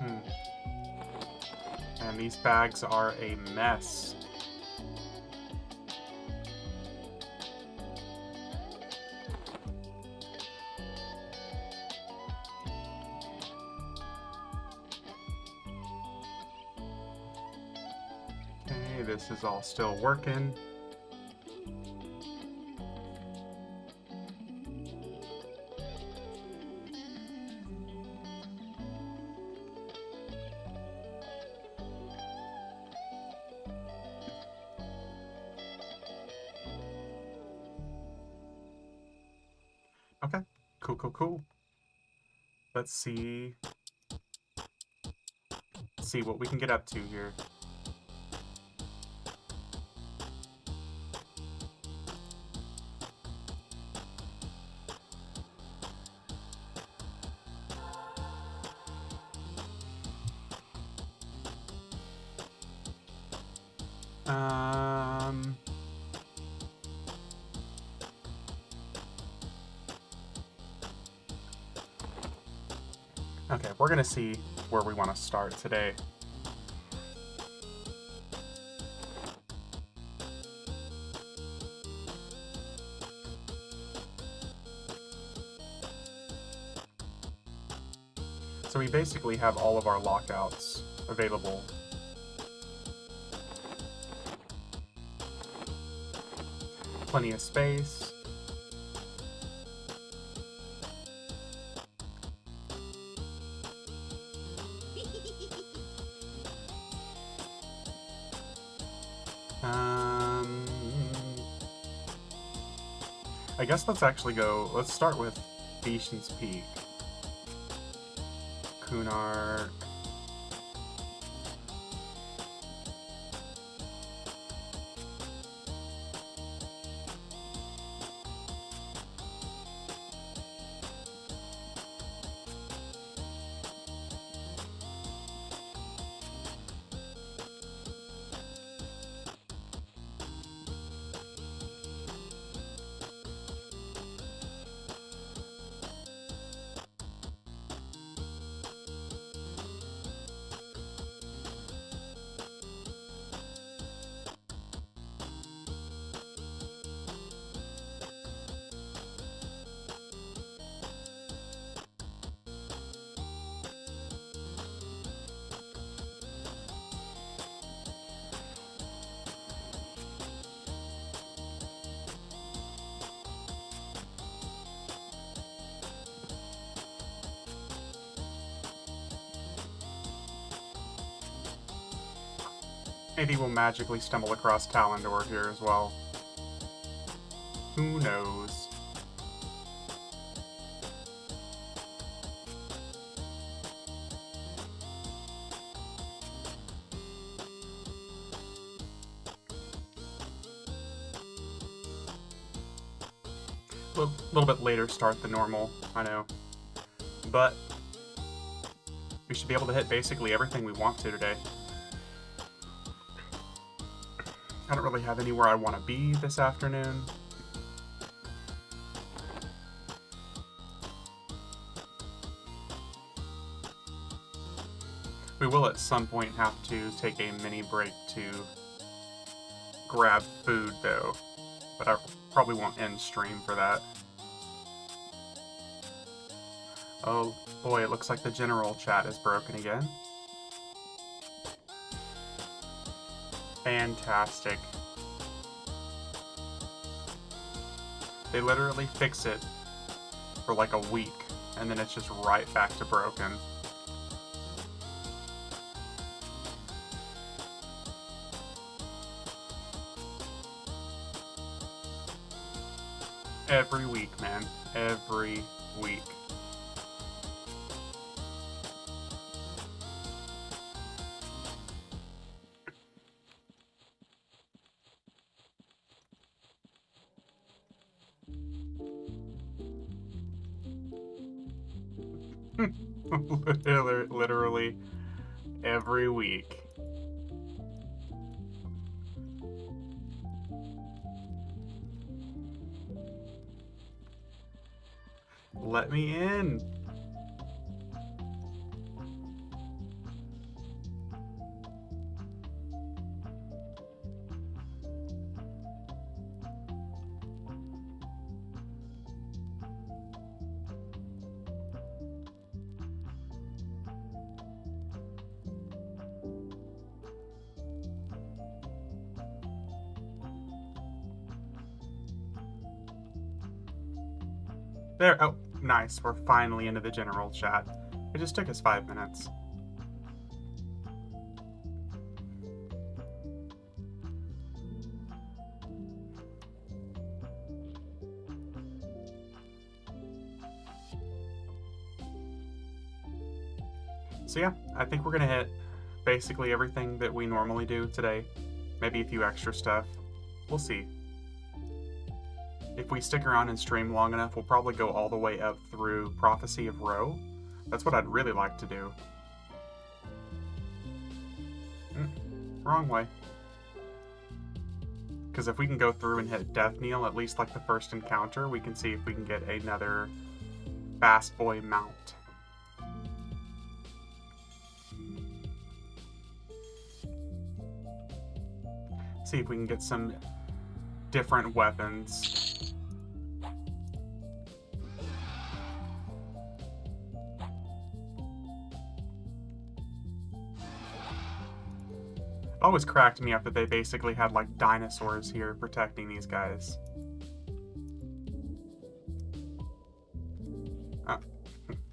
And these bags are a mess. Okay, this is all still working. Okay, cool. Let's see what we can get up to here. Okay, we're gonna see where we want to start today. So we basically have all of our lockouts available. Plenty of space. I guess let's start with Veeshans Peak. Kunar. Maybe we'll magically stumble across Talendor here as well. Who knows? A little bit later start than normal, I know. But we should be able to hit basically everything we want to today. I don't really have anywhere I want to be this afternoon. We will at some point have to take a mini break to grab food though, but I probably won't end stream for that. Oh boy, it looks like the general chat is broken again. Fantastic. They literally fix it for like a week, and then it's just right back to broken. Every week, man. Every week. Literally every week. Let me in. There. Oh, nice. We're finally into the general chat. It just took us 5 minutes. So yeah, I think we're going to hit basically everything that we normally do today. Maybe a few extra stuff. We'll see. If we stick around and stream long enough, we'll probably go all the way up through Prophecy of Ro. That's what I'd really like to do. Wrong way. Because if we can go through and hit Death Kneel, at least like the first encounter, we can see if we can get another Fast Boy mount. See if we can get some different weapons. It always cracked me up that they basically had like dinosaurs here protecting these guys.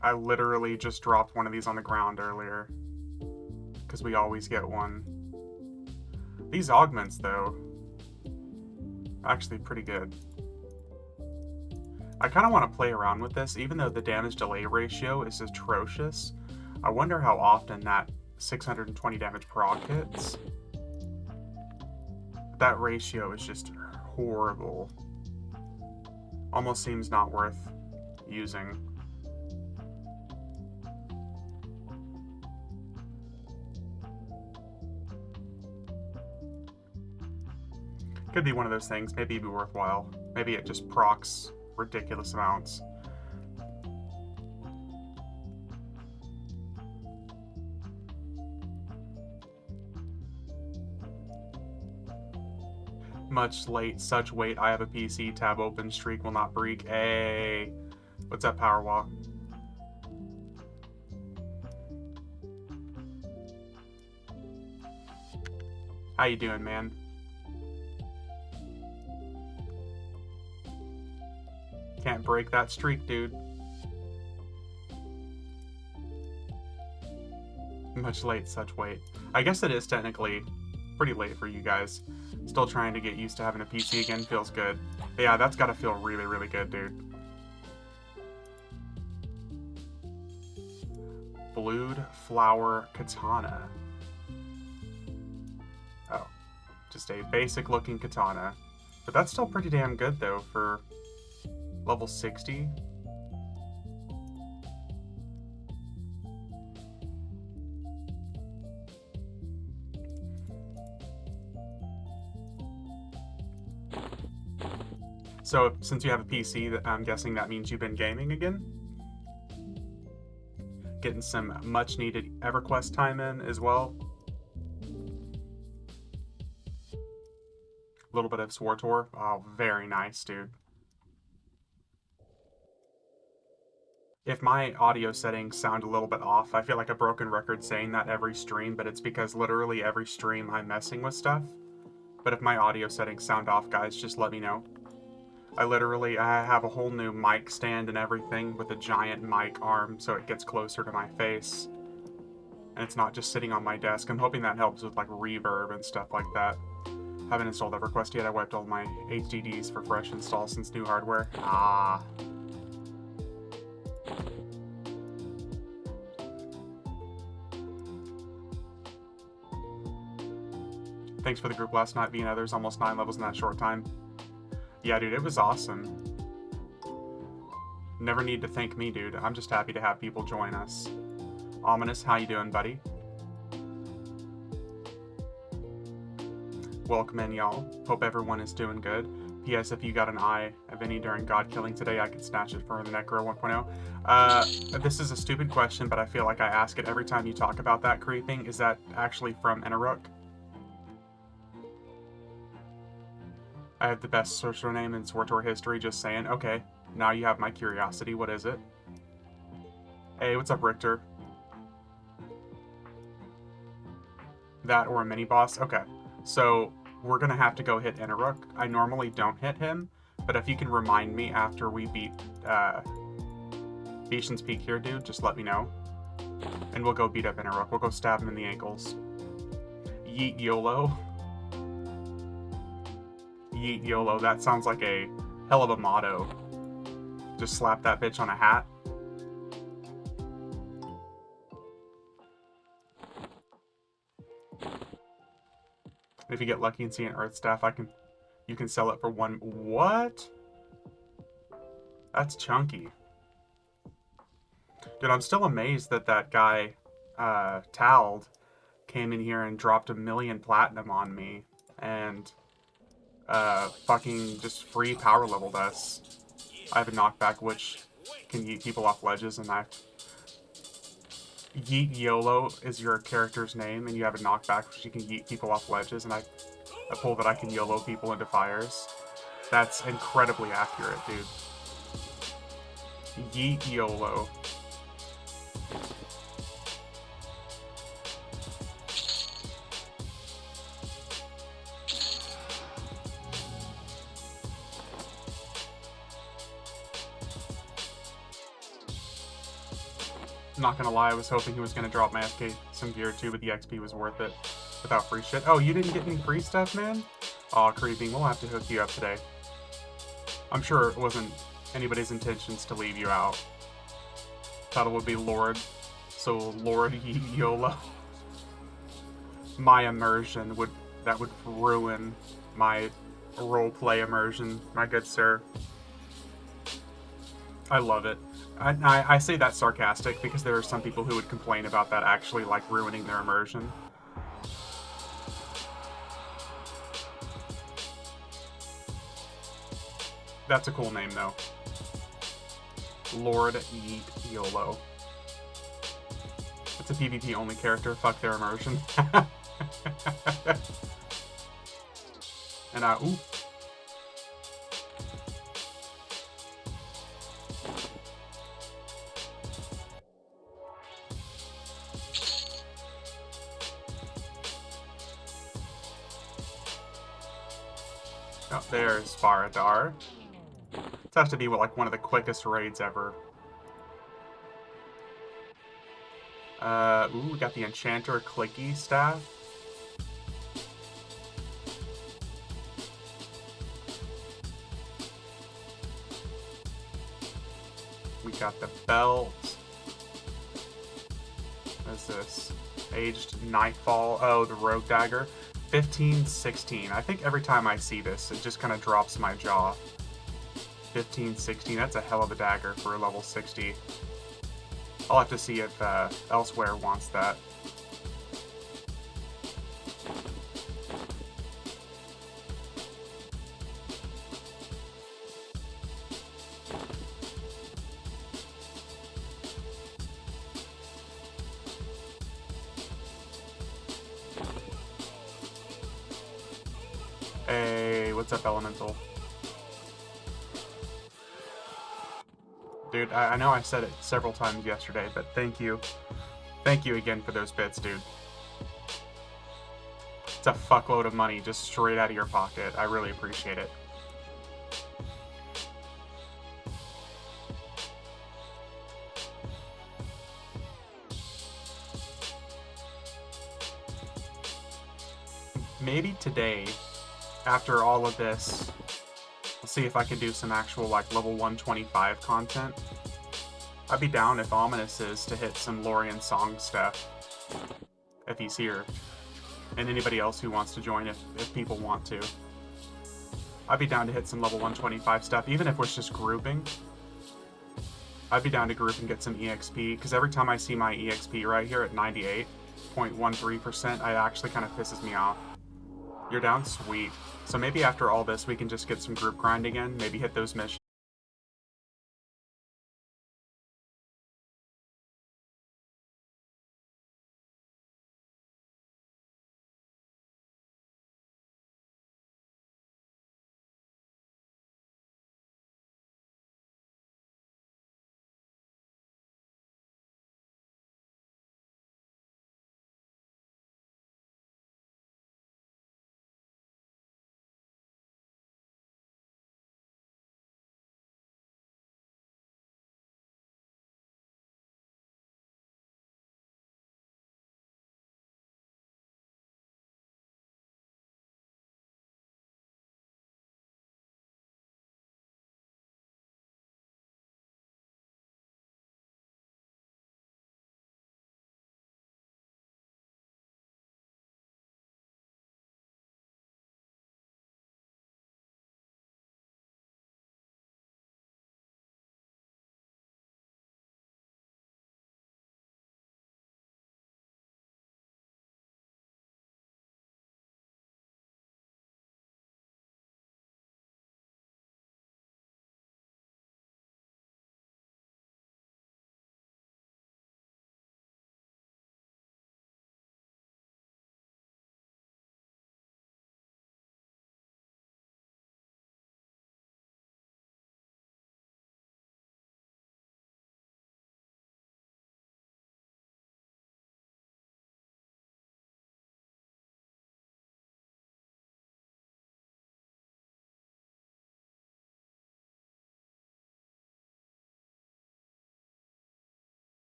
I literally just dropped one of these on the ground earlier, because we always get one. These augments, though, are actually pretty good. I kind of want to play around with this, even though the damage delay ratio is atrocious. I wonder how often that 620 damage proc hits. That ratio is just horrible. Almost seems not worth using. Could be one of those things. Maybe it'd be worthwhile. Maybe it just procs ridiculous amounts. Much late, such wait. I have a PC. Tab open. Streak will not break. Hey, what's up, Power Walk? How you doing, man? Can't break that streak, dude. Much late, such wait. I guess it is technically pretty late for you guys. Still trying to get used to having a PC again. Feels good. But yeah, that's gotta feel really, really good, dude. Blued Flower Katana. Oh, just a basic looking katana. But that's still pretty damn good, though, for level 60. So, since you have a PC, I'm guessing that means you've been gaming again? Getting some much-needed EverQuest time in as well. A little bit of SWTOR. Oh, very nice, dude. If my audio settings sound a little bit off, I feel like a broken record saying that every stream, but it's because literally every stream I'm messing with stuff. But if my audio settings sound off, guys, just let me know. I have a whole new mic stand and everything with a giant mic arm so it gets closer to my face. And it's not just sitting on my desk. I'm hoping that helps with like reverb and stuff like that. Haven't installed EverQuest yet. I wiped all my HDDs for fresh install since new hardware. Ah. Thanks for the group last night, being others, almost 9 levels in that short time. Yeah, dude, it was awesome. Never need to thank me, dude. I'm just happy to have people join us. Ominous, how you doing, buddy? Welcome in, y'all. Hope everyone is doing good. P.S. If you got an eye of any during God killing today, I could snatch it for the Necro 1.0. This is a stupid question, but I feel like I ask it every time you talk about that creeping. Is that actually from Inaruk? I have the best social name in SWTOR history, just saying. Okay, now you have my curiosity. What is it? Hey, what's up, Richter? That or a mini-boss? Okay, so we're gonna have to go hit Inaruk. I normally don't hit him, But if you can remind me after we beat Veeshans Peak here, dude, just let me know. And we'll go beat up Interrook. We'll go stab him in the ankles. Yeet YOLO. Yeet YOLO. That sounds like a hell of a motto. Just slap that bitch on a hat. If you get lucky and see an Earth Staff, you can sell it for one. What? That's chunky. Dude, I'm still amazed that that guy, Tald, came in here and dropped 1,000,000 platinum on me and fucking just free power leveled us. I have a knockback which can yeet people off ledges, and Yeet YOLO is your character's name, and you have a knockback which you can yeet people off ledges, and I pull that I can YOLO people into fires. That's incredibly accurate, dude. Yeet YOLO. I'm not gonna lie, I was hoping he was gonna drop my SK some gear too, but the XP was worth it without free shit. Oh, you didn't get any free stuff, man? Aw, creeping. We'll have to hook you up today. I'm sure it wasn't anybody's intentions to leave you out. Thought it would be Lord. So Lord YOLO. My immersion would ruin my roleplay immersion, my good sir. I love it. I say that sarcastic because there are some people who would complain about that actually like ruining their immersion. That's a cool name though. Lord Yeet YOLO. It's a PvP only character. Fuck their immersion. And ooh. Oh, there's Faradar. This has to be like one of the quickest raids ever. Ooh, we got the Enchanter Clicky staff. We got the belt. What is this? Aged Nightfall. Oh, the Rogue Dagger. 1516. I think every time I see this, it just kind of drops my jaw. 1516. That's a hell of a dagger for a level 60. I'll have to see if Elsewhere wants that. Hey, what's up, Elemental? Dude, I know I said it several times yesterday, but thank you. Thank you again for those bits, dude. It's a fuckload of money just straight out of your pocket. I really appreciate it. Maybe today, after all of this, I'll see if I can do some actual like level 125 content. I'd be down if Ominous is to hit some Lorien song stuff, if he's here. And anybody else who wants to join if people want to. I'd be down to hit some level 125 stuff, even if it's just grouping. I'd be down to group and get some EXP, because every time I see my EXP right here at 98.13%, it actually kind of pisses me off. You're down? Sweet. So maybe after all this, we can just get some group grind again, maybe hit those missions.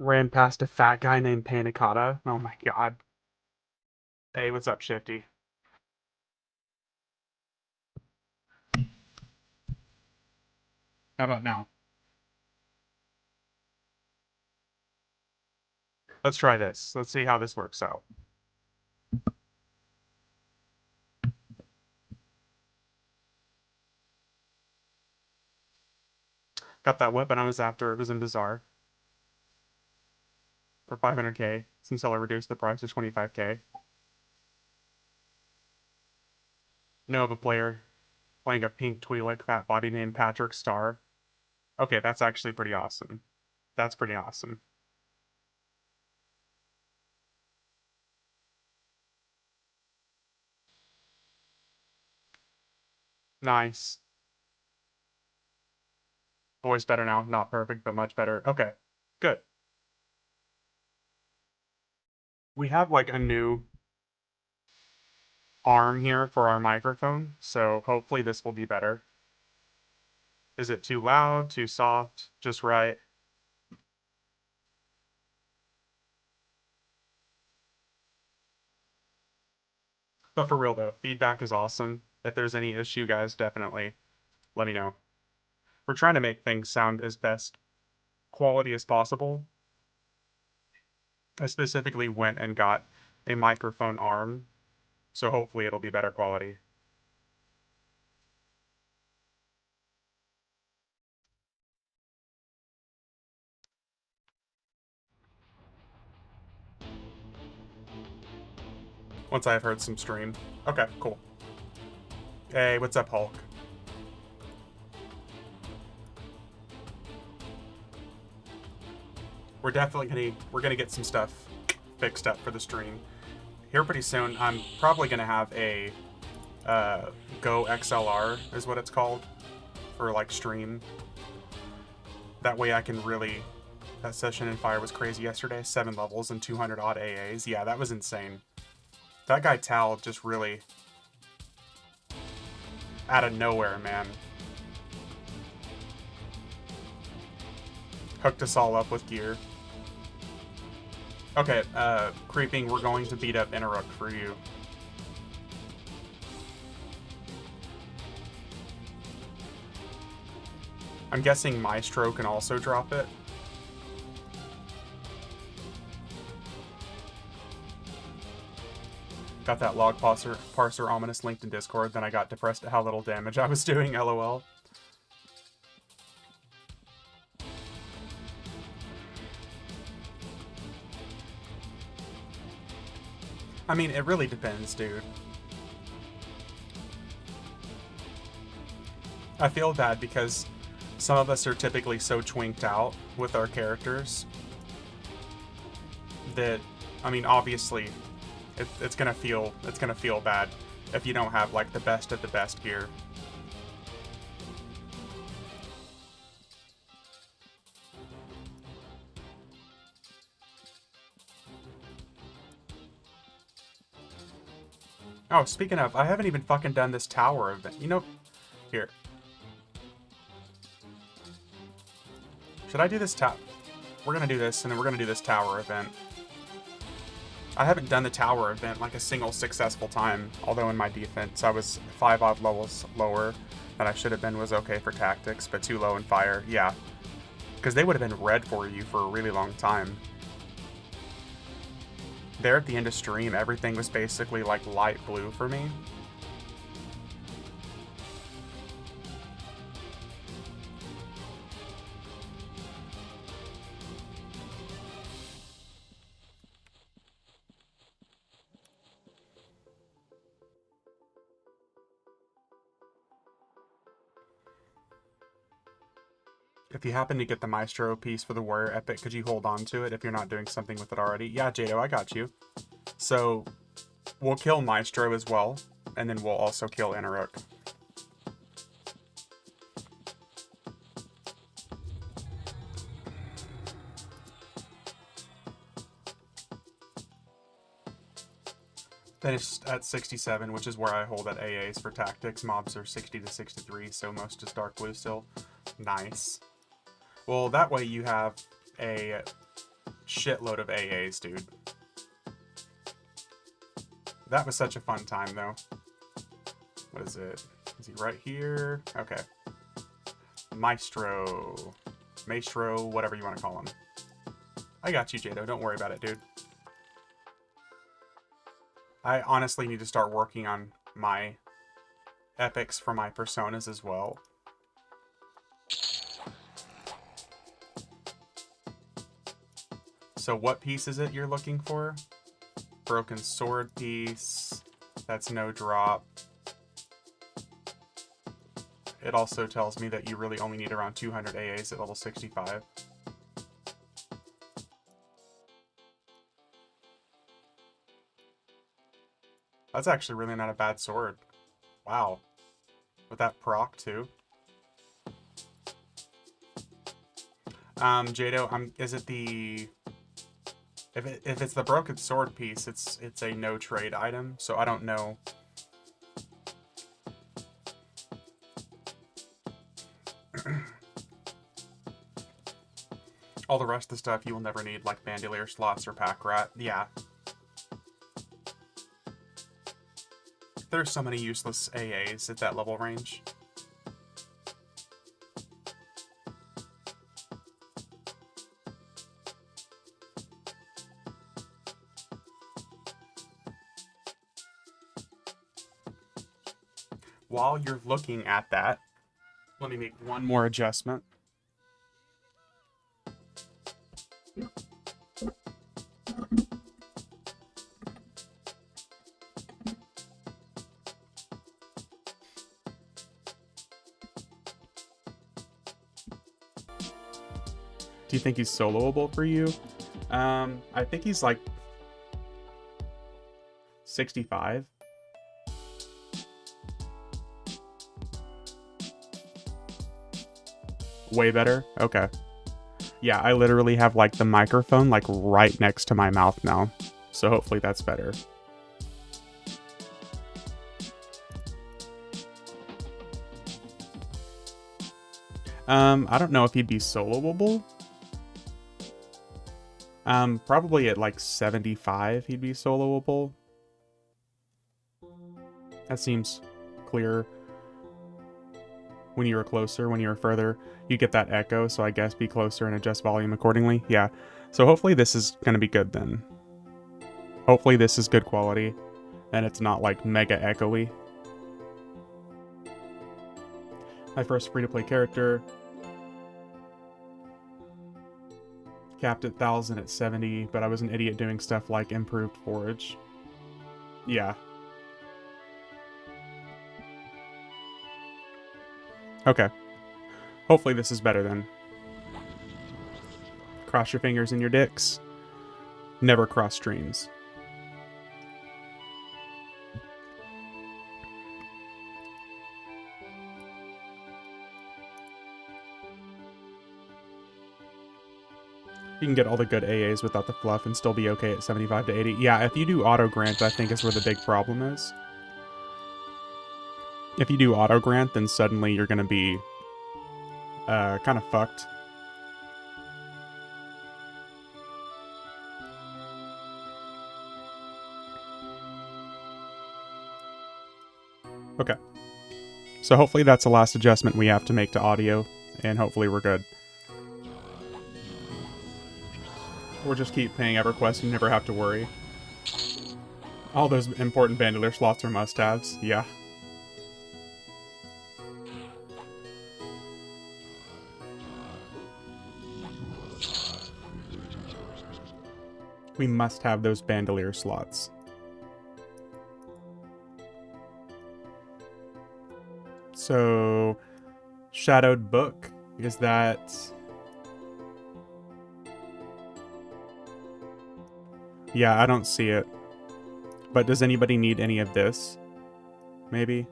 Ran past a fat guy named Panicotta. Oh my god. Hey, what's up, Shifty? How about now? Let's try this. Let's see how this works out. Got that weapon I was after. It was in Bazaar for 500k. Since I reduced the price to 25k. Know of a player playing a pink Twi'lek fat body named Patrick Star. Okay, that's actually pretty awesome. That's pretty awesome. Nice. Voice better now. Not perfect, but much better. Okay, good. We have like a new arm here for our microphone, so hopefully this will be better. Is it too loud, too soft, just right? But for real though, feedback is awesome. If there's any issue, guys, definitely let me know. We're trying to make things sound as best quality as possible. I specifically went and got a microphone arm, so hopefully it'll be better quality. Once I've heard some stream. Okay, cool. Hey, what's up, Hulk? We're gonna get some stuff fixed up for the stream here pretty soon. I'm probably gonna have a Go XLR is what it's called for like stream. That way I can really. That session in Fire was crazy yesterday. 7 levels and 200 odd AAs. Yeah, that was insane. That guy Tal just really out of nowhere, man. Hooked us all up with gear. Okay, Creeping, we're going to beat up Interrupt for you. I'm guessing Maestro can also drop it. Got that log parser ominous linked in Discord, then I got depressed at how little damage I was doing, lol. I mean, it really depends, dude. I feel bad because some of us are typically so twinked out with our characters that, I mean, obviously, it's gonna feel bad if you don't have like the best of the best gear. Oh, speaking of, I haven't even fucking done this tower event. You know, here. Should I do this We're gonna do this, and then we're gonna do this tower event. I haven't done the tower event like a single successful time, although in my defense I was 5 odd levels lower than I should have been. Was okay for tactics, but too low in fire. Yeah, because they would have been red for you for a really long time. There at the end of stream, everything was basically like light blue for me. If you happen to get the Maestro piece for the Warrior Epic, could you hold on to it if you're not doing something with it already? Yeah, Jado, I got you. So, we'll kill Maestro as well, and then we'll also kill Inaruk. Finished at 67, which is where I hold at AAs for tactics. Mobs are 60 to 63, so most is dark blue still. Nice. Well, that way you have a shitload of AAs, dude. That was such a fun time, though. What is it? Is he right here? Okay. Maestro, whatever you want to call him. I got you, Jado. Don't worry about it, dude. I honestly need to start working on my epics for my personas as well. So what piece is it you're looking for? Broken sword piece. That's no drop. It also tells me that you really only need around 200 AAs at level 65. That's actually really not a bad sword. Wow. With that proc too. Jado, is it the... If it's the broken sword piece, it's a no trade item, so I don't know. All the rest of the stuff you will never need, like bandolier slots or pack rat. Yeah. There's so many useless AAs at that level range. While you're looking at that, let me make one more adjustment. Do you think he's soloable for you? I think he's like 65. Way better? Okay. Yeah, I literally have like the microphone like right next to my mouth now. So hopefully that's better. I don't know if he'd be soloable. Probably at like 75 he'd be soloable. That seems clear. When you were closer, when you were further, you get that echo, so I guess be closer and adjust volume accordingly. Yeah, so hopefully this is going to be good then. Hopefully this is good quality, and it's not like mega echoey. My first free-to-play character. Capped at 1,000 at 70, but I was an idiot doing stuff like improved forage. Yeah. Okay. Hopefully this is better then. Cross your fingers and your dicks. Never cross streams. You can get all the good AAs without the fluff and still be okay at 75 to 80. Yeah, if you do auto grant, I think is where the big problem is. If you do auto grant, then suddenly you're going to be kind of fucked. Okay. So hopefully that's the last adjustment we have to make to audio, and hopefully we're good. Or just keep paying EverQuest and never have to worry. All those important bandolier slots are must-haves, yeah. We must have those bandolier slots. So, Shadowed Book, is that... Yeah, I don't see it. But does anybody need any of this? Maybe?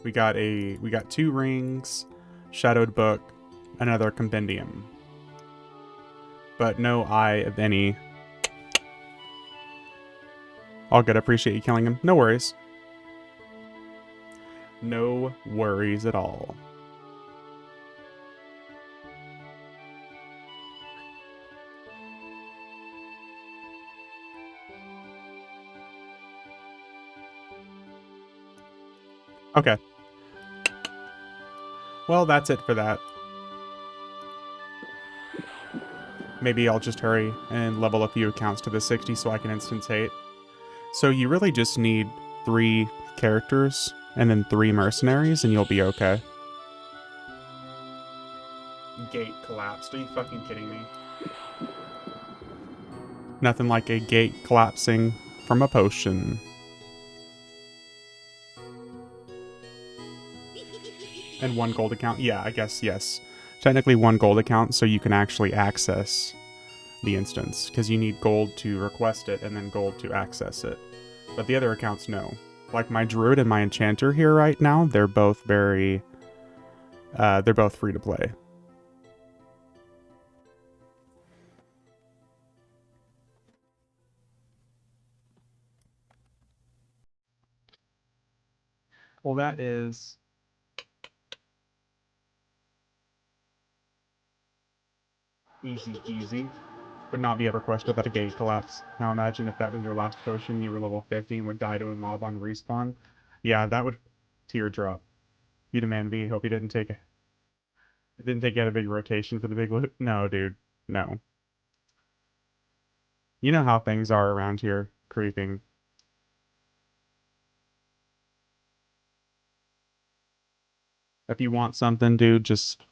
We got 2 rings, Shadowed Book, another compendium. But no eye of any. All good, appreciate you killing him. No worries. No worries at all. Okay. Well, that's it for that. Maybe I'll just hurry and level a few accounts to the 60 so I can instance hate. So you really just need 3 characters and then 3 mercenaries and you'll be okay. Gate collapsed. Are you fucking kidding me? Nothing like a gate collapsing from a potion. And 1 gold account? Yeah, I guess yes. Technically 1 gold account so you can actually access the instance, because you need gold to request it and then gold to access it. But the other accounts, no. Like my druid and my enchanter here right now, they're both very, they're both free to play. Well, that is easy. Would not be ever questioned without a gate collapse. Now imagine if that was your last potion, you were level 50 and would die to a mob on respawn. Yeah, that would teardrop. You demand V. Hope you didn't take out a big rotation for the big loot. No, dude. No. You know how things are around here, creeping. If you want something, dude, just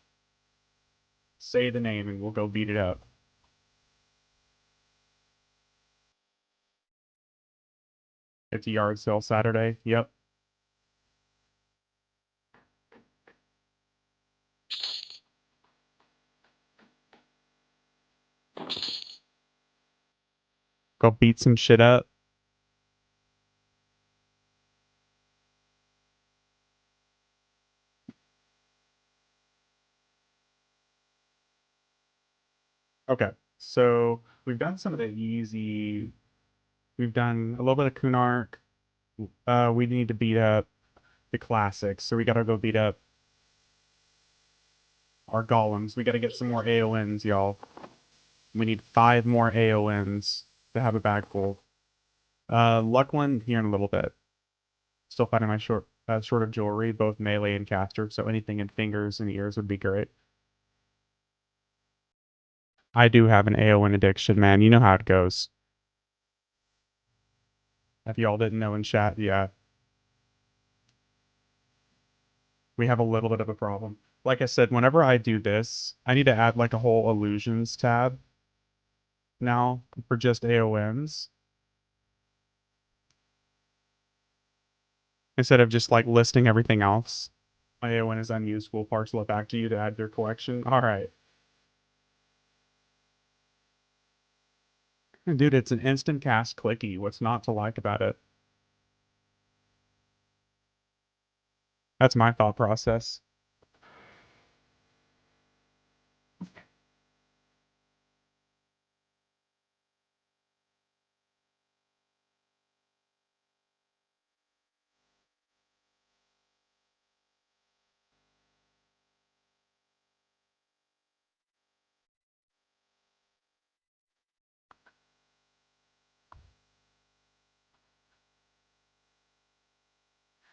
say the name and we'll go beat it up. It's a yard sale Saturday. Yep. Go beat some shit up. Okay. So we've done some of the easy. We've done a little bit of Kunark. We need to beat up the classics. So we gotta go beat up our golems. We gotta get some more AONs, y'all. We need 5 more AONs to have a bag full. Luckland here in a little bit. Still finding my short of jewelry, both melee and caster, so anything in fingers and ears would be great. I do have an AON addiction, man. You know how it goes. If y'all didn't know in chat, yeah. We have a little bit of a problem. Like I said, whenever I do this, I need to add like a whole illusions tab now for just AONs. Instead of just like listing everything else. My AON is unused. We'll parcel it back to you to add your collection. Alright. Dude, it's an instant cast clicky. What's not to like about it? That's my thought process.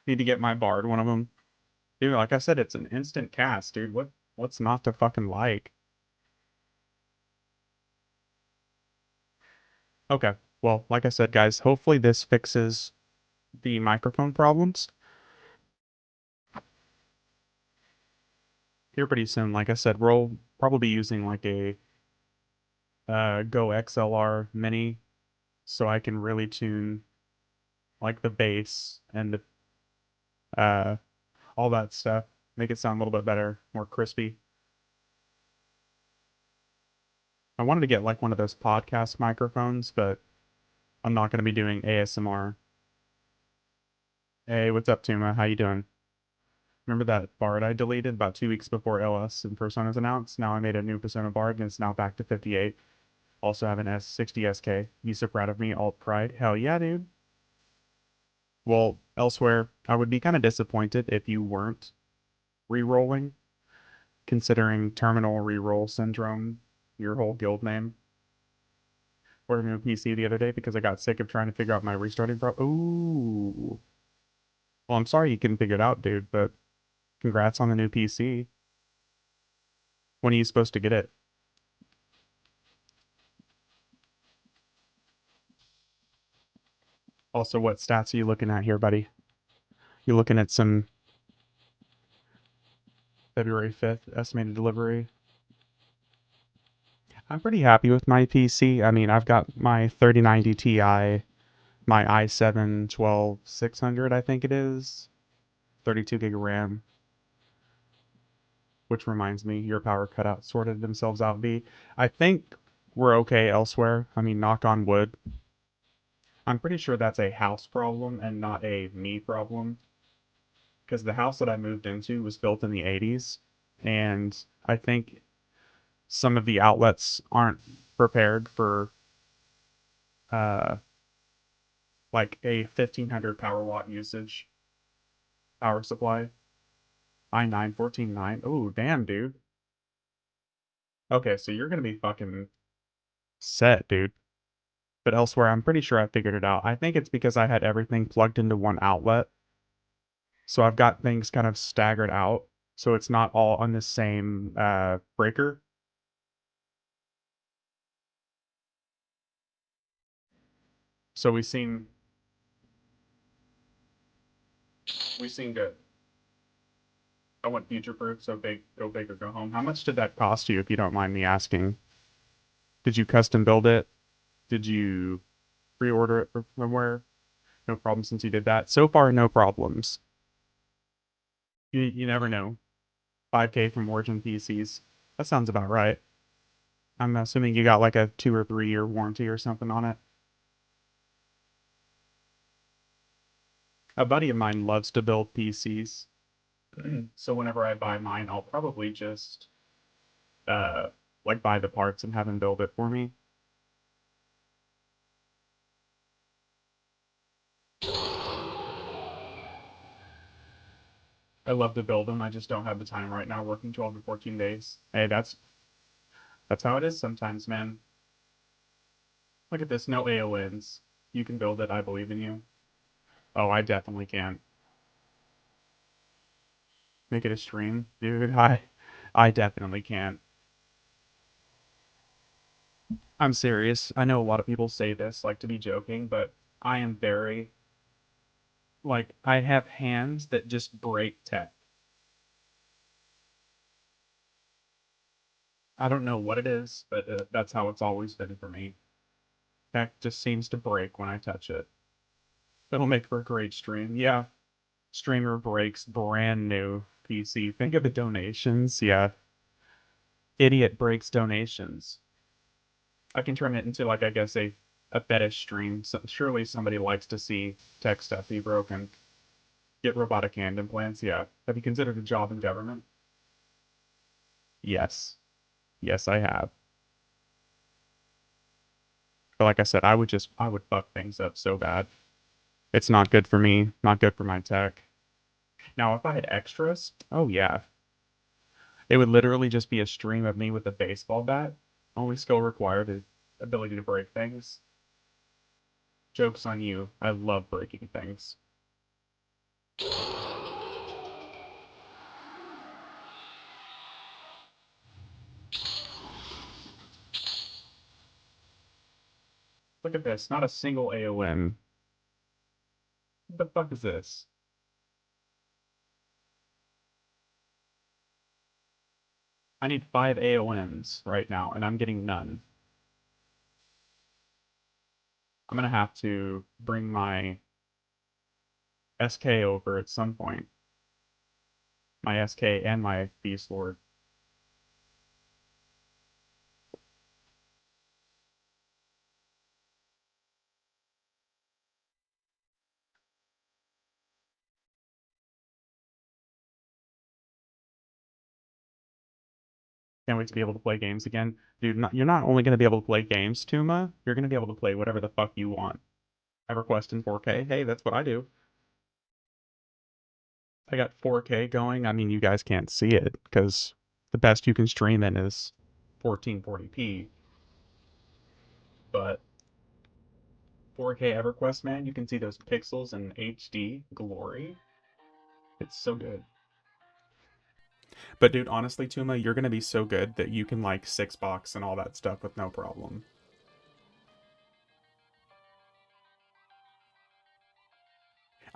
Need to get my bard one of them. Dude, like I said, it's an instant cast, dude. What's not to fucking like? Okay. Well, like I said, guys, hopefully this fixes the microphone problems. Here pretty soon, like I said, we'll probably be using like a Go XLR Mini so I can really tune like the bass and the all that stuff. Make it sound a little bit better, more crispy. I wanted to get like one of those podcast microphones, but I'm not going to be doing ASMR. Hey, what's up, Tuma? How you doing? Remember that bard I deleted about 2 weeks before LS and Personas announced? Now I made a new Persona bard and it's now back to 58. Also have an S60 SK. You so proud of me, alt pride. Hell yeah, dude. Well, elsewhere, I would be kind of disappointed if you weren't re-rolling, considering terminal re-roll syndrome, your whole guild name. Ordered a new PC the other day because I got sick of trying to figure out my restarting Ooh. Well, I'm sorry you couldn't figure it out, dude, but congrats on the new PC. When are you supposed to get it? Also, what stats are you looking at here, buddy? You looking at some February 5th estimated delivery? I'm pretty happy with my PC. I mean, I've got my 3090 Ti, my i7 12600, I think it is, 32 gig of RAM, which reminds me, your power cutout sorted themselves out, B. I think we're okay elsewhere. I mean, knock on wood. I'm pretty sure that's a house problem and not a me problem, because the house that I moved into was built in the 80s, and I think some of the outlets aren't prepared for uh like a 1500 power watt usage power supply. i9 149. Oh, damn, dude. Okay, so you're gonna be fucking set, dude. But elsewhere, I'm pretty sure I figured it out. I think it's because I had everything plugged into one outlet. So I've got things kind of staggered out. So it's not all on the same breaker. So we seem good. I went future proof, so big, go big or go home. How much did that cost you, if you don't mind me asking? Did you custom build it? Did you pre-order it from somewhere? No problem since you did that. So far, no problems. You never know. 5K from Origin PCs. That sounds about right. I'm assuming you got like a 2 or 3 year warranty or something on it. A buddy of mine loves to build PCs. So whenever I buy mine, I'll probably just uh like buy the parts and have him build it for me. I love to build them. I just don't have the time right now working 12 to 14 days. Hey, that's how it is sometimes, man. Look at this, no AONs. You can build it, I believe in you. Oh, I definitely can. Make it a stream, dude. I definitely can. I'm serious. I know a lot of people say this like to be joking, but I am very like I have hands that just break tech. I don't know what it is, but that's how it's always been for me. Tech just seems to break when I touch it. It'll make for a great stream. Yeah, streamer breaks brand new PC. Think of the donations. Yeah, idiot breaks donations. I can turn it into like I guess a fetish stream. So, surely somebody likes to see tech stuff be broken. Get robotic hand implants. Yeah. Have you considered a job in government? Yes. Yes, I have. But like I said, I would fuck things up so bad. It's not good for me, not good for my tech. Now, if I had extras, oh yeah, it would literally just be a stream of me with a baseball bat. Only skill required is ability to break things. Joke's on you. I love breaking things. Look at this, not a single AON. What the fuck is this? I need 5 AONs right now, and I'm getting none. I'm gonna have to bring my SK over at some point. My SK and my Beast Lord. Can't wait to be able to play games again. Dude, you're not only going to be able to play games, Tuma, you're going to be able to play whatever the fuck you want. EverQuest in 4K. Hey, that's what I do. I got 4K going. I mean, you guys can't see it because the best you can stream in is 1440p. But 4K EverQuest, man, you can see those pixels in HD glory. It's so good. But dude, honestly, Tuma, you're gonna be so good that you can like 6-box and all that stuff with no problem.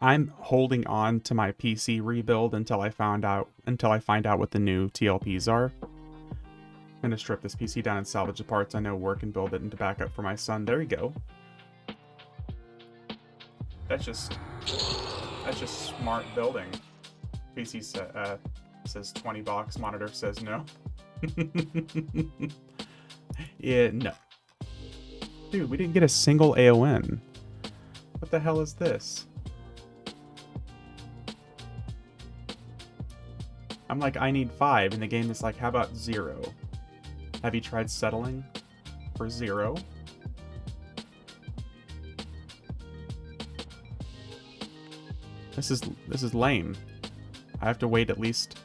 I'm holding on to my PC rebuild until I find out what the new TLPs are. I'm gonna strip this PC down and salvage the parts I know work and build it into backup for my son. There you go. That's just smart building. PC says 20 box. Monitor says no. Yeah, no. Dude, we didn't get a single AON. What the hell is this? I'm like, I need 5, and the game is like, how about 0? Have you tried settling for 0? This is lame. I have to wait at least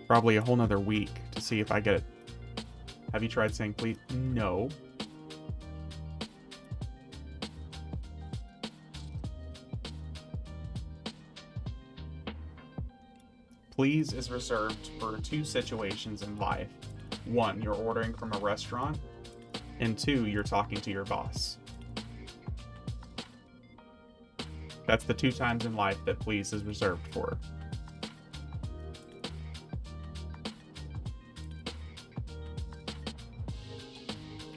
probably a whole nother week to see if I get it. Have you tried saying please? No. Please is reserved for 2 situations in life. 1, you're ordering from a restaurant, and 2, you're talking to your boss. That's the 2 times in life that please is reserved for.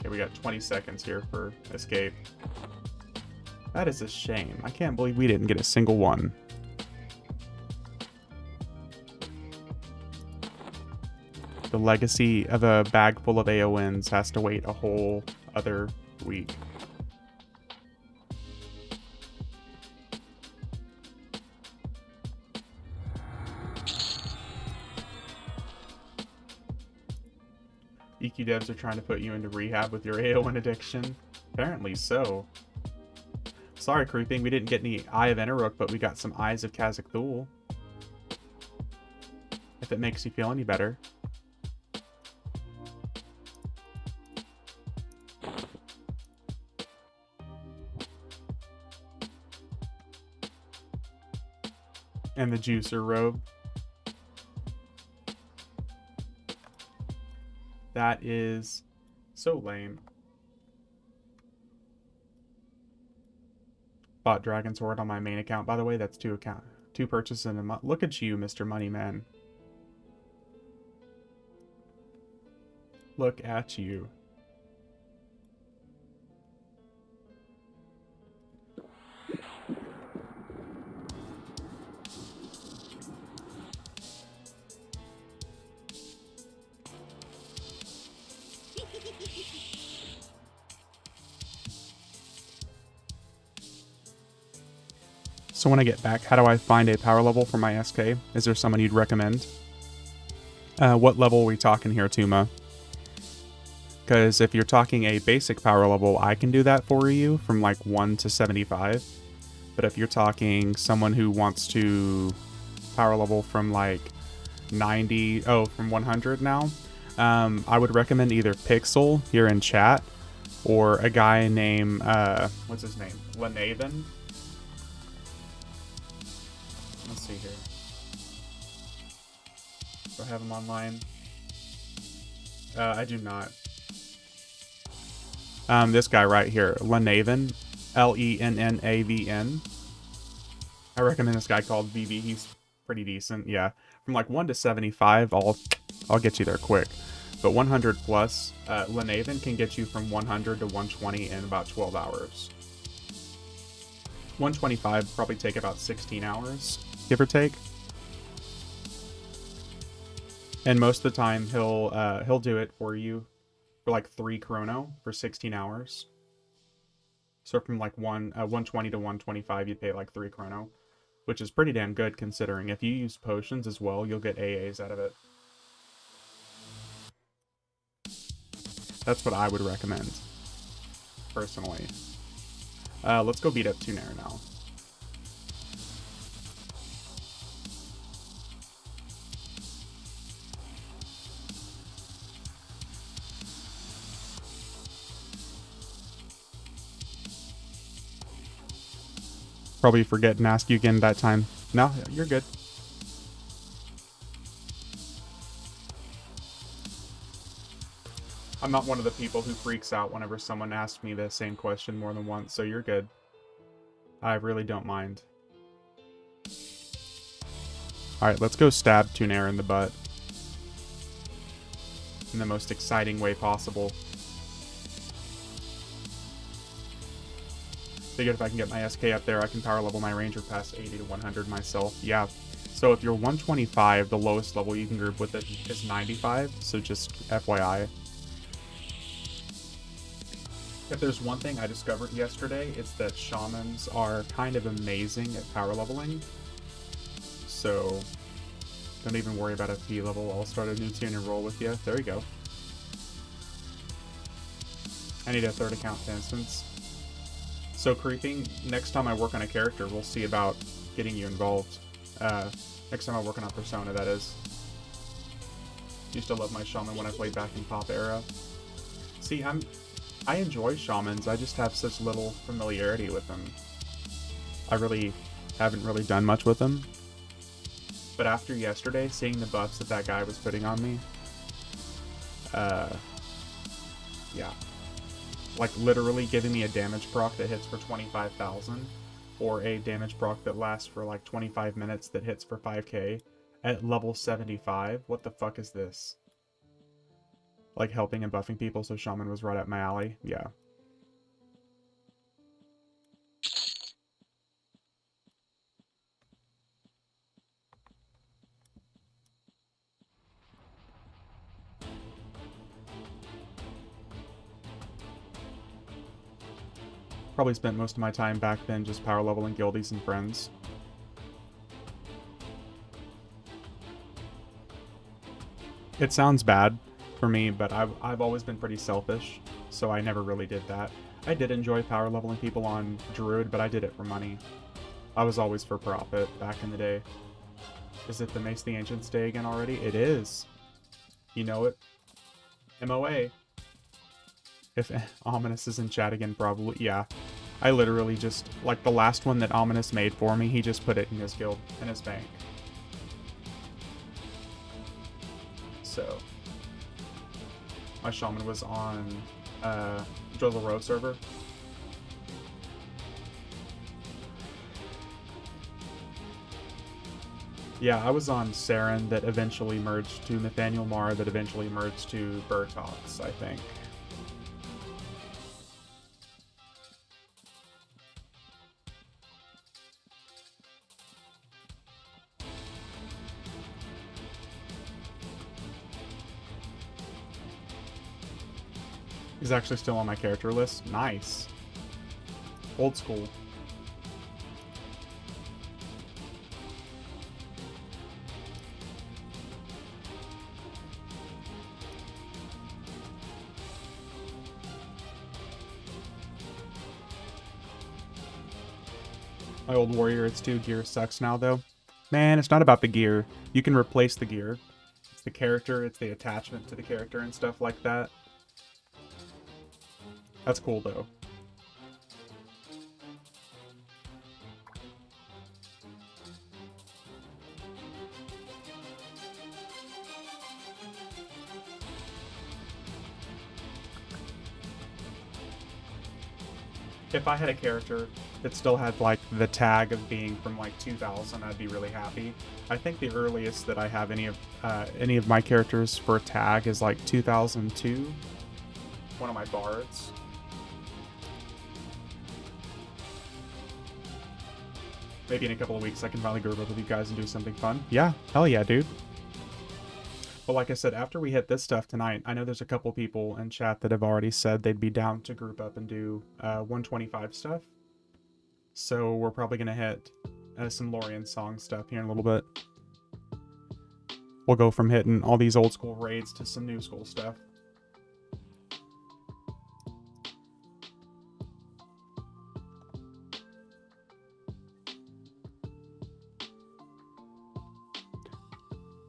Okay, we got 20 seconds here for escape. That is a shame. I can't believe we didn't get a single one. The legacy of a bag full of AONs has to wait a whole other week. EQ devs are trying to put you into rehab with your AON addiction. Apparently so. Sorry, Creeping, we didn't get any Eye of Enarok, but we got some Eyes of Kazakh Thul. If it makes you feel any better. And the juicer robe. That is so lame. Bought Dragon Sword on my main account, by the way. That's 2 purchases in a month. Look at you, Mr. Moneyman. Look at you. So when I get back, how do I find a power level for my SK? Is there someone you'd recommend? What level are we talking here, Tuma? Because if you're talking a basic power level, I can do that for you from like 1 to 75. But if you're talking someone who wants to power level from like 90, from 100 now, I would recommend either Pixel here in chat or a guy named, what's his name? Lenathan. Let's see here. Do I have him online? I do not. This guy right here, Lenavn, Lennavn. I recommend this guy called VV. He's pretty decent. Yeah, from like 1 to 75, I'll get you there quick. But 100 plus, Lenavn can get you from 100 to 120 in about 12 hours. 125 probably take about 16 hours, give or take. And most of the time he'll do it for you for like 3 chrono for 16 hours. So from like 120 to 125 you'd pay like 3 chrono, which is pretty damn good considering if you use potions as well, you'll get AAs out of it. That's what I would recommend, personally. Let's go beat up Tuner now. Probably forget and ask you again that time. No, you're good. I'm not one of the people who freaks out whenever someone asks me the same question more than once, so you're good. I really don't mind. Alright, let's go stab Tunair in the butt. In the most exciting way possible. Figured if I can get my SK up there, I can power level my ranger past 80 to 100 myself. Yeah. So if you're 125, the lowest level you can group with it is 95, so just FYI. If there's one thing I discovered yesterday, it's that shamans are kind of amazing at power leveling. So don't even worry about FP level. I'll start a new tune and roll with you. There you go. I need a third account, for instance. So creeping, next time I work on a character, we'll see about getting you involved. Next time I work on a persona, that is. Used to love my shaman when I played back in Pop era. See, I enjoy shamans, I just have such little familiarity with them. I really haven't really done much with them. But after yesterday, seeing the buffs that guy was putting on me, yeah. Like, literally giving me a damage proc that hits for 25,000, or a damage proc that lasts for, like, 25 minutes that hits for 5k, at level 75? What the fuck is this? Like, helping and buffing people, so Shaman was right up my alley? Yeah. Probably spent most of my time back then just power leveling guildies and friends. It sounds bad for me, but I've always been pretty selfish, so I never really did that. I did enjoy power leveling people on Druid, but I did it for money. I was always for profit back in the day. Is it the Mace the Ancients Day again already? It is. You know it. MOA. If Ominous is in chat again, probably. Yeah. I literally just, like, the last one that Ominous made for me, he just put it in his guild, in his bank. So, my shaman was on Drizzle Row server. Yeah, I was on Saren that eventually merged to Nathaniel Marr that eventually merged to Burtox, I think. He's actually still on my character list. Nice. Old school. My old warrior, it's 2 gear sucks now, though. Man, it's not about the gear. You can replace the gear. It's the character, it's the attachment to the character and stuff like that. That's cool, though. If I had a character that still had, like, the tag of being from, like, 2000, I'd be really happy. I think the earliest that I have any of my characters for a tag is, like, 2002. One of my bards. Maybe in a couple of weeks I can finally group up with you guys and do something fun. Yeah, hell yeah, dude. But like I said, after we hit this stuff tonight, I know there's a couple people in chat that have already said they'd be down to group up and do 125 stuff. So we're probably going to hit some Lorien song stuff here in a little bit. We'll go from hitting all these old school raids to some new school stuff.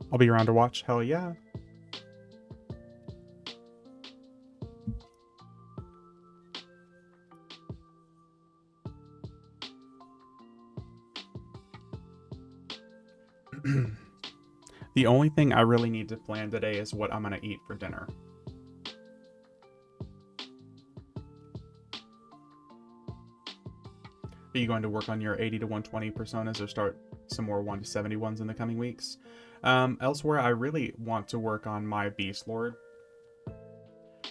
I'll be around to watch. Hell yeah. The only thing I really need to plan today is what I'm going to eat for dinner. Are you going to work on your 80 to 120 personas or start some more 1 to 70 ones in the coming weeks? Elsewhere, I really want to work on my Beast Lord.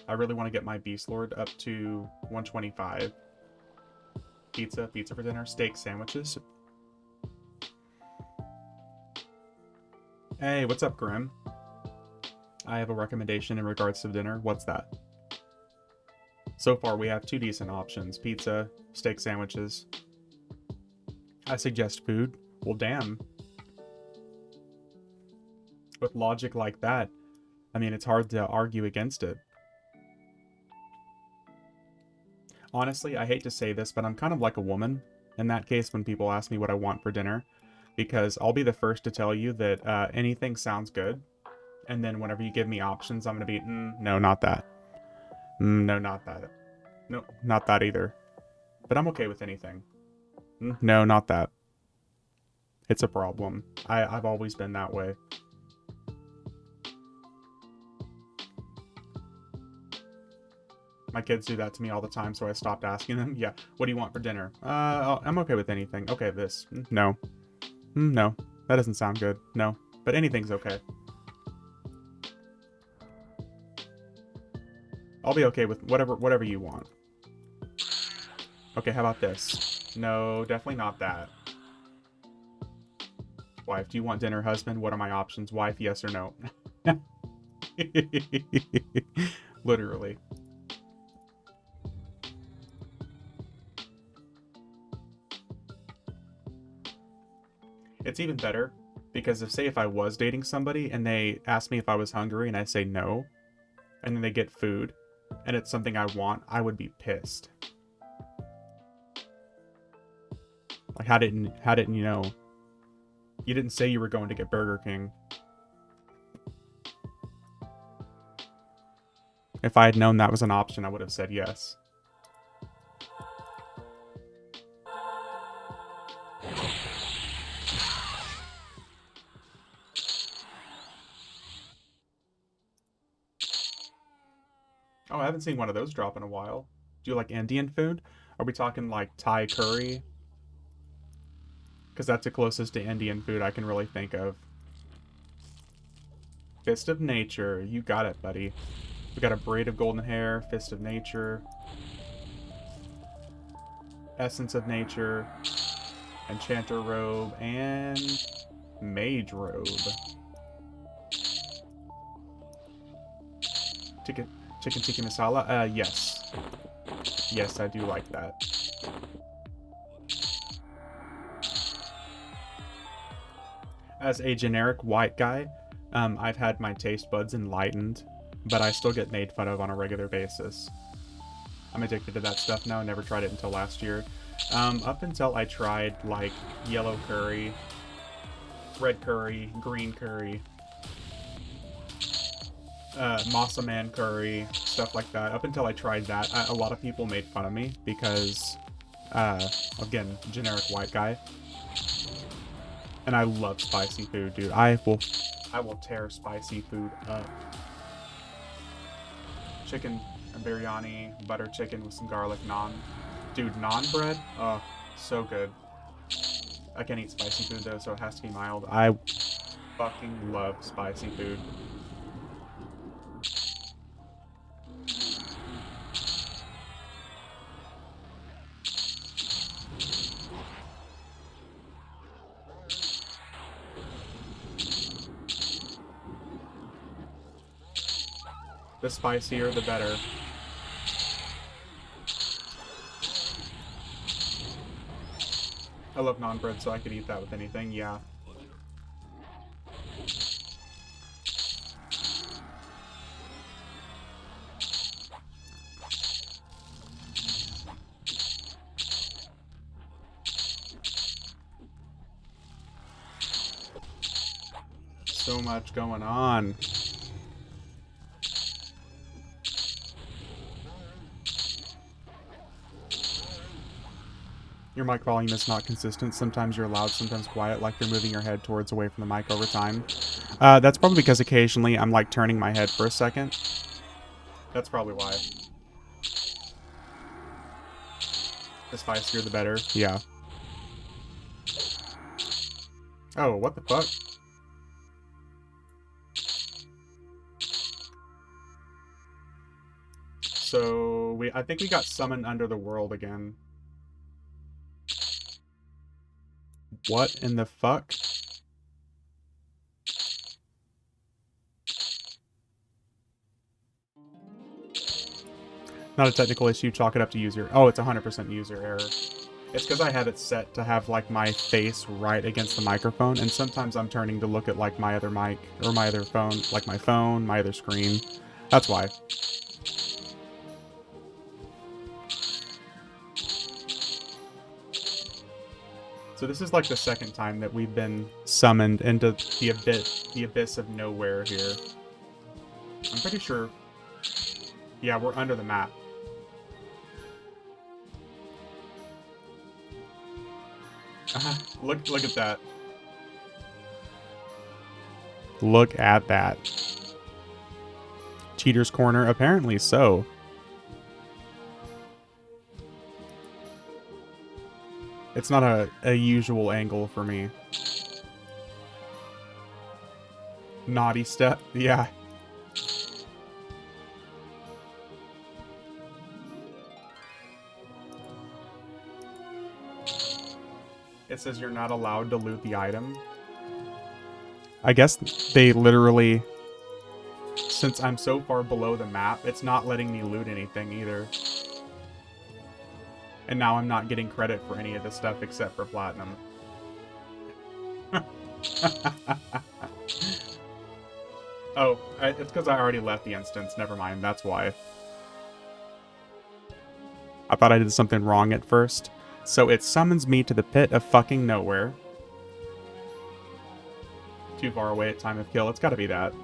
I really want to get my Beast Lord up to 125. Pizza for dinner, steak sandwiches. Hey, what's up, Grim? I have a recommendation in regards to dinner. What's that? So far, we have 2 decent options. Pizza, steak sandwiches. I suggest food. Well, damn. With logic like that, I mean, it's hard to argue against it. Honestly, I hate to say this, but I'm kind of like a woman in that case when people ask me what I want for dinner, because I'll be the first to tell you that anything sounds good, and then whenever you give me options, I'm going to be, no, not that. No, not that. No, not that either. But I'm okay with anything. No, not that. It's a problem. I've always been that way. My kids do that to me all the time, so I stopped asking them. Yeah, what do you want for dinner? I'm okay with anything. Okay, this. No. No. That doesn't sound good. No. But anything's okay. I'll be okay with whatever you want. Okay, how about this? No, definitely not that. Wife, do you want dinner? Husband, what are my options? Wife, yes or no? Literally. It's even better because if I was dating somebody and they ask me if I was hungry and I say no, and then they get food and it's something I want, I would be pissed. Like, how didn't you know? You didn't say you were going to get Burger King. If I had known that was an option, I would have said yes. Oh, I haven't seen one of those drop in a while. Do you like Indian food? Are we talking like Thai curry? Because that's the closest to Indian food I can really think of. Fist of Nature. You got it, buddy. We got a braid of golden hair, Fist of Nature, Essence of Nature, Enchanter Robe, and Mage Robe. Chicken tikka masala? Yes. Yes, I do like that. As a generic white guy, I've had my taste buds enlightened, but I still get made fun of on a regular basis. I'm addicted to that stuff now. I never tried it until last year. Up until I tried, like, yellow curry, red curry, green curry, Masa Man curry, stuff like that. Up until I tried that, a lot of people made fun of me because, again, generic white guy. And I love spicy food, dude. I will tear spicy food up. Chicken biryani, butter chicken with some garlic naan. Dude, naan bread? Oh, so good. I can't eat spicy food though, so it has to be mild. I fucking love spicy food. The spicier, the better. I love naan bread, so I could eat that with anything, yeah. So much going on. Your mic volume is not consistent. Sometimes you're loud, sometimes quiet, like you're moving your head towards away from the mic over time. That's probably because occasionally I'm like turning my head for a second. That's probably why. The spicier the better. Yeah. Oh, what the fuck? So I think we got summoned under the world again. What in the fuck? Not a technical issue, chalk it up to user. Oh, it's 100% user error. It's because I have it set to have, like, my face right against the microphone, and sometimes I'm turning to look at, like, my other mic, or my other phone, like my phone, my other screen. That's why. So this is, like, the second time that we've been summoned into the abyss of nowhere here. I'm pretty sure... Yeah, we're under the map. Look at that. Look at that. Cheater's Corner? Apparently so. It's not a usual angle for me. Naughty step? Yeah. It says you're not allowed to loot the item. I guess they literally... Since I'm so far below the map, it's not letting me loot anything either. And now I'm not getting credit for any of this stuff except for platinum. Oh, it's because I already left the instance. Never mind, that's why. I thought I did something wrong at first. So it summons me to the pit of fucking nowhere. Too far away at time of kill. It's gotta be that.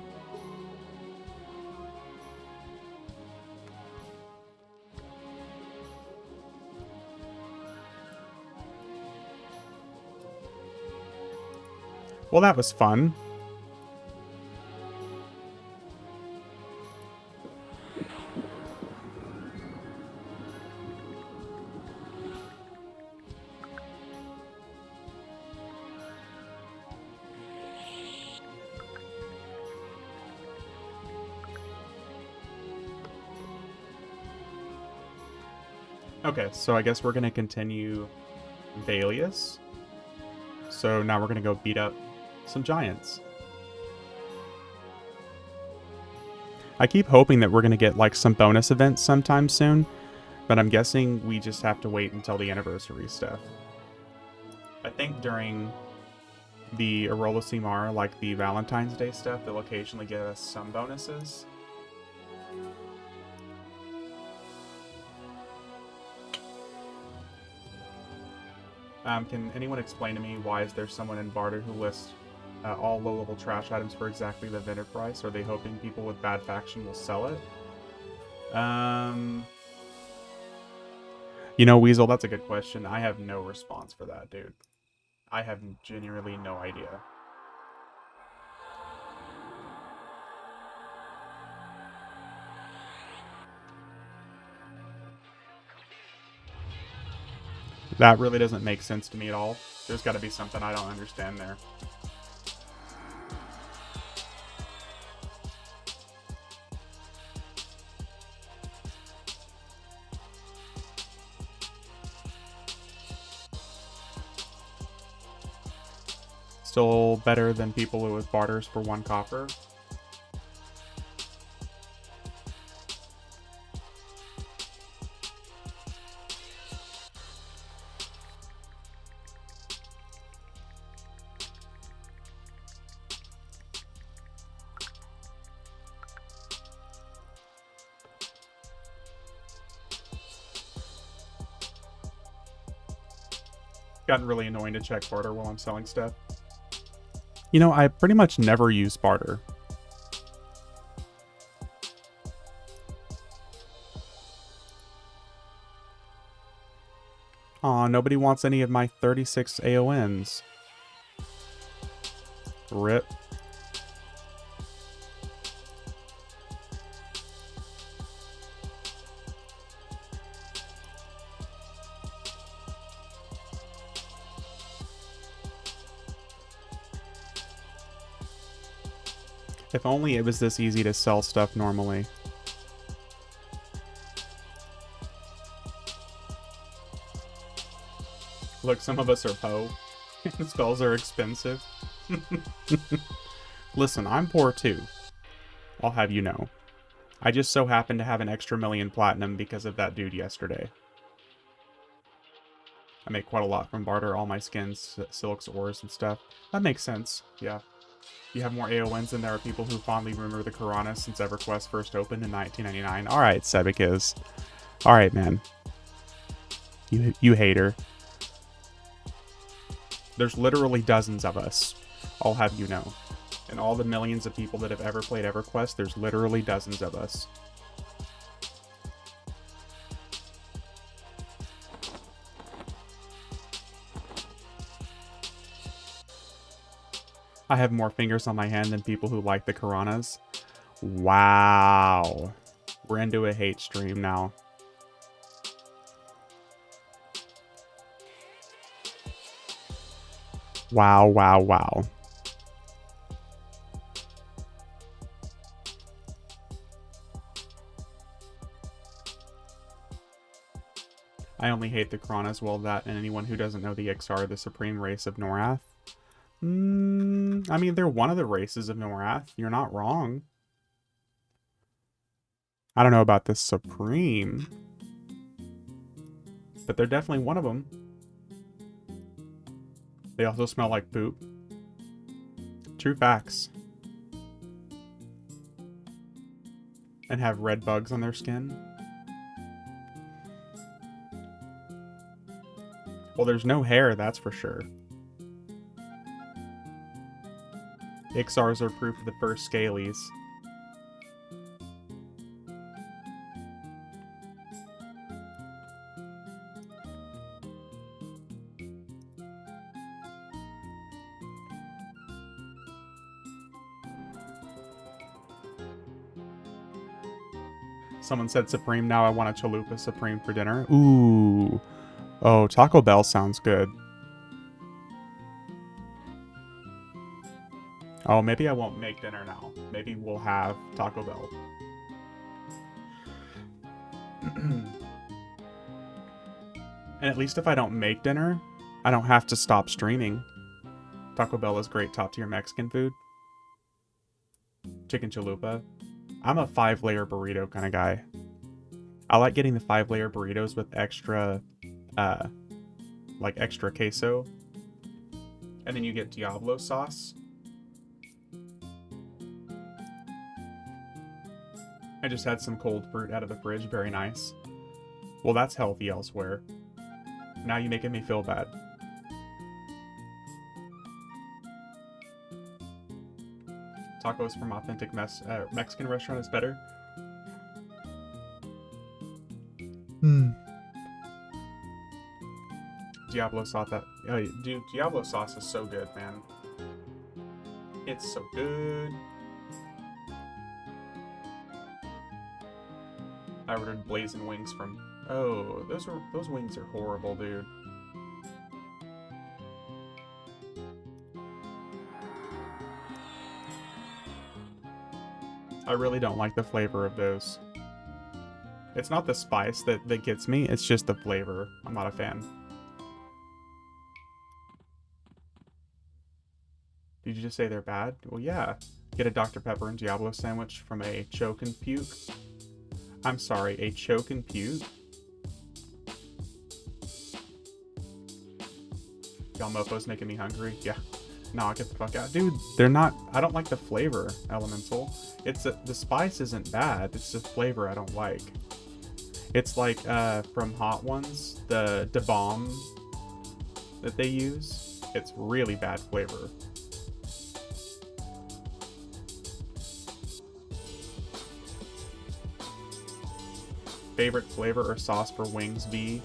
Well, that was fun. Okay, so I guess we're gonna continue Valius. So now we're gonna go beat up some giants. I keep hoping that we're gonna get like some bonus events sometime soon, but I'm guessing we just have to wait until the anniversary stuff. I think during the Arola Simar, like the Valentine's Day stuff, they'll occasionally give us some bonuses. Can anyone explain to me why is there someone in Barter who lists all low-level trash items for exactly the vendor price? Are they hoping people with bad faction will sell it? You know, Weasel, that's a good question. I have no response for that, dude. I have genuinely no idea. That really doesn't make sense to me at all. There's got to be something I don't understand there. Still better than people with barters for 1 copper. Gotten really annoying to check barter while I'm selling stuff. You know, I pretty much never use barter. Aw, nobody wants any of my 36 AONs. RIP. If only it was this easy to sell stuff normally. Look, some of us are po. Spells are expensive. Listen, I'm poor too. I'll have you know. I just so happen to have an extra million platinum because of that dude yesterday. I make quite a lot from barter, all my skins, silks, ores, and stuff. That makes sense, yeah. You have more AONs than there are people who fondly remember the Karanas since EverQuest first opened in 1999. Alright, Sebekis. Alright, man. You hater. There's literally dozens of us. I'll have you know. And all the millions of people that have ever played EverQuest, there's literally dozens of us. I have more fingers on my hand than people who like the Karanas. Wow. We're into a hate stream now. Wow, wow, wow. I only hate the Karanas, well that, and anyone who doesn't know the Ixar, the supreme race of Norath. I mean, they're one of the races of Norath. You're not wrong. I don't know about the supreme, but they're definitely one of them. They also smell like poop. True facts. And have red bugs on their skin. Well, there's no hair, that's for sure. Ixars are proof of the first scalies. Someone said Supreme, now I want a Chalupa Supreme for dinner. Ooh. Oh, Taco Bell sounds good. Oh, maybe I won't make dinner now. Maybe we'll have Taco Bell. And at least if I don't make dinner, I don't have to stop streaming. Taco Bell is great top-tier Mexican food. Chicken chalupa. I'm a 5-layer burrito kind of guy. I like getting the 5-layer burritos with extra, like extra queso. And then you get Diablo sauce. I just had some cold fruit out of the fridge, very nice. Well, that's healthy elsewhere. Now you're making me feel bad. Tacos from authentic Mexican restaurant is better. Diablo sauce that. Oh, dude, Diablo sauce is so good, man. It's so good. I ordered blazing wings from. Oh, those wings are horrible, dude. I really don't like the flavor of those. It's not the spice that gets me, it's just the flavor. I'm not a fan. Did you just say they're bad? Well, yeah. Get a Dr. Pepper and Diablo sandwich from a choke and puke. I'm sorry, a choke and puke? Y'all mofos making me hungry? Yeah. Nah, get the fuck out. Dude, they're not... I don't like the flavor, Elemental. It's the spice isn't bad. It's the flavor I don't like. It's like, from Hot Ones, the bomb that they use. It's really bad flavor. Favorite flavor or sauce for wings be?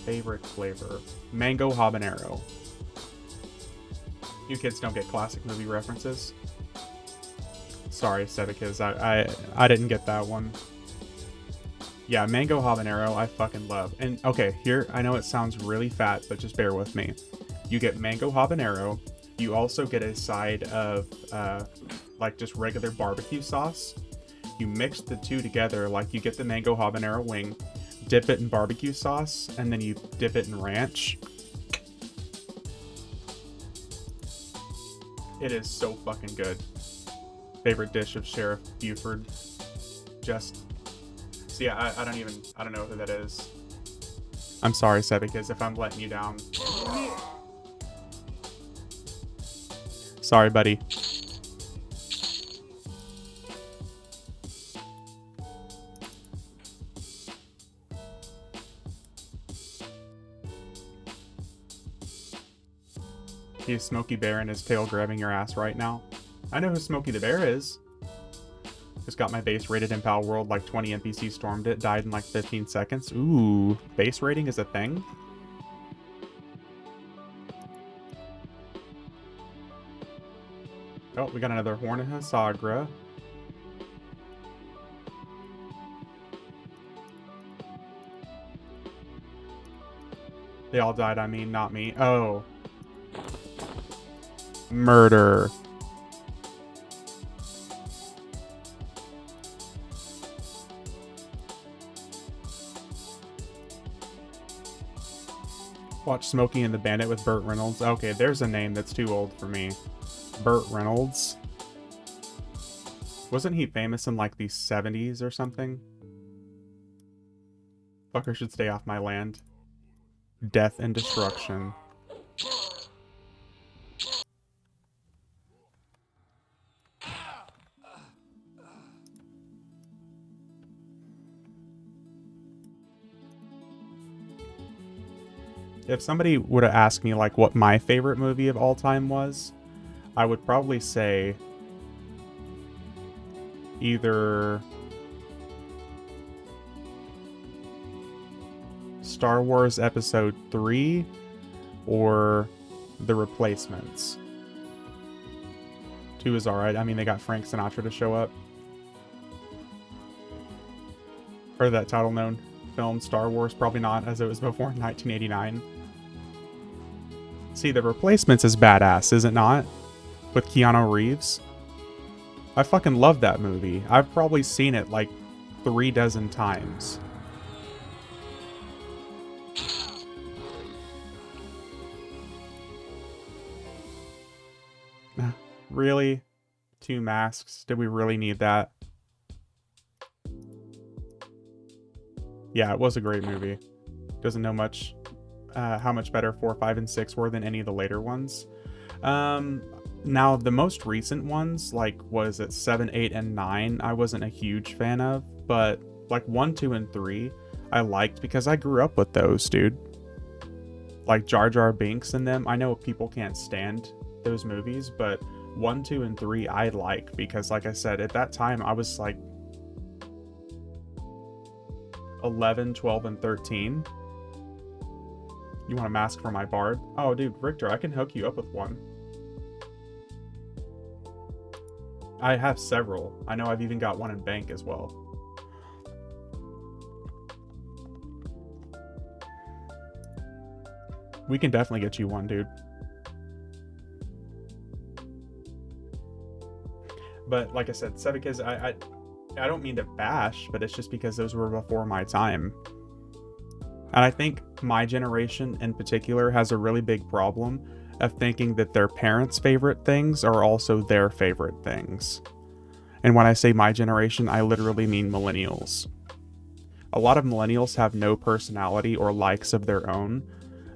Favorite flavor. Mango habanero. You kids don't get classic movie references. Sorry, Sebekis, I didn't get that one. Yeah, mango habanero, I fucking love. And okay, here, I know it sounds really fat, but just bear with me. You get mango habanero, You also get a side of like just regular barbecue sauce. You mix the two together, like you get the mango habanero wing, dip it in barbecue sauce, and then you dip it in ranch. It is so fucking good. Favorite dish of Sheriff Buford. Just see, I don't know who that is. I'm sorry, Sebikis, if I'm letting you down. Sorry, buddy. He's Smokey Bear and his tail grabbing your ass right now. I know who Smokey the Bear is. Just got my base rated in Pal World, like 20 NPCs stormed it, died in like 15 seconds. Ooh, base rating is a thing? Oh, we got another Horn of Hasagra. They all died, I mean, not me. Oh. Murder. Watch Smokey and the Bandit with Burt Reynolds. Okay, there's a name that's too old for me. Burt Reynolds. Wasn't he famous in like the 70s or something? Fucker should stay off my land. Death and destruction. If somebody were to ask me like what my favorite movie of all time was, I would probably say either Star Wars Episode 3 or The Replacements. 2 is alright. I mean, they got Frank Sinatra to show up. Or that title known film, Star Wars, probably not, as it was before 1989. See, The Replacements is badass, is it not? With Keanu Reeves. I fucking love that movie. I've probably seen it like 3 dozen times. Really? 2 masks? Did we really need that? Yeah, it was a great movie. Doesn't know much how much better 4, 5, and 6 were than any of the later ones. Now, the most recent ones, like, was it 7, 8, and 9, I wasn't a huge fan of, but, like, 1, 2, and 3, I liked because I grew up with those, dude. Like, Jar Jar Binks and them, I know people can't stand those movies, but 1, 2, and 3 I like because, like I said, at that time, I was, like, 11, 12, and 13. You want a mask for my bard? Oh, dude, Richter, I can hook you up with one. I have several. I know I've even got one in bank as well. We can definitely get you one, dude. But like I said, Sevikas, I don't mean to bash, but it's just because those were before my time. And I think my generation in particular has a really big problem of thinking that their parents' favorite things are also their favorite things. And when I say my generation, I literally mean millennials. A lot of millennials have no personality or likes of their own.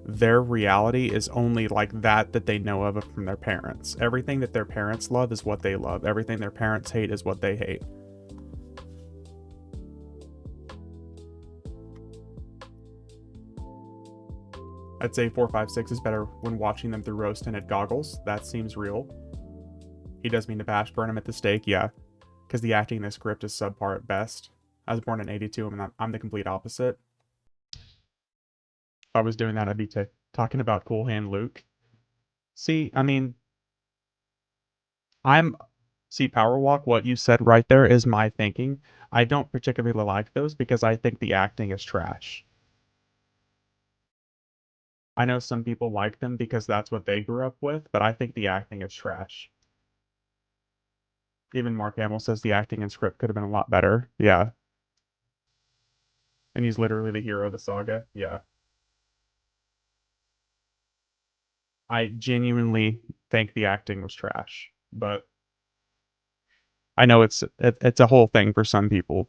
Their reality is only like that they know of from their parents. Everything that their parents love is what they love. Everything their parents hate is what they hate. I'd say 4, 5, 6 is better when watching them through rose-tinted goggles. That seems real. He does mean to bash burn him at the stake, yeah. Because the acting in this script is subpar at best. I was born in 82, and I'm the complete opposite. If I was doing that, I'd be talking about Cool Hand Luke. See, I mean... See, Power Walk, what you said right there is my thinking. I don't particularly like those because I think the acting is trash. I know some people like them because that's what they grew up with, but I think the acting is trash. Even Mark Hamill says the acting and script could have been a lot better. Yeah. And he's literally the hero of the saga. Yeah. I genuinely think the acting was trash, but I know it's a whole thing for some people.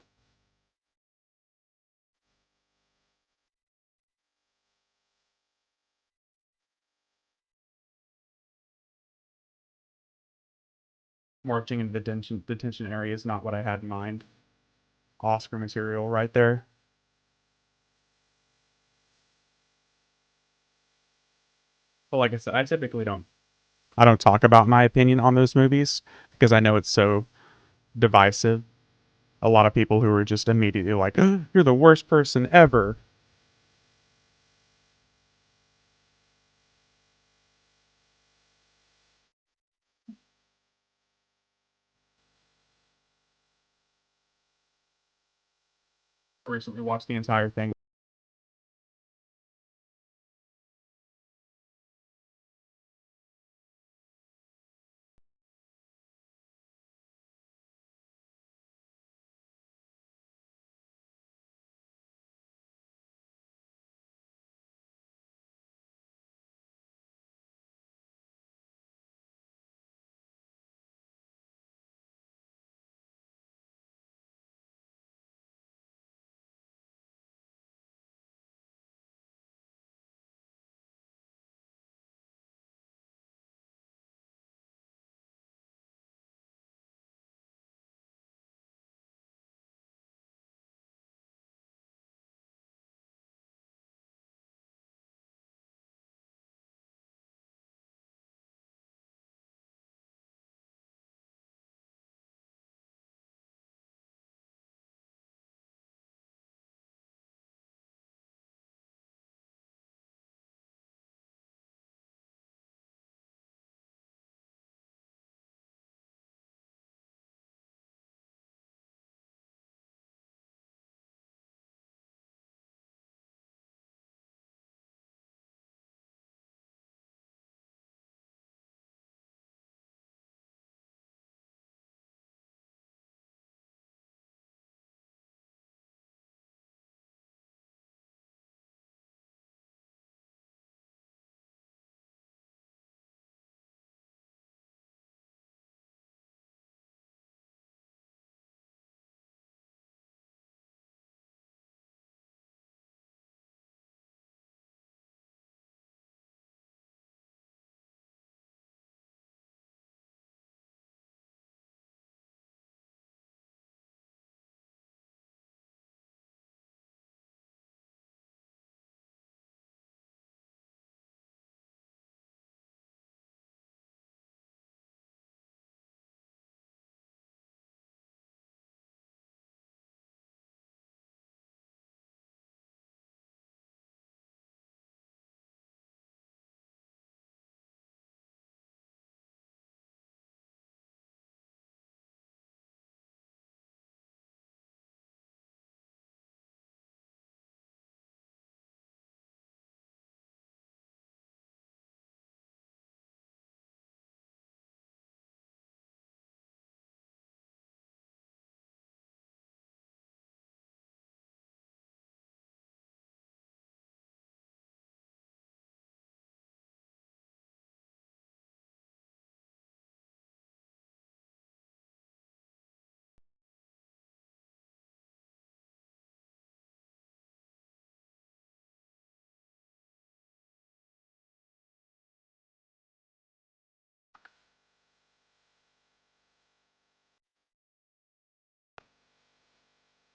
Marching in the detention area is not what I had in mind. Oscar material right there. But like I said, I don't talk about my opinion on those movies because I know it's so divisive. A lot of people who are just immediately like, oh, "You're the worst person ever." I recently watched the entire thing.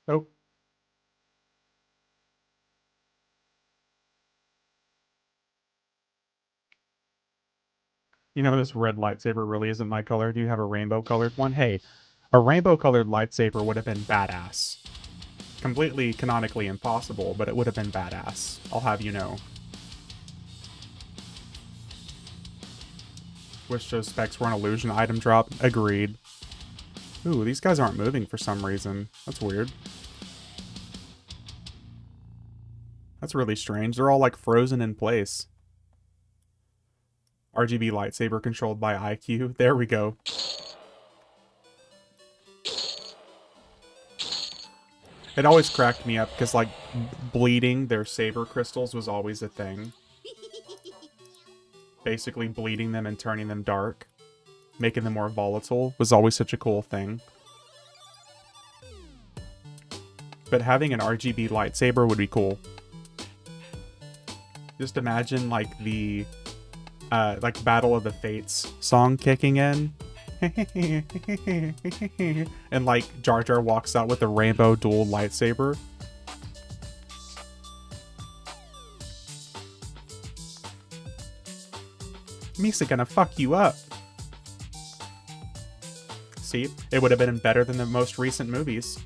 Oh, you know this red lightsaber really isn't my color. Do you have a rainbow colored one? Hey, a rainbow colored lightsaber would have been badass. Completely canonically impossible, but it would have been badass. I'll have you know. Wish those specs were an illusion item drop. Agreed. Ooh, these guys aren't moving for some reason. That's weird. That's really strange. They're all like frozen in place. RGB lightsaber controlled by IQ. There we go. It always cracked me up because, like, bleeding their saber crystals was always a thing. Basically, bleeding them and turning them dark, making them more volatile, was always such a cool thing. But having an RGB lightsaber would be cool. Just imagine, like, the, like, Battle of the Fates song kicking in. And, like, Jar Jar walks out with a rainbow dual lightsaber. Misa gonna fuck you up. See? It would have been better than the most recent movies.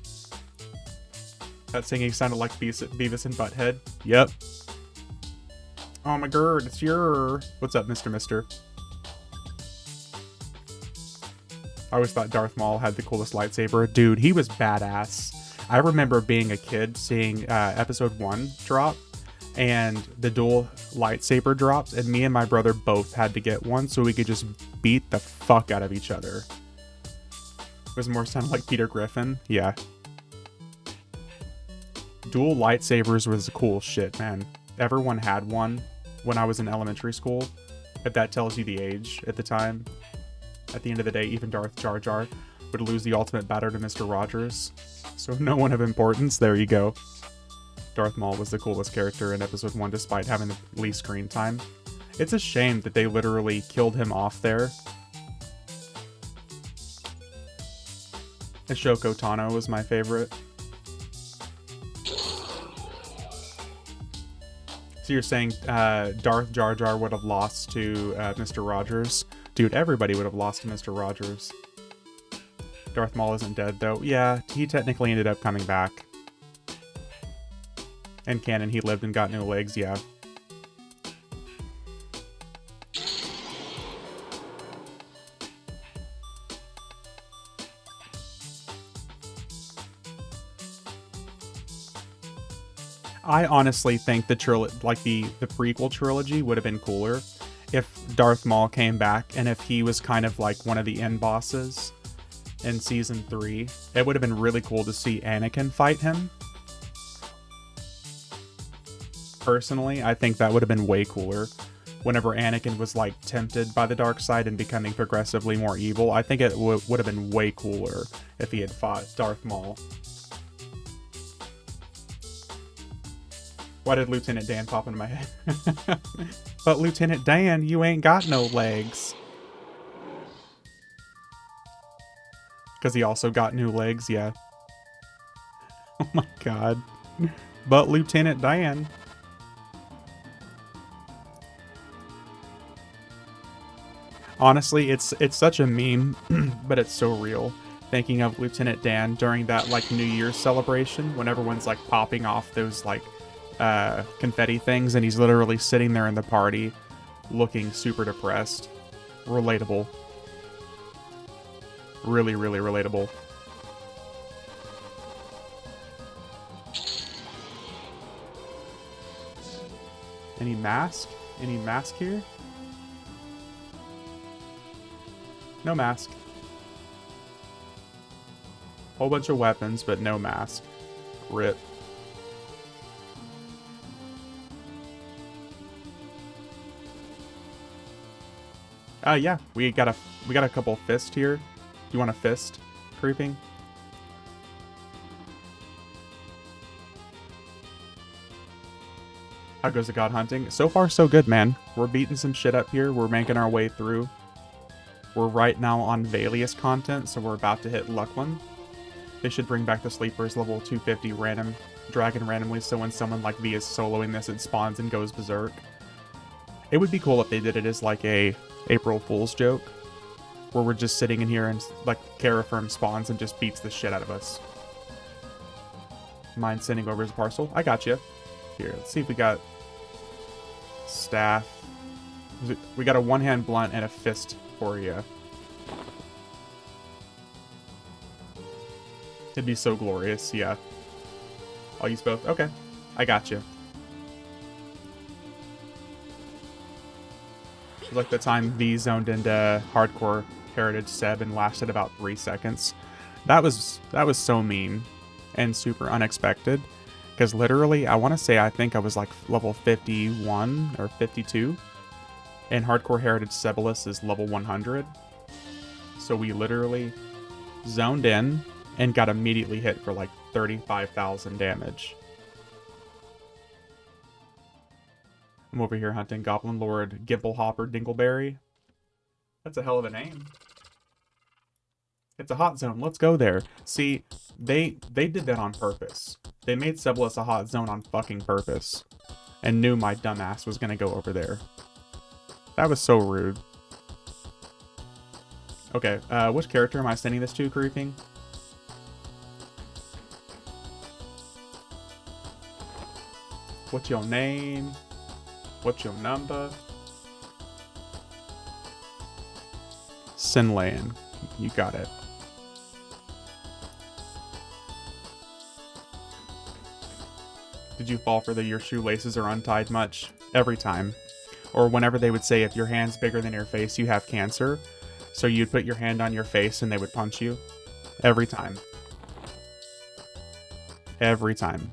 That singing sounded like Beavis and Butthead. Yep. Oh my god, it's your... What's up, Mr. Mister? I always thought Darth Maul had the coolest lightsaber. Dude, he was badass. I remember being a kid seeing episode 1 drop, and the dual lightsaber drops, and me and my brother both had to get one so we could just beat the fuck out of each other. It was more sounding like Peter Griffin. Yeah. Dual lightsabers was the cool shit, man. Everyone had one when I was in elementary school, if that tells you the age at the time. At the end of the day, even Darth Jar Jar would lose the ultimate battle to Mr. Rogers. So no one of importance, there you go. Darth Maul was the coolest character in episode 1 despite having the least screen time. It's a shame that they literally killed him off there. Ashoka Tano was my favorite. So you're saying Darth Jar Jar would have lost to Mr. Rogers? Dude, everybody would have lost to Mr. Rogers. Darth Maul isn't dead, though. Yeah, he technically ended up coming back. In canon, he lived and got new legs, yeah. I honestly think the prequel trilogy would have been cooler if Darth Maul came back and if he was kind of like one of the end bosses in season 3. It would have been really cool to see Anakin fight him. Personally, I think that would have been way cooler. Whenever Anakin was like tempted by the dark side and becoming progressively more evil, I think it would have been way cooler if he had fought Darth Maul. Why did Lieutenant Dan pop into my head? But Lieutenant Dan, you ain't got no legs. Because he also got new legs, yeah. Oh my god. But Lieutenant Dan. Honestly, it's such a meme, but it's so real. Thinking of Lieutenant Dan during that like New Year's celebration when everyone's like popping off those like confetti things and he's literally sitting there in the party looking super depressed. Relatable. Really, really relatable. Any mask? Any mask here? No mask. Whole bunch of weapons, but no mask. Rip. Yeah, we got a couple fists here. You want a fist creeping? How goes the god hunting? So far, so good, man. We're beating some shit up here. We're making our way through. We're right now on Valius content, so we're about to hit Luckland. They should bring back the Sleepers level 250 random dragon randomly, so when someone like V is soloing this, it spawns and goes berserk. It would be cool if they did it as like a April Fool's joke, where we're just sitting in here and like Caraferm spawns and just beats the shit out of us. Mind sending over his parcel? I got you. Here, let's see if we got staff. We got a one-hand blunt and a fist for you. It'd be so glorious, yeah. I'll use both. Okay, I got you. So like the time V zoned into Hardcore Heritage Seb and lasted about 3 seconds. That was so mean and super unexpected. Because literally, I think I was like level 51 or 52. And Hardcore Heritage Sebulus is level 100. So we literally zoned in and got immediately hit for like 35,000 damage. I'm over here hunting Goblin Lord Gimplehopper Dingleberry. That's a hell of a name. It's a hot zone. Let's go there. See, they did that on purpose. They made Sebulus a hot zone on fucking purpose. And knew my dumbass was gonna go over there. That was so rude. Okay, which character am I sending this to, Creeping? What's your name? What's your number? Sinlayan. You got it. Did you fall for the your shoelaces are untied much? Every time. Or whenever they would say if your hand's bigger than your face, you have cancer. So you'd put your hand on your face and they would punch you. Every time. Every time.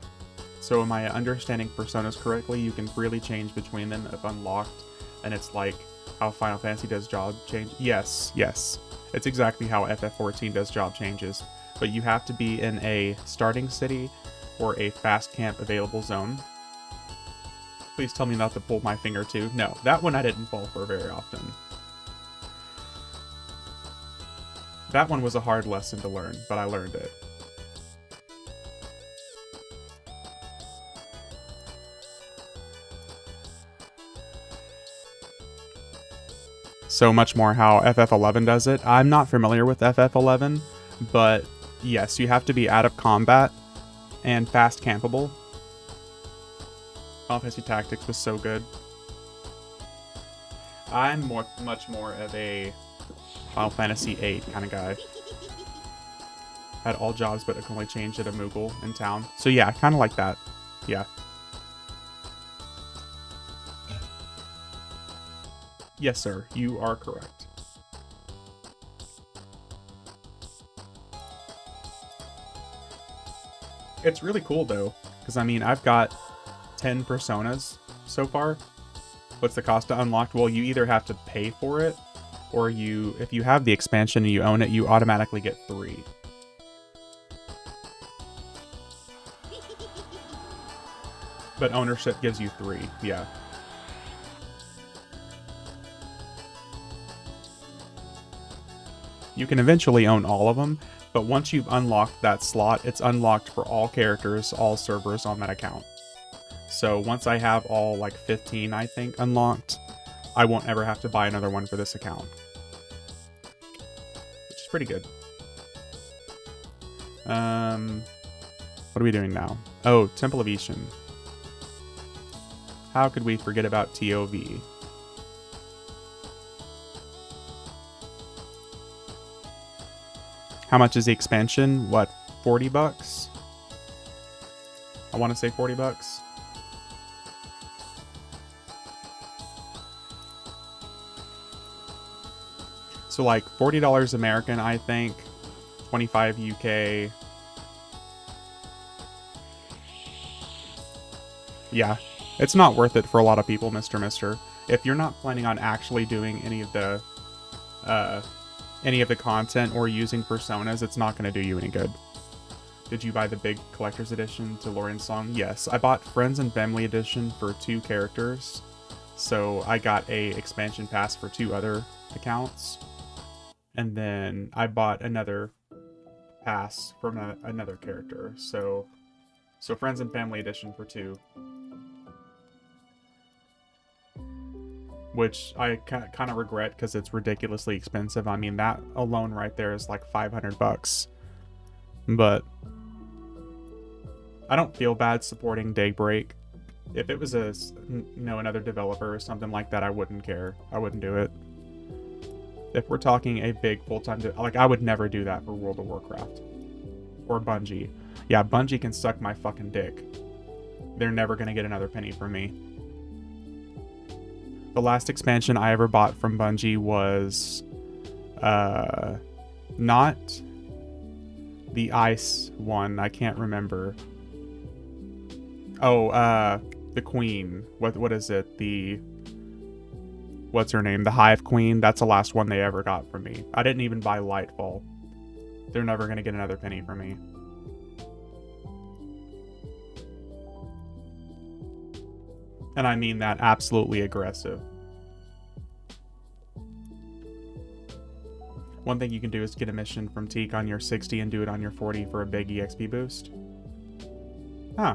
So am I understanding personas correctly? You can freely change between them if unlocked. And it's like how Final Fantasy does job change. Yes, yes. It's exactly how FF14 does job changes. But you have to be in a starting city or a fast camp available zone. Please tell me not to pull my finger too. No, that one I didn't fall for very often. That one was a hard lesson to learn, but I learned it. So much more how FF11 does it. I'm not familiar with FF11, but yes, you have to be out of combat and fast campable. Final Fantasy Tactics was so good. I'm much more of a Final Fantasy VIII kind of guy. Had all jobs, but it can only change at a Moogle in town. So yeah, kind of like that. Yeah. Yes, sir. You are correct. It's really cool, though. Because, I mean, I've got 10 personas so far. What's the cost to unlock? Well, you either have to pay for it, or if you have the expansion and you own it, you automatically get 3. But ownership gives you 3, yeah. You can eventually own all of them, but once you've unlocked that slot, it's unlocked for all characters, all servers on that account. So once I have all, like, 15, I think, unlocked, I won't ever have to buy another one for this account. Which is pretty good. What are we doing now? Oh, Temple of Veeshans. How could we forget about TOV? How much is the expansion? What, 40 bucks? I want to say 40 bucks. So like $40 American, I think. 25 UK. Yeah, it's not worth it for a lot of people, Mr. If you're not planning on actually doing any of the content or using personas, it's not going to do you any good. Did you buy the big collector's edition to Lorian's Song? Yes, I bought Friends and Family edition for 2 characters. So I got a expansion pass for 2 other accounts. And then I bought another pass from another character. So Friends and Family edition for 2. Which I kind of regret because it's ridiculously expensive. I mean, that alone right there is like 500 bucks. But I don't feel bad supporting Daybreak. If it was another developer or something like that, I wouldn't care. I wouldn't do it. If we're talking a big full-time, I would never do that for World of Warcraft or Bungie. Yeah, Bungie can suck my fucking dick. They're never gonna get another penny from me. The last expansion I ever bought from Bungie was not the ice one. I can't remember. Oh, the queen. What is it? What's her name? The Hive Queen. That's the last one they ever got from me. I didn't even buy Lightfall. They're never gonna get another penny from me. And I mean that absolutely aggressive. One thing you can do is get a mission from Teak on your 60 and do it on your 40 for a big EXP boost. Huh.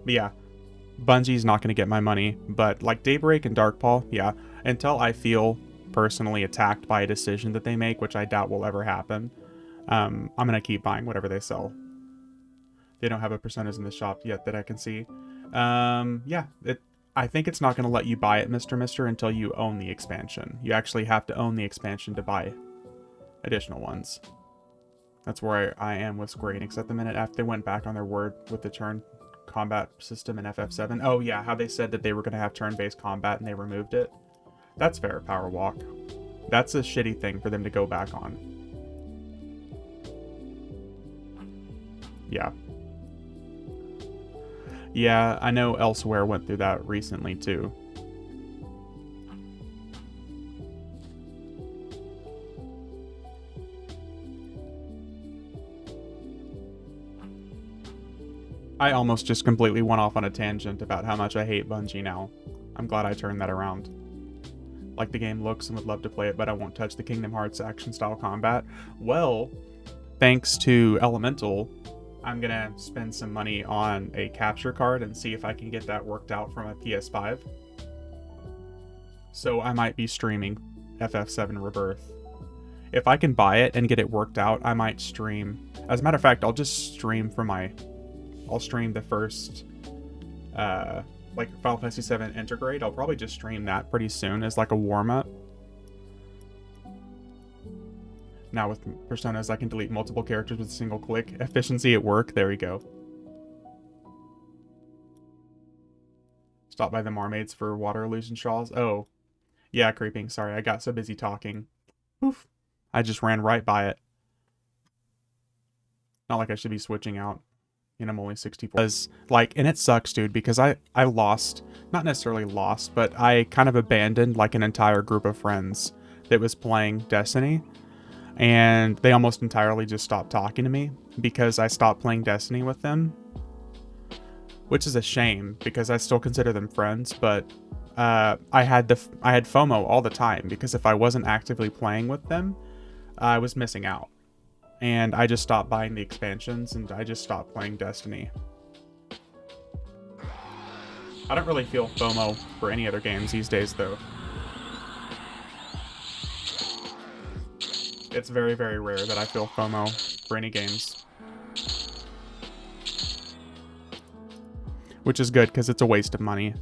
But yeah, Bungie's not going to get my money, but like Daybreak and Darkpaw, yeah, until I feel personally attacked by a decision that they make, which I doubt will ever happen, I'm going to keep buying whatever they sell. They don't have a Personas in the shop yet that I can see. Yeah, I think it's not going to let you buy it, Mr. Mister, until you own the expansion. You actually have to own the expansion to buy additional ones. That's where I am with Square Enix at the minute, after they went back on their word with the turn combat system in FF7. Oh yeah, how they said that they were going to have turn-based combat and they removed it. That's fair, Power Walk. That's a shitty thing for them to go back on. Yeah. Yeah, I know Elsewhere went through that recently too. I almost just completely went off on a tangent about how much I hate Bungie now. I'm glad I turned that around. Like the game looks and would love to play it, but I won't touch the Kingdom Hearts action-style combat. Well, thanks to Elemental, I'm gonna spend some money on a capture card and see if I can get that worked out from a PS5. So I might be streaming FF7 Rebirth. If I can buy it and get it worked out, I might stream. As a matter of fact, I'll just stream for I'll stream the first, like Final Fantasy VII Intergrade. I'll probably just stream that pretty soon as like a warm-up. Now with Personas, I can delete multiple characters with a single click. Efficiency at work, there we go. Stop by the Marmaids for water illusion shawls. Oh, yeah, creeping. Sorry, I got so busy talking. Oof. I just ran right by it. Not like I should be switching out. And I'm only 64. Because, like, and it sucks, dude, because I lost, not necessarily lost, but I kind of abandoned, like, an entire group of friends that was playing Destiny. And they almost entirely just stopped talking to me because I stopped playing Destiny with them. Which is a shame, because I still consider them friends, but I had FOMO all the time, because if I wasn't actively playing with them, I was missing out. And I just stopped buying the expansions, and I just stopped playing Destiny. I don't really feel FOMO for any other games these days, though. It's very, very rare that I feel FOMO for any games. Which is good, because it's a waste of money.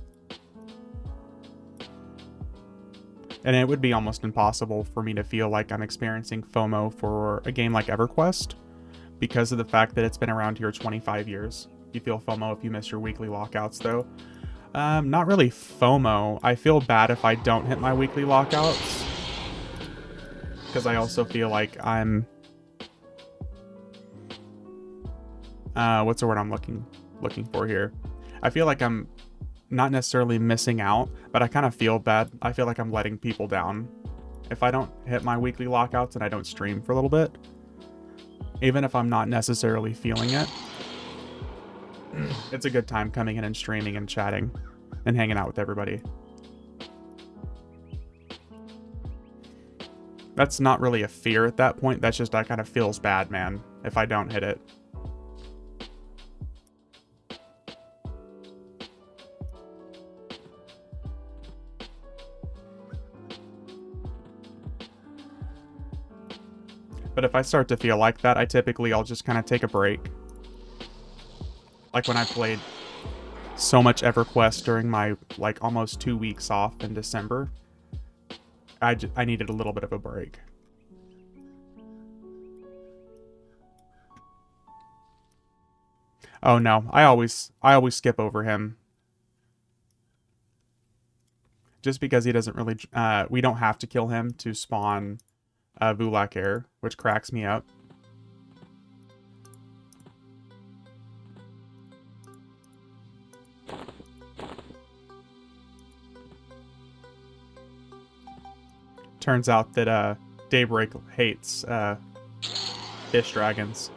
And it would be almost impossible for me to feel like I'm experiencing FOMO for a game like EverQuest, because of the fact that it's been around here 25 years. You feel FOMO if you miss your weekly lockouts, though. Not really FOMO. I feel bad if I don't hit my weekly lockouts, because I also feel like I'm... what's the word I'm looking for here? I feel like I'm not necessarily missing out, but I kind of feel bad. I feel like I'm letting people down if I don't hit my weekly lockouts and I don't stream for a little bit. Even if I'm not necessarily feeling it, it's a good time coming in and streaming and chatting and hanging out with everybody. That's not really a fear at that point. That's just, I kind of feels bad, man, if I don't hit it. But if I start to feel like that, I'll just kind of take a break. Like when I played so much EverQuest during my, like, almost 2 weeks off in December, I needed a little bit of a break. Oh no, I always skip over him. Just because he doesn't really, we don't have to kill him to spawn Vulak Air, which cracks me up. Turns out that Daybreak hates fish dragons.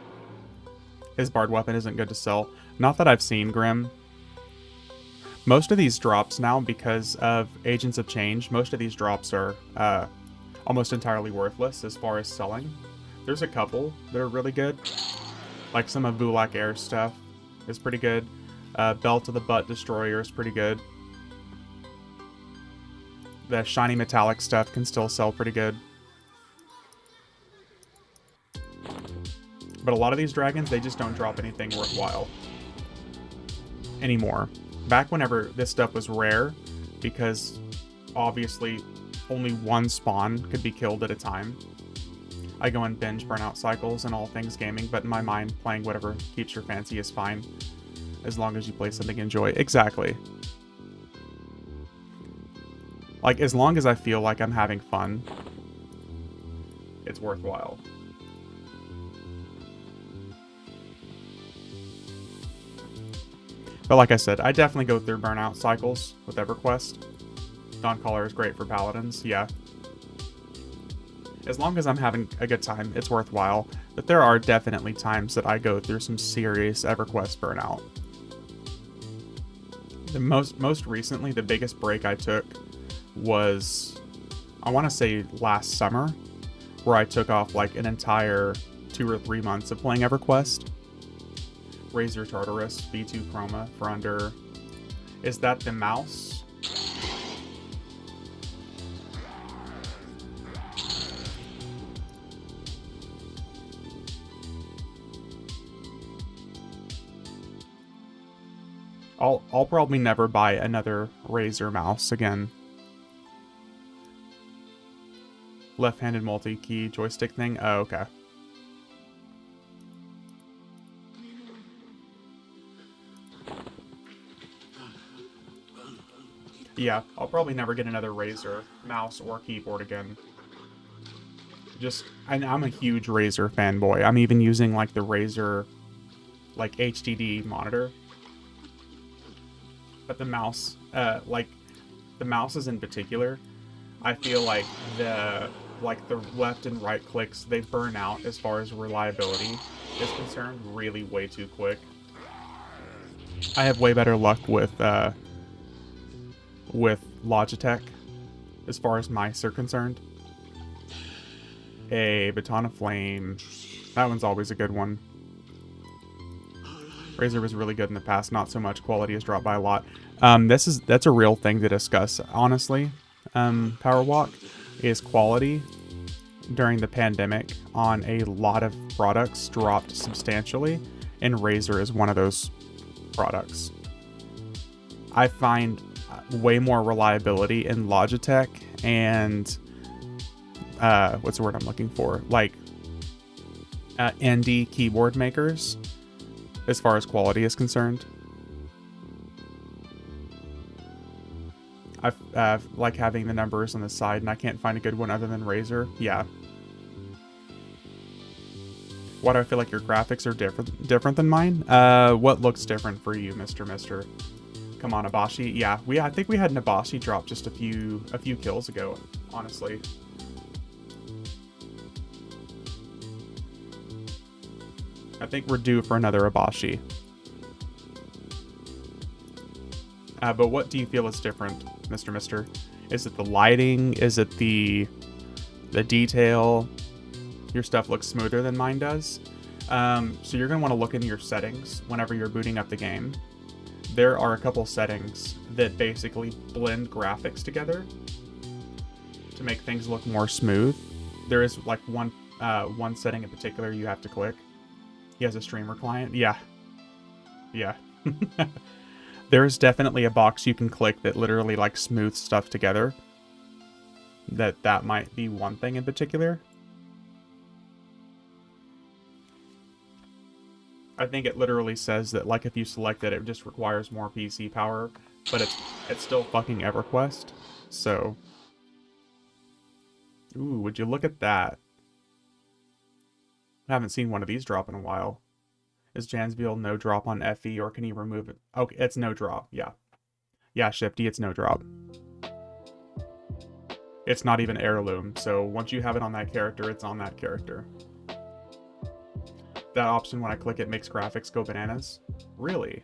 His bard weapon isn't good to sell. Not that I've seen, Grim. Most of these drops now, because of Agents of Change, most of these drops are almost entirely worthless as far as selling. There's a couple that are really good. Like some of Vulak Air's stuff is pretty good. Belt of the Butt Destroyer is pretty good. The shiny metallic stuff can still sell pretty good. But a lot of these dragons, they just don't drop anything worthwhile anymore. Back whenever this stuff was rare, because obviously only one spawn could be killed at a time, I go and binge burnout cycles and all things gaming, but in my mind, playing whatever keeps your fancy is fine, as long as you play something you enjoy. Exactly. Like, as long as I feel like I'm having fun, it's worthwhile. But like I said, I definitely go through burnout cycles with EverQuest. Dawncaller is great for paladins, yeah. As long as I'm having a good time, it's worthwhile. But there are definitely times that I go through some serious EverQuest burnout. The most recently, the biggest break I took was, I want to say last summer, where I took off like an entire 2 or 3 months of playing EverQuest. Razor Tartarus, V2 Chroma for under... Is that the mouse? I'll probably never buy another Razor mouse again. Left-handed multi-key joystick thing? Oh, okay. Yeah, I'll probably never get another Razer mouse or keyboard again. I'm a huge Razer fanboy. I'm even using like the Razer like HDD monitor. But the mouse, like the mouses in particular, I feel like the left and right clicks, they burn out as far as reliability is concerned really way too quick. I have way better luck with Logitech as far as mice are concerned. A Baton of Flame, that one's always a good one. Razer was really good in the past, not so much. Quality has dropped by a lot. That's a real thing to discuss, honestly. Powerwalk is quality during the pandemic on a lot of products dropped substantially, and Razer is one of those products. I find way more reliability in Logitech and what's the word I'm looking for? Like indie keyboard makers as far as quality is concerned. I like having the numbers on the side, and I can't find a good one other than Razer. Yeah. Why do I feel like your graphics are different than mine? What looks different for you, Mr. Come on, Abashi. Yeah, I think we had an Abashi drop just a few kills ago, honestly. I think we're due for another Abashi. But what do you feel is different, Mr. Is it the lighting? Is it the detail? Your stuff looks smoother than mine does. So you're going to want to look into your settings whenever you're booting up the game. There are a couple settings that basically blend graphics together to make things look more smooth. There is like one setting in particular you have to click. He has a streamer client. Yeah. There's definitely a box you can click that literally like smooths stuff together. That might be one thing in particular. I think it literally says that, like, if you select it, it just requires more PC power, but it's still fucking EverQuest. So, ooh, would you look at that? I haven't seen one of these drop in a while. Is Jansville no drop on FE, or can you remove it? Okay, it's no drop. Yeah. Yeah, Shifty, it's no drop. It's not even heirloom, so once you have it on that character, it's on that character. That option, when I click it, makes graphics go bananas. Really?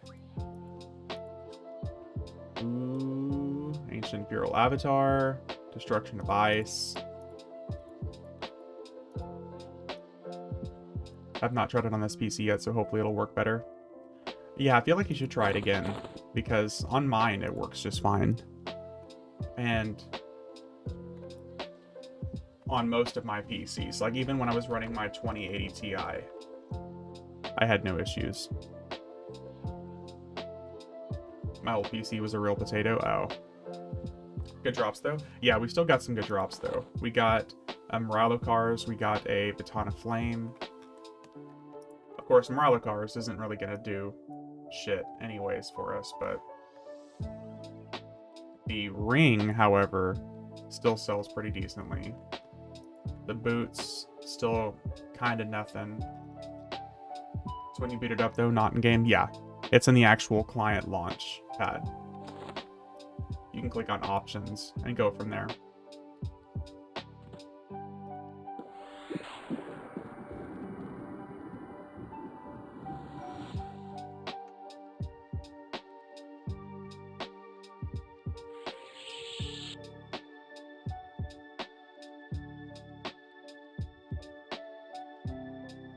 Ooh, Ancient Bureau Avatar, Destruction of Ice. I've not tried it on this PC yet, so hopefully it'll work better. Yeah, I feel like you should try it again, because on mine it works just fine. And on most of my PCs, like even when I was running my 2080 Ti, I had no issues. My old PC was a real potato. Oh. Good drops, though? Yeah, we still got some good drops, though. We got Moralo-Cars, we got a Baton of Flame. Of course, Moralo-Cars isn't really going to do shit anyways for us, but the ring, however, still sells pretty decently. The boots, still kind of nothing. So when you boot it up, though, not in game, yeah, it's in the actual client launch pad. You can click on options and go from there.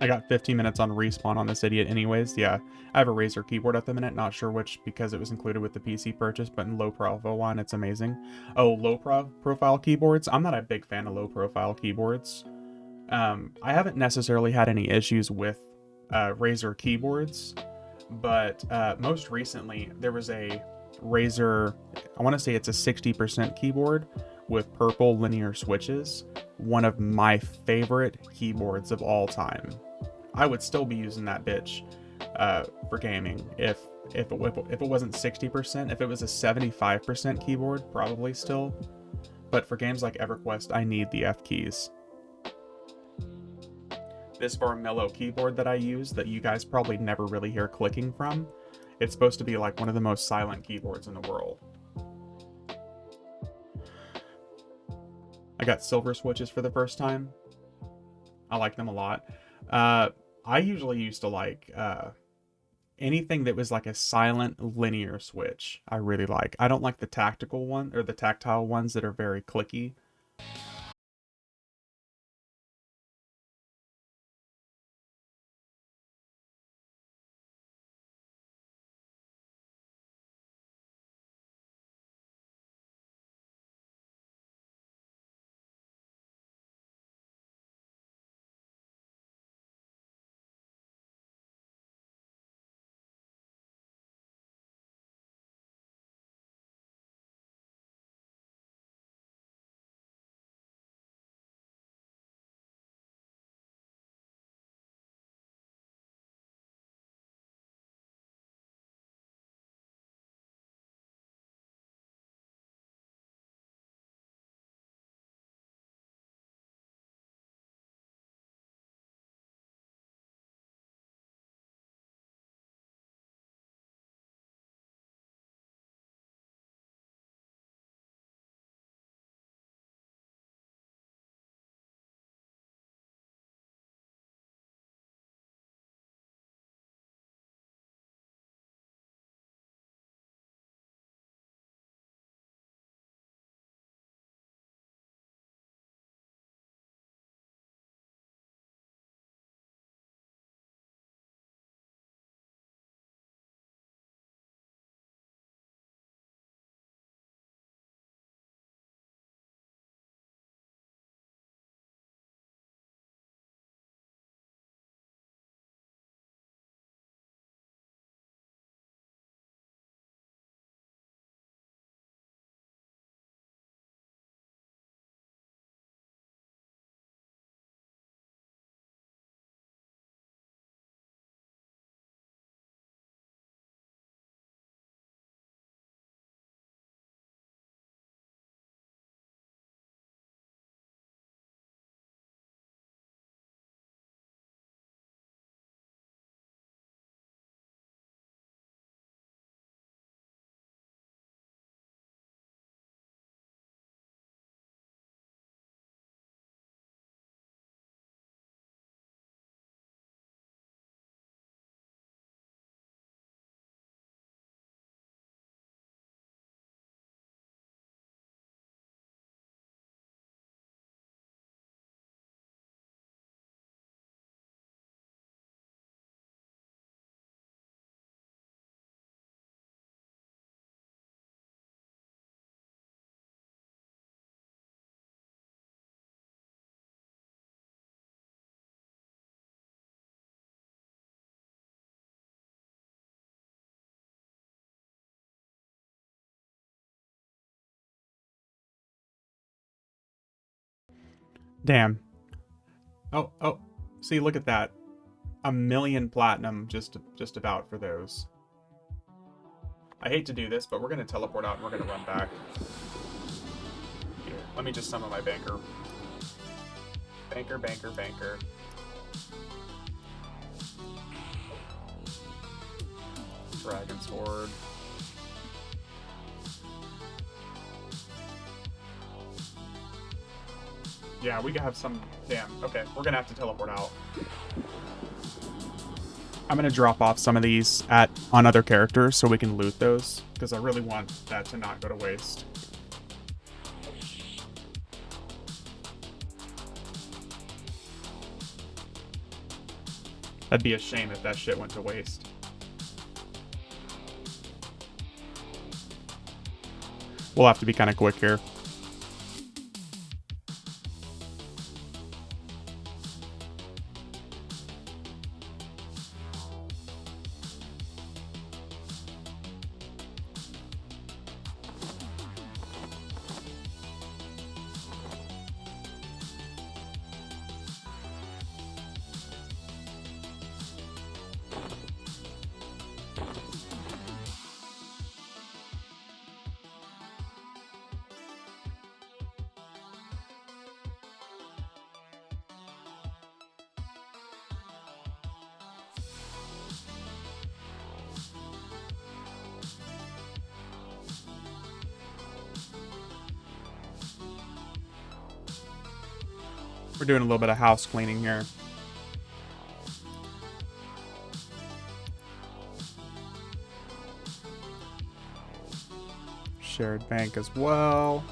I got 15 minutes on respawn on this idiot anyways. Yeah, I have a Razer keyboard at the minute. Not sure which because it was included with the PC purchase, but in low profile one, it's amazing. Oh, profile keyboards? I'm not a big fan of low profile keyboards. I haven't necessarily had any issues with Razer keyboards, but most recently there was a Razer, I want to say it's a 60% keyboard with purple linear switches. One of my favorite keyboards of all time. I would still be using that bitch for gaming if it wasn't 60%. If it was a 75% keyboard, probably still. But for games like EverQuest, I need the F keys. This Varmello keyboard that I use, that you guys probably never really hear clicking from, it's supposed to be like one of the most silent keyboards in the world. I got silver switches for the first time. I like them a lot. I usually used to like anything that was like a silent linear switch. I really like. I don't like the tactical one or the tactile ones that are very clicky. Damn. Oh. See, look at that. 1,000,000 platinum just about for those. I hate to do this, but we're going to teleport out and we're going to run back. Here, let me just summon my banker. Banker. Dragon Sword. Yeah, we can have some... Damn, okay. We're going to have to teleport out. I'm going to drop off some of these on other characters so we can loot those, because I really want that to not go to waste. That'd be a shame if that shit went to waste. We'll have to be kind of quick here. We're doing a little bit of house cleaning here. Shared bank as well.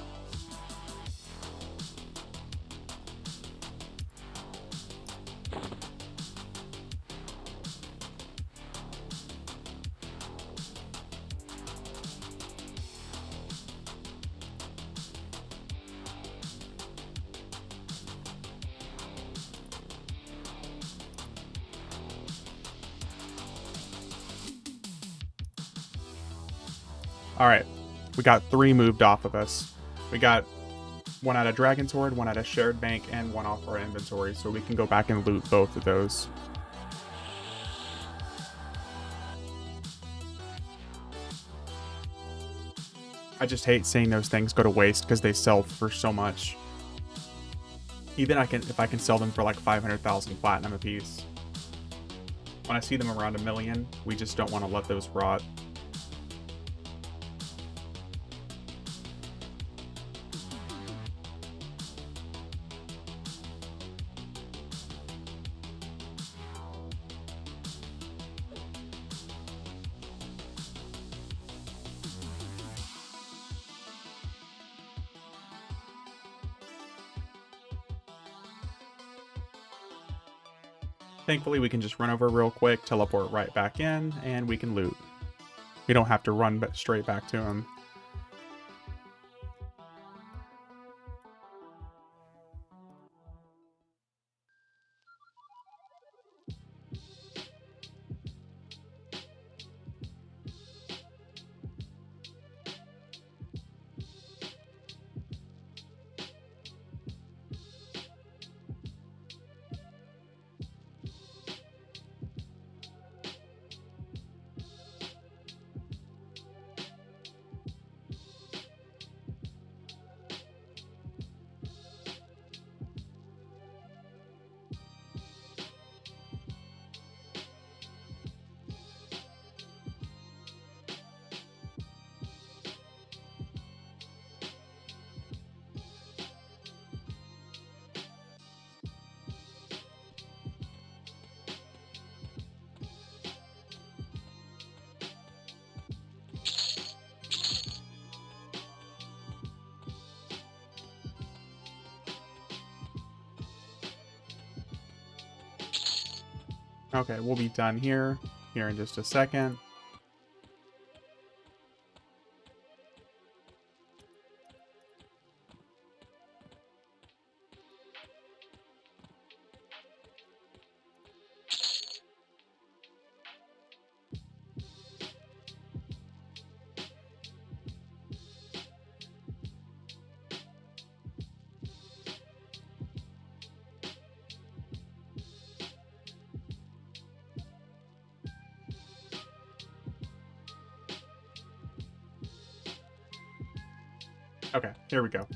Alright, we got 3 moved off of us. We got 1 out of Dragon Sword, 1 out of Shared Bank, and 1 off our inventory, so we can go back and loot both of those. I just hate seeing those things go to waste because they sell for so much. Even if I can sell them for like 500,000 platinum a piece. When I see them around 1,000,000, we just don't want to let those rot. Thankfully, we can just run over real quick, teleport right back in, and we can loot. We don't have to run straight back to him. Okay, we'll be done here in just a second. Okay, here we go.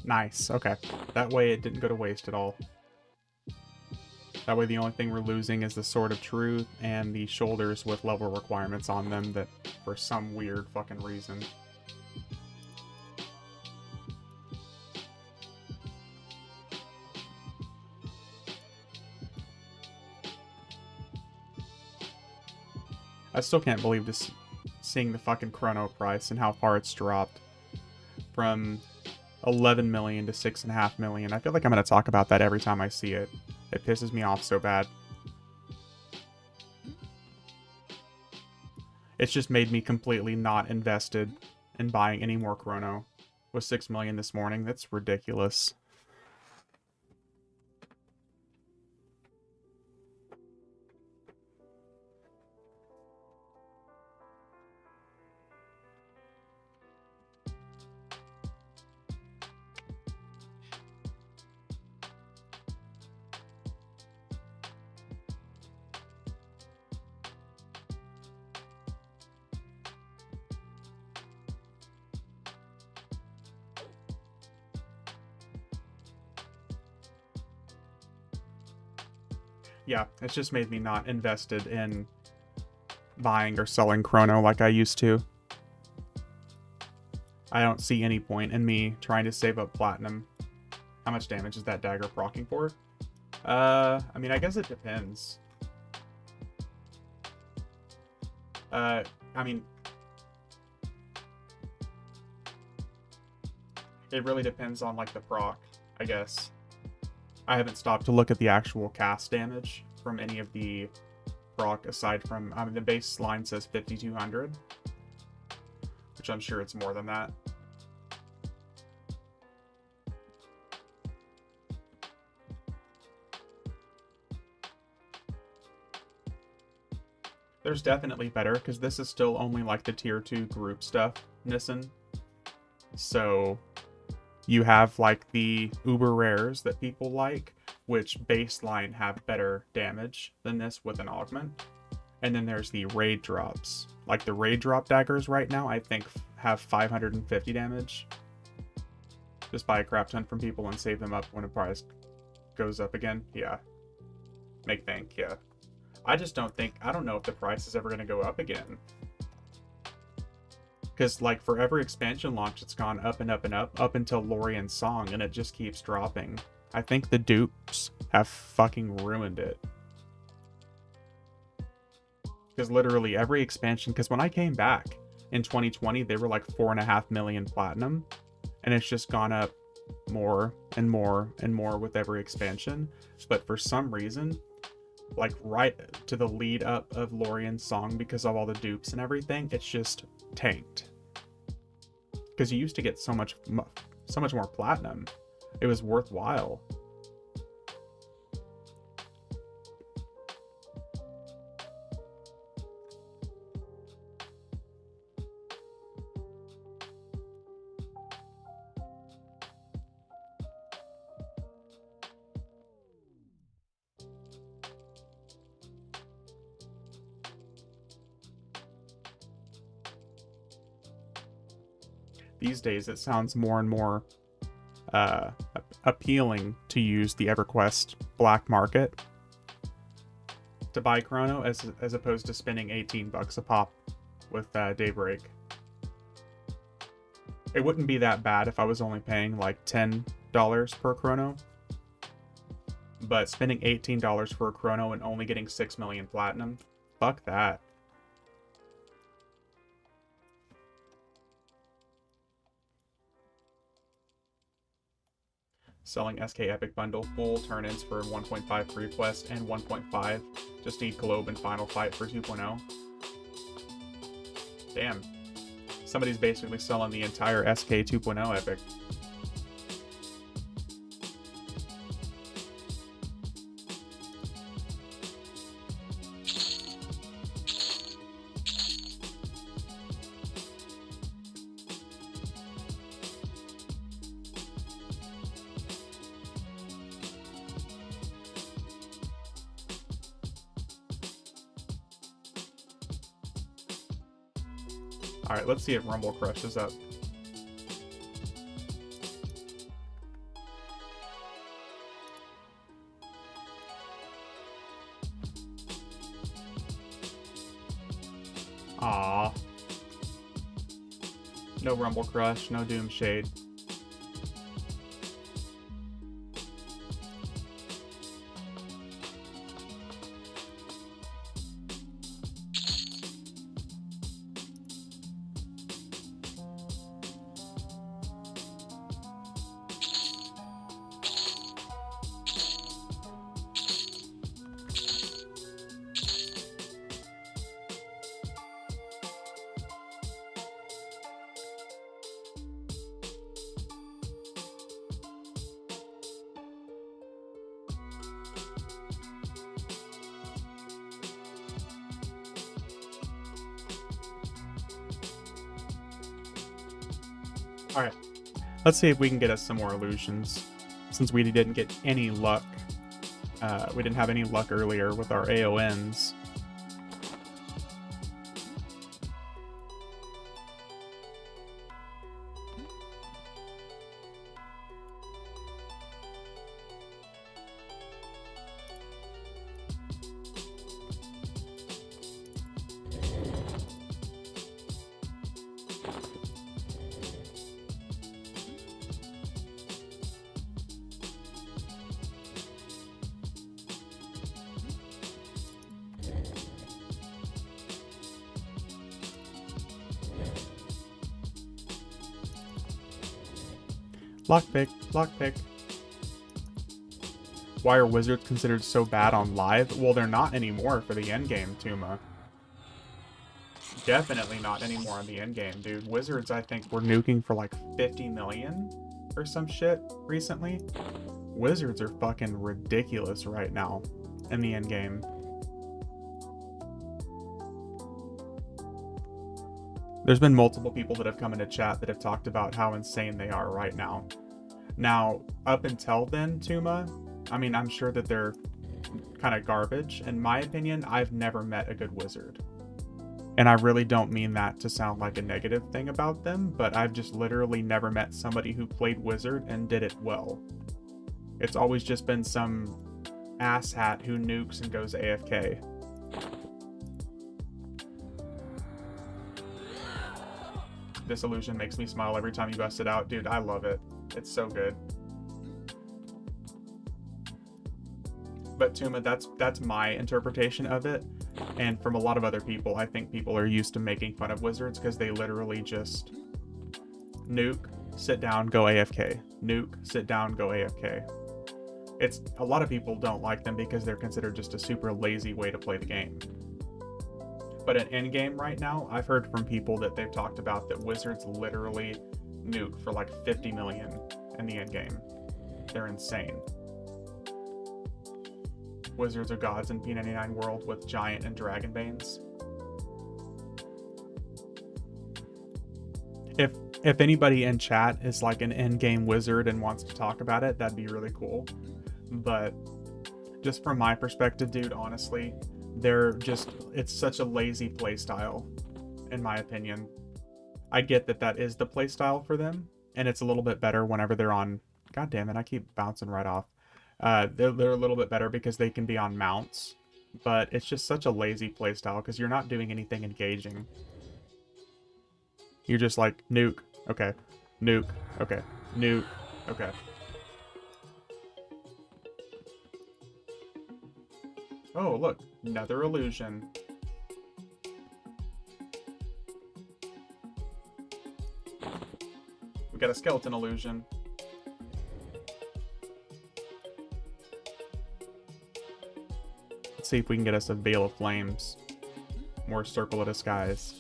Nice, okay. That way it didn't go to waste at all. That way the only thing we're losing is the Sword of Truth and the shoulders with level requirements on them that, for some weird fucking reason. I still can't believe this, seeing the fucking chrono price and how far it's dropped from 11 million to 6.5 million. I feel like I'm going to talk about that every time I see it. It pisses me off so bad. It's just made me completely not invested in buying any more chrono. With 6 million this morning, that's ridiculous. Yeah, it's just made me not invested in buying or selling chrono like I used to. I don't see any point in me trying to save up platinum. How much damage is that dagger proccing for? I mean, I guess it depends. I mean, it really depends on, like, the proc, I guess. I haven't stopped to look at the actual cast damage from any of the proc aside from, I mean, the baseline says 5200, which I'm sure it's more than that. There's definitely better, because this is still only like the tier 2 group stuff, Nissen. So you have like the uber rares that people like, which baseline have better damage than this with an augment. And then there's the raid drops. Like the raid drop daggers right now, I think have 550 damage. Just buy a crap ton from people and save them up when a price goes up again. Yeah. Make bank, yeah. I just don't think, I don't know if the price is ever going to go up again. Because, like, for every expansion launch, it's gone up and up and up until Lorien's Song, and it just keeps dropping. I think the dupes have fucking ruined it. Because literally every expansion, because when I came back in 2020, they were like 4.5 million platinum, and it's just gone up more and more and more with every expansion. But for some reason, like right to the lead up of Lorien's Song, because of all the dupes and everything, it's just tanked. Because you used to get so much more platinum. It was worthwhile. These days, it sounds more and more appealing to use the EverQuest black market to buy chrono as opposed to spending $18 a pop with Daybreak. It wouldn't be that bad if I was only paying like $10 per chrono, but spending $18 for a chrono and only getting 6 million platinum, fuck that. Selling SK Epic Bundle, full turn-ins for 1.5 free quest and 1.5. Just need Globe and Final Fight for 2.0. Damn. Somebody's basically selling the entire SK 2.0 Epic. Alright, let's see if Rumble crushes up. Aww. No Rumble Crush, no Doom Shade. Alright, let's see if we can get us some more illusions, since we didn't get any luck. We didn't have any luck earlier with our AONs. Lockpick, lockpick. Why are wizards considered so bad on live? Well, they're not anymore for the endgame, Tuma. Definitely not anymore on the endgame, dude. Wizards, I think, were nuking for like 50 million or some shit recently. Wizards are fucking ridiculous right now in the endgame. There's been multiple people that have come into chat that have talked about how insane they are right now. Now, up until then, Tuma, I mean, I'm sure that they're kind of garbage. In my opinion, I've never met a good wizard. And I really don't mean that to sound like a negative thing about them, but I've just literally never met somebody who played wizard and did it well. It's always just been some asshat who nukes and goes AFK. This illusion makes me smile every time you bust it out. Dude, I love it. It's so good. But Tuma, that's my interpretation of it. And from a lot of other people, I think people are used to making fun of wizards because they literally just nuke, sit down, go AFK. Nuke, sit down, go AFK. It's a lot of people don't like them because they're considered just a super lazy way to play the game. But in endgame right now, I've heard from people that they've talked about that wizards literally nuke for like 50 million in the endgame. They're insane. Wizards are gods in P99 world with giant and dragon veins. If anybody in chat is like an endgame wizard and wants to talk about it, that'd be really cool. But just from my perspective, dude, honestly, it's such a lazy playstyle, in my opinion. I get that is the playstyle for them, and it's a little bit better whenever they're on. God damn it, I keep bouncing right off. They're a little bit better because they can be on mounts, but it's just such a lazy playstyle because you're not doing anything engaging. You're just like nuke, okay, nuke, okay, nuke, okay. Oh, look, another illusion. We got a skeleton illusion. Let's see if we can get us a Veil of Flames. More Circle of Disguise.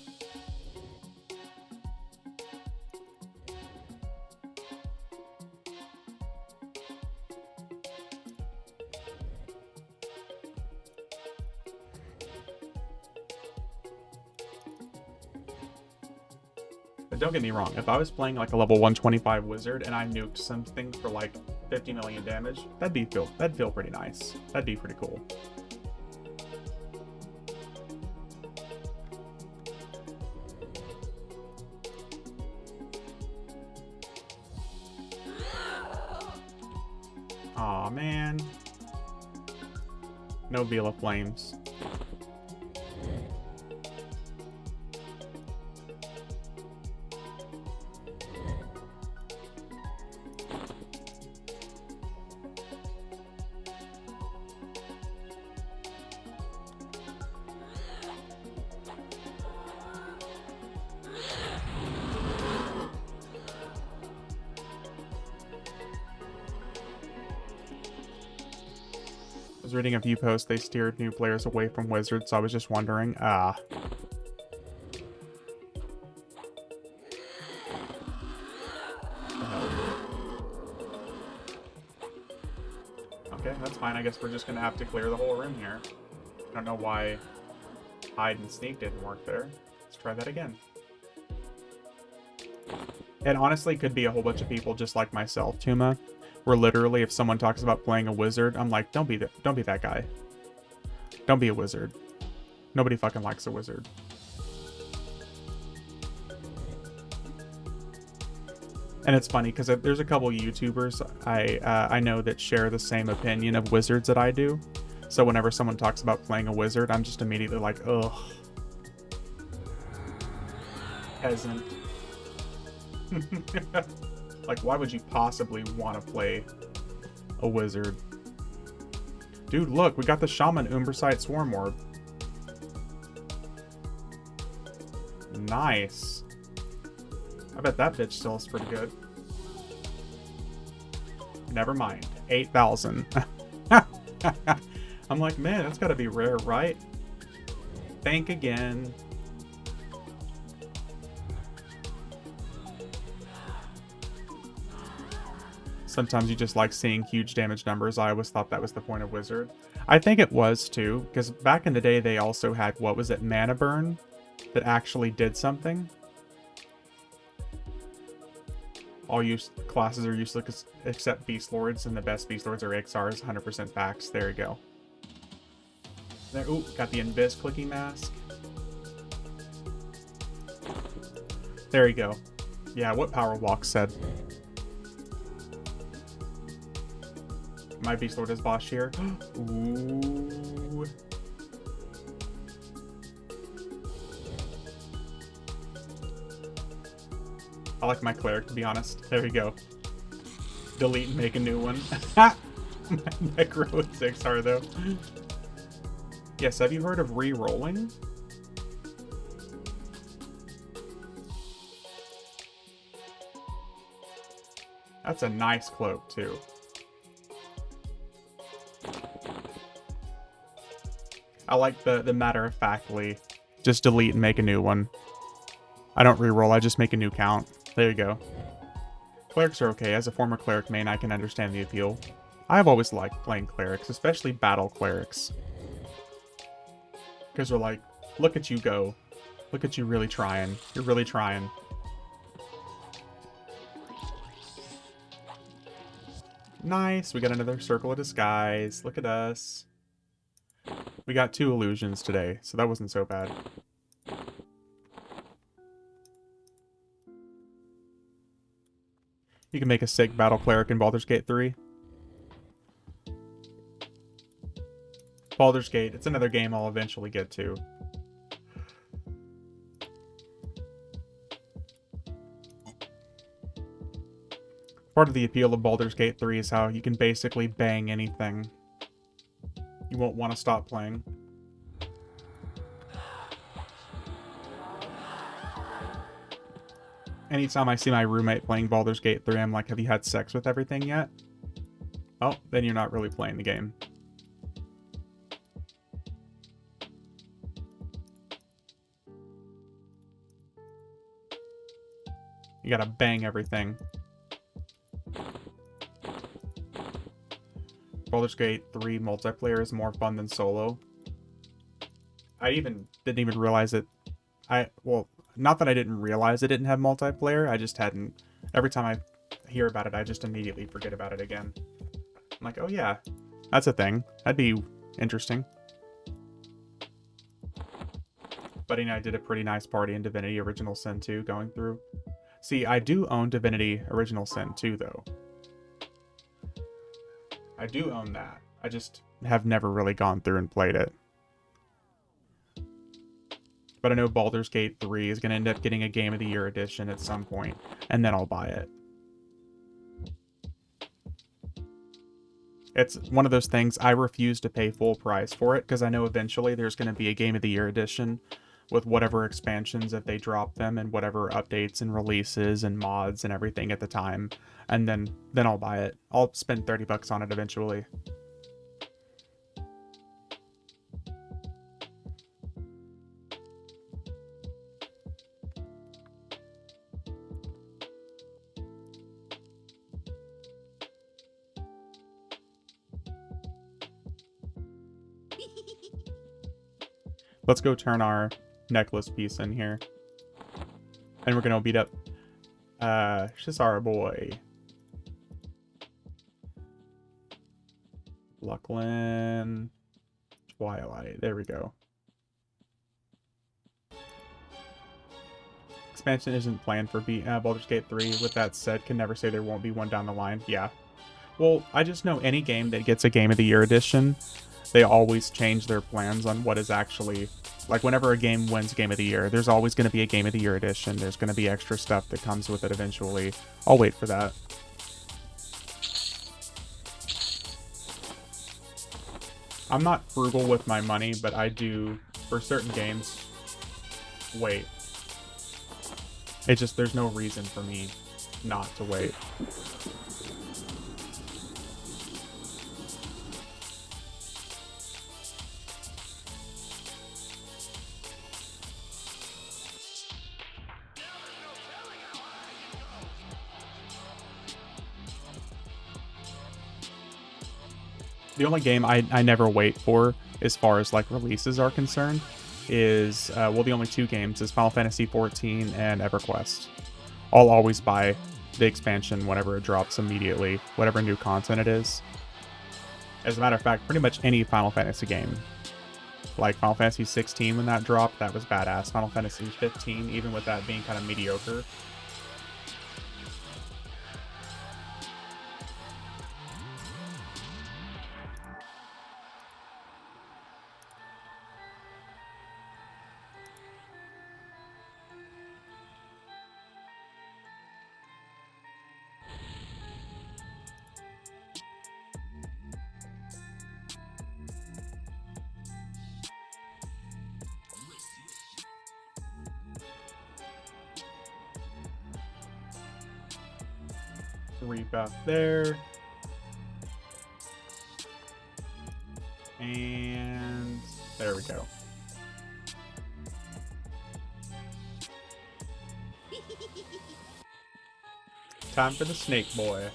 But don't get me wrong, if I was playing like a level 125 wizard and I nuked something for like 50 million damage, that'd feel pretty nice. That'd be pretty cool. Aw, man. No Vila Flames. I was reading a few posts, they steered new players away from Wizards, so I was just wondering. Okay, that's fine. I guess we're just gonna have to clear the whole room here. I don't know why hide and sneak didn't work there. Let's try that again. It honestly could be a whole bunch of people just like myself, Tuma, where literally if someone talks about playing a wizard, I'm like, don't be that guy. Don't be a wizard. Nobody fucking likes a wizard. And it's funny because there's a couple YouTubers I know that share the same opinion of wizards that I do. So whenever someone talks about playing a wizard, I'm just immediately like, ugh. Peasant. Like, why would you possibly want to play a wizard? Dude, look, we got the Shaman Umbersite Swarm Orb. Nice. I bet that bitch still is pretty good. Never mind. 8,000. I'm like, man, that's gotta be rare, right? Think again. Sometimes you just like seeing huge damage numbers. I always thought that was the point of Wizard. I think it was too, because back in the day they also had, what was it, Mana Burn? That actually did something. All classes are useless except Beast Lords, and the best Beast Lords are Ixars, 100% facts. There you go. There, ooh, got the Invis clicking mask. There you go. Yeah, what Power Walk said. My Beast Lord is boss here. Ooh. I like my cleric, to be honest. There we go. Delete and make a new one. My Necro and Ixar, though. Yes, have you heard of re-rolling? That's a nice cloak, too. I like the matter-of-factly, just delete and make a new one. I don't re-roll, I just make a new count. There you go. Clerics are okay. As a former cleric main, I can understand the appeal. I've always liked playing clerics, especially battle clerics. Because they're like, look at you go. Look at you really trying. You're really trying. Nice, we got another Circle of Disguise. Look at us. We got 2 illusions today, so that wasn't so bad. You can make a sick battle cleric in Baldur's Gate 3. Baldur's Gate, it's another game I'll eventually get to. Part of the appeal of Baldur's Gate 3 is how you can basically bang anything. You won't want to stop playing. Anytime I see my roommate playing Baldur's Gate 3, I'm like, have you had sex with everything yet? Oh, then you're not really playing the game. You gotta bang everything. Baldur's Gate 3 multiplayer is more fun than solo. I didn't even realize it. Well, not that I didn't realize it didn't have multiplayer, I just hadn't. Every time I hear about it, I just immediately forget about it again. I'm like, oh yeah, that's a thing. That'd be interesting. Buddy and I did a pretty nice party in Divinity Original Sin 2 going through. See, I do own Divinity Original Sin 2 though. I do own that. I just have never really gone through and played it. But I know Baldur's Gate 3 is going to end up getting a Game of the Year edition at some point, and then I'll buy it. It's one of those things I refuse to pay full price for it, because I know eventually there's going to be a Game of the Year edition with whatever expansions if they drop them, and whatever updates and releases and mods and everything at the time, and then I'll buy it. I'll spend $30 on it eventually. Let's go turn our necklace piece in here. And we're gonna beat up Shisara boy. Lucklin Twilight. There we go. Expansion isn't planned for Baldur's Gate 3. With that said, can never say there won't be one down the line. Yeah. Well, I just know any game that gets a Game of the Year edition, they always change their plans on what is actually... Like, whenever a game wins Game of the Year, there's always going to be a Game of the Year edition. There's going to be extra stuff that comes with it eventually. I'll wait for that. I'm not frugal with my money, but I do, for certain games, wait. It's just, there's no reason for me not to wait. The only game I never wait for, as far as like releases are concerned, is, well, the only two games is Final Fantasy XIV and EverQuest. I'll always buy the expansion whenever it drops immediately, whatever new content it is. As a matter of fact, pretty much any Final Fantasy game. Like Final Fantasy 16 when that dropped, that was badass. Final Fantasy 15, even with that being kind of mediocre. Rebuff there. And there we go. Time for the snake boy.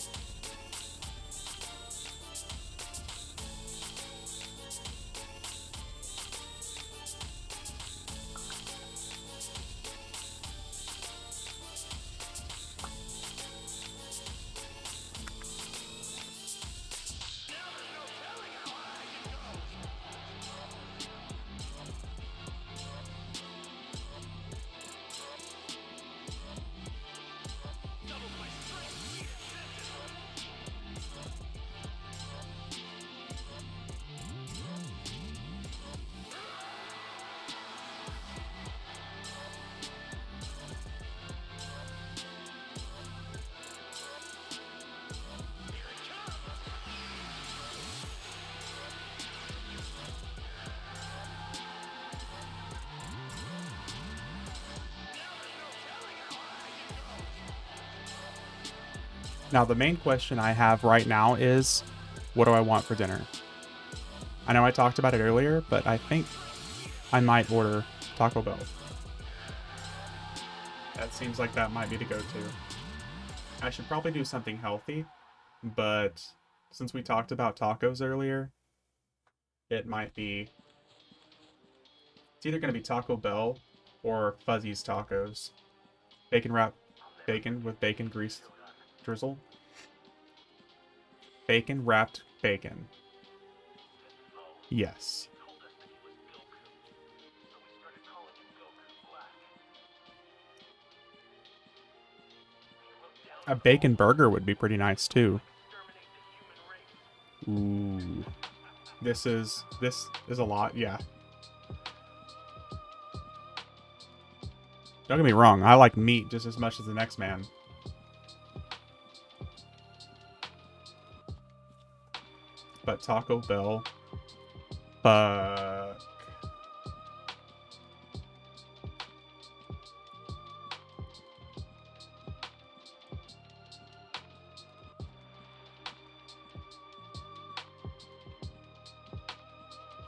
Now, the main question I have right now is, what do I want for dinner? I know I talked about it earlier, but I think I might order Taco Bell. That seems like that might be the go-to. I should probably do something healthy, but since we talked about tacos earlier, it might be... It's either going to be Taco Bell or Fuzzy's Tacos. Bacon wrapped bacon with bacon grease drizzle. Bacon wrapped bacon. Yes. A bacon burger would be pretty nice too. Ooh. This is a lot, yeah. Don't get me wrong, I like meat just as much as the next man. But Taco Bell... Fuck.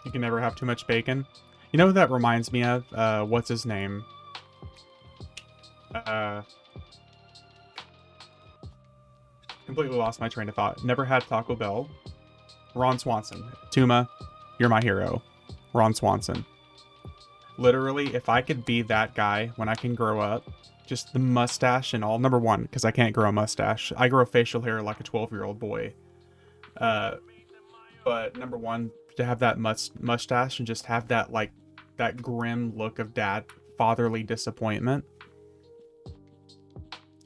You can never have too much bacon. You know who that reminds me of? What's his name? Completely lost my train of thought. Never had Taco Bell. Ron Swanson. Tuma, you're my hero. Ron Swanson. Literally, if I could be that guy when I can grow up, just the mustache and all. Number one, because I can't grow a mustache. I grow facial hair like a 12-year-old boy. But number one, to have that mustache and just have that, like, that grim look of fatherly disappointment.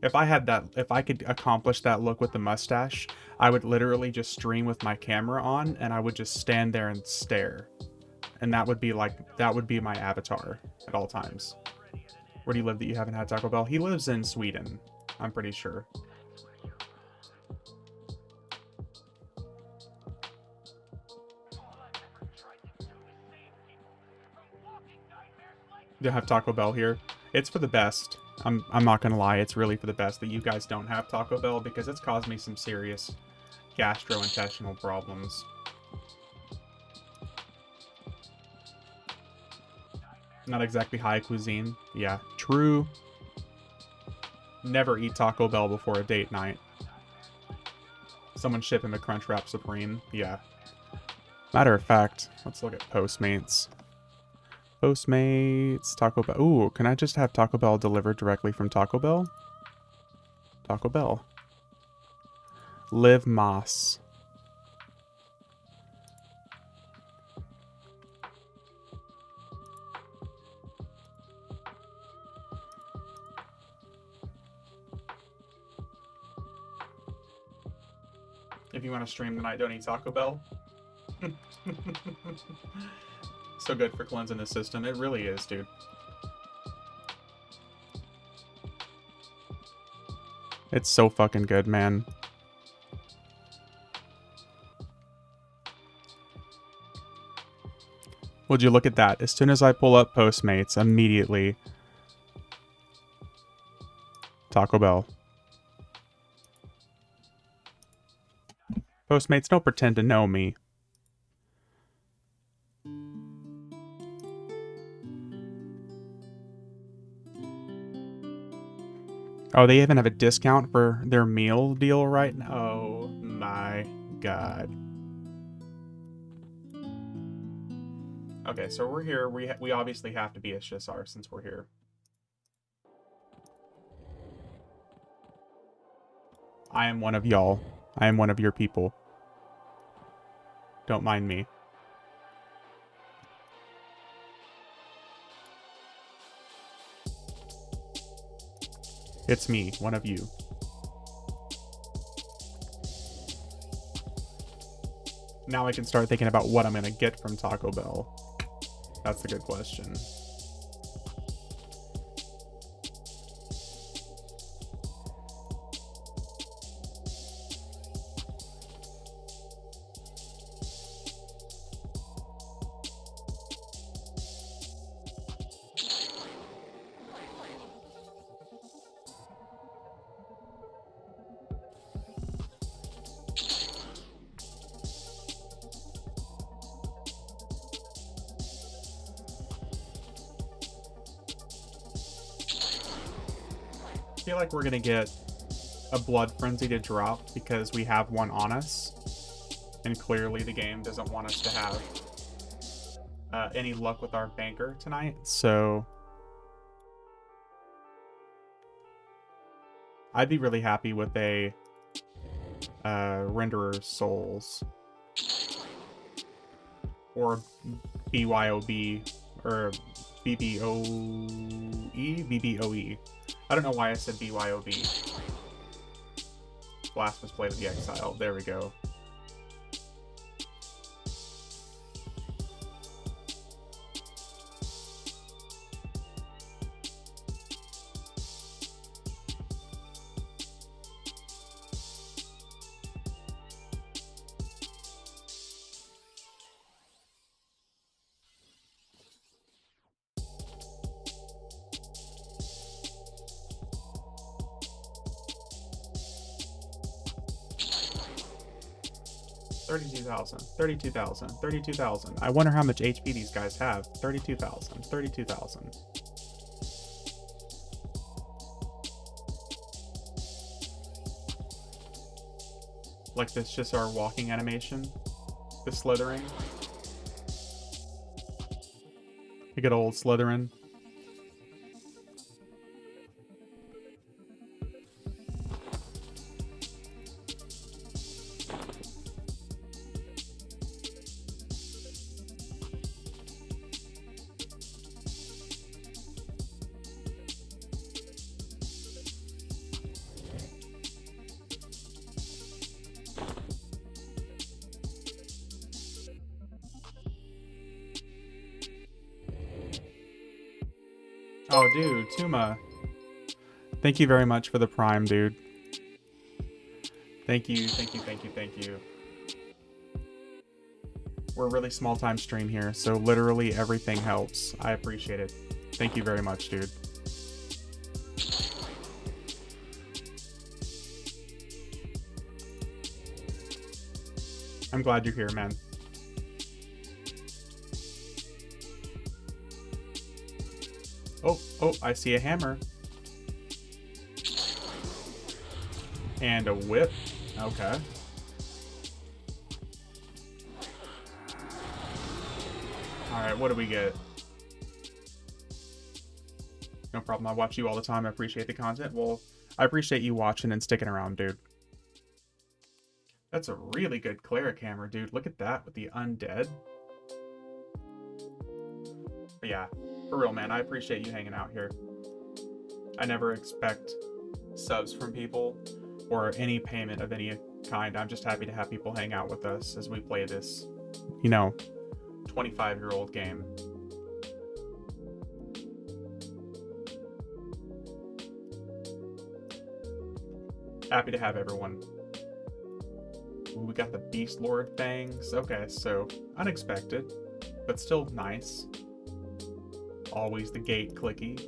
If I could accomplish that look with the mustache, I would literally just stream with my camera on and I would just stand there and stare. And that would be my avatar at all times. Where do you live that you haven't had Taco Bell? He lives in Sweden, I'm pretty sure. You have Taco Bell here. It's for the best. I'm not gonna lie, it's really for the best that you guys don't have Taco Bell because it's caused me some serious gastrointestinal problems. Not exactly high cuisine. Yeah, true. Never eat Taco Bell before a date night. Someone ship him a Crunchwrap Supreme. Yeah. Matter of fact, let's look at Postmates. Postmates, Taco Bell. Ooh, can I just have Taco Bell delivered directly from Taco Bell? Taco Bell. Liv Moss. If you want to stream tonight, don't eat Taco Bell. So good for cleansing the system. It really is, dude. It's so fucking good, man. Would you look at that? As soon as I pull up Postmates, immediately Taco Bell. Postmates, don't pretend to know me. Oh, they even have a discount for their meal deal right now. Oh my god. Okay, so we're here. We obviously have to be a Shissar since we're here. I am one of y'all. I am one of your people. Don't mind me. It's me, one of you. Now I can start thinking about what I'm gonna get from Taco Bell. That's the good question. I feel like we're gonna get a blood frenzy to drop because we have one on us, and clearly the game doesn't want us to have any luck with our banker tonight, so I'd be really happy with a Renderer Souls or BYOB or BBOE? BBOE. I don't know why I said BYOB. Blasphemous Blade of the Exile. There we go. 32,000, 32,000, 32,000. I wonder how much HP these guys have. 32,000, 32,000. Like this, just our walking animation. The slithering. A good old Slytherin. Oh, dude, Tuma. Thank you very much for the Prime, dude. Thank you, thank you, thank you, thank you. We're a really small time stream here, so literally everything helps. I appreciate it. Thank you very much, dude. I'm glad you're here, man. Oh, I see a hammer. And a whip. Okay. Alright, what do we get? No problem. I watch you all the time. I appreciate the content. Well, I appreciate you watching and sticking around, dude. That's a really good cleric hammer, dude. Look at that with the undead. But yeah, for real, man, I appreciate you hanging out here. I never expect subs from people or any payment of any kind. I'm just happy to have people hang out with us as we play this, 25-year-old game. Happy to have everyone. Ooh, we got the Beast Lord things. Okay, so unexpected, but still nice. Always the gate clicky.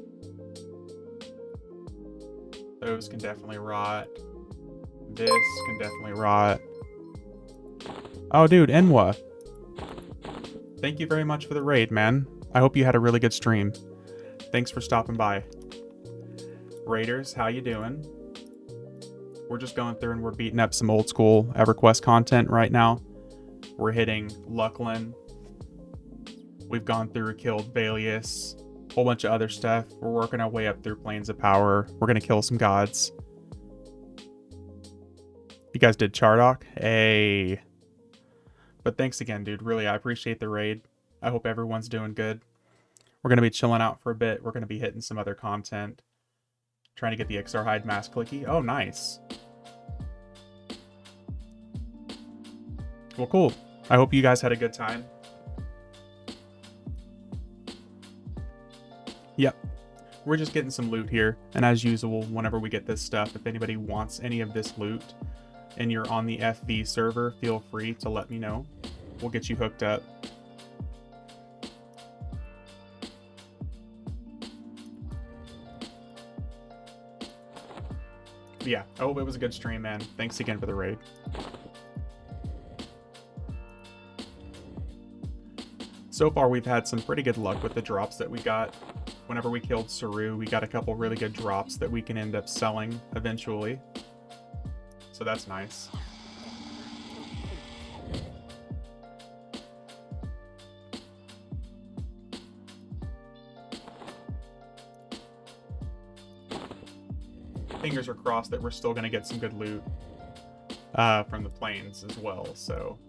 Those can definitely rot. This can definitely rot. Oh, dude, Enwa. Thank you very much for the raid, man. I hope you had a really good stream. Thanks for stopping by. Raiders, how you doing? We're just going through and we're beating up some old school EverQuest content right now. We're hitting Lucklin. We've gone through, killed Valius, a whole bunch of other stuff. We're working our way up through Plains of Power. We're going to kill some gods. You guys did Chardock? Hey. But thanks again, dude. Really, I appreciate the raid. I hope everyone's doing good. We're going to be chilling out for a bit. We're going to be hitting some other content. Trying to get the Exarhide Mask clicky. Oh, nice. Well, cool. I hope you guys had a good time. Yep. We're just getting some loot here. And as usual, whenever we get this stuff, if anybody wants any of this loot and you're on the FV server, feel free to let me know. We'll get you hooked up. But yeah, I hope it was a good stream, man. Thanks again for the raid. So far, we've had some pretty good luck with the drops that we got. Whenever we killed Saru, we got a couple really good drops that we can end up selling eventually. So that's nice. Fingers are crossed that we're still going to get some good loot from the plains as well, so...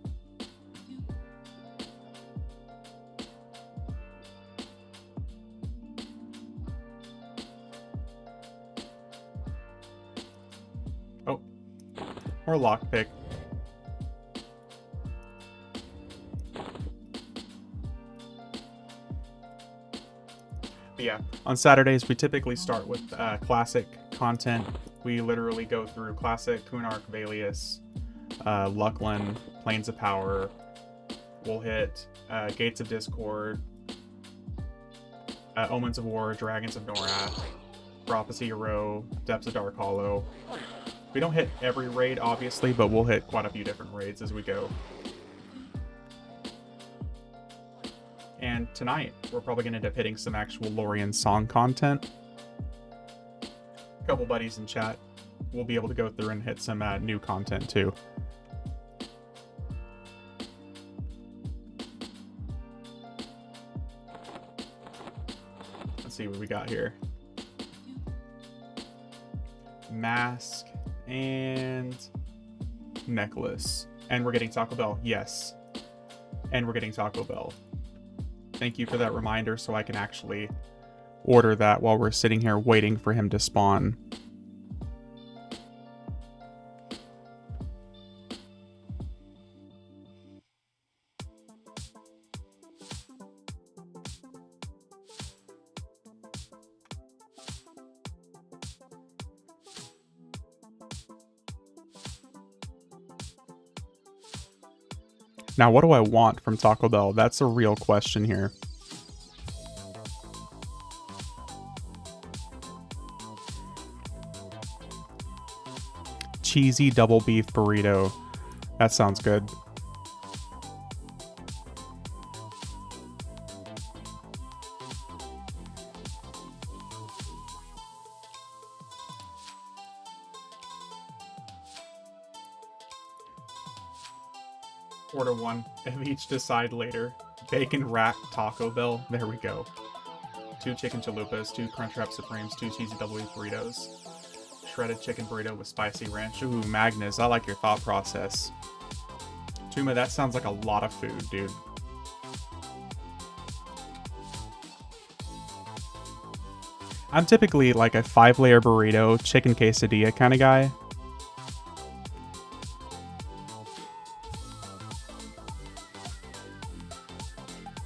Oh, or lockpick. But yeah, on Saturdays we typically start with classic content. We literally go through classic, Kunark, Valius, Lucklin, Plains of Power. We'll hit Gates of Discord, Omens of War, Dragons of Norath, Prophecy of Row, Depths of Dark Hollow. We don't hit every raid, obviously, but we'll hit quite a few different raids as we go. tonight, we're probably going to end up hitting some actual Lorien song content. A couple buddies in chat. We'll be able to go through and hit some new content too. Let's see what we got here. Mask and necklace. And we're getting Taco Bell. Yes. And we're getting Taco Bell. Thank you for that reminder so I can actually order that while we're sitting here waiting for him to spawn. Now, what do I want from Taco Bell? That's a real question here. Cheesy double beef burrito. That sounds good. Order one and each decide later. Bacon rack Taco Bell. There we go. 2 chicken chalupas, 2 Crunchwrap Supremes, 2 cheesy double beef burritos. Shredded chicken burrito with spicy ranch. Ooh, Magnus, I like your thought process. Tuma, that sounds like a lot of food, dude. I'm typically like a 5-layer burrito, chicken quesadilla kind of guy.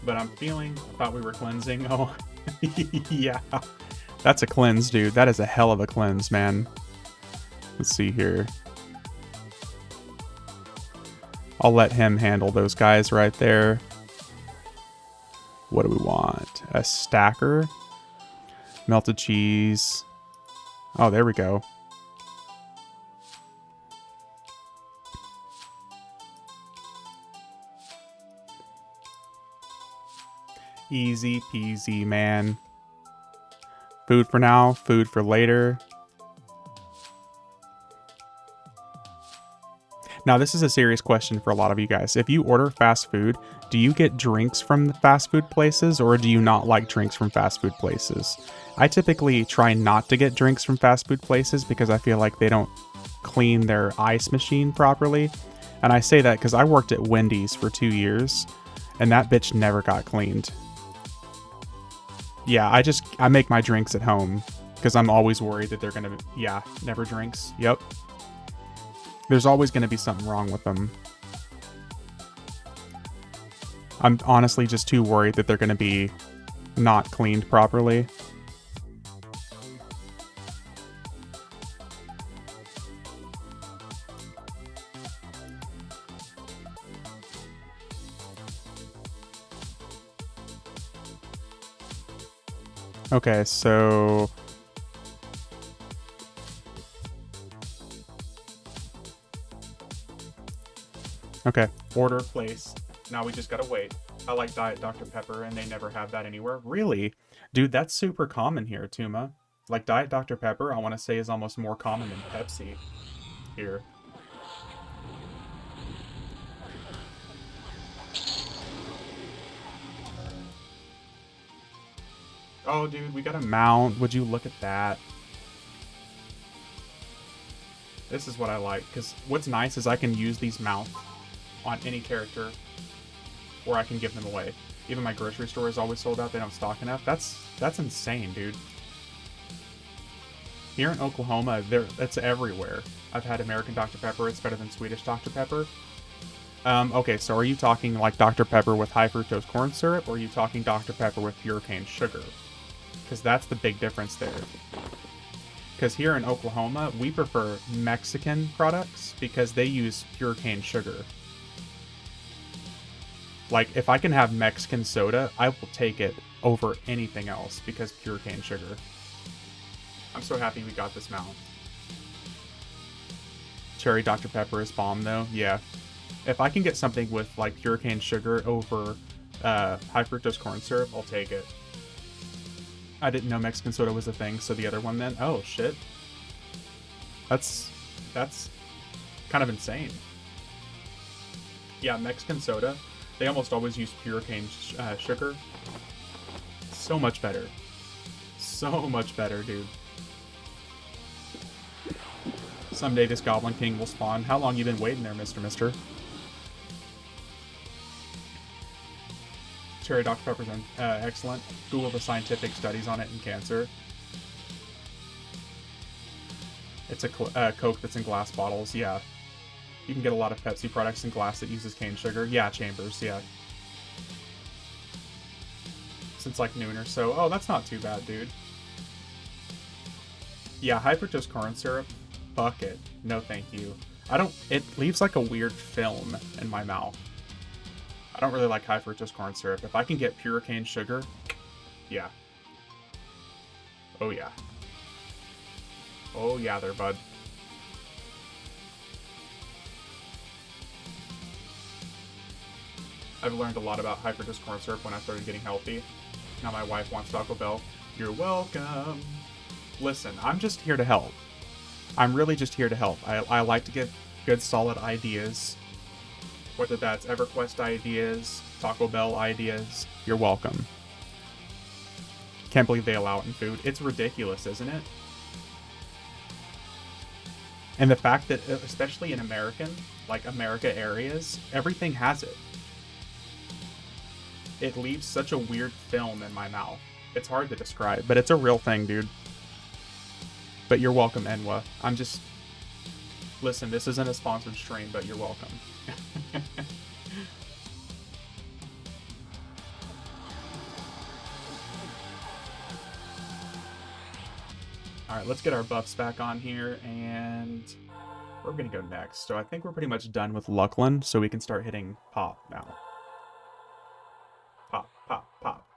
But I'm feeling, I thought we were cleansing. Oh, yeah. That's a cleanse, dude. That is a hell of a cleanse, man. Let's see here. I'll let him handle those guys right there. What do we want? A stacker. Melted cheese. Oh, there we go. Easy peasy, man. Food for now, food for later. Now, this is a serious question for a lot of you guys. If you order fast food, do you get drinks from the fast food places or do you not like drinks from fast food places? I typically try not to get drinks from fast food places because I feel like they don't clean their ice machine properly. And I say that because I worked at Wendy's for 2 years and that bitch never got cleaned. Yeah, I make my drinks at home because I'm always worried that they're going to, yeah, never drinks. Yep. There's always going to be something wrong with them. I'm honestly just too worried that they're going to be not cleaned properly. Okay, so... Okay, order placed. Now we just gotta wait. I like Diet Dr. Pepper, and they never have that anywhere. Really? Dude, that's super common here, Tuma. Like, Diet Dr. Pepper, I want to say, is almost more common than Pepsi here. Oh, dude, we got a mount. Would you look at that? This is what I like, because what's nice is I can use these mounts on any character, or I can give them away. Even my grocery store is always sold out. They don't stock enough. That's insane, dude. Here in Oklahoma, that's everywhere. I've had American Dr. Pepper. It's better than Swedish Dr. Pepper. Okay, so are you talking like Dr. Pepper with high fructose corn syrup, or are you talking Dr. Pepper with pure cane sugar? Because that's the big difference there. Because here in Oklahoma, we prefer Mexican products because they use pure cane sugar. Like, if I can have Mexican soda, I will take it over anything else because pure cane sugar. I'm so happy we got this mount. Cherry Dr. Pepper is bomb, though. Yeah. If I can get something with, like, pure cane sugar over high fructose corn syrup, I'll take it. I didn't know Mexican soda was a thing, so the other one then. Oh, shit. That's kind of insane. Yeah, Mexican soda, they almost always use pure cane sugar. So much better. So much better, dude. Someday this Goblin King will spawn. How long you been waiting there, Mister? Cherry Dr. Pepper's excellent. Google the scientific studies on it in cancer. It's a Coke that's in glass bottles, yeah. You can get a lot of Pepsi products in glass that uses cane sugar. Yeah, Chambers, yeah. Since like noon or so. Oh, that's not too bad, dude. Yeah, high fructose corn syrup. Fuck it. No thank you. It leaves like a weird film in my mouth. I don't really like high fructose corn syrup. If I can get pure cane sugar, yeah. Oh yeah. Oh yeah there, bud. I've learned a lot about high fructose corn syrup when I started getting healthy. Now my wife wants Taco Bell. You're welcome. Listen, I'm just here to help. I'm really just here to help. I like to give good, solid ideas. Whether that's EverQuest ideas, Taco Bell ideas, you're welcome. Can't believe they allow it in food. It's ridiculous, isn't it? And the fact that, especially in America areas, everything has it. It leaves such a weird film in my mouth. It's hard to describe, but it's a real thing, dude. But you're welcome, Enwa. Listen, this isn't a sponsored stream, but you're welcome. Alright, let's get our buffs back on here, and we're gonna go next. So I think we're pretty much done with Luckland, so we can start hitting Pop now. Pop, pop, pop.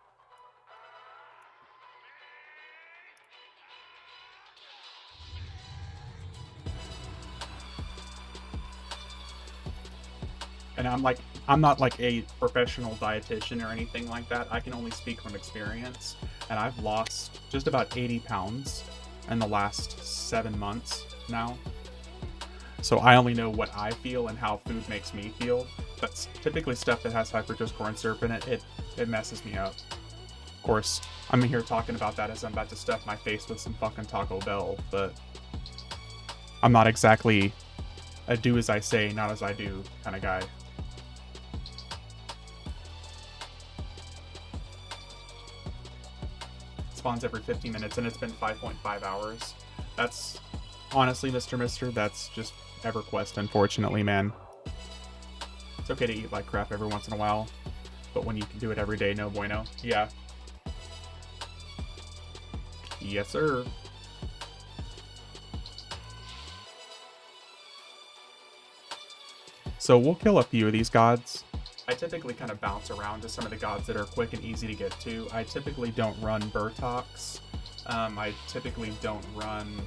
And I'm not like a professional dietitian or anything like that. I can only speak from experience. And I've lost just about 80 pounds in the last 7 months now. So I only know what I feel and how food makes me feel. That's typically stuff that has high fructose corn syrup in it. It messes me up. Of course, I'm here talking about that as I'm about to stuff my face with some fucking Taco Bell, but I'm not exactly a do as I say, not as I do kind of guy. Spawns every 50 minutes, and it's been 5.5 hours. That's honestly, Mister, that's just EverQuest, unfortunately, man. It's okay to eat like crap every once in a while, but when you can do it every day, no bueno. Yeah. Yes, sir. So we'll kill a few of these gods. I typically kind of bounce around to some of the gods that are quick and easy to get to. I typically don't run Burtox. I typically don't run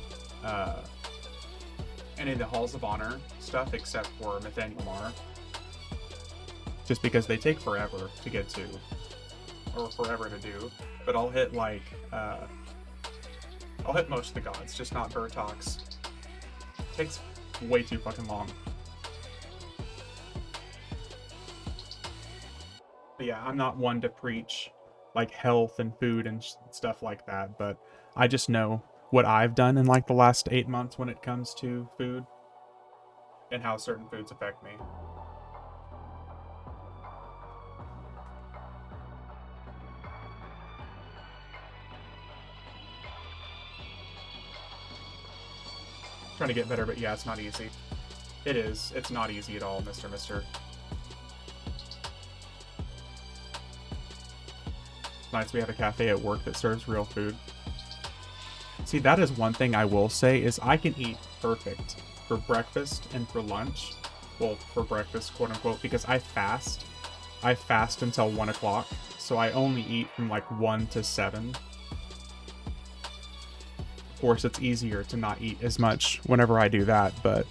any of the Halls of Honor stuff except for Nathaniel Mar. Just because they take forever to get to. Or forever to do. But I'll hit like, I'll hit most of the gods, just not Burtox. It takes way too fucking long. But yeah, I'm not one to preach like health and food and stuff like that, but I just know what I've done in like the last 8 months when it comes to food and how certain foods affect me. Trying to get better, but yeah, it's not easy. It is. It's not easy at all, Mister. Nice, we have a cafe at work that serves real food. See, that is one thing I will say, is I can eat perfect for breakfast and for lunch. Well, for breakfast, quote unquote, because I fast. I fast until 1 o'clock, so I only eat from like 1 to 7. Of course, it's easier to not eat as much whenever I do that, but...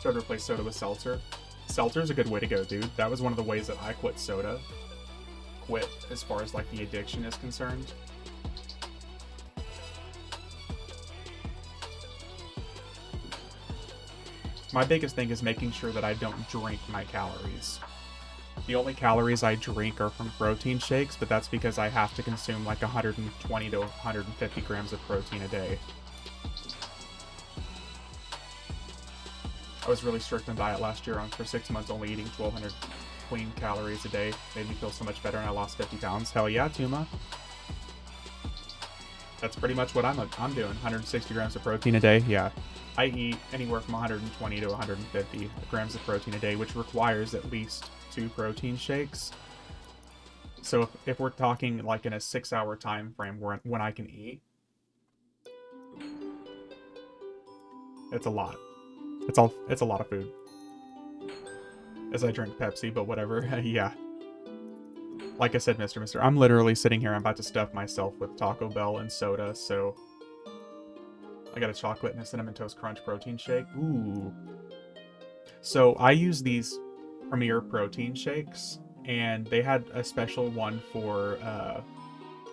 Try to replace soda with seltzer. Seltzer's a good way to go, dude. That was one of the ways that I quit soda. Quit as far as like the addiction is concerned. My biggest thing is making sure that I don't drink my calories. The only calories I drink are from protein shakes, but that's because I have to consume like 120 to 150 grams of protein a day. I was really strict on diet last year. For 6 months only eating 1,200 clean calories a day. Made me feel so much better and I lost 50 pounds. Hell yeah, Tuma. That's pretty much what I'm doing. 160 grams of protein a day. Yeah. I eat anywhere from 120 to 150 grams of protein a day, which requires at least 2 protein shakes. So if we're talking like in a 6-hour time frame when I can eat, it's a lot. It's a lot of food. As I drink Pepsi, but whatever. Yeah. Like I said, Mr. I'm literally sitting here. I'm about to stuff myself with Taco Bell and soda, so I got a chocolate and a Cinnamon Toast Crunch protein shake. Ooh. So I use these Premier protein shakes, and they had a special one for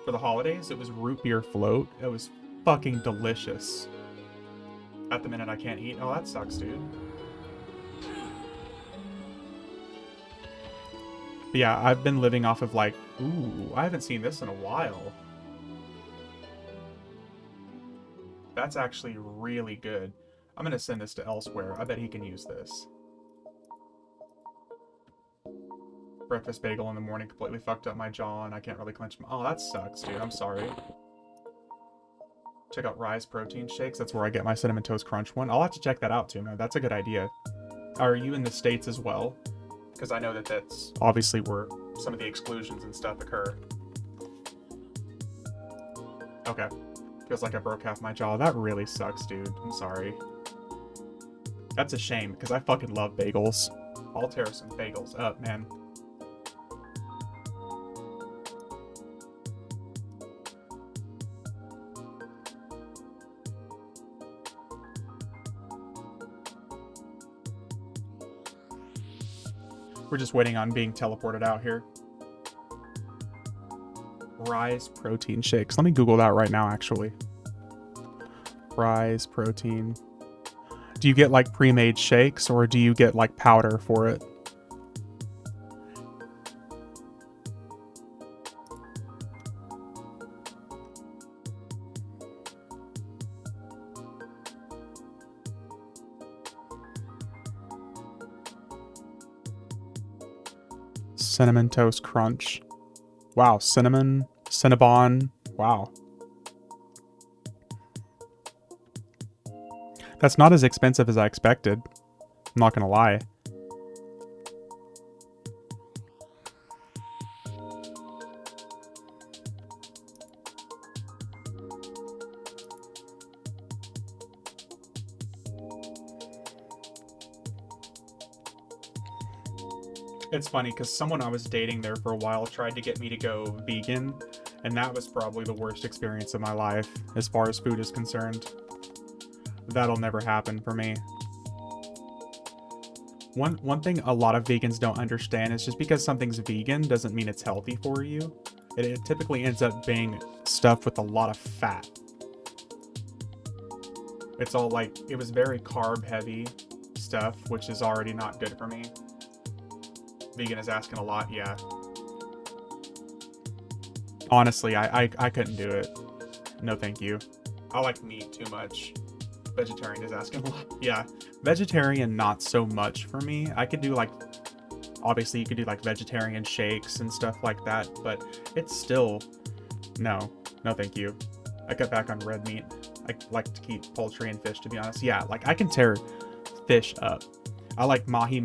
the holidays. It was root beer float. It was fucking delicious. At the minute, I can't eat. Oh, that sucks, dude. But yeah, I've been living off of like, ooh, I haven't seen this in a while. That's actually really good. I'm gonna send this to Elsewhere. I bet he can use this. Breakfast bagel in the morning completely fucked up my jaw and I can't really clench my... Oh, that sucks, dude. I'm sorry. Check out Rise protein shakes. That's where I get my Cinnamon Toast Crunch one. I'll have to check that out too, man. That's a good idea. Are you in the States as well? Because I know that that's obviously where some of the exclusions and stuff occur. Okay. Feels like I broke half my jaw. That really sucks, dude. I'm sorry. That's a shame, because I fucking love bagels. I'll tear some bagels up, man. We're just waiting on being teleported out here. Rise protein shakes. Let me Google that right now, actually. Rise protein. Do you get like pre-made shakes or do you get like powder for it? Cinnamon Toast Crunch. Wow, Cinnabon. Wow. That's not as expensive as I expected. I'm not gonna lie. It's funny because someone I was dating there for a while tried to get me to go vegan, and that was probably the worst experience of my life as far as food is concerned. That'll never happen for me. One thing a lot of vegans don't understand is just because something's vegan doesn't mean it's healthy for you. It typically ends up being stuffed with a lot of fat. It's all like, it was very carb heavy stuff, which is already not good for me. Vegan is asking a lot, yeah. Honestly, I couldn't do it. No thank you. I like meat too much. Vegetarian is asking a lot. Yeah, vegetarian not so much for me. I could do like, obviously you could do like vegetarian shakes and stuff like that, but it's still, no thank you. I cut back on red meat. I like to keep poultry and fish, to be honest. Yeah, like I can tear fish up. I like mahi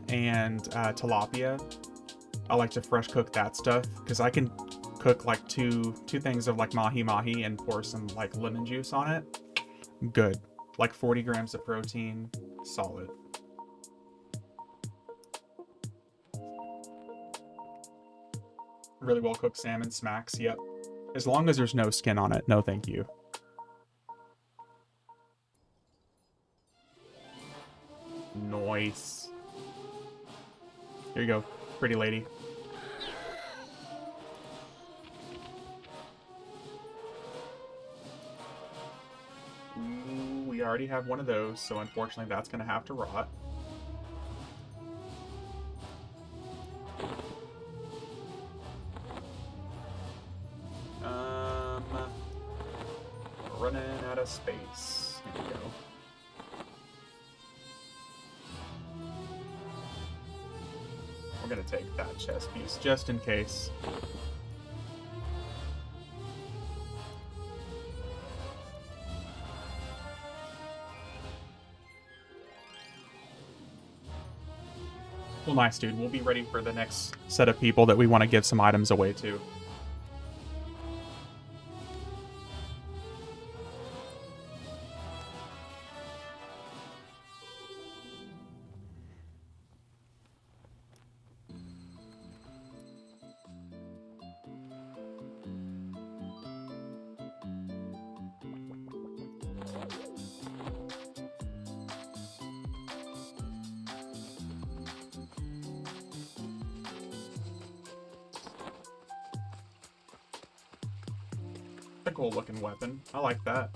and tilapia. I like to fresh cook that stuff because I can cook like two things of like mahi and pour some like lemon juice on it. Good. Like 40 grams of protein. Solid. Really well cooked salmon smacks. Yep. As long as there's no skin on it. No thank you. Nice. Here you go, pretty lady. Ooh, we already have one of those, so unfortunately that's going to have to rot. Running out of space. Here we go. We're going to take that chest piece just in case. Well, nice, dude. We'll be ready for the next set of people that we want to give some items away to. A cool looking weapon. I like that.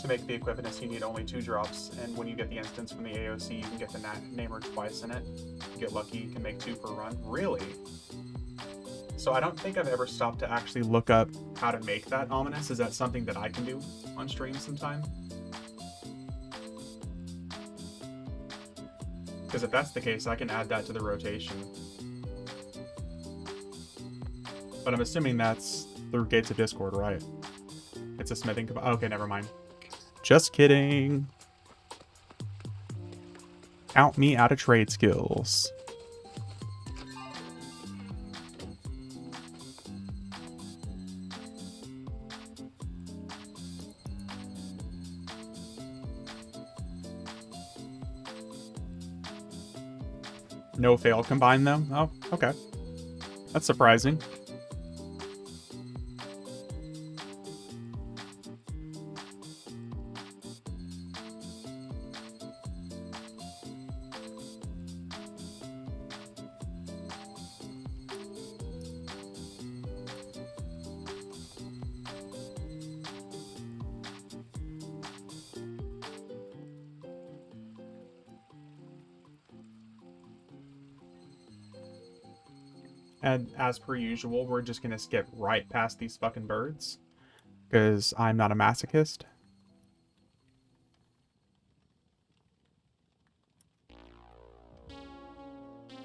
To make the equipment, you need only 2 drops, and when you get the instance from the AOC, you can get the namer twice in it. You get lucky, you can make 2 per run. Really? So I don't think I've ever stopped to actually look up how to make that ominous. Is that something that I can do on stream sometime? Because if that's the case, I can add that to the rotation. But I'm assuming that's through Gates of Discord, right? It's a smithing... Okay, never mind. Just kidding. Count me out of trade skills. No fail combine them? Oh, okay. That's surprising. And as per usual, we're just gonna skip right past these fucking birds. Because I'm not a masochist.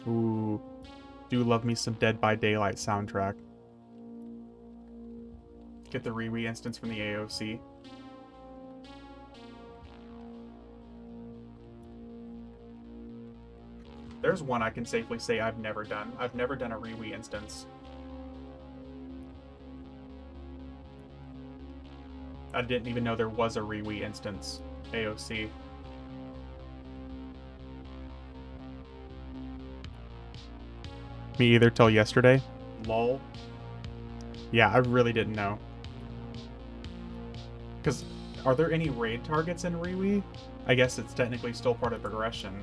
Ooh. Do love me some Dead by Daylight soundtrack. Get the Riwi instance from the AOC. There's one I can safely say I've never done. I've never done a Riwi instance. I didn't even know there was a Riwi instance AOC. Me either till yesterday. Lol. Yeah, I really didn't know. Because are there any raid targets in Riwi? I guess it's technically still part of progression.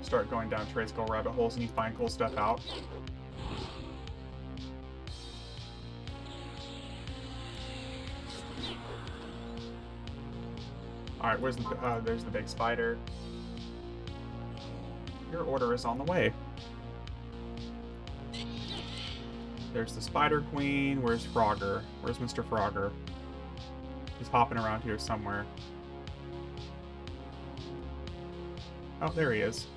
Start going down trade skill rabbit holes and you find cool stuff out. Alright, where's the, there's the big spider. Your order is on the way. There's the Spider Queen. Where's Frogger? Where's Mr. Frogger? He's hopping around here somewhere. Oh, there he is.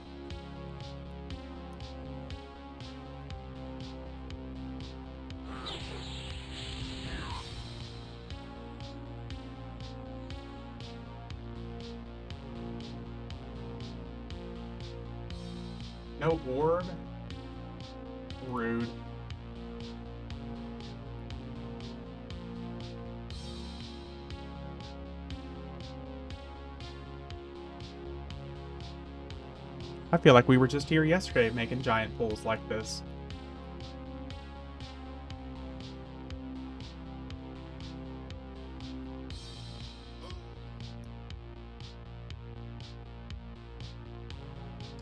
No orb? Rude. I feel like we were just here yesterday making giant pools like this.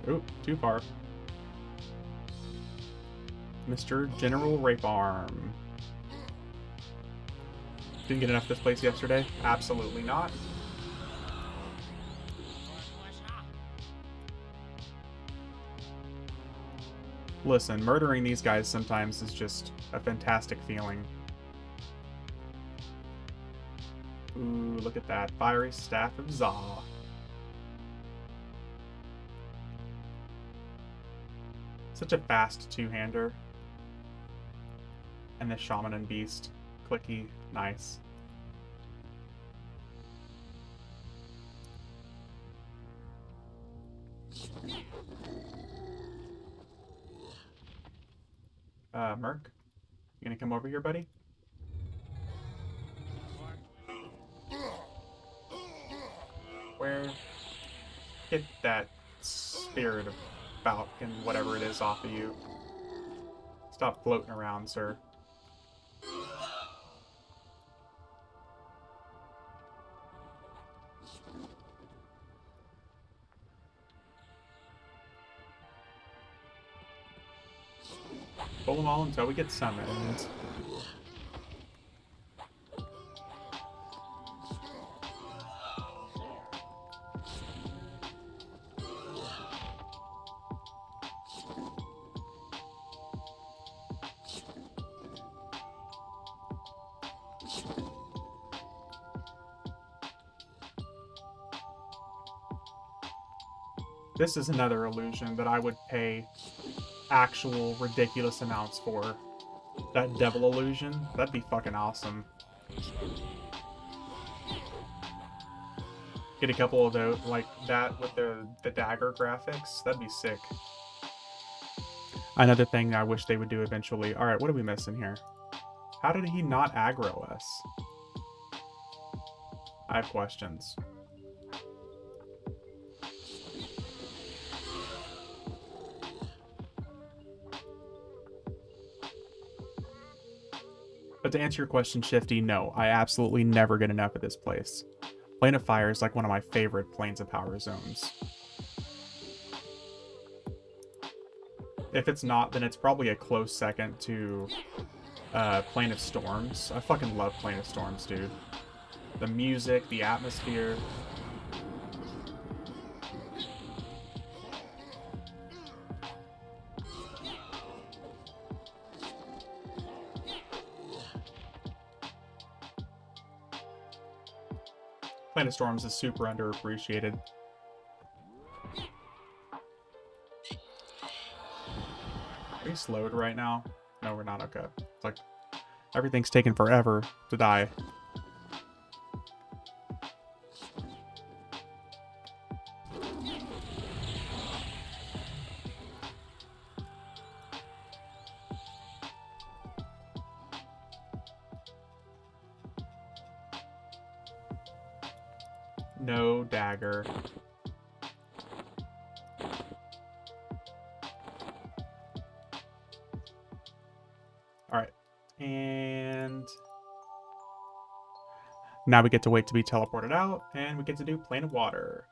Oop, too far. Mr. General Rape Arm. Didn't get enough of this place yesterday? Absolutely not. Listen, murdering these guys sometimes is just a fantastic feeling. Ooh, look at that. Fiery Staff of Za. Such a fast two-hander. And the Shaman and Beast. Clicky. Nice. Merc? You gonna come over here, buddy? Where? Get that spirit of Falcon, whatever it is, off of you. Stop floating around, sir. Pull them all until we get summoned. This is another illusion that I would pay actual ridiculous amounts for. That devil illusion, that'd be fucking awesome. Get a couple of those like that with the dagger graphics, that'd be sick. Another thing I wish they would do eventually. Alright, what are we missing here? How did he not aggro us? I have questions. But to answer your question, Shifty, no, I absolutely never get enough of this place. Plane of Fire is like one of my favorite Planes of Power zones. If it's not, then it's probably a close second to Plane of Storms. I fucking love Plane of Storms, dude. The music, the atmosphere. Plane of Storms is super underappreciated. Are we slowed right now? No, we're not. Okay. It's like everything's taking forever to die. No dagger. Alright. And now we get to wait to be teleported out, and we get to do Plane of Water.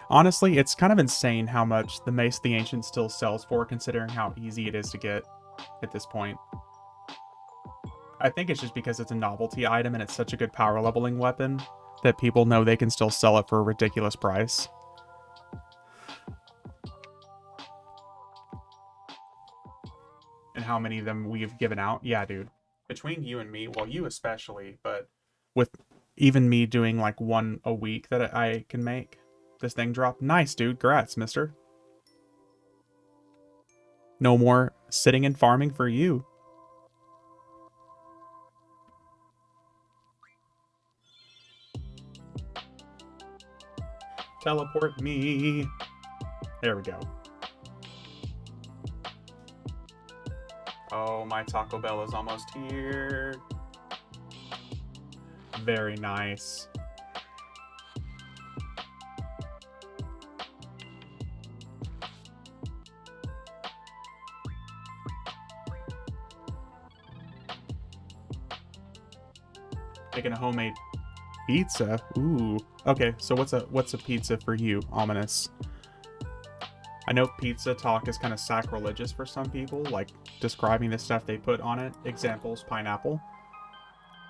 Honestly, it's kind of insane how much the Mace of the Ancient still sells for, considering how easy it is to get at this point. I think it's just because it's a novelty item and it's such a good power leveling weapon that people know they can still sell it for a ridiculous price. And how many of them we've given out? Yeah, dude. Between you and me, well, you especially, but with even me doing like one a week that I can make, this thing dropped. Nice, dude. Congrats, mister. No more sitting and farming for you. Teleport me. There we go. Oh, my Taco Bell is almost here. Very nice. Making a homemade pizza. Ooh. Okay, so what's a pizza for you, Ominous? I know pizza talk is kind of sacrilegious for some people, like describing the stuff they put on it. Examples, pineapple.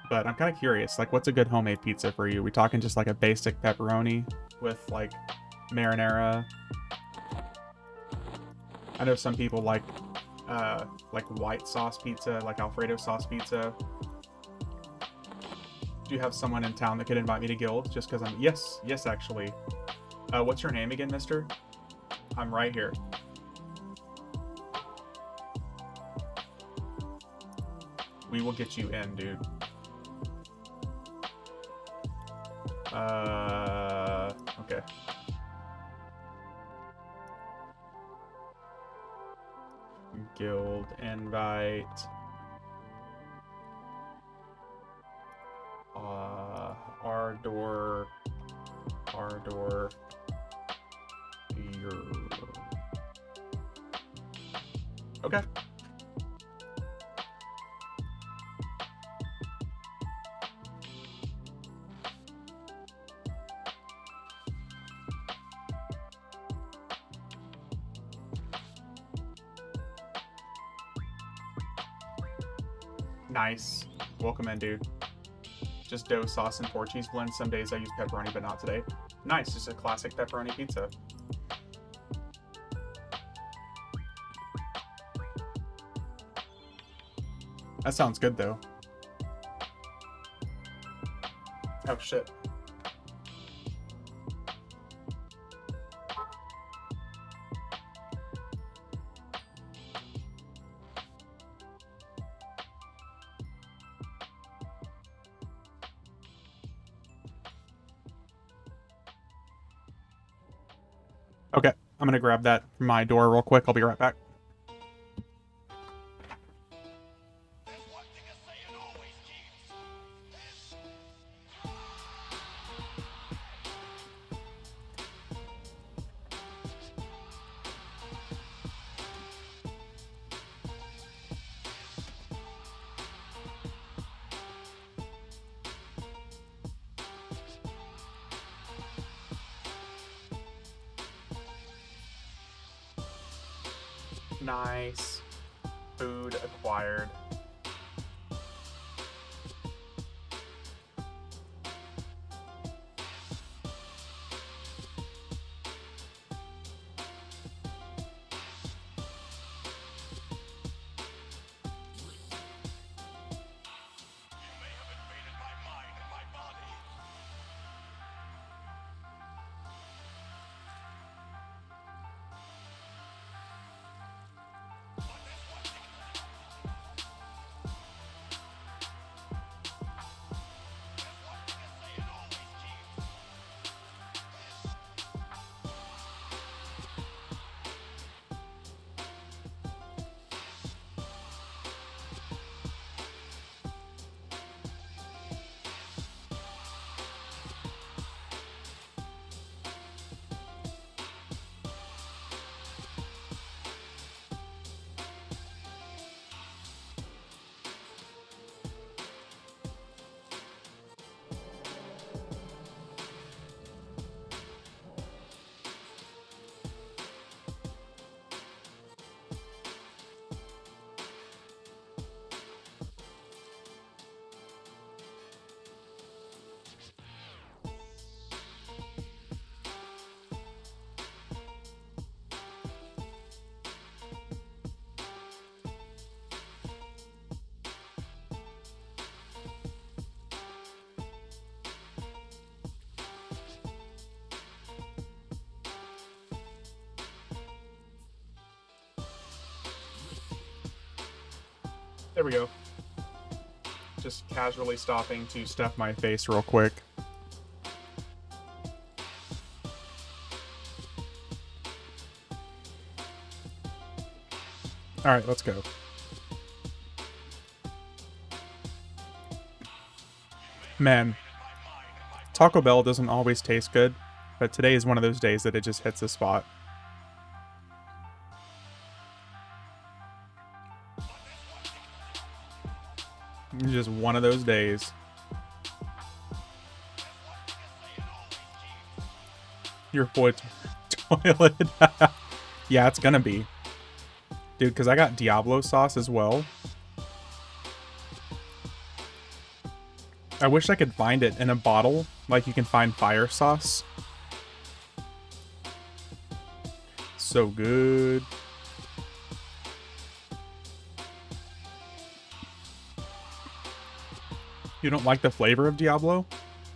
But I'm kind of curious, like, what's a good homemade pizza for you? We talking just like a basic pepperoni with like marinara? I know some people like white sauce pizza, like Alfredo sauce pizza. Do you have someone in town that could invite me to Guild? Just because I'm... Yes, actually. What's your name again, mister? I'm right here. We will get you in, dude. Okay. Guild invite. Ardor. Okay. Nice. Welcome in, dude. Just dough, sauce, and 4-cheese blend. Some days I use pepperoni, but not today. Nice. Just a classic pepperoni pizza. That sounds good, though. Oh, shit. Okay, I'm gonna grab that from my door real quick. I'll be right back. Nice. Food acquired. There we go. Just casually stopping to stuff my face real quick. Alright, let's go. Man, Taco Bell doesn't always taste good, but today is one of those days that it just hits the spot. It's just one of those days. Your boy's toilet. Yeah, it's gonna be. Dude, because I got Diablo sauce as well. I wish I could find it in a bottle, like you can find fire sauce. So good. You don't like the flavor of Diablo?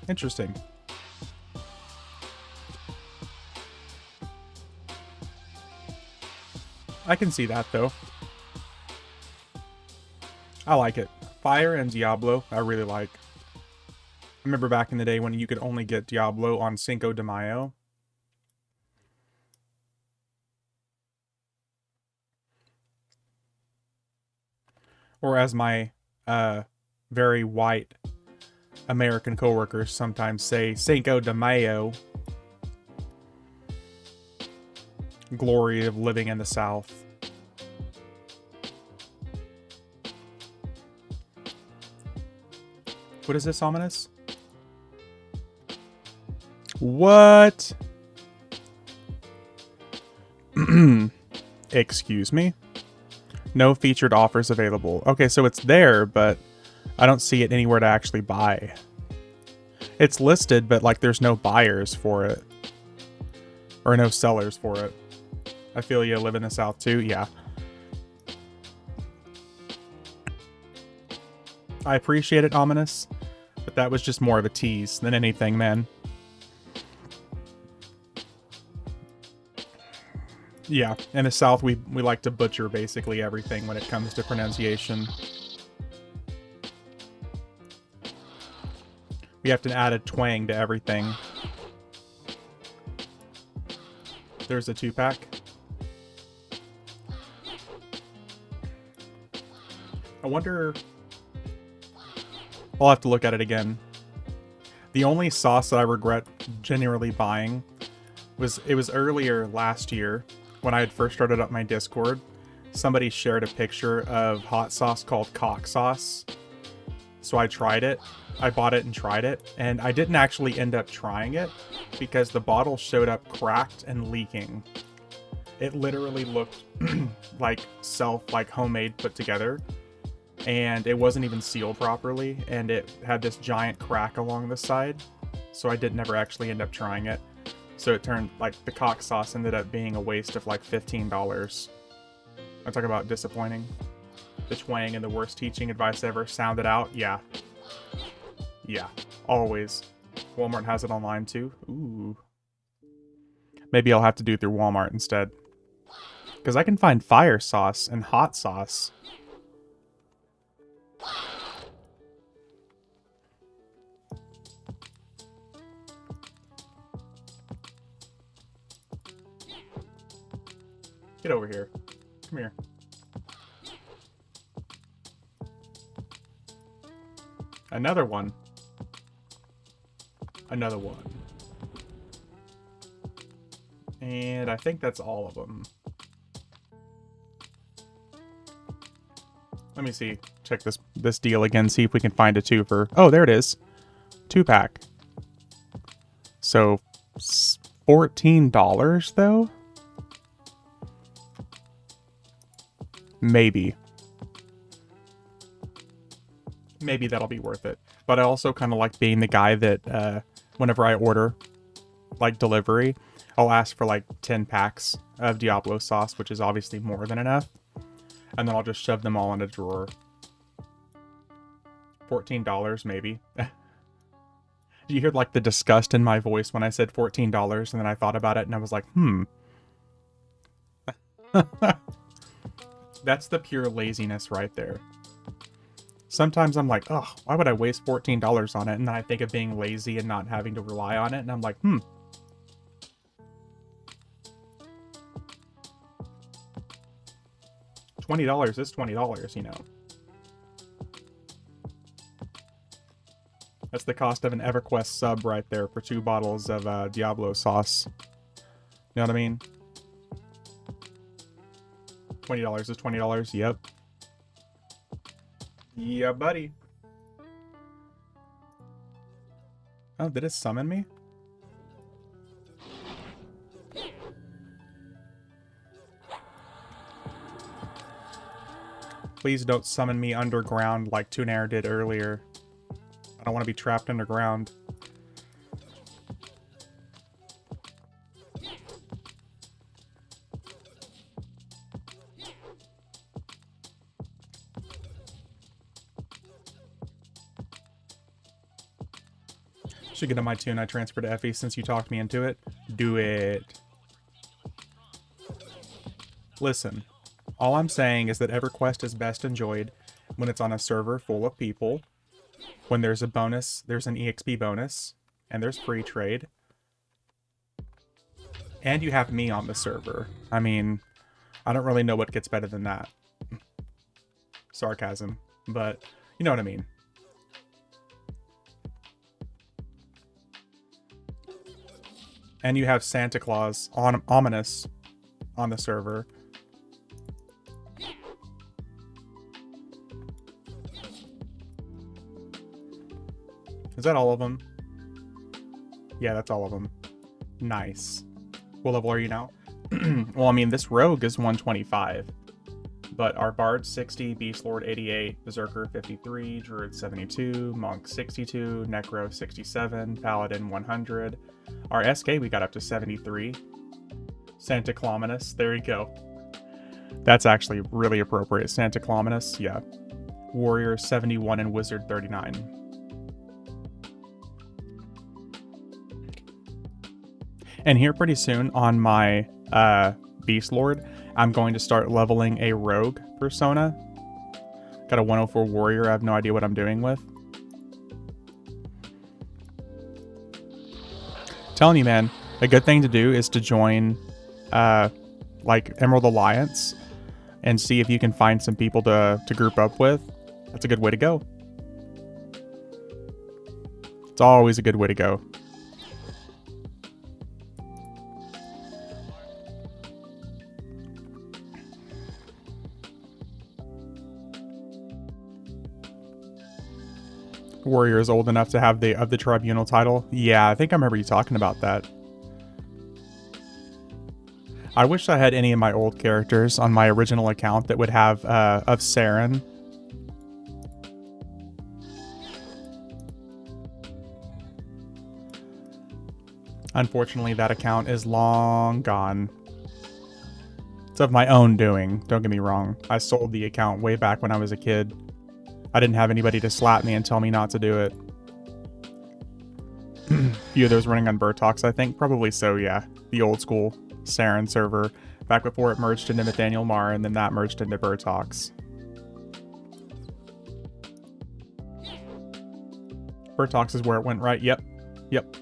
Interesting. I can see that, though. I like it. Fire and Diablo, I really like. I remember back in the day when you could only get Diablo on Cinco de Mayo. Or as my very white American coworkers sometimes say, Cinco de Mayo. Glory of living in the South. What is this, ominous? What? Excuse me? No featured offers available. Okay, so it's there, but I don't see it anywhere to actually buy. It's listed, but like there's no buyers for it. Or no sellers for it. I feel you live in the South too, yeah. I appreciate it, ominous, but that was just more of a tease than anything, man. Yeah, in the South, we like to butcher basically everything when it comes to pronunciation. We have to add a twang to everything. There's a 2-pack. I wonder... I'll have to look at it again. The only sauce that I regret genuinely buying was earlier last year when I had first started up my Discord. Somebody shared a picture of hot sauce called cock sauce. So I tried it. I bought it and tried it, and I didn't actually end up trying it because the bottle showed up cracked and leaking. It literally looked like homemade put together. And it wasn't even sealed properly, and it had this giant crack along the side, so I did never actually end up trying it. So it turned, like, the cock sauce ended up being a waste of like $15. I talk about disappointing. The twang and the worst teaching advice ever. Sounded out? Yeah. Yeah. Always. Walmart has it online too. Ooh. Maybe I'll have to do it through Walmart instead. Because I can find fire sauce and hot sauce. Get over here. Come here. Another one. Another one. And I think that's all of them. Let me see. Check this deal again. See if we can find a 2 for... Oh, there it is. 2-pack. So, $14 though? Maybe. Maybe that'll be worth it. But I also kind of like being the guy that whenever I order, like delivery, I'll ask for like 10 packs of Diablo sauce, which is obviously more than enough. And then I'll just shove them all in a drawer. $14 maybe. Do you hear like the disgust in my voice when I said $14 and then I thought about it and I was like, That's the pure laziness right there. Sometimes I'm like, oh, why would I waste $14 on it? And then I think of being lazy and not having to rely on it. And I'm like, $20 is $20, you know. That's the cost of an EverQuest sub right there for 2 bottles of Diablo sauce. You know what I mean? $20 is $20. Yep. Yeah, buddy. Oh, did it summon me? Please don't summon me underground like Tunair did earlier. I don't want to be trapped underground. Should get on my tune I transferred to Effie since you talked me into it. Do it. Listen, all I'm saying is that EverQuest is best enjoyed when it's on a server full of people, when there's a bonus, there's an EXP bonus, and there's free trade. And you have me on the server. I mean, I don't really know what gets better than that. Sarcasm, but you know what I mean. And you have Santa Claus, Ominous, on the server. Is that all of them? Yeah, that's all of them. Nice. What level are you now? Well, I mean, this rogue is 125. But our Bard 60, Beast Lord 88, Berserker 53, Druid 72, Monk 62, Necro 67, Paladin 100. Our SK we got up to 73. Santa Clauminus, there you go. That's actually really appropriate. Santa Clauminus, yeah. Warrior 71 and Wizard 39. And here pretty soon on my Beast Lord, I'm going to start leveling a rogue persona. Got a 104 warrior, I have no idea what I'm doing with. Telling you, man, a good thing to do is to join like Emerald Alliance and see if you can find some people to group up with. That's a good way to go. It's always a good way to go. Warrior is old enough to have the tribunal title. Yeah, I think I remember you talking about that. I wish I had any of my old characters on my original account that would have of Saren. Unfortunately, that account is long gone. It's of my own doing, don't get me wrong. I sold the account way back when I was a kid. I didn't have anybody to slap me and tell me not to do it. Few of those running on Burtox, I think. Probably so, yeah. The old school Saren server. Back before it merged into Nathaniel Mar, and then that merged into Burtox. Burtox is where it went, right? Yep. Yep.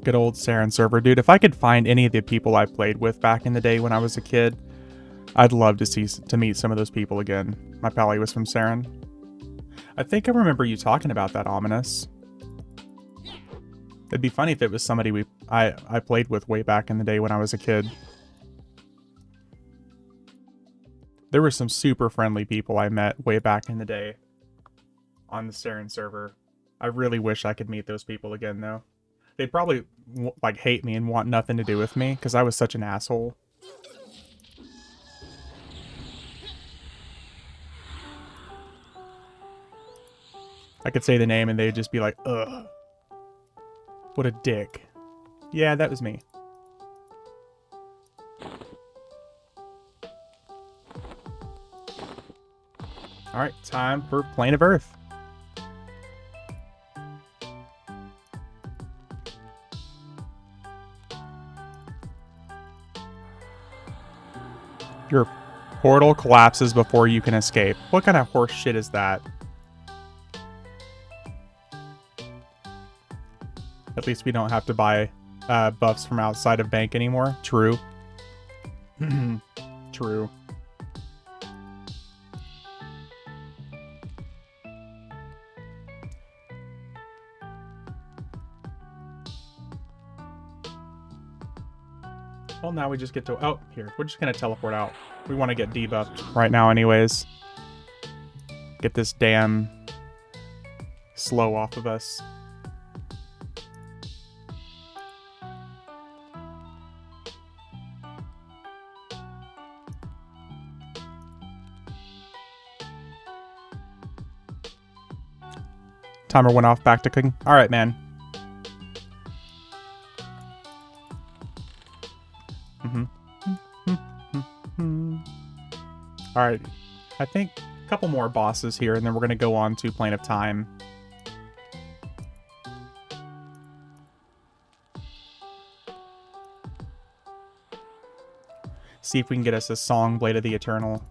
Good old Saren server. Dude, if I could find any of the people I played with back in the day when I was a kid, I'd love to meet some of those people again. My pally was from Saren. I think I remember you talking about that, Ominous. It'd be funny if it was somebody I played with way back in the day when I was a kid. There were some super friendly people I met way back in the day on the Saren server. I really wish I could meet those people again, though. They'd probably like hate me and want nothing to do with me because I was such an asshole. I could say the name and they'd just be like, ugh. What a dick. Yeah, that was me. Alright, time for Plane of Earth. Your portal collapses before you can escape. What kind of horse shit is that? At least we don't have to buy buffs from outside of bank anymore. True. True. Well, now we just get to... Oh, here. We're just going to teleport out. We want to get debuffed right now anyways. Get this damn slow off of us. Timer went off, back to cooking. Alright, man. Alright. I think a couple more bosses here, and then we're going to go on to Plane of Time. See if we can get us a song, Blade of the Eternal.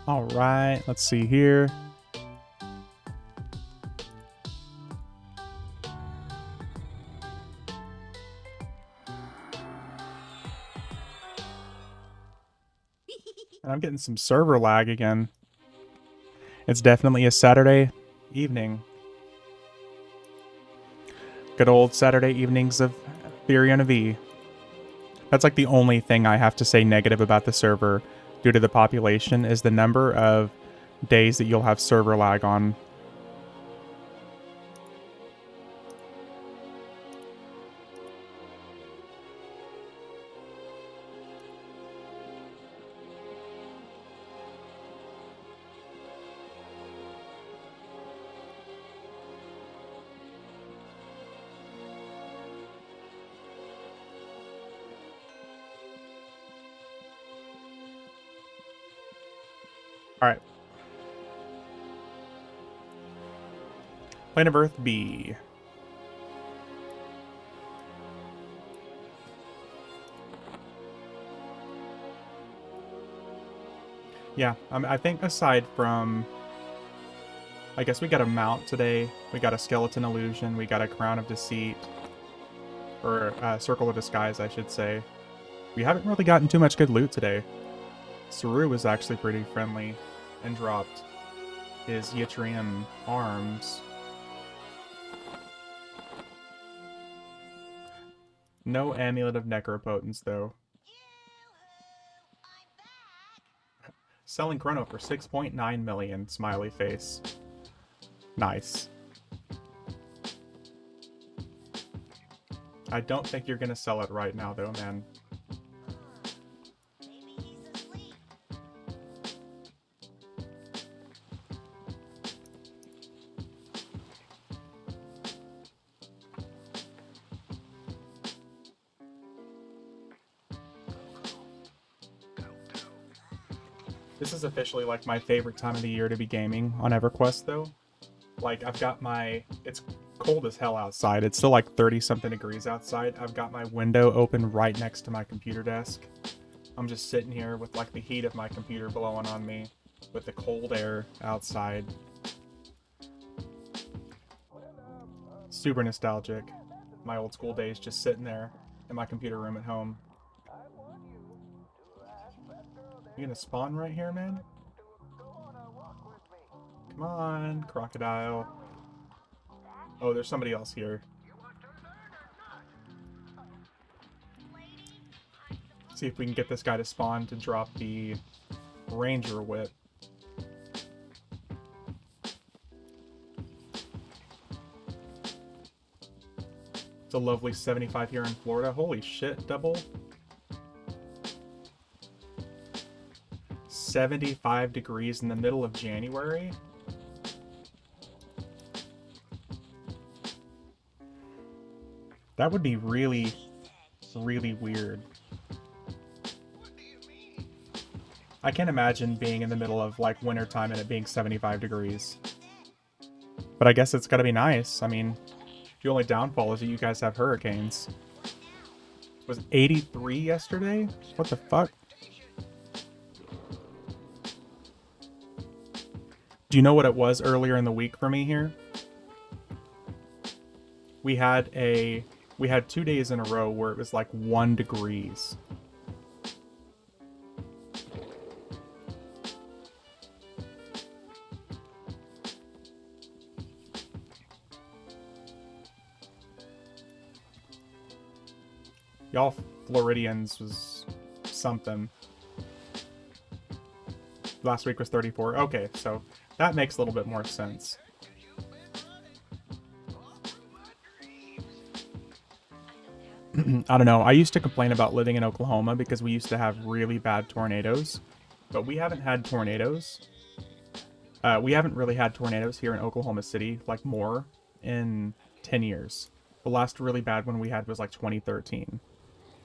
All right, let's see here. And I'm getting some server lag again. It's definitely a Saturday evening. Good old Saturday evenings of Theory on a V. That's like the only thing I have to say negative about the server due to the population is the number of days that you'll have server lag on. Alright. Plane of Earth B. Yeah, I think aside from... I guess we got a mount today. We got a skeleton illusion. We got a crown of deceit. Or circle of disguise, I should say. We haven't really gotten too much good loot today. Saru was actually pretty friendly and dropped his Yttrium arms. No Amulet of Necropotence, though. Selling Chrono for 6.9 million, smiley face. Nice. I don't think you're gonna sell it right now, though, man. This is officially like my favorite time of the year to be gaming on EverQuest though. Like I've got my, it's cold as hell outside. It's still like 30 something degrees outside. I've got my window open right next to my computer desk. I'm just sitting here with like the heat of my computer blowing on me with the cold air outside. Super nostalgic. My old school days just sitting there in my computer room at home. You gonna spawn right here, man? Come on, crocodile. Oh, there's somebody else here. See if we can get this guy to spawn to drop the Ranger Whip. It's a lovely 75 here in Florida. Holy shit, double. 75 degrees in the middle of January? That would be really, really weird. I can't imagine being in the middle of like wintertime and it being 75 degrees. But I guess it's gotta be nice. I mean, the only downfall is that you guys have hurricanes. It was 83 yesterday? What the fuck? Do you know what it was earlier in the week for me here? We had 2 days in a row where it was like 1 degrees. Y'all Floridians was something. Last week was 34. Okay, so that makes a little bit more sense. I don't know. I used to complain about living in Oklahoma because we used to have really bad tornadoes, but we haven't had tornadoes. We haven't really had tornadoes here in Oklahoma City, like more, in 10 years. The last really bad one we had was like 2013.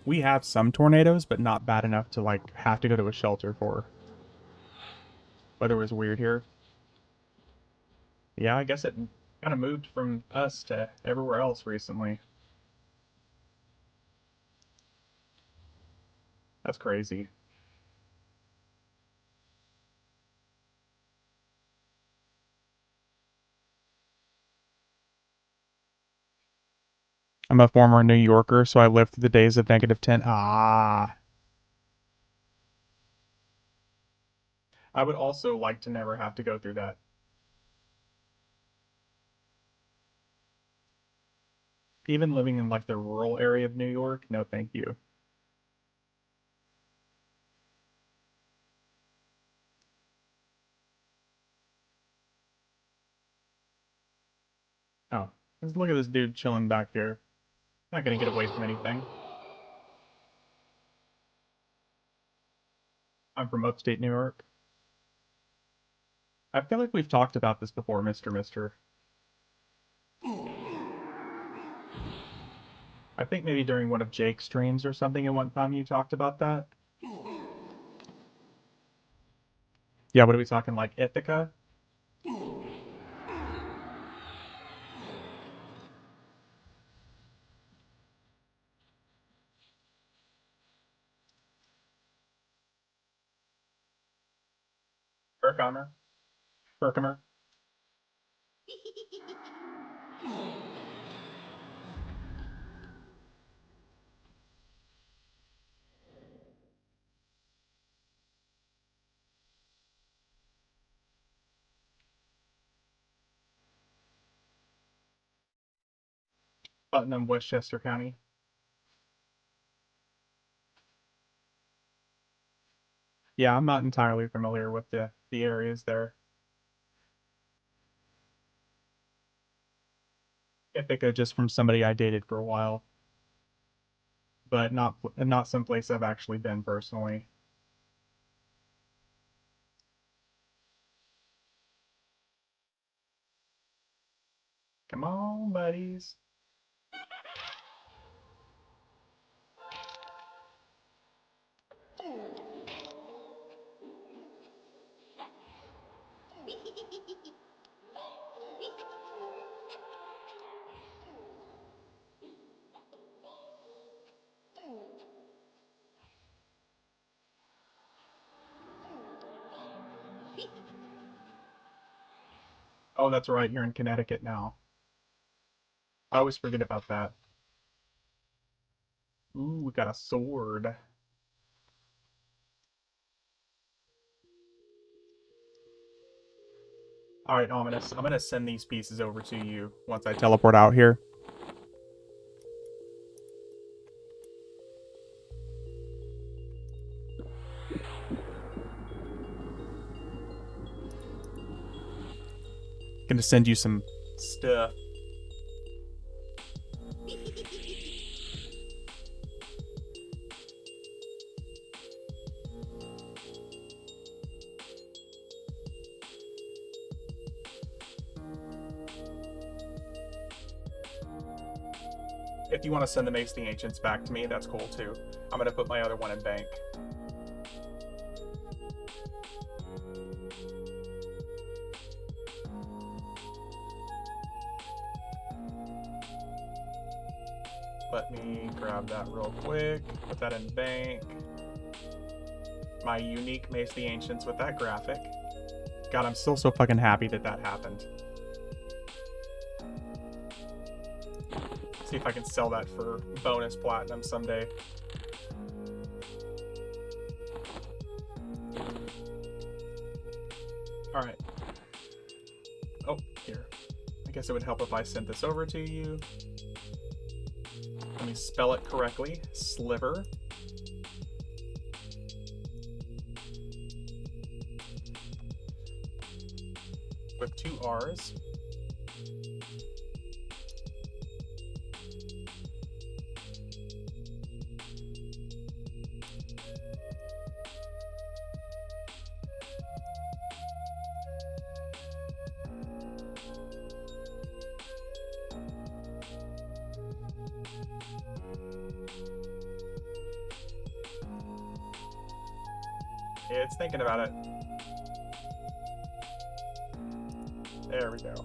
We have some tornadoes, but not bad enough to like have to go to a shelter for. Weather was weird here. Yeah, I guess it kind of moved from us to everywhere else recently. That's crazy. I'm a former New Yorker, so I lived through the days of -10. Ah. I would also like to never have to go through that. Even living in like the rural area of New York, no thank you. Oh, just look at this dude chilling back here. Not gonna get away from anything. I'm from upstate New York. I feel like we've talked about this before, Mr. I think maybe during one of Jake's streams or something at one time you talked about that. Yeah, what are we talking, like Ithaca? Herkimer? Herkimer? Putnam, Westchester County. Yeah, I'm not entirely familiar with the areas there. Ithaca just from somebody I dated for a while, but not someplace I've actually been personally. Come on, buddies. Oh, that's right, you're in Connecticut now. I always forget about that. Ooh, we got a sword. All right, Ominous. I'm gonna send these pieces over to you once I teleport out here. Gonna send you some stuff. If you want to send the Mace the Ancients back to me, that's cool too. I'm gonna put my other one in bank. Let me grab that real quick. Put that in bank. My unique Mace the Ancients with that graphic. God, I'm still so fucking happy that that happened. See if I can sell that for bonus platinum someday. Alright. Oh, here. I guess it would help if I sent this over to you. Let me spell it correctly. Sliver. With 2 R's. Yeah, it's thinking about it. There we go.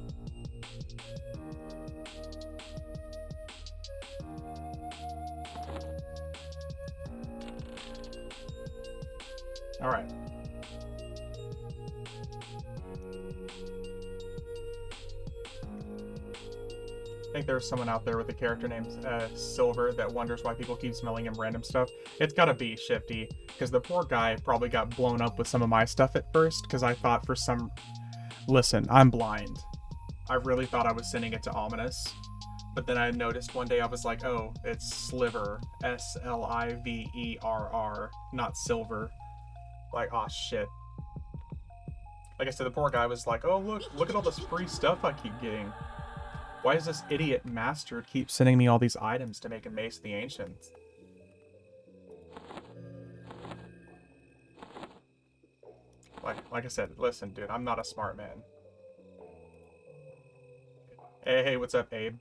All right. I think there's someone out there with a character named Silver that wonders why people keep smelling him random stuff. It's gotta be Shifty, because the poor guy probably got blown up with some of my stuff at first, because I thought for some... Listen, I'm blind. I really thought I was sending it to Ominous, but then I noticed one day I was like, oh, it's Sliver, S-L-I-V-E-R-R, not Silver. Like, oh shit. Like I said, the poor guy was like, oh look at all this free stuff I keep getting. Why does this idiot master keep sending me all these items to make a Mace of the Ancients? Like I said, listen, dude, I'm not a smart man. Hey, what's up, Abe?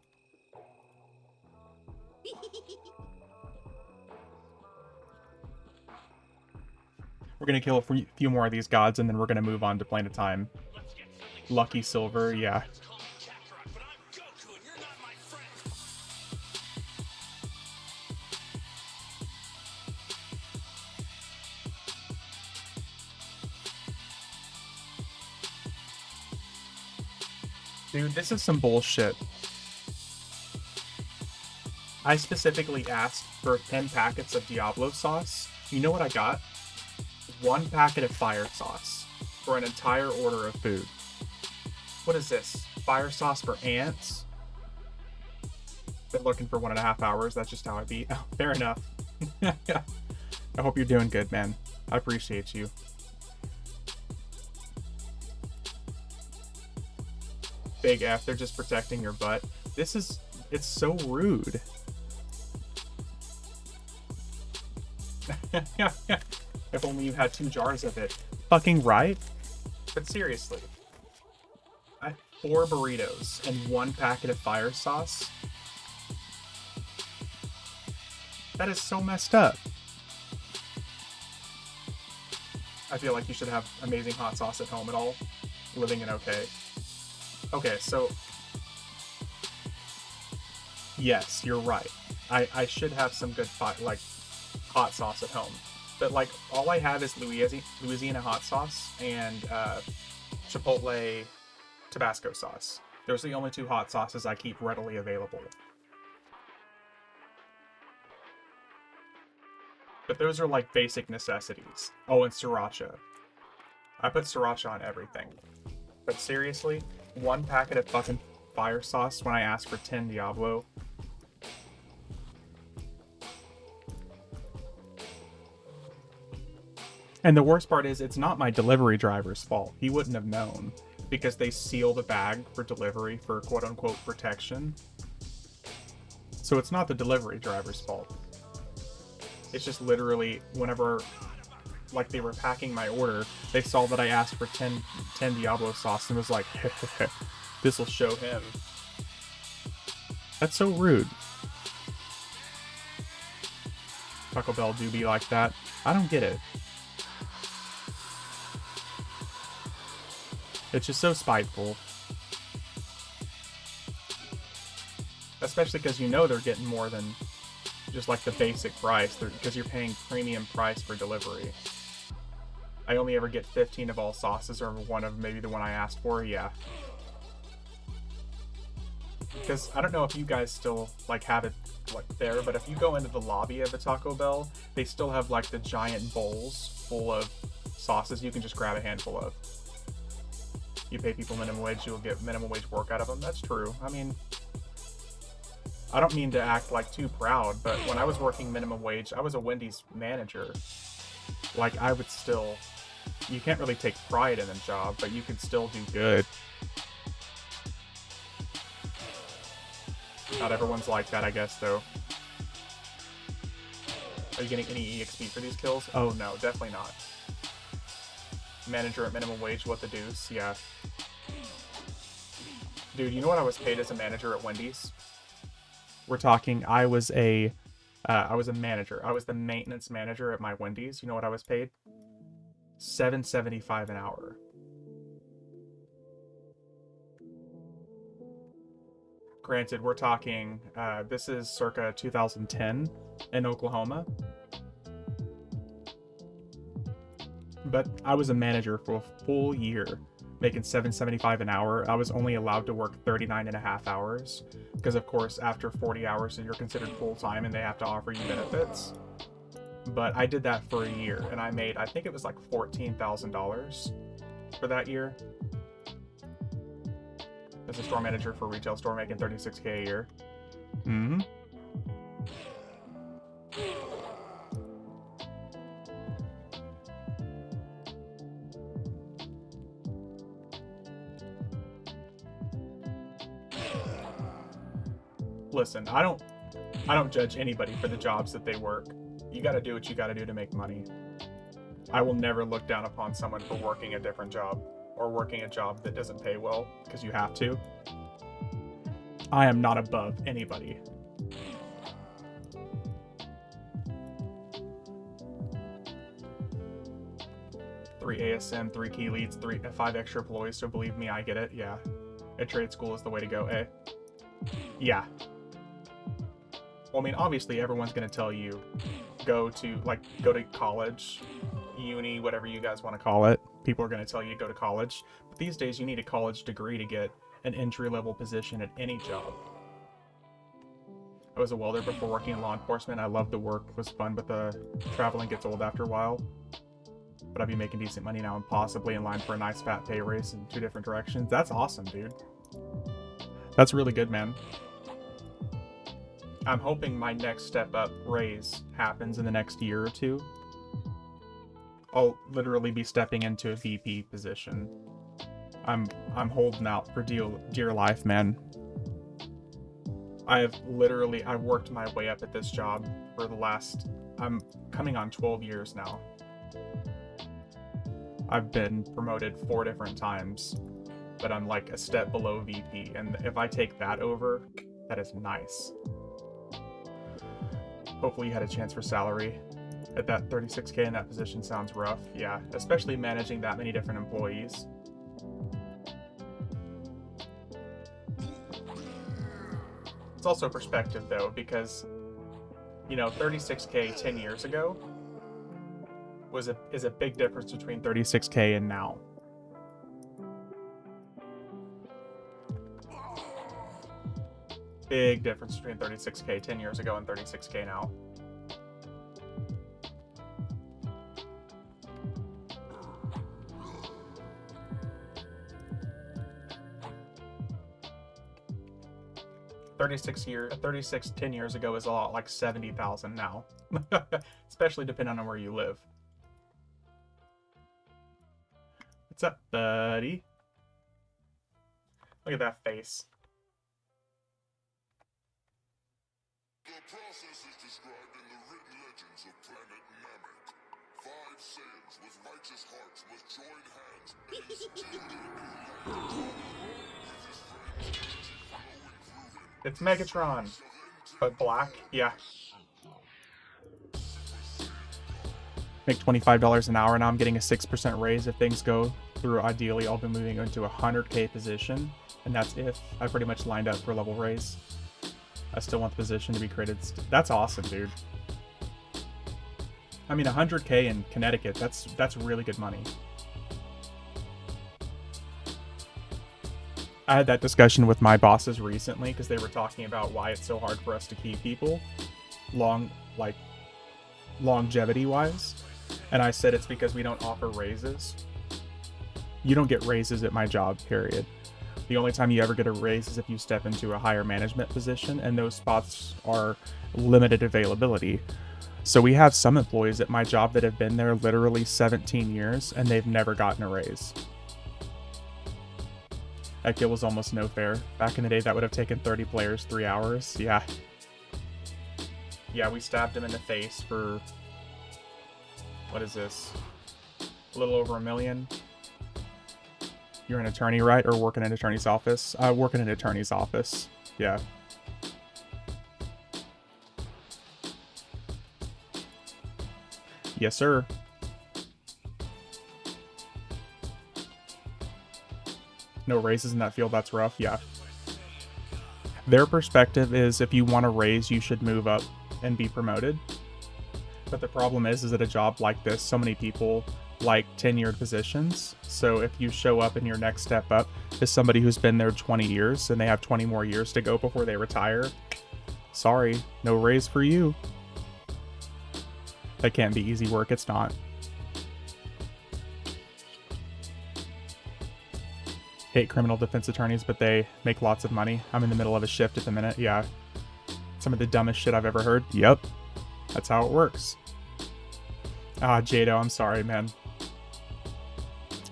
We're gonna kill a few more of these gods, and then we're gonna move on to Plane of Time. Lucky Silver, yeah. Dude, this is some bullshit. I specifically asked for 10 packets of Diablo sauce. You know what I got? 1 packet of fire sauce for an entire order of food. What is this? Fire sauce for ants? Been looking for 1.5 hours. That's just how I beat. Oh, fair enough. I hope you're doing good, man. I appreciate you. Big F, they're just protecting your butt. This is... it's so rude. If only you had 2 jars of it. Fucking right? But seriously. 4 burritos and 1 packet of fire sauce? That is so messed up. I feel like you should have amazing hot sauce at home at all. Living in okay. Okay, so... yes, you're right. I should have some good, like, hot sauce at home. But, like, all I have is Louisiana hot sauce and Chipotle Tabasco sauce. Those are the only 2 hot sauces I keep readily available. But those are, like, basic necessities. Oh, and sriracha. I put sriracha on everything. But seriously, 1 packet of fucking fire sauce when I ask for 10 Diablo. And the worst part is, it's not my delivery driver's fault. He wouldn't have known, because they seal the bag for delivery for quote-unquote protection. So it's not the delivery driver's fault. It's just literally, whenever, like, they were packing my order, they saw that I asked for 10 Diablo sauce and was like, this'll show him. That's so rude. Taco Bell do be like that. I don't get it. It's just so spiteful. Especially because you know they're getting more than just like the basic price, because you're paying premium price for delivery. I only ever get 15 of all sauces, or one of maybe the one I asked for. Yeah. Because I don't know if you guys still like have it like there, but if you go into the lobby of the Taco Bell, they still have like the giant bowls full of sauces you can just grab a handful of. You pay people minimum wage, you'll get minimum wage work out of them. That's true. I mean, I don't mean to act like too proud, but when I was working minimum wage, I was a Wendy's manager. Like, I would still, you can't really take pride in a job, but you can still do good. Not everyone's like that, I guess, though. Are you getting any EXP for these kills? Oh, no, definitely not. Manager at minimum wage, what the deuce? Yeah. Dude, you know what I was paid as a manager at Wendy's? We're talking, I was a manager. I was the maintenance manager at my Wendy's. You know what I was paid? $7.75 an hour. Granted, we're talking, this is circa 2010 in Oklahoma. But I was a manager for a full year, making $7.75 an hour. I was only allowed to work 39 and a half hours, because of course, after 40 hours, you're considered full-time and they have to offer you benefits. But I did that for a year, and I made, I think it was like $14,000 for that year. As a store manager for a retail store, making $36K a year. Mm-hmm. Listen, I don't judge anybody for the jobs that they work. You gotta do what you gotta do to make money. I will never look down upon someone for working a different job or working a job that doesn't pay well because you have to. I am not above anybody. Three ASM, 3 key leads, 5 extra employees, so believe me, I get it, yeah. A trade school is the way to go, eh? Yeah. Well, I mean, obviously everyone's gonna tell you, go to college, uni, whatever you guys want to call it. People are gonna tell you to go to college. But these days you need a college degree to get an entry-level position at any job. I was a welder before working in law enforcement. I loved the work, it was fun, but the traveling gets old after a while. But I'd be making decent money now and possibly in line for a nice fat pay raise in 2 different directions. That's awesome, dude. That's really good, man. I'm hoping my next step up raise happens in the next year or 2. I'll literally be stepping into a VP position. I'm holding out for dear life, man. I've worked my way up at this job for the last, I'm coming on 12 years now. I've been promoted 4 different times, but I'm like a step below VP, and if I take that over, that is nice. Hopefully you had a chance for salary. At that 36K in that position sounds rough, yeah, especially managing that many different employees. It's also perspective though, because, you know, 36K 10 years ago is a big difference between 36K and now. Big difference between 36K 10 years ago and 36K now. $36 10 years ago is a lot like 70,000 now. Especially depending on where you live. What's up, buddy? Look at that face. The process is described in the written legends of planet Namek. 5 Saiyans with righteous hearts must join hands and instill their new light with his friend's energy flowing through him. It's Megatron, but black. Yeah. Make $25 an hour now. I'm getting a 6% raise if things go through. Ideally, I'll be moving into a 100K position, and that's if I pretty much lined up for a level raise. I still want the position to be created. That's awesome, dude. I mean, 100K in Connecticut, that's really good money. I had that discussion with my bosses recently because they were talking about why it's so hard for us to keep people longevity wise. And I said it's because we don't offer raises. You don't get raises at my job, period. The only time you ever get a raise is if you step into a higher management position, and those spots are limited availability. So we have some employees at my job that have been there literally 17 years and they've never gotten a raise. That kill was almost no fair. Back in the day, that would have taken 30 players 3 hours. Yeah. Yeah, we stabbed him in the face for... What is this? A little over $1 million. You're an attorney, right? Or work in an attorney's office? I work in an attorney's office. Yeah. Yes, sir. No raises in that field, that's rough, yeah. Their perspective is if you want a raise, you should move up and be promoted. But the problem is at a job like this, so many people like tenured positions. So if you show up and your next step up is somebody who's been there 20 years and they have 20 more years to go before they retire, sorry, no raise for you. That can't be easy work, it's not. Hate criminal defense attorneys, but they make lots of money. I'm in the middle of a shift at the minute, yeah. Some of the dumbest shit I've ever heard. Yep. That's how it works. Ah, Jado, I'm sorry, man.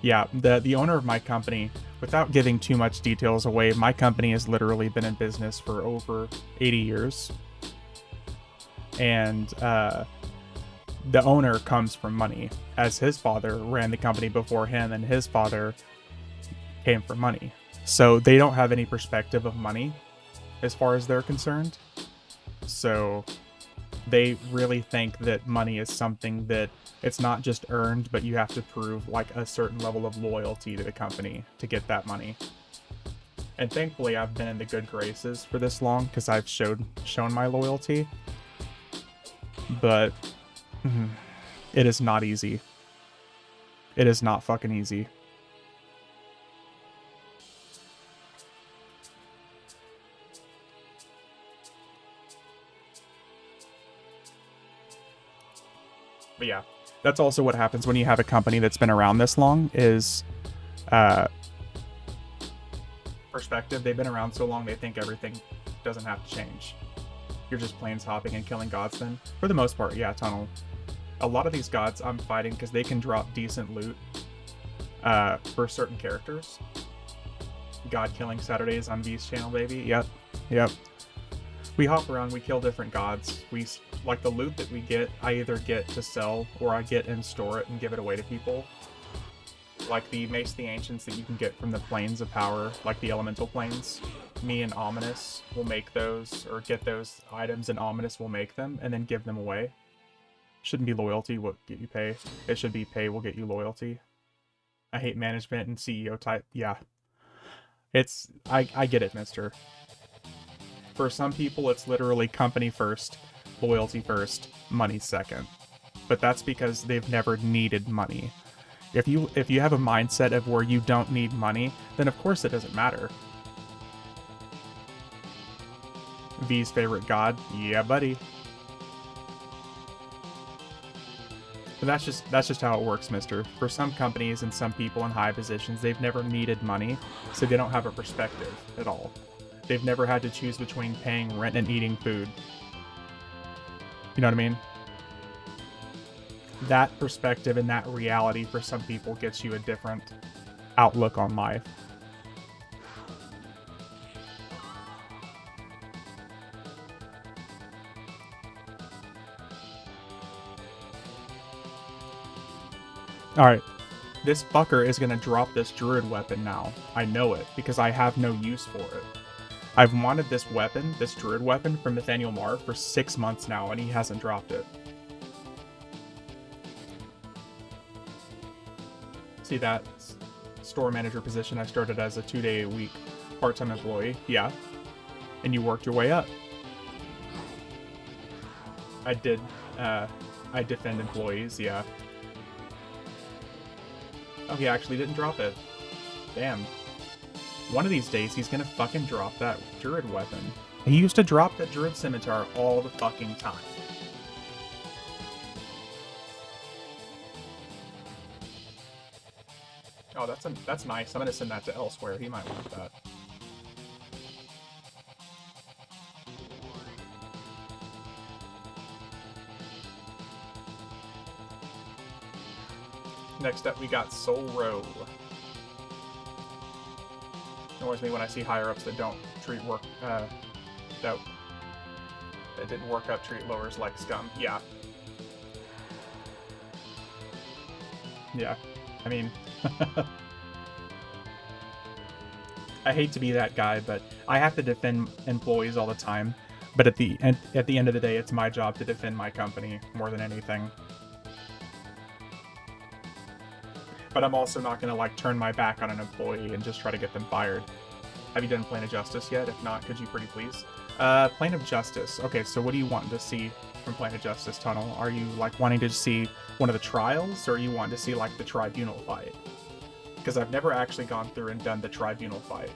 Yeah, the owner of my company, without giving too much details away, my company has literally been in business for over 80 years. And the owner comes from money, as his father ran the company before him, and his father came from money. So they don't have any perspective of money as far as they're concerned. So they really think that money is something that it's not just earned, but you have to prove like a certain level of loyalty to the company to get that money. And thankfully I've been in the good graces for this long because I've shown my loyalty. But it is not easy. It is not fucking easy. But yeah, that's also what happens when you have a company that's been around this long is perspective. They've been around so long, they think everything doesn't have to change. You're just planes hopping and killing gods then. For the most part, yeah, Tunnel. A lot of these gods I'm fighting because they can drop decent loot for certain characters. God killing Saturdays on V's channel, baby. Yep. We hop around, we kill different gods. We like the loot that we get, I either get to sell or I get and store it and give it away to people. Like the Mace of the Ancients that you can get from the Planes of Power, like the Elemental Planes. Me and Ominous will make those, or get those items, and Ominous will make them, and then give them away. Shouldn't be loyalty will get you pay. It should be pay will get you loyalty. I hate management and CEO type. Yeah. I get it, mister. For some people, it's literally company first, loyalty first, money second. But that's because they've never needed money. If you have a mindset of where you don't need money, then of course it doesn't matter. V's favorite god? Yeah, buddy. But that's just how it works, mister. For some companies and some people in high positions, they've never needed money, so they don't have a perspective at all. They've never had to choose between paying rent and eating food. You know what I mean? That perspective and that reality for some people gets you a different outlook on life. Alright, this fucker is going to drop this druid weapon now. I know it, because I have no use for it. I've wanted this weapon, this druid weapon, from Nathaniel Marr for 6 months now, and he hasn't dropped it. See that store manager position I started as a 2-day-a-week part-time employee? Yeah. And you worked your way up. I did I defend employees, yeah. Oh, he actually didn't drop it. Damn. One of these days, he's gonna fucking drop that Druid weapon. He used to drop that Druid Scimitar all the fucking time. Oh, that's nice. I'm gonna send that to Elsewhere. He might want that. Next up, we got Soul Row. Annoys me when I see higher-ups that don't treat work, that didn't work up, treat lowers like scum. Yeah. Yeah. I mean, I hate to be that guy, but I have to defend employees all the time. But at the end of the day, it's my job to defend my company more than anything. But I'm also not gonna like turn my back on an employee and just try to get them fired. Have you done Plane of Justice yet? If not, could you pretty please? Plane of Justice. Okay, so what do you want to see from Plane of Justice Tunnel? Are you like wanting to see one of the trials, or you want to see like the tribunal fight? Because I've never actually gone through and done the tribunal fight.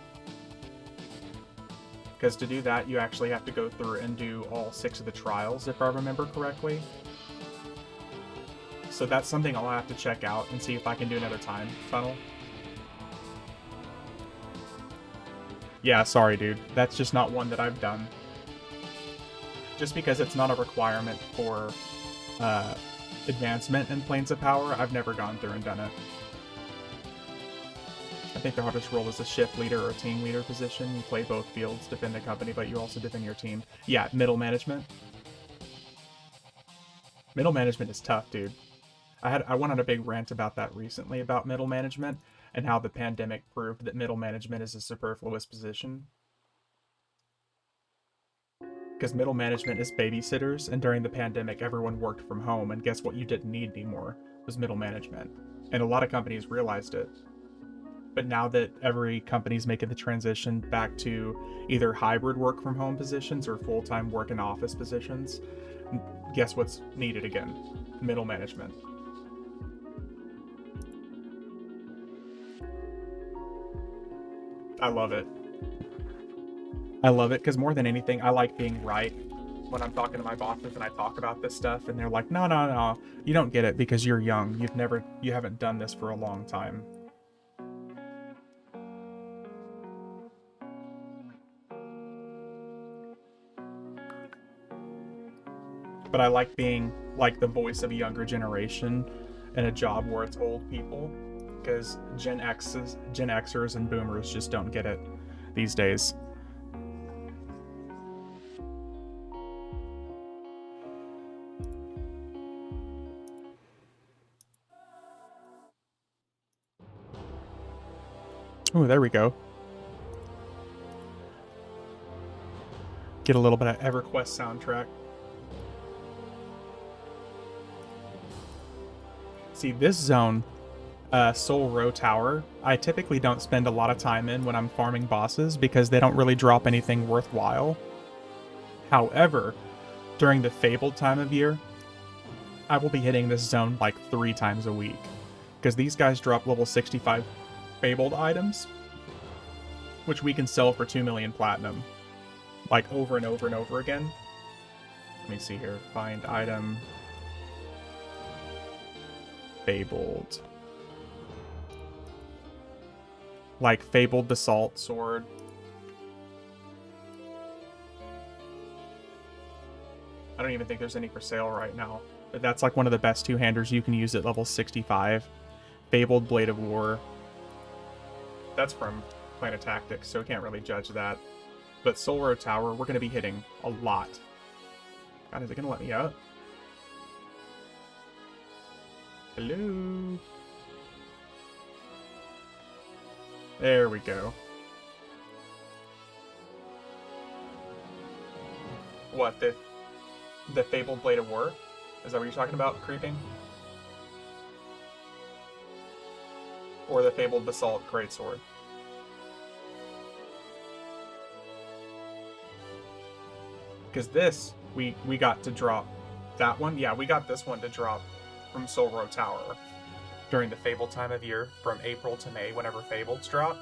Because to do that, you actually have to go through and do all 6 of the trials, if I remember correctly. So that's something I'll have to check out and see if I can do another time tunnel. Yeah, sorry, dude. That's just not one that I've done. Just because it's not a requirement for advancement in Planes of Power, I've never gone through and done it. I think the hardest role is a shift leader or a team leader position. You play both fields, defend the company, but you also defend your team. Yeah, middle management. Middle management is tough, dude. I went on a big rant about that recently, about middle management, and how the pandemic proved that middle management is a superfluous position. Because middle management is babysitters, and during the pandemic, everyone worked from home, and guess what you didn't need anymore was middle management. And a lot of companies realized it. But now that every company's making the transition back to either hybrid work from home positions or full-time work in office positions, guess what's needed again? Middle management. I love it. I love it because more than anything, I like being right when I'm talking to my bosses and I talk about this stuff, and they're like, no, no, no, you don't get it because you're young. You haven't done this for a long time. But I like being like the voice of a younger generation in a job where it's old people, because Gen Xers and Boomers just don't get it these days. Oh, there we go. Get a little bit of EverQuest soundtrack. See, this zone, Soul Row Tower, I typically don't spend a lot of time in when I'm farming bosses because they don't really drop anything worthwhile. However, during the Fabled time of year, I will be hitting this zone like 3 times a week. Because these guys drop level 65 Fabled items, which we can sell for 2 million platinum. Like over and over and over again. Let me see here. Find item. Fabled. Like Fabled Basalt Sword. I don't even think there's any for sale right now. But that's like one of the best 2-handers you can use at level 65. Fabled Blade of War. That's from Planet Tactics, so we can't really judge that. But Soul Row Tower, we're going to be hitting a lot. God, is it going to let me out? Hello? There we go. What, the Fabled Blade of War? Is that what you're talking about, creeping? Or the Fabled Basalt Greatsword? Because this, we got to drop That one, yeah, we got this one to drop from Soul Row Tower during the Fable time of year, from April to May, whenever Fableds drop.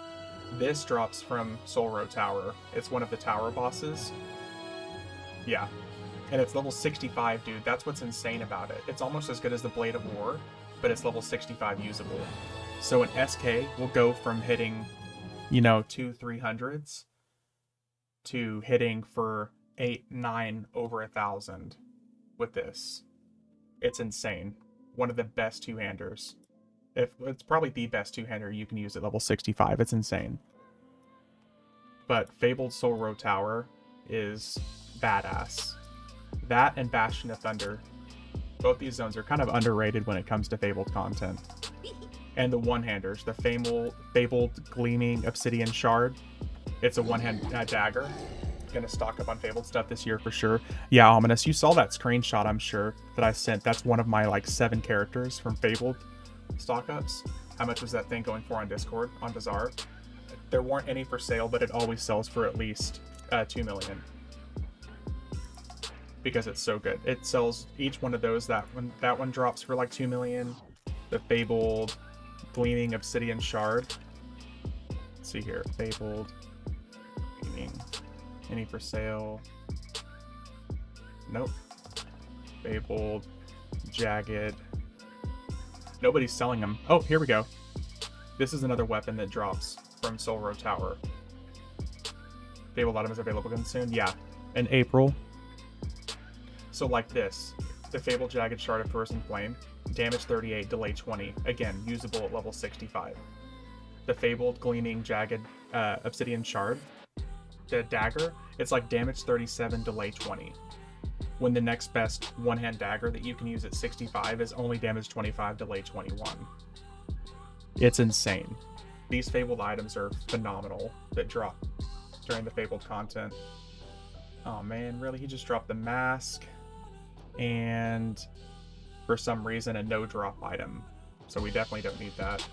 This drops from Soul Row Tower. It's one of the tower bosses. Yeah. And it's level 65, dude. That's what's insane about it. It's almost as good as the Blade of War, but it's level 65 usable. So an SK will go from hitting, 200-300s to hitting for 8-9 over 1,000 with this. It's insane. One of the best two-handers. It's probably the best two-hander you can use at level 65. It's insane. But Fabled Soul Row Tower is badass. That and Bastion of Thunder. Both these zones are kind of underrated when it comes to Fabled content. And the one-handers, the Fabled Gleaming Obsidian Shard. It's a one-hand dagger. Gonna stock up on Fabled stuff this year for sure. Yeah, Ominous, you saw that screenshot, I'm sure, that I sent. That's one of my 7 characters from Fabled stock ups. How much was that thing going for on Discord, on Bazaar? There weren't any for sale, but it always sells for at least 2 million. Because it's so good. It sells each one of those. That one drops for like 2 million. The Fabled Gleaming Obsidian Shard. Let's see here. Fabled Gleaming. Any for sale? Nope. Fabled Jagged. Nobody's selling them. Oh, here we go. This is another weapon that drops from Soul Row Tower. Fabled item is available soon. Yeah, in April. So like this, the Fabled Jagged Shard of Frozen Flame, damage 38, delay 20. Again, usable at level 65. The Fabled Gleaming Jagged Obsidian Shard, the dagger, it's like damage 37, delay 20. When the next best one-hand dagger that you can use at 65 is only damage 25, delay 21. It's insane. These Fabled items are phenomenal that drop during the Fabled content. Oh man, really? He just dropped the mask and for some reason a no drop item. So we definitely don't need that.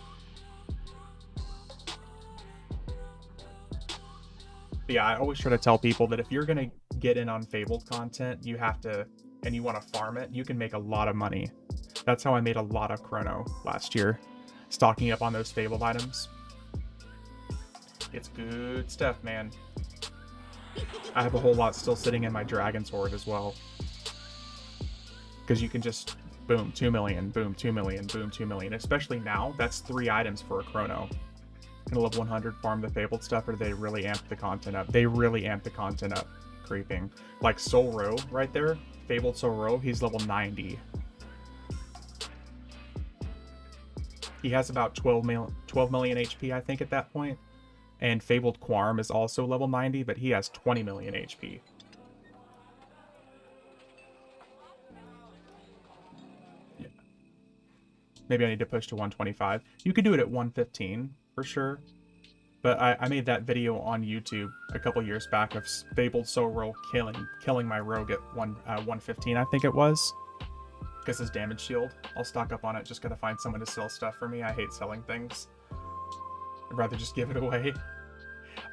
But yeah, I always try to tell people that if you're gonna get in on Fabled content, you have to, and you want to farm it, you can make a lot of money. That's how I made a lot of Chrono last year, stocking up on those Fabled items. It's good stuff, man. I have a whole lot still sitting in my Dragon's Hoard as well. Because you can just, boom, 2 million, boom, 2 million, boom, 2 million. Especially now, that's 3 items for a Chrono. In level 100 farm the Fabled stuff, or they really amp the content up. They really amp the content up, creeping. Like Soul Row right there, Fabled Soul Row, he's level 90. He has about 12 million HP, I think, at that point. And Fabled Quarm is also level 90, but he has 20 million HP. Yeah. Maybe I need to push to 125. You could do it at 115, for sure. But I made that video on YouTube a couple years back of Fabled Soul Row killing my rogue at 115, I think it was. Because his damage shield. I'll stock up on it, just gotta find someone to sell stuff for me. I hate selling things. I'd rather just give it away.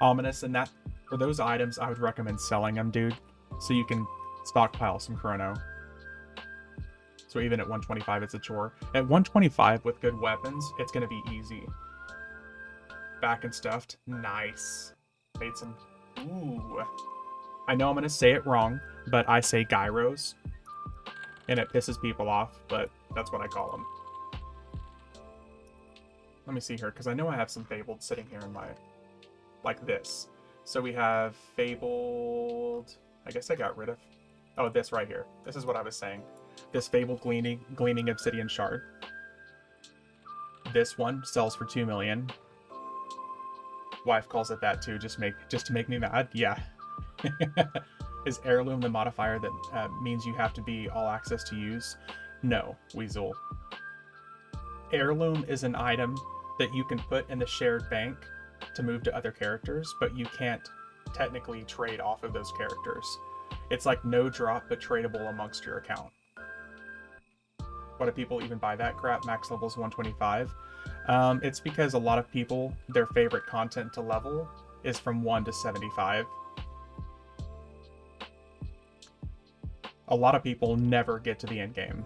Ominous, and that for those items, I would recommend selling them, dude. So you can stockpile some Chrono. So even at 125, it's a chore. At 125 with good weapons, it's gonna be easy. Back and stuffed. Nice. Made some... Ooh. I know I'm gonna say it wrong, but I say gyros. And it pisses people off, but that's what I call them. Let me see here, because I know I have some Fabled sitting here in my... Like this. So we have Fabled... I guess I got rid of... Oh, this right here. This is what I was saying. This Fabled Gleaming Obsidian Shard. This one sells for 2 million. Wife calls it that too, just to make me mad. Yeah. Is heirloom the modifier that means you have to be all access to use? No, Weasel. Heirloom is an item that you can put in the shared bank to move to other characters, but you can't technically trade off of those characters. It's like no drop, but tradable amongst your account. Why do people even buy that crap? Max level's 125. It's because a lot of people, their favorite content to level is from 1 to 75. a lot of people never get to the end game.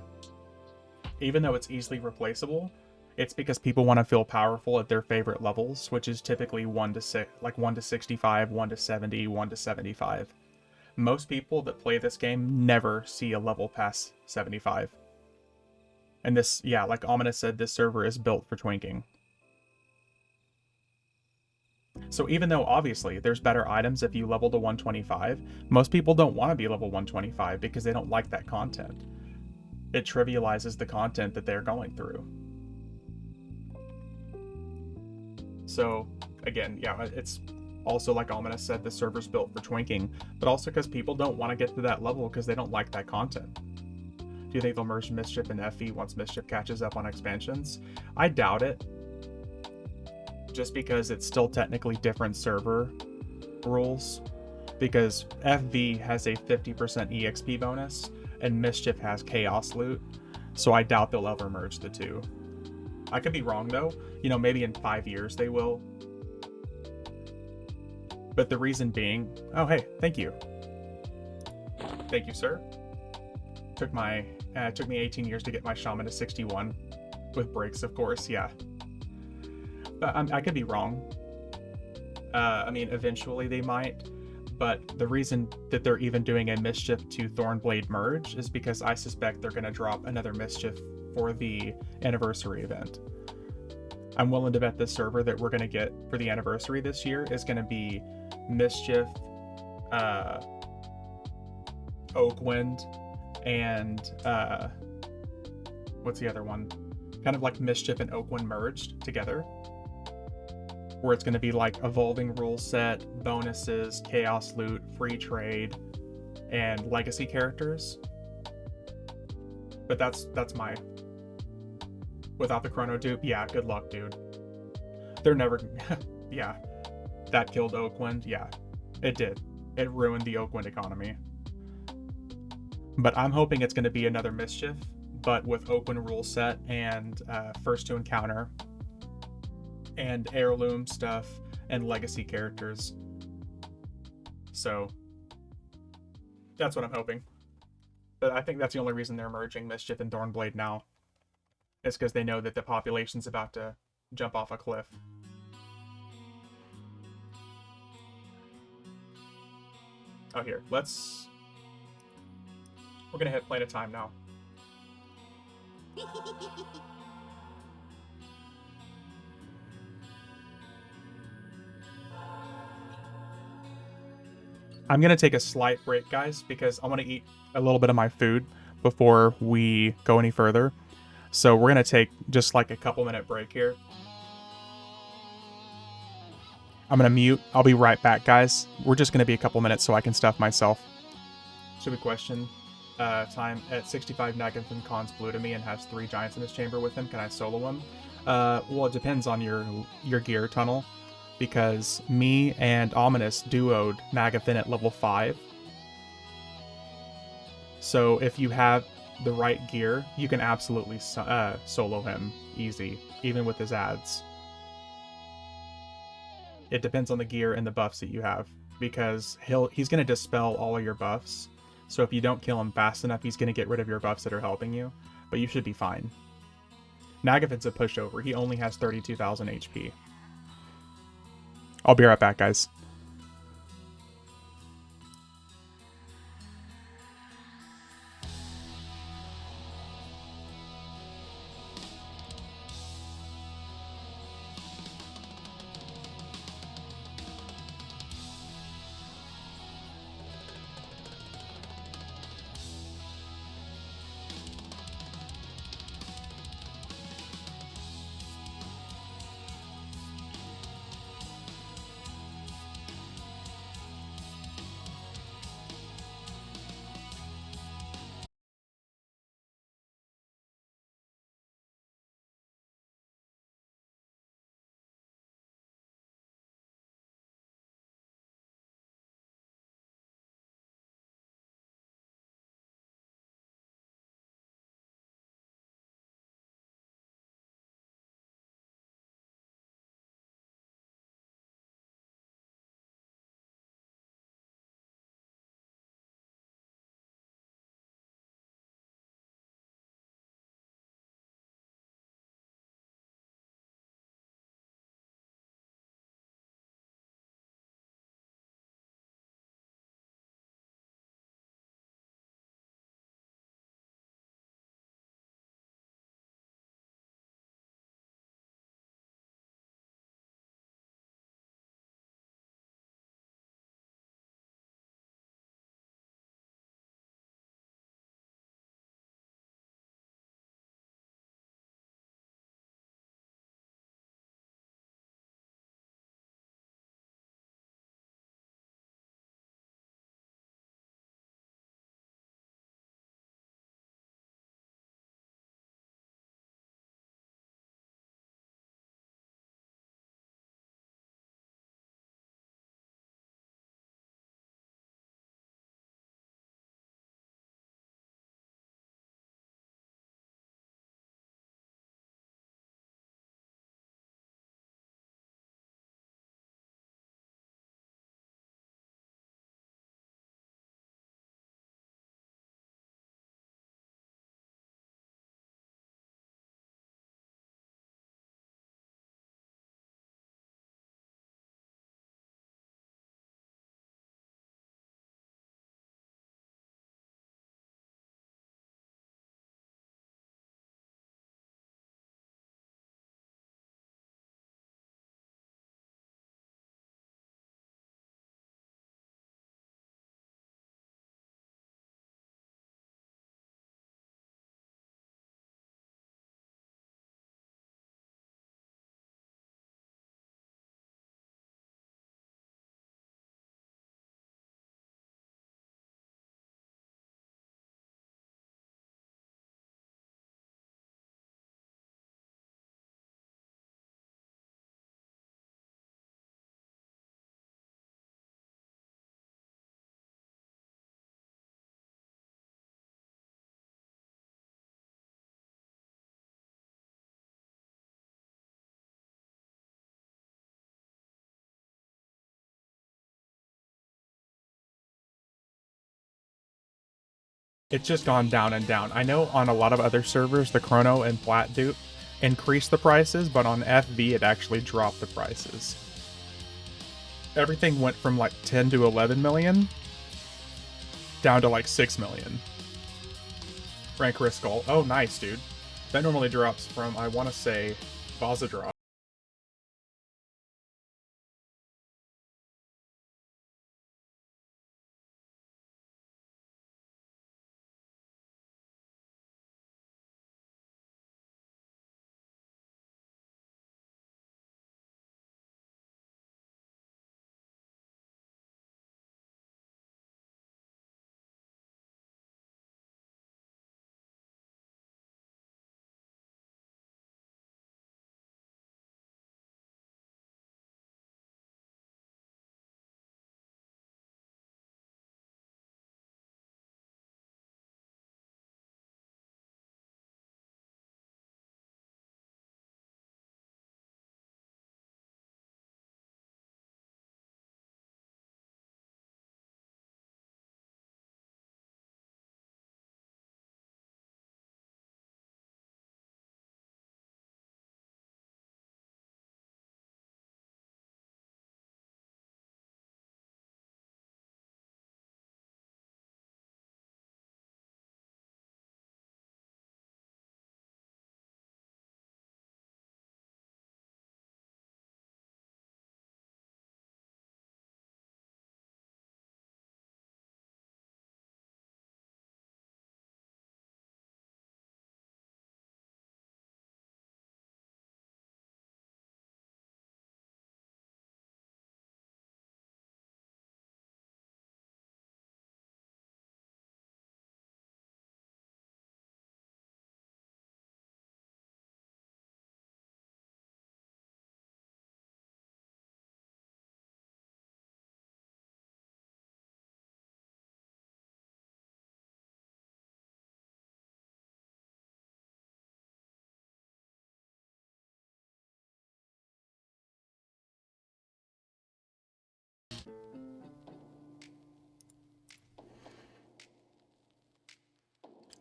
Even though it's easily replaceable, it's because people want to feel powerful at their favorite levels, which is typically 1 to 6, like 1 to 65, 1 to 70, 1 to 75. Most people that play this game never see a level past 75. And this, yeah, like Ominous said, this server is built for twinking. So even though obviously there's better items if you level to 125, most people don't want to be level 125 because they don't like that content. It trivializes the content that they're going through. So again, yeah, it's also like Ominous said, the server's built for twinking, but also because people don't want to get to that level because they don't like that content. Do you think they'll merge Mischief and FE once Mischief catches up on expansions? I doubt it. Just because it's still technically different server rules. Because FV has a 50% EXP bonus, and Mischief has Chaos Loot, so I doubt they'll ever merge the two. I could be wrong though, you know, maybe in 5 years they will. But the reason being, oh hey, thank you. Thank you, sir. Took me 18 years to get my Shaman to 61, with breaks, of course, yeah. But I could be wrong. I mean, eventually they might, but the reason that they're even doing a Mischief to Thornblade merge is because I suspect they're going to drop another Mischief for the anniversary event. I'm willing to bet this server that we're going to get for the anniversary this year is going to be Mischief, Oakwind, and what's the other one? Kind of like Mischief and Oakwind merged together, where it's going to be like evolving rule set, bonuses, chaos loot, free trade, and legacy characters. But that's my... Without the chrono dupe, yeah, good luck, dude. They're never... yeah. That killed Oakwind, yeah. It did. It ruined the Oakwind economy. But I'm hoping it's going to be another Mischief, but with Oakwind rule set and first to encounter, and heirloom stuff, and legacy characters. So, that's what I'm hoping. But I think that's the only reason they're merging Mischief and Thornblade now. Is because they know that the population's about to jump off a cliff. Oh, here, let's... We're gonna hit Planet Time now. I'm gonna take a slight break, guys, because I want to eat a little bit of my food before we go any further. So we're gonna take just like a couple minute break here. I'm gonna mute. I'll be right back, guys. We're just gonna be a couple minutes so I can stuff myself. Stupid question. Time at 65 Nagathon Khan's blue to me and has 3 giants in his chamber with him. Can I solo him? Well, it depends on your gear tunnel, because me and Ominous duoed Nagathon at level 5. So if you have the right gear, you can absolutely solo him easy, even with his ads. It depends on the gear and the buffs that you have, because he's going to dispel all of your buffs. So if you don't kill him fast enough, he's going to get rid of your buffs that are helping you, but you should be fine. Nagathon's a pushover. He only has 32,000 HP. I'll be right back, guys. it's just gone down and down. I know on a lot of other servers, the Chrono and Plat dupe increased the prices, but on FV it actually dropped the prices. Everything went from like 10 to 11 million down to like 6 million. Frank Riskull. Oh, nice, dude. That normally drops from, I want to say, Vaza drop.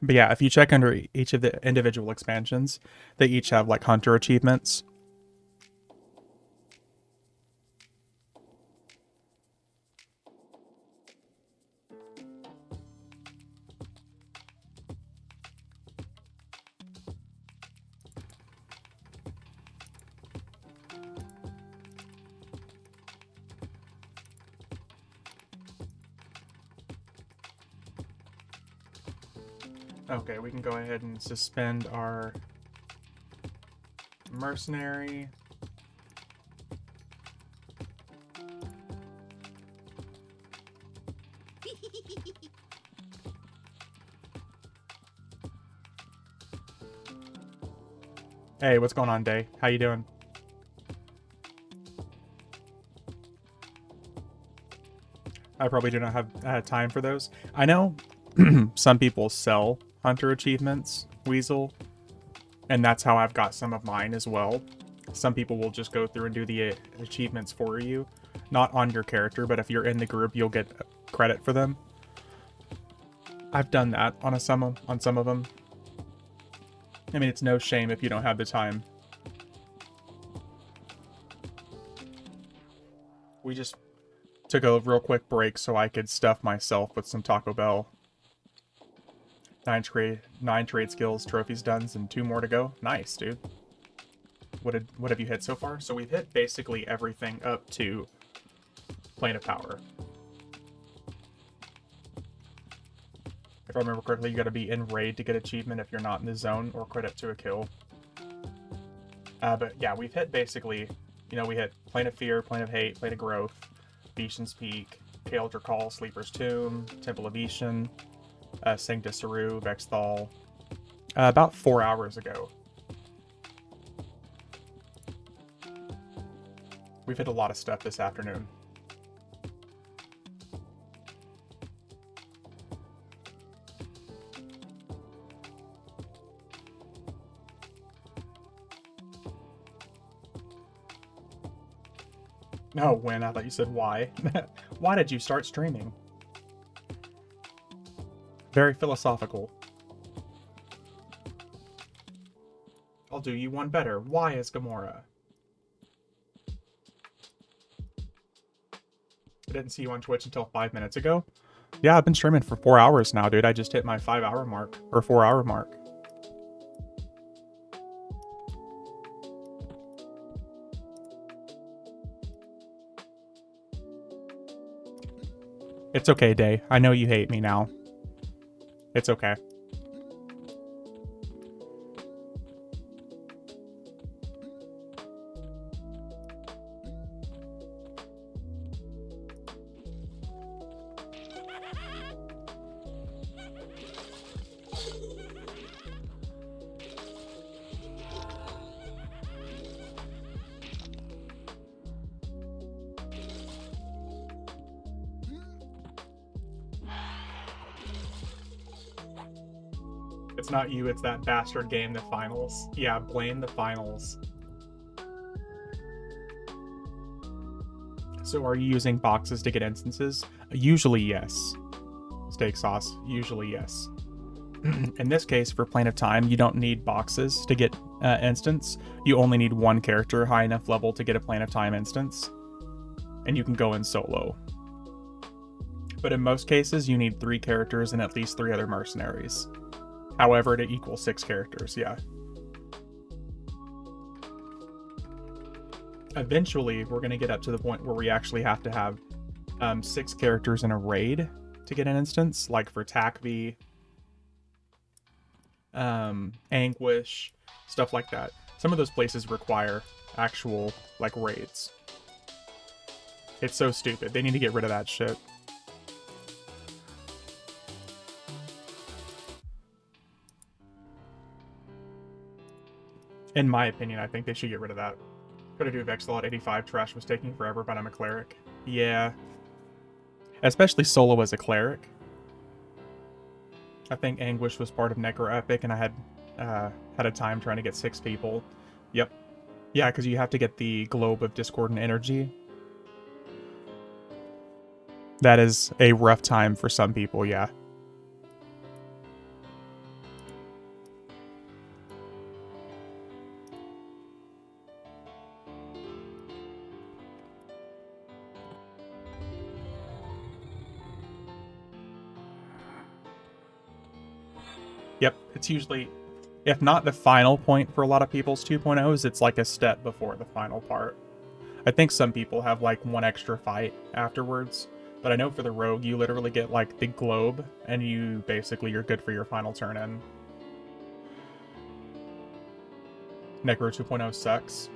But yeah, if you check under each of the individual expansions, they each have like hunter achievements. Okay, we can go ahead and suspend our mercenary. Hey, what's going on, Day? How you doing? I probably do not have time for those. I know some people sell hunter achievements, Weasel, and that's how I've got some of mine as well. Some people will just go through and do the achievements for you, not on your character, but if you're in the group, you'll get credit for them. I've done that on some of them. I mean, it's no shame if you don't have the time. We just took a real quick break so I could stuff myself with some Taco Bell. 9 trade skills, trophies done, and 2 more to go. Nice, dude. What have you hit so far? So we've hit basically everything up to Plane of Power. If I remember correctly, you gotta be in raid to get achievement if you're not in the zone, or credit to a kill. But yeah, we've hit basically, we hit Plane of Fear, Plane of Hate, Plane of Growth, Veeshans Peak, Kaeldra Call, Sleeper's Tomb, Temple of Veeshan, Sanctus Saru, Vexthal, about 4 hours ago. We've hit a lot of stuff this afternoon. Oh, when? I thought you said why. Why did you start streaming? Very philosophical. I'll do you one better. Why is Gamora? I didn't see you on Twitch until 5 minutes ago. Yeah, I've been streaming for 4 hours now, dude. I just hit my 5-hour mark, or 4-hour mark. It's okay, Day. I know you hate me now. It's okay. It's not you, it's that bastard game, the finals. Yeah, blame the finals. So are you using boxes to get instances? Usually, yes. Steak sauce, usually yes. In this case, for Plane of Time, you don't need boxes to get instance. You only need one character high enough level to get a Plane of Time instance. And you can go in solo. But in most cases, you need 3 characters and at least 3 other mercenaries. However, to equal 6 characters, yeah. Eventually, we're going to get up to the point where we actually have to have 6 characters in a raid to get an instance, like for Takvi, Anguish, stuff like that. Some of those places require actual, like, raids. It's so stupid. They need to get rid of that shit. In my opinion, I think they should get rid of that. Gotta do Vexalot 85. Trash was taking forever, but I'm a cleric. Yeah. Especially solo as a cleric. I think Anguish was part of Necro Epic, and I had a time trying to get 6 people. Yep. Yeah, because you have to get the Globe of Discordant Energy. That is a rough time for some people, yeah. Yep, it's usually, if not the final point for a lot of people's 2.0s, it's like a step before the final part. I think some people have like 1 extra fight afterwards, but I know for the rogue, you literally get like the globe, and you're good for your final turn in. Necro 2.0 sucks.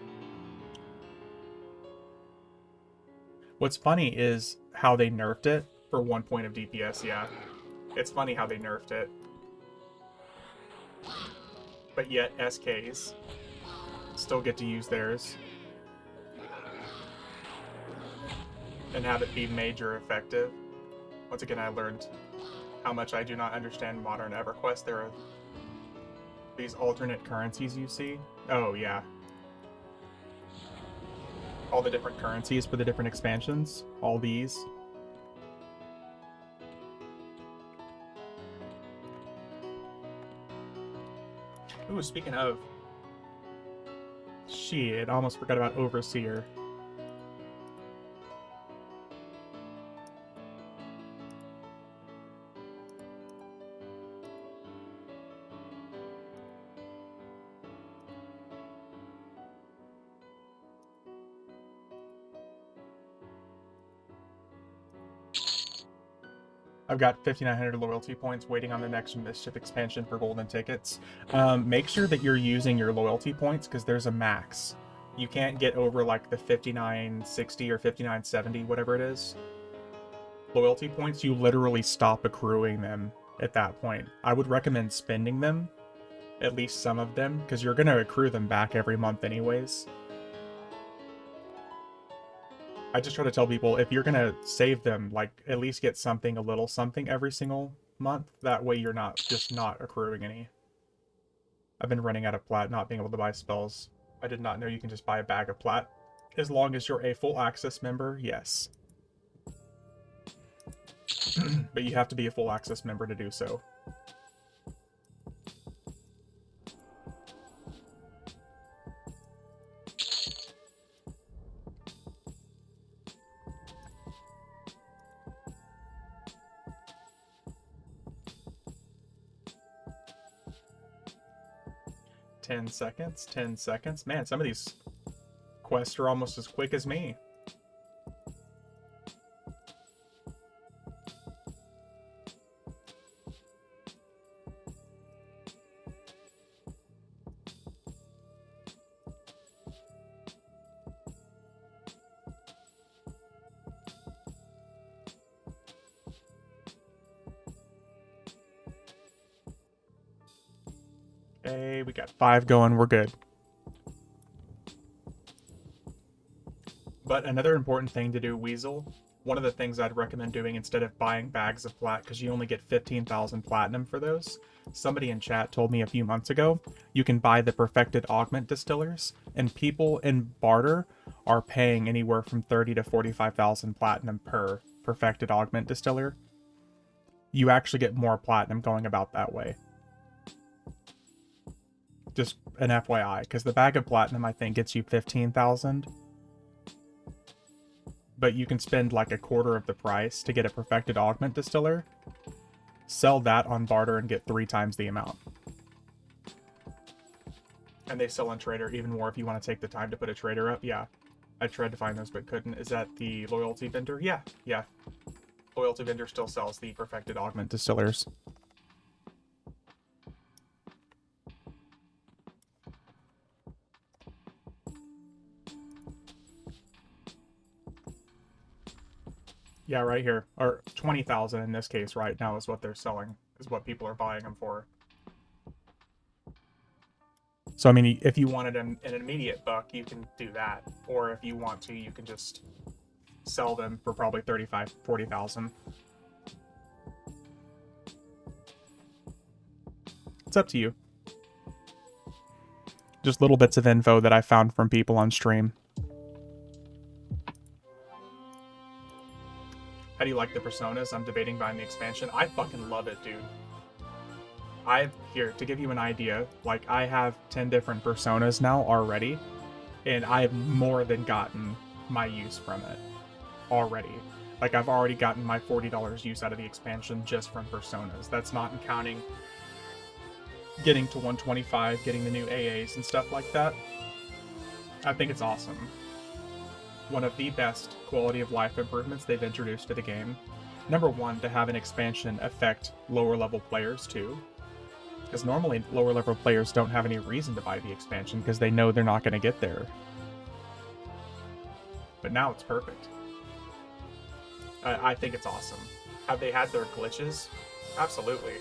What's funny is how they nerfed it for 1 point of DPS, yeah. It's funny how they nerfed it. But yet, SKs still get to use theirs. And have it be major effective. Once again, I learned how much I do not understand modern EverQuest. There are these alternate currencies you see. Oh, yeah. All the different currencies for the different expansions. All these. Ooh, speaking of... Shit, I almost forgot about Overseer. I've got 5,900 loyalty points waiting on the next Mischief expansion for golden tickets. Make sure that you're using your loyalty points because there's a max. You can't get over like the 5960 or 5970, whatever it is. Loyalty points, you literally stop accruing them at that point. I would recommend spending them, at least some of them, because you're going to accrue them back every month anyways. I just try to tell people, if you're going to save them, like, at least get something, a little something every single month. That way you're not just not accruing any. I've been running out of plat, not being able to buy spells. I did not know you can just buy a bag of plat. As long as you're a full access member, yes. But you have to be a full access member to do so. Ten seconds, 10 seconds. Man, some of these quests are almost as quick as me. Okay, we got 5 going. We're good. But another important thing to do, Weasel, one of the things I'd recommend doing instead of buying bags of plat, because you only get 15,000 platinum for those, somebody in chat told me a few months ago, you can buy the perfected augment distillers, and people in barter are paying anywhere from 30 to 45,000 platinum per perfected augment distiller. You actually get more platinum going about that way. Just an FYI, because the bag of platinum I think gets you 15,000. But you can spend like a quarter of the price to get a perfected augment distiller, sell that on barter and get 3 times the amount. And they sell on Trader even more if you want to take the time to put a trader up. Yeah, I tried to find those but couldn't. Is that the loyalty vendor? Yeah. Loyalty vendor still sells the perfected augment distillers. Yeah, right here. Or 20,000 in this case right now is what they're selling, is what people are buying them for. So, I mean, if you wanted an immediate buck, you can do that. Or if you want to, you can just sell them for probably 35, 40,000. It's up to you. Just little bits of info that I found from people on stream. How do you like the personas? I'm debating buying the expansion. I fucking love it, dude. Here, to give you an idea, like, I have 10 different personas now already, and I've more than gotten my use from it already. Like, I've already gotten my $40 use out of the expansion just from personas. That's not counting getting to 125, getting the new AAs and stuff like that. I think it's awesome. One of the best quality of life improvements they've introduced to the game. Number one, to have an expansion affect lower level players too. Because normally lower level players don't have any reason to buy the expansion because they know they're not going to get there. But now it's perfect. I think it's awesome. Have they had their glitches? Absolutely.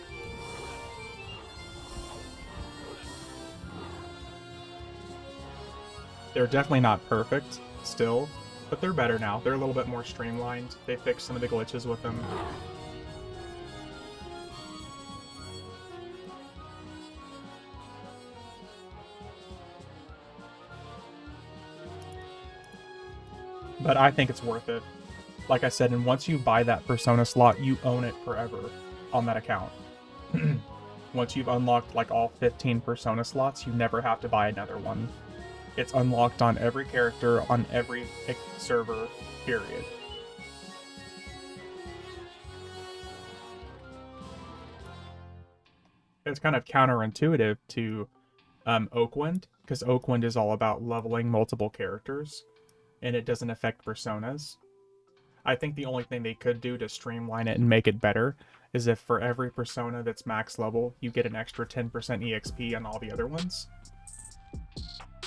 They're definitely not perfect still, but they're better now. They're a little bit more streamlined. They fixed some of the glitches with them. But I think it's worth it. Like I said, and once you buy that persona slot, you own it forever on that account. Once you've unlocked like all 15 persona slots, you never have to buy another one. It's unlocked on every character, on every server, period. It's kind of counterintuitive to Oakwind, because Oakwind is all about leveling multiple characters, and it doesn't affect personas. I think the only thing they could do to streamline it and make it better is if for every persona that's max level, you get an extra 10% EXP on all the other ones.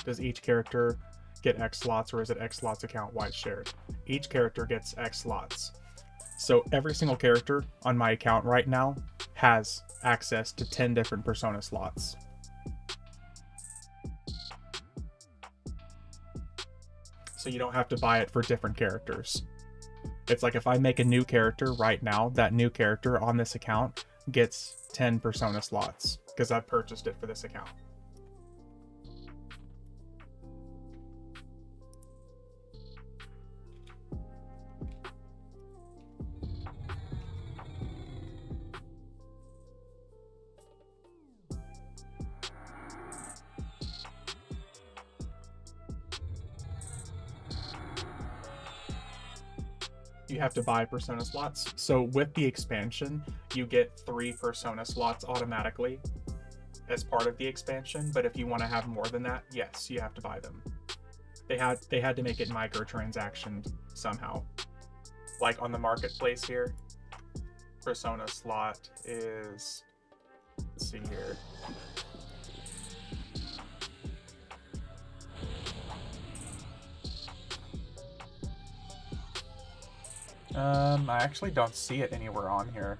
Does each character get X slots, or is it X slots account wide shared? Each character gets X slots. So every single character on my account right now has access to 10 different persona slots. So you don't have to buy it for different characters. It's like if I make a new character right now, that new character on this account gets 10 persona slots because I've purchased it for this account. You have to buy persona slots. So with the expansion, you get 3 persona slots automatically as part of the expansion, but if you want to have more than that, yes, you have to buy them. They had to make it microtransactioned somehow. Like on the marketplace here, persona slot is, let's see here. I actually don't see it anywhere on here.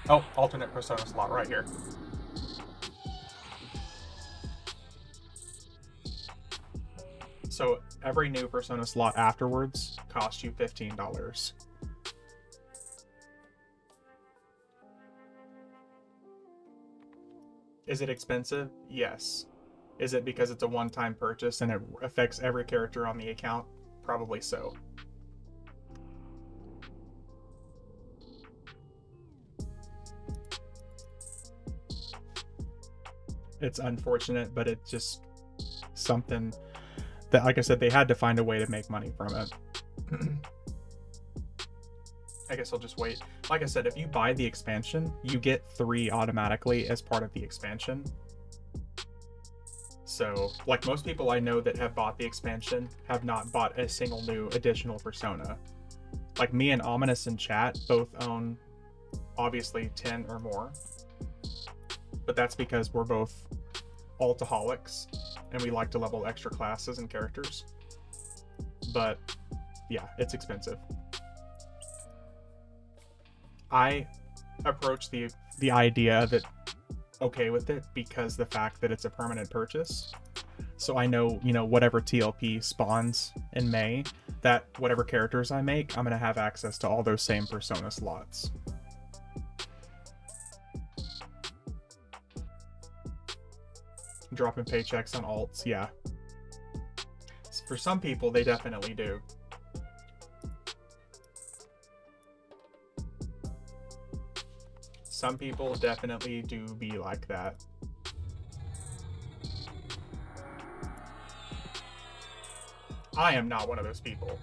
Oh, alternate persona slot right here. So every new persona slot afterwards costs you $15. Is it expensive? Yes. Is it because it's a one-time purchase and it affects every character on the account? Probably so. It's unfortunate, but it's just something that, like I said, they had to find a way to make money from it. I guess I'll just wait. Like I said, if you buy the expansion, you get 3 automatically as part of the expansion. So, like most people I know that have bought the expansion have not bought a single new additional persona. Like me and Ominous in chat both own, obviously, 10 or more. But that's because we're both altaholics and we like to level extra classes and characters. But yeah, it's expensive. I approach the idea that okay with it because the fact that it's a permanent purchase. So I know, whatever TLP spawns in May, that whatever characters I make, I'm going to have access to all those same persona slots. Dropping paychecks on alts, yeah. For some people, they definitely do. Some people definitely do be like that. I am not one of those people.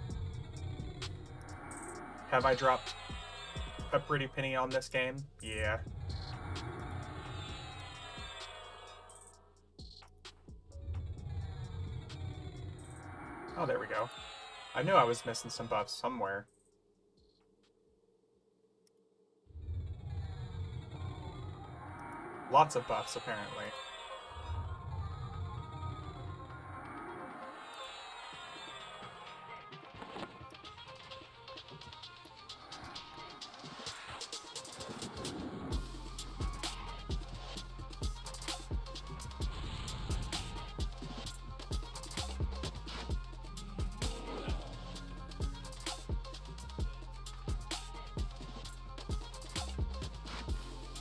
Have I dropped a pretty penny on this game? Yeah. Oh, there we go. I knew I was missing some buffs somewhere. Lots of buffs, apparently.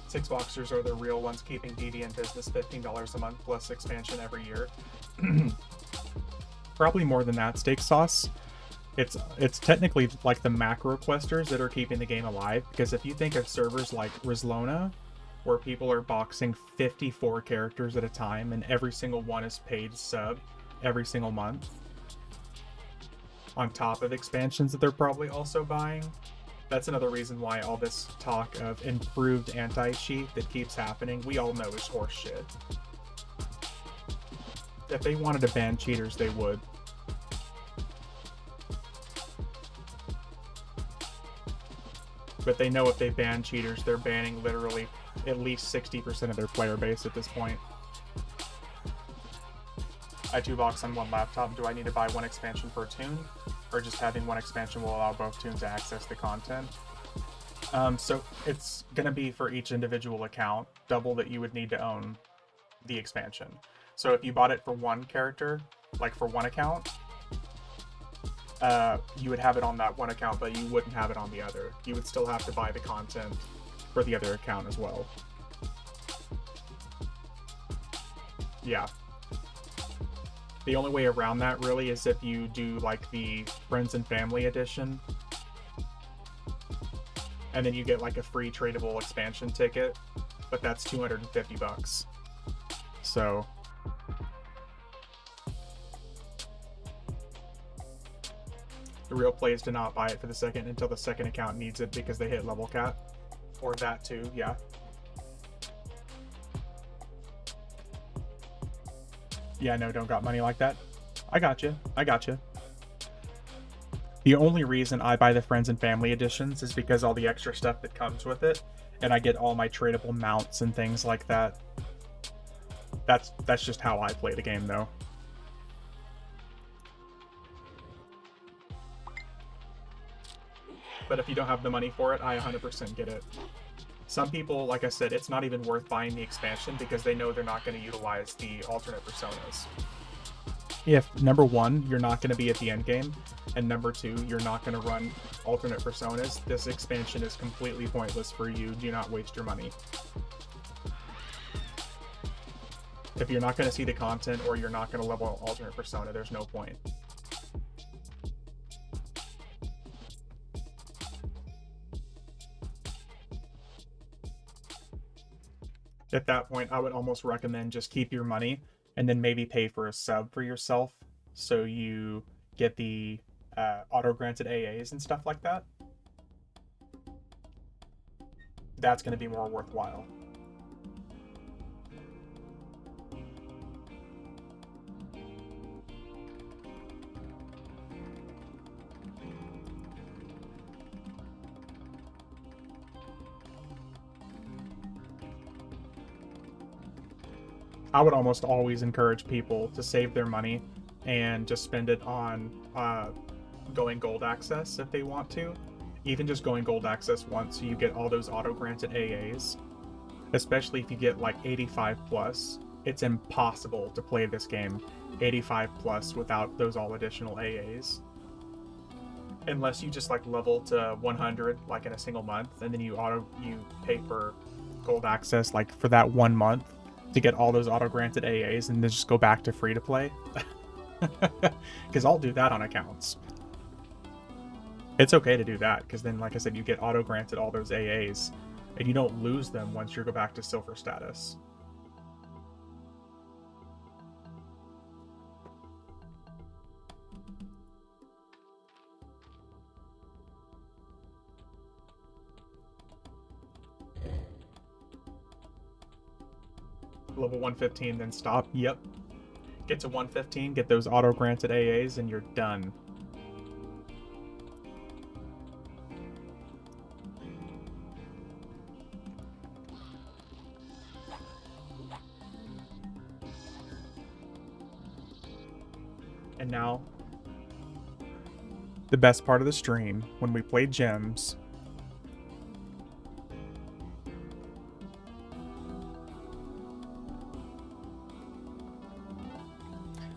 Six boxers are the real ones keeping DD in business, $15 a month plus expansion every year. Probably more than that. Steak Sauce, it's technically like the macro questers that are keeping the game alive, because if you think of servers like Rizlona, where people are boxing 54 characters at a time and every single one is paid sub every single month, on top of expansions that they're probably also buying, that's another reason why all this talk of improved anti-cheat that keeps happening, we all know is horseshit. If they wanted to ban cheaters, they would. But they know if they ban cheaters, they're banning literally at least 60% of their player base at this point. I 2-box on one laptop. Do I need to buy one expansion per toon? Or just having one expansion will allow both toons to access the content? So it's going to be for each individual account, double that you would need to own the expansion. So if you bought it for one character, like for one account, you would have it on that one account, but you wouldn't have it on the other. You would still have to buy the content for the other account as well. Yeah. The only way around that really is if you do like the Friends and Family edition, and then you get like a free tradable expansion ticket, but that's $250. So The real play is to not buy it for the second until the second account needs it because they hit level cap. Or that too, yeah. Yeah, no, don't got money like that. I got you. I got you. The only reason I buy the friends and family editions is because all the extra stuff that comes with it, and I get all my tradable mounts and things like that. That's just how I play the game, though. But if you don't have the money for it, I 100% get it. Some people, like I said, it's not even worth buying the expansion because they know they're not going to utilize the alternate personas. If, number one, you're not going to be at the end game, and number two, you're not going to run alternate personas, this expansion is completely pointless for you. Do not waste your money. If you're not going to see the content or you're not going to level alternate persona, there's no point. At that point, I would almost recommend just keep your money and then maybe pay for a sub for yourself so you get the auto-granted AAs and stuff like that. That's going to be more worthwhile. I would almost always encourage people to save their money and just spend it on going gold access if they want to. Even just going gold access once so you get all those auto-granted AAs. Especially if you get like 85 plus. It's impossible to play this game 85 plus without those all additional AAs. Unless you just like level to 100 like in a single month and then you pay for gold access like for that 1 month to get all those auto-granted AAs and then just go back to free to play. Because I'll do that on accounts. It's okay to do that because then, like I said, you get auto-granted all those AAs and you don't lose them once you go back to silver status. Level 115, then stop. Yep. Get to 115, get those auto-granted AAs, and you're done. And now, the best part of the stream, when we played gems.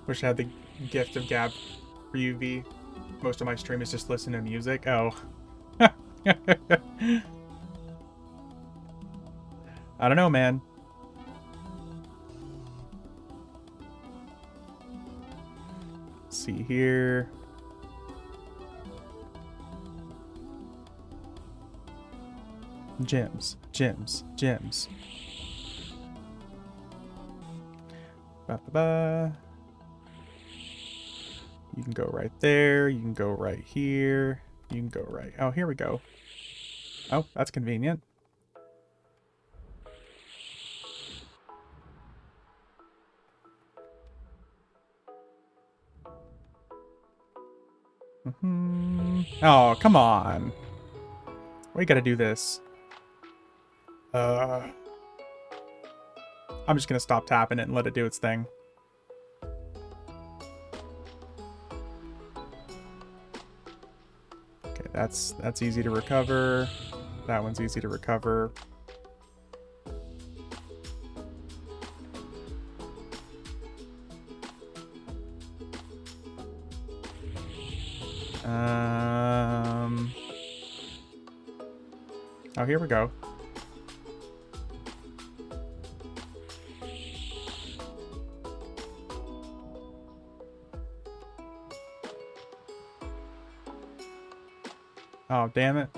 Wish I had the gift of gab for you, V. Most of my stream is just listening to music. Oh. I don't know, man. Let's see here. Gems, gems, gems. Ba-ba-ba. You can go right there. You can go right here. You can go right. Oh, here we go. Oh, that's convenient. Oh, come on. We gotta do this. I'm just gonna stop tapping it and let it do its thing. Okay, that's easy to recover. That one's easy to recover. Oh, here we go. Oh, damn it.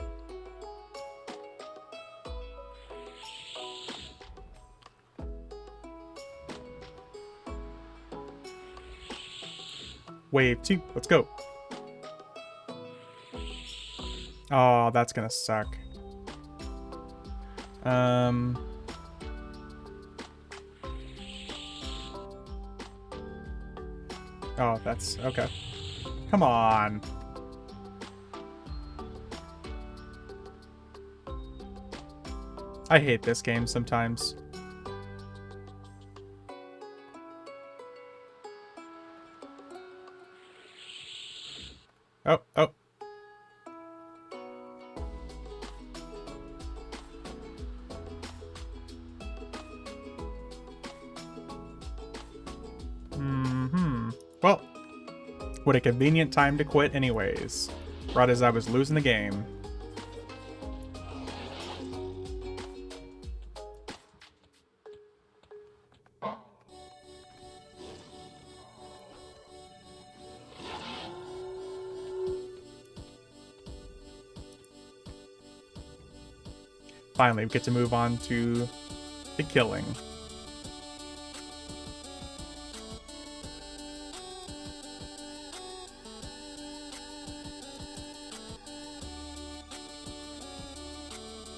Wave 2, let's go. Oh, that's gonna suck. Oh, that's okay. Come on. I hate this game sometimes. Oh, oh. Well, what a convenient time to quit anyways. Right as I was losing the game. Finally, we get to move on to the killing.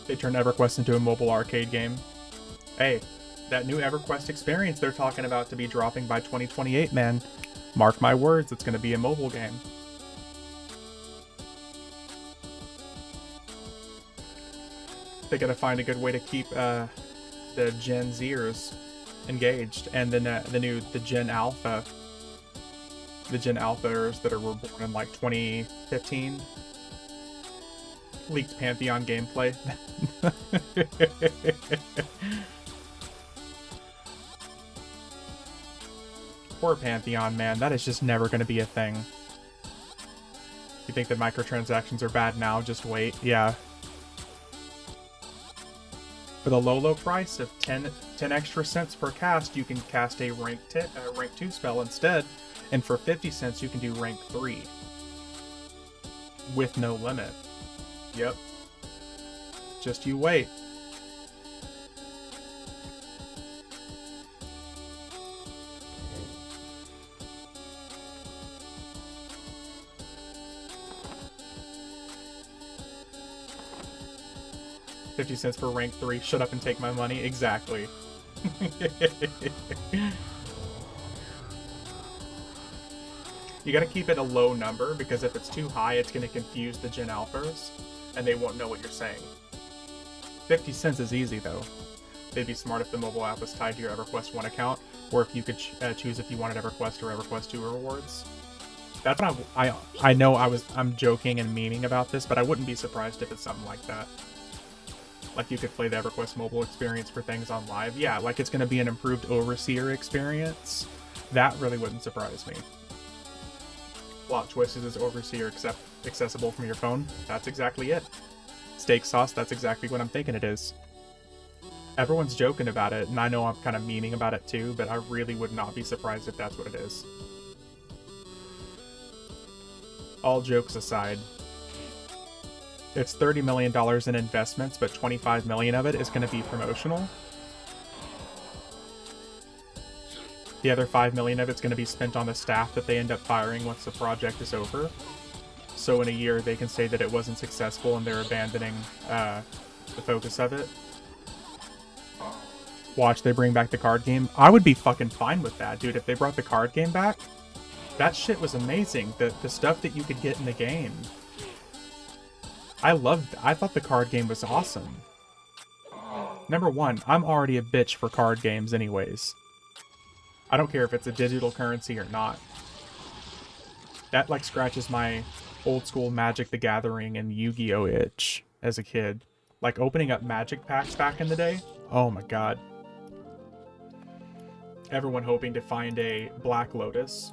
They turned EverQuest into a mobile arcade game. Hey, that new EverQuest experience they're talking about to be dropping by 2028, man. Mark my words, it's going to be a mobile game. They got to find a good way to keep the Gen Zers engaged, and then the Gen Alpha, the Gen Alphas that were born in like 2015. Leaked Pantheon gameplay. Poor Pantheon, man. That is just never going to be a thing. You think that microtransactions are bad now? Just wait. Yeah. For the low price of 10 extra cents per cast, you can cast a rank 2 spell instead. And for 50 cents, you can do rank 3. With no limit. Yep. Just you wait. $0.50 for rank 3. Shut up and take my money. Exactly. You gotta keep it a low number, because if it's too high, it's gonna confuse the Gen Alphas, and they won't know what you're saying. 50 cents is easy, though. They'd be smart if the mobile app was tied to your EverQuest 1 account, or if you could choose if you wanted EverQuest or EverQuest 2 rewards. That's what I know I'm joking and memeing about this, but I wouldn't be surprised if it's something like that. Like you could play the EverQuest mobile experience for things on live. Yeah, like it's gonna be an improved Overseer experience. That really wouldn't surprise me. Plot choices is Overseer accessible from your phone. That's exactly it. Steak sauce, that's exactly what I'm thinking it is. Everyone's joking about it, and I know I'm kind of memeing about it too, but I really would not be surprised if that's what it is. All jokes aside, it's $30 million in investments, but $25 million of it is going to be promotional. The other $5 million of it's going to be spent on the staff that they end up firing once the project is over. So in a year, they can say that it wasn't successful and they're abandoning the focus of it. Watch, they bring back the card game. I would be fucking fine with that, dude. If they brought the card game back, that shit was amazing. The stuff that you could get in the game. I thought the card game was awesome. Number one, I'm already a bitch for card games anyways. I don't care if it's a digital currency or not. That, like, scratches my old school Magic the Gathering and Yu-Gi-Oh! Itch as a kid. Like, opening up Magic packs back in the day. Oh my god. Everyone hoping to find a Black Lotus.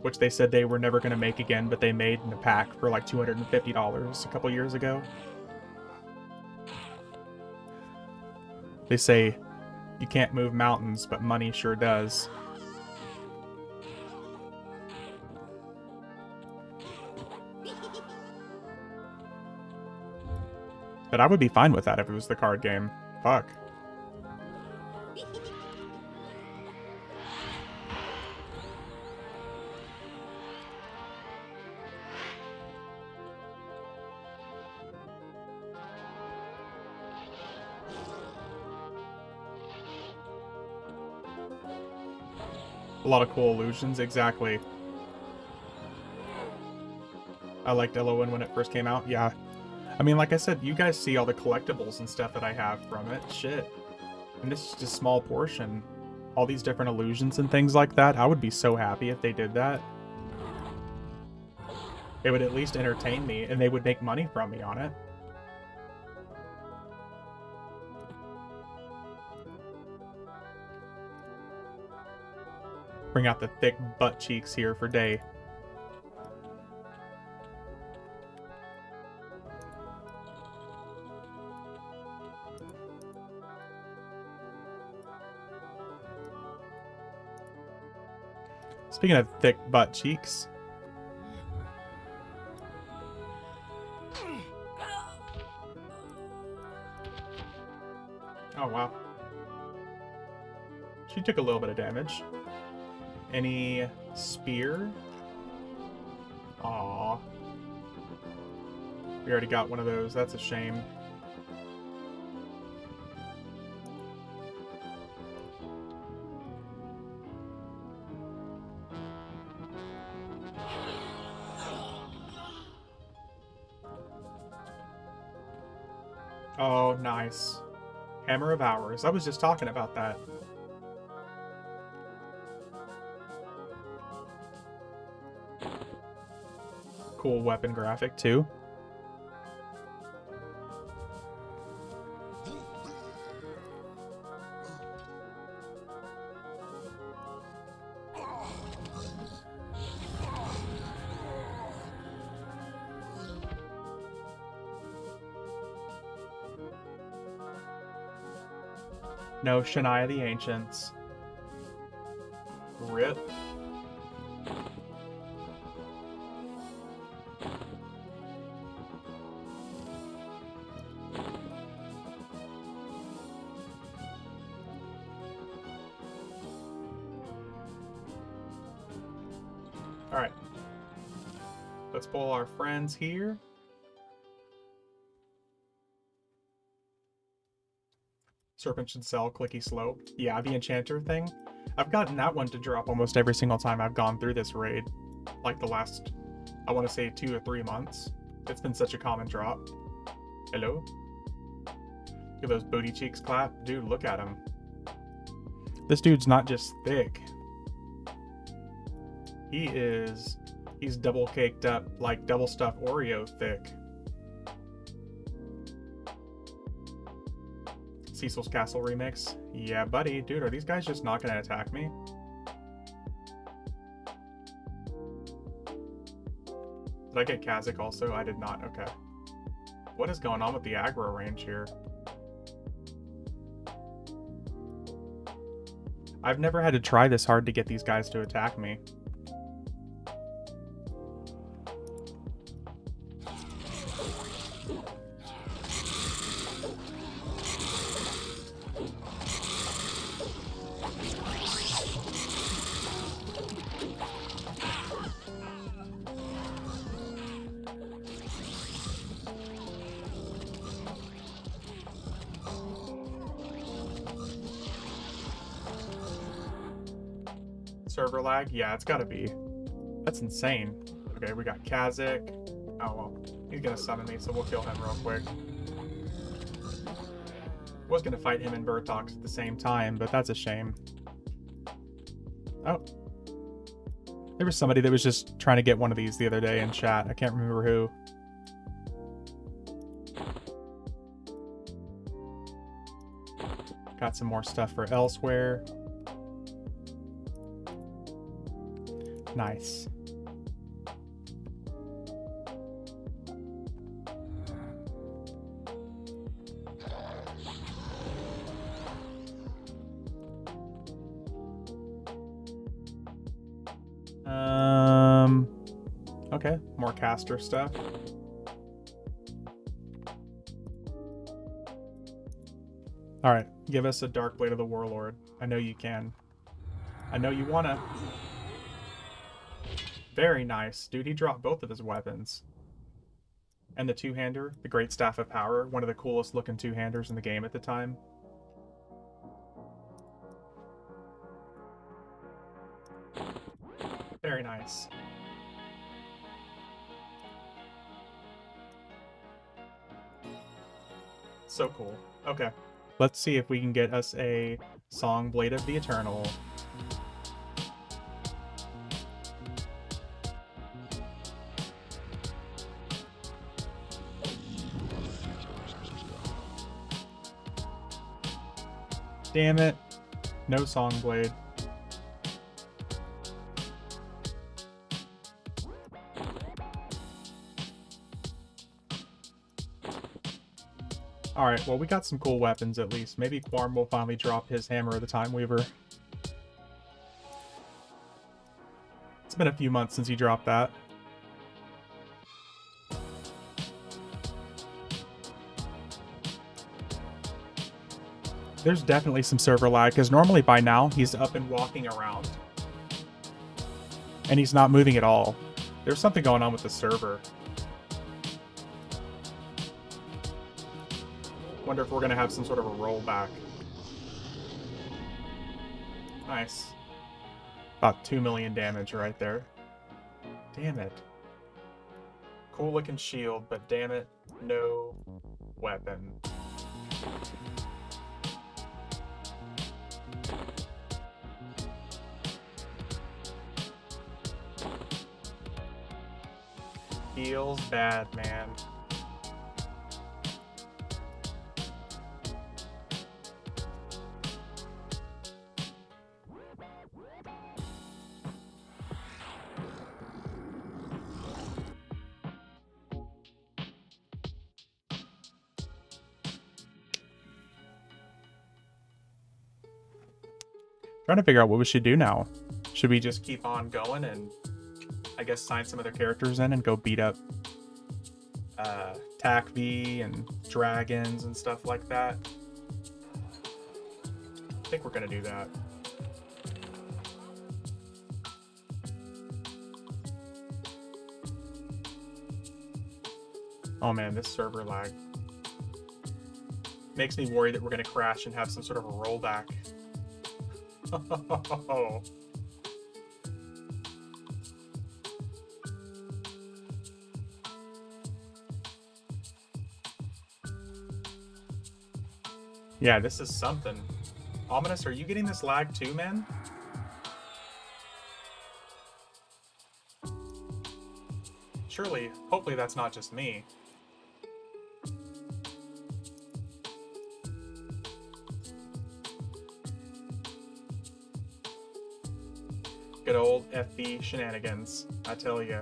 Which they said they were never going to make again, but they made in a pack for like $250 a couple years ago. They say you can't move mountains, but money sure does. But I would be fine with that if it was the card game. Fuck. A lot of cool illusions, exactly. I liked Elowen when it first came out, yeah. I mean, like I said, you guys see all the collectibles and stuff that I have from it. Shit. And this is just a small portion. All these different illusions and things like that. I would be so happy if they did that. It would at least entertain me, and they would make money from me on it. Bring out the thick butt cheeks here for Day. Speaking of thick butt cheeks. Oh, wow. She took a little bit of damage. Any spear? Aww. We already got one of those. That's a shame. Oh, nice. Hammer of Hours. I was just talking about that. Cool weapon graphic, too. No Shania the Ancients. Rip. Alright. Let's pull our friends here. Serpent should sell, clicky slope. Yeah, the enchanter thing. I've gotten that one to drop almost every single time I've gone through this raid. Like the last, I want to say 2 or 3 months. It's been such a common drop. Hello? Look at those booty cheeks clap. Dude, look at him. This dude's not just thick. He's double caked up like double stuffed Oreo thick. Cecil's Castle remix. Yeah, buddy. Dude, are these guys just not gonna attack me? Did I get Kazakh also? I did not. Okay. What is going on with the aggro range here? I've never had to try this hard to get these guys to attack me. Server lag? Yeah, it's gotta be. That's insane. Okay, we got Kazakh. Oh, well. He's gonna summon me, so we'll kill him real quick. Was gonna fight him and Bertox at the same time, but that's a shame. Oh. There was somebody that was just trying to get one of these the other day in chat. I can't remember who. Got some more stuff for elsewhere. Nice. Okay, more caster stuff. All right, give us a Dark Blade of the Warlord. I know you can. I know you wanna. Very nice. Dude, he dropped both of his weapons. And the two-hander, the Great Staff of Power, one of the coolest looking two-handers in the game at the time. So cool. Okay. Let's see if we can get us a song, Blade of the Eternal. Damn it. No song, Blade. Alright, well, we got some cool weapons at least. Maybe Quarm will finally drop his Hammer of the Time Weaver. It's been a few months since he dropped that. There's definitely some server lag, because normally by now he's up and walking around. And he's not moving at all. There's something going on with the server. Wonder if we're going to have some sort of a rollback. Nice. About 2 million damage right there. Damn it. Cool looking shield, but damn it, no weapon. Feels bad, man. Trying to figure out what we should do now. Should we just keep on going and I guess sign some other characters in and go beat up TAC V and dragons and stuff like that? I think we're gonna do that. Oh man, this server lag makes me worry that we're gonna crash and have some sort of a rollback. Oh. Yeah, this is something. Ominous, are you getting this lag too, man? Surely, hopefully that's not just me. Good old FB shenanigans, I tell you.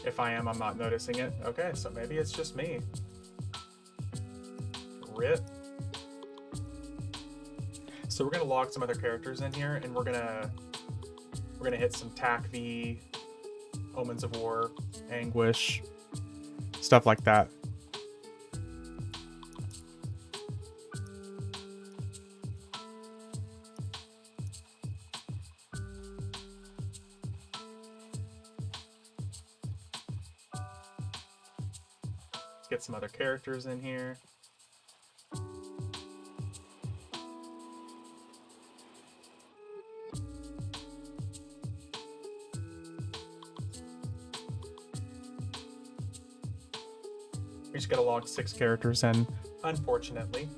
If I am, I'm not noticing it. Okay, so maybe it's just me. Rip. So we're gonna log some other characters in here, and we're gonna hit some TAC V, Omens of War, Anguish, stuff like that. Let's get some other characters in here. We just gotta log 6 characters in, unfortunately.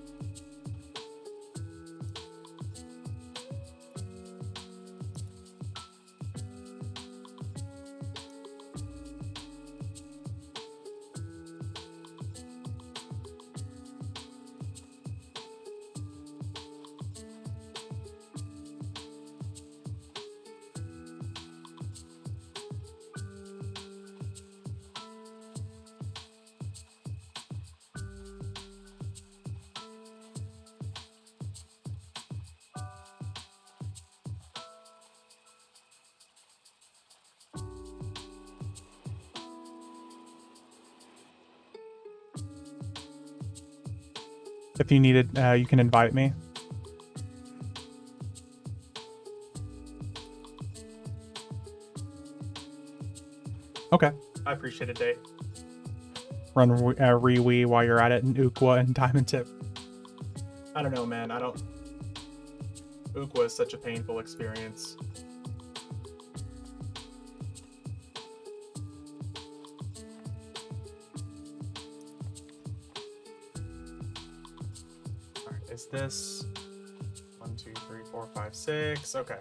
If you need it, you can invite me. Okay, I appreciate it, Date. Run Riwi while you're at it, and Ukwa and Diamond Tip. I don't know, man. Ukwa is such a painful experience. is this 1, 2, 3, 4, 5, 6. Okay.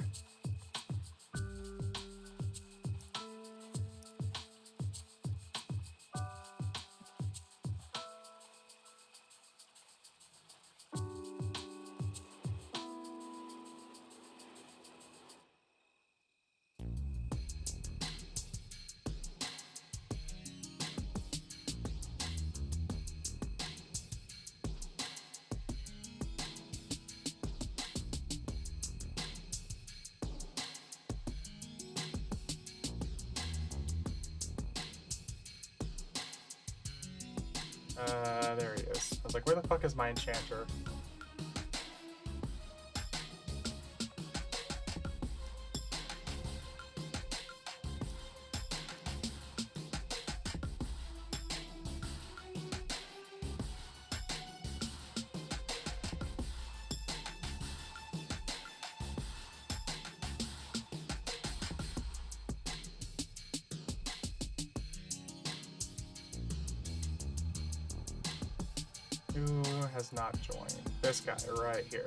There he is. I was like, where the fuck is my enchanter? Who has not joined? This guy right here.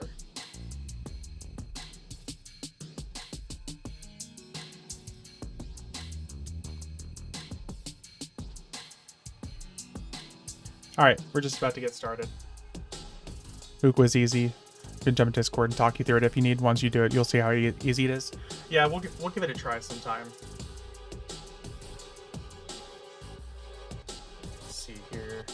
Alright, we're just about to get started. Ook was easy. You can jump into Discord and talk you through it if you need. Once you do it, you'll see how easy it is. Yeah, we'll give it a try sometime. Let's see here.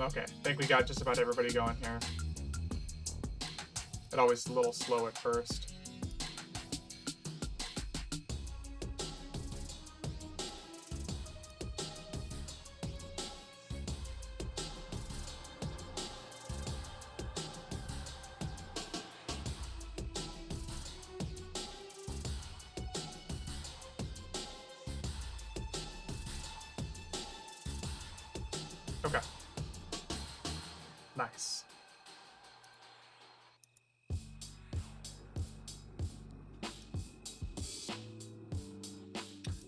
Okay, I think we got just about everybody going here. It always a little slow at first. Okay. Nice.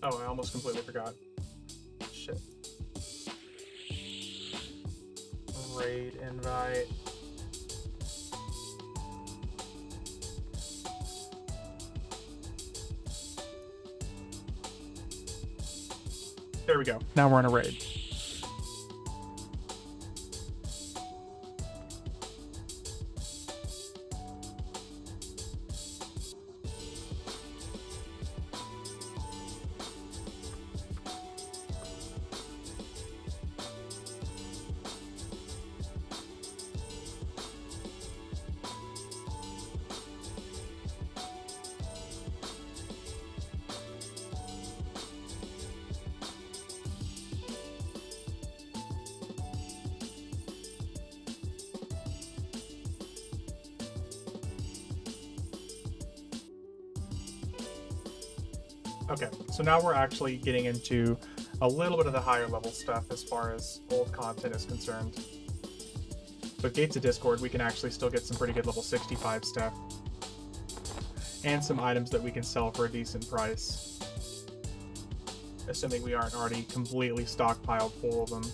Oh, I almost completely forgot. Shit. Raid invite. There we go. Now we're in a raid. Okay, so now we're actually getting into a little bit of the higher level stuff as far as old content is concerned. With Gates of Discord, we can actually still get some pretty good level 65 stuff. And some items that we can sell for a decent price. Assuming we aren't already completely stockpiled full of them.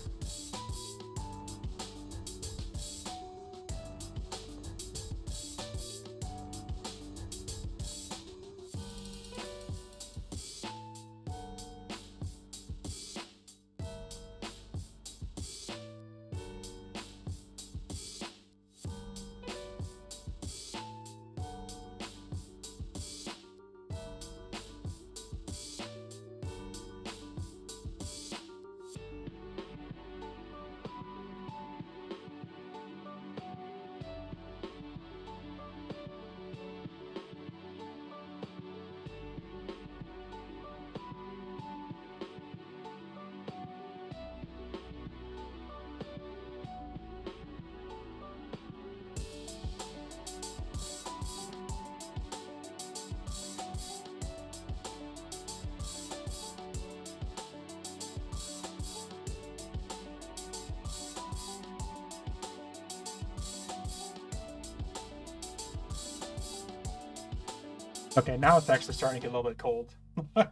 Okay, now it's actually starting to get a little bit cold. I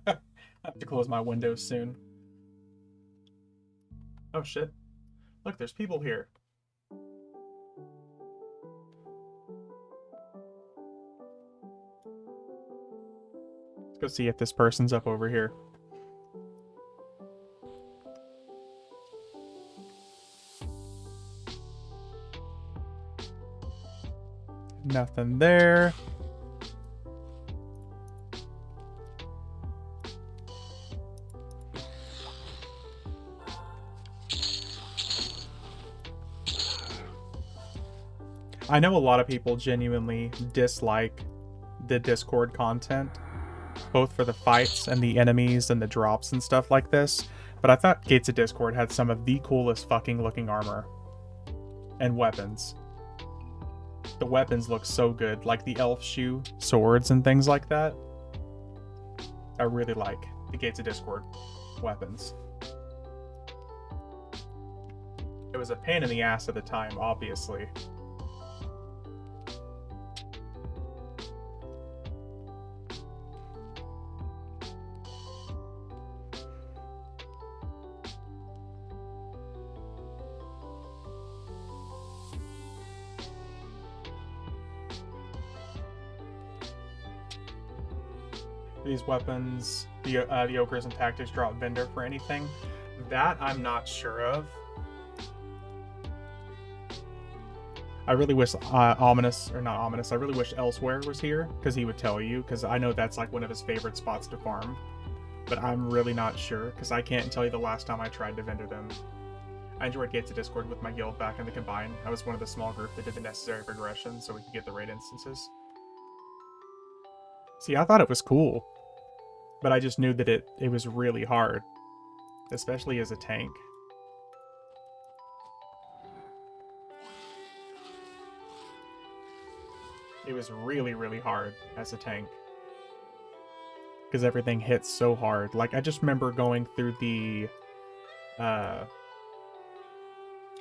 have to close my windows soon. Oh shit. Look, there's people here. Let's go see if this person's up over here. Nothing there. I know a lot of people genuinely dislike the Discord content, both for the fights and the enemies and the drops and stuff like this, but I thought Gates of Discord had some of the coolest fucking looking armor and weapons. The weapons look so good, like the elf shoe swords and things like that. I really like the Gates of Discord weapons. It was a pain in the ass at the time, obviously. These weapons, the ogres and tactics drop vendor for anything. That I'm not sure of. I really wish I really wish Elsewhere was here, because he would tell you, because I know that's like one of his favorite spots to farm. But I'm really not sure, because I can't tell you the last time I tried to vendor them. I enjoyed Gates of Discord with my guild back in the Combine. I was one of the small group that did the necessary progression so we could get the raid instances. See, I thought it was cool, but I just knew that it was really hard, especially as a tank. It was really, really hard as a tank, because everything hits so hard. Like, I just remember going through the,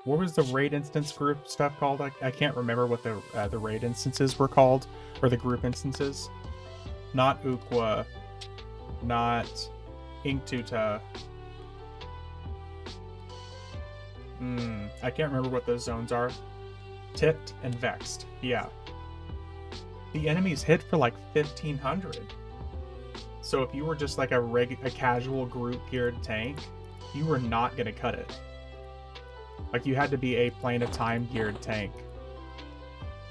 what was the raid instance group stuff called? I can't remember what the raid instances were called, or the group instances. Not Ukwa, not Inktuta. I can't remember what those zones are. Tipped and Vexed, yeah. The enemies hit for like 1,500. So if you were just like a casual group geared tank, you were not gonna cut it. Like, you had to be a Plane of Time geared tank,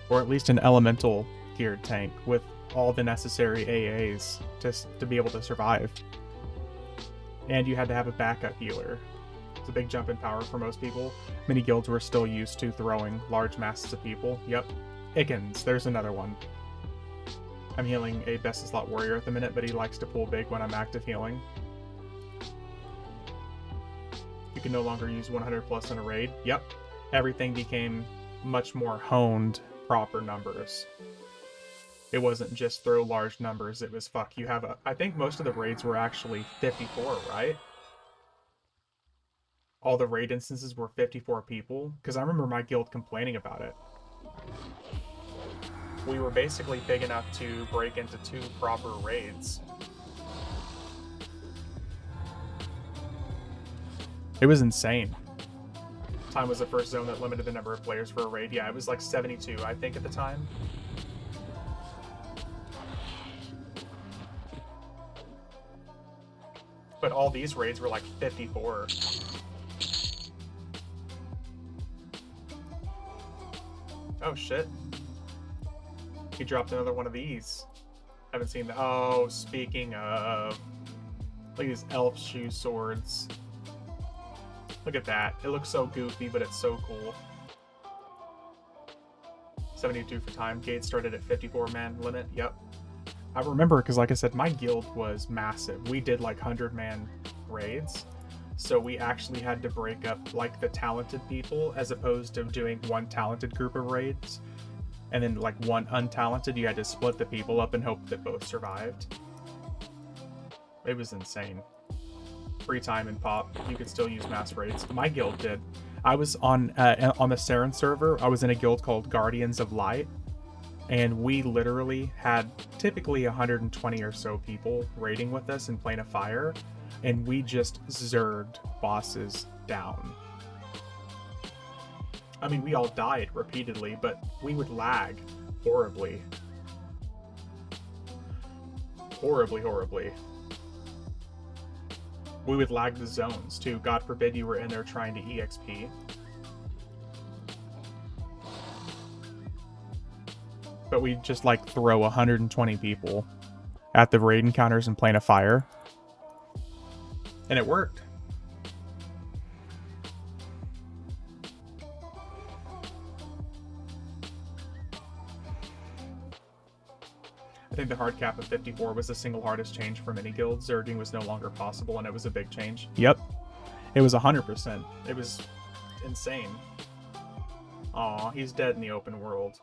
or at least an elemental geared tank with all the necessary AAs to be able to survive. And you had to have a backup healer. It's a big jump in power for most people. Many guilds were still used to throwing large masses of people. Yep. Ikens, there's another one. I'm healing a Best Slot Warrior at the minute, but he likes to pull big when I'm active healing. You can no longer use 100 plus in a raid. Yep. Everything became much more honed, proper numbers. It wasn't just throw large numbers, it was fuck, you have a... I think most of the raids were actually 54, right? All the raid instances were 54 people, because I remember my guild complaining about it. We were basically big enough to break into 2 proper raids. It was insane. Time was the first zone that limited the number of players for a raid. Yeah, it was like 72, I think, at the time. But all these raids were like 54. Oh shit. He dropped another one of these. Haven't seen that. Oh, speaking of... Look at these elf shoe swords. Look at that. It looks so goofy, but it's so cool. 72 for time. Gate started at 54 man limit. Yep. I remember, because like I said, my guild was massive. We did like 100-man raids. So we actually had to break up like the talented people, as opposed to doing one talented group of raids and then like one untalented. You had to split the people up and hope that both survived. It was insane. Free time and pop, you could still use mass raids. My guild did. I was on the Saren server. I was in a guild called Guardians of Light, And we literally had typically 120 or so people raiding with us in Plane of Fire, and we just zerged bosses down. I mean, we all died repeatedly, but we would lag horribly. Horribly. We would lag the zones, too. God forbid you were in there trying to EXP. But we'd just, like, throw 120 people at the raid encounters in Plane of Fire. And it worked. I think the hard cap of 54 was the single hardest change for many guilds. Zerging was no longer possible, and it was a big change. Yep. It was 100%. It was insane. Aw, he's dead in the open world.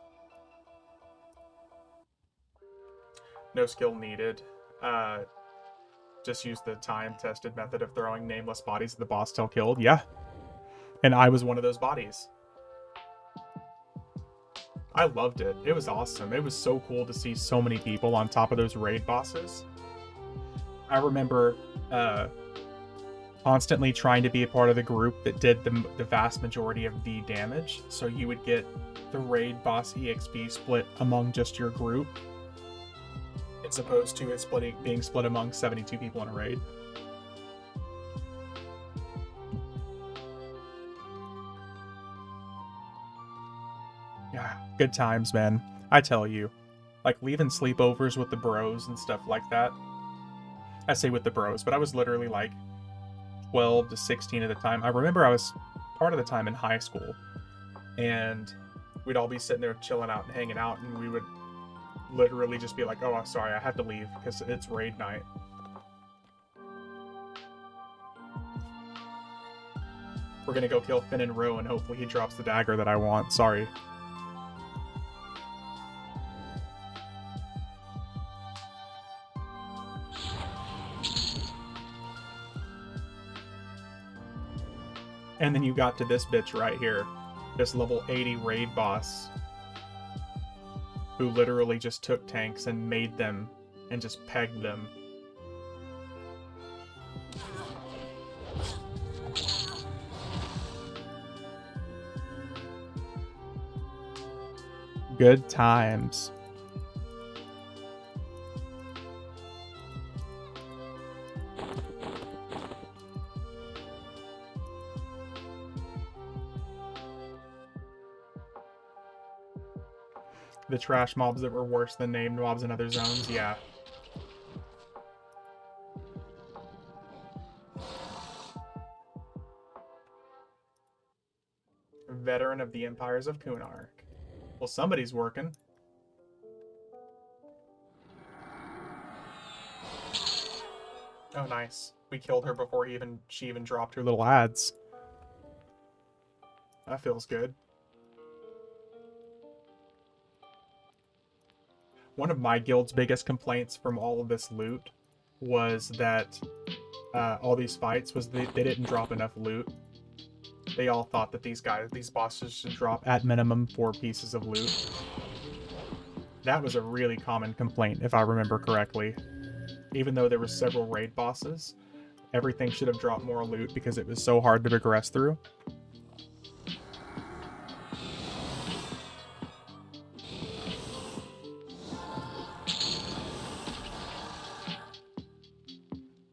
No skill needed. Just use the time-tested method of throwing nameless bodies at the boss till killed. Yeah. And I was one of those bodies. I loved it. It was awesome. It was so cool to see so many people on top of those raid bosses. I remember constantly trying to be a part of the group that did the vast majority of the damage. So you would get the raid boss EXP split among just your group, as opposed to it being split among 72 people in a raid. Yeah, good times, man. I tell you. Like, leaving sleepovers with the bros and stuff like that. I say with the bros, but I was literally like 12 to 16 at the time. I remember I was part of the time in high school, and we'd all be sitting there chilling out and hanging out, and we would literally just be like, oh, I'm sorry, I have to leave because it's raid night. We're gonna go kill Finn and Roe, and hopefully he drops the dagger that I want. Sorry. And then you got to this bitch right here. This level 80 raid boss, who literally just took tanks and made them and just pegged them. Good times. The trash mobs that were worse than named mobs in other zones, yeah. Veteran of the Empires of Kunark. Well, somebody's working. Oh, nice. We killed her before she even dropped her little ads. That feels good. One of my guild's biggest complaints from all of this loot was that all these fights was they didn't drop enough loot. They all thought that these bosses should drop at minimum 4 pieces of loot. That was a really common complaint, if I remember correctly. Even though there were several raid bosses, everything should have dropped more loot because it was so hard to progress through.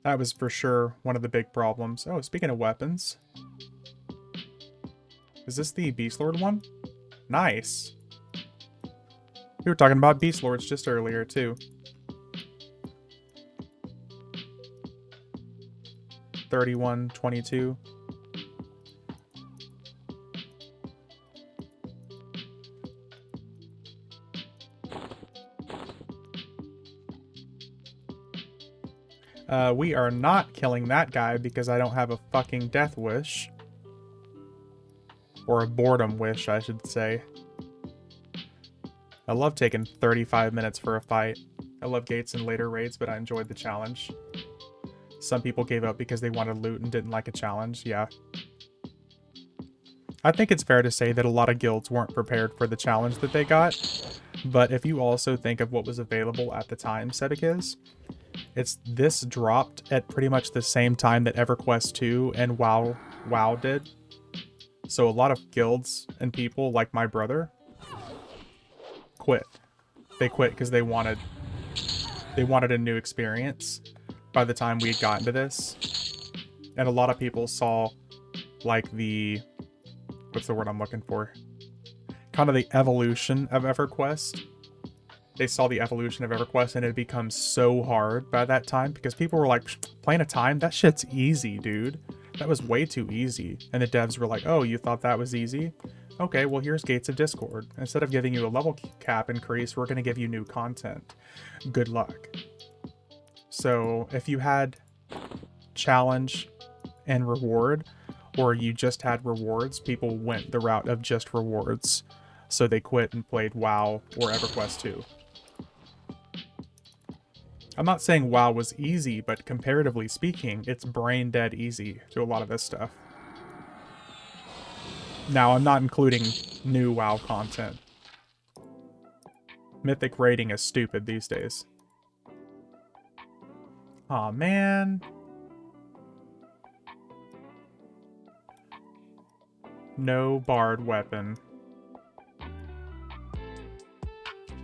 That was for sure one of the big problems. Oh, speaking of weapons. Is this the Beast Lord one? Nice. We were talking about Beast Lords just earlier, too. 3122. We are not killing that guy because I don't have a fucking death wish. Or a boredom wish, I should say. I love taking 35 minutes for a fight. I love gates in later raids, but I enjoyed the challenge. Some people gave up because they wanted loot and didn't like a challenge, yeah. I think it's fair to say that a lot of guilds weren't prepared for the challenge that they got. But if you also think of what was available at the time, Sebekis, this dropped at pretty much the same time that EverQuest 2 and WoW did. So a lot of guilds and people like my brother quit. They quit because they wanted a new experience by the time we had gotten to this. And a lot of people saw like the, what's the word I'm looking for? Kind of the evolution of EverQuest. They saw the evolution of EverQuest and it had become so hard by that time because people were like, playing a time? That shit's easy, dude. That was way too easy. And the devs were like, oh, you thought that was easy? Okay, well, here's Gates of Discord. Instead of giving you a level cap increase, we're going to give you new content. Good luck. So if you had challenge and reward, or you just had rewards, people went the route of just rewards. So they quit and played WoW or EverQuest 2. I'm not saying WoW was easy, but comparatively speaking, it's brain dead easy to a lot of this stuff. Now, I'm not including new WoW content. Mythic rating is stupid these days. Aw, man. No bard weapon.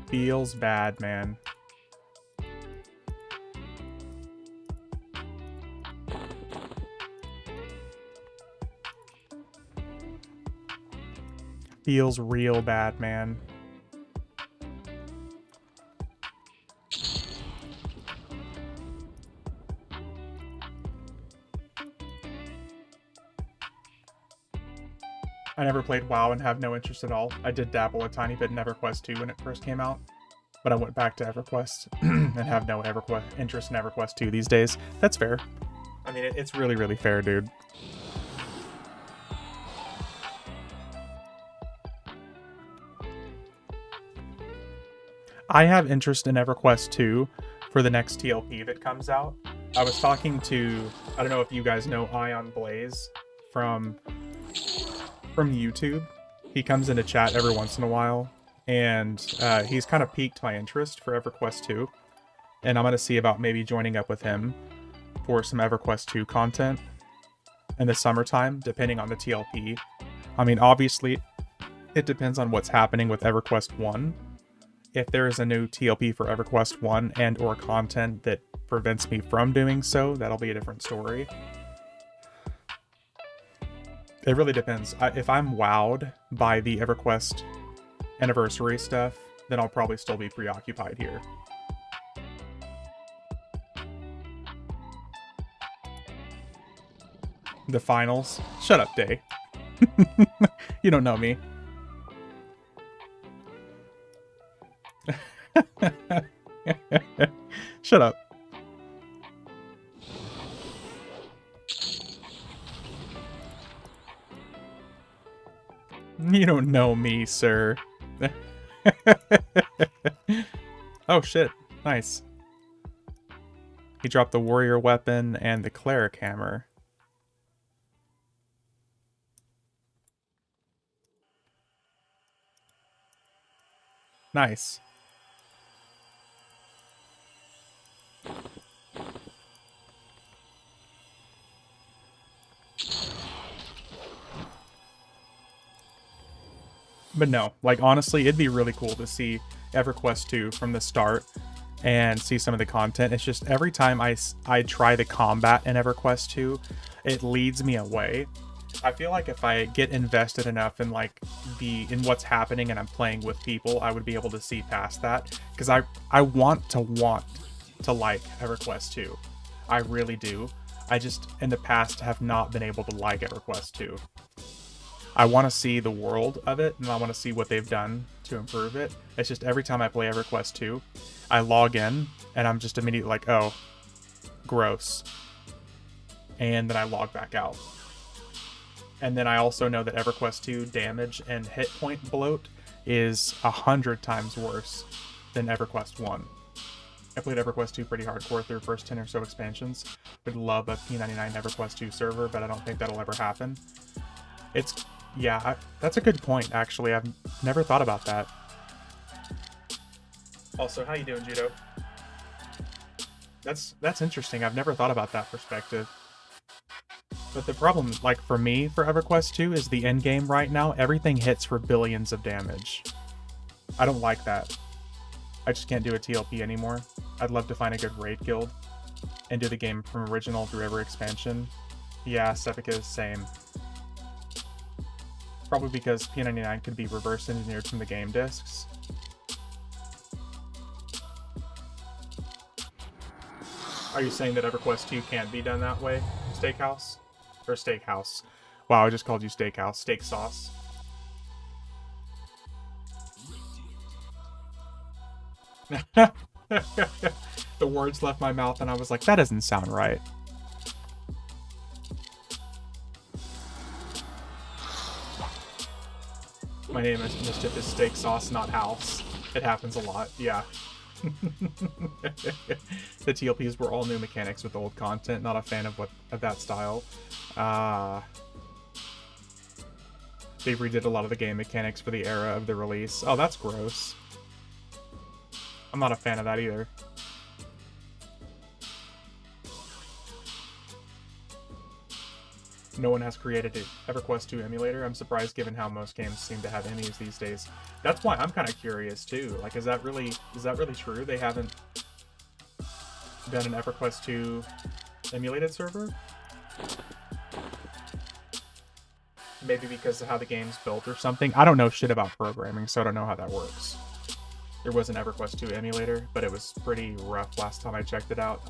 Feels bad, man. Feels real bad, man. I never played WoW and have no interest at all. I did dabble a tiny bit in EverQuest 2 when it first came out, but I went back to EverQuest and have no interest in EverQuest 2 these days. That's fair. I mean, it's really, really fair, dude. I have interest in EverQuest 2 for the next TLP that comes out. I was talking to, I don't know if you guys know Ion Blaze from YouTube. He comes into chat every once in a while, and he's kind of piqued my interest for EverQuest 2. And I'm going to see about maybe joining up with him for some EverQuest 2 content in the summertime, depending on the TLP. I mean, obviously, it depends on what's happening with EverQuest 1. If there is a new TLP for EverQuest 1 and or content that prevents me from doing so, that'll be a different story. It really depends. If I'm wowed by the EverQuest anniversary stuff, then I'll probably still be preoccupied here. The finals? Shut up, Day. You don't know me. Shut up. You don't know me, sir. Oh shit, nice. He dropped the warrior weapon and the cleric hammer. Nice. But no, like honestly, it'd be really cool to see EverQuest 2 from the start and see some of the content. It's just every time I try the combat in EverQuest 2, it leads me away. I feel like if I get invested enough in like in what's happening and I'm playing with people, I would be able to see past that, because I want to like EverQuest 2. I really do. I just in the past have not been able to like EverQuest 2. I want to see the world of it, and I want to see what they've done to improve it. It's just every time I play EverQuest 2, I log in, and I'm just immediately like, oh, gross. And then I log back out. And then I also know that EverQuest 2 damage and hit point bloat is 100 times worse than EverQuest 1. I played EverQuest 2 pretty hardcore through the first 10 or so expansions. Would love a P99 EverQuest 2 server, but I don't think that'll ever happen. Yeah, that's a good point, actually. I've never thought about that. Also, how you doing, Judo? That's interesting. I've never thought about that perspective. But the problem, like for me, for EverQuest 2 is the end game right now. Everything hits for billions of damage. I don't like that. I just can't do a TLP anymore. I'd love to find a good raid guild and do the game from original through every expansion. Yeah, Sepika is same. Probably because P99 could be reverse engineered from the game discs. Are you saying that EverQuest 2 can't be done that way? Steakhouse? Or Steakhouse? Wow, I just called you Steakhouse. Steak sauce. The words left my mouth and I was like, that doesn't sound right. My name is Mischief is Steak Sauce, not House. It happens a lot, yeah. The TLPs were all new mechanics with old content. Not a fan of that style. They redid a lot of the game mechanics for the era of the release. Oh, that's gross. I'm not a fan of that either. No one has created an EverQuest 2 emulator. I'm surprised given how most games seem to have emus these days. That's why I'm kind of curious too. Like, is that really true? They haven't done an EverQuest 2 emulated server? Maybe because of how the game's built or something. I don't know shit about programming, so I don't know how that works. There was an EverQuest 2 emulator, but it was pretty rough last time I checked it out.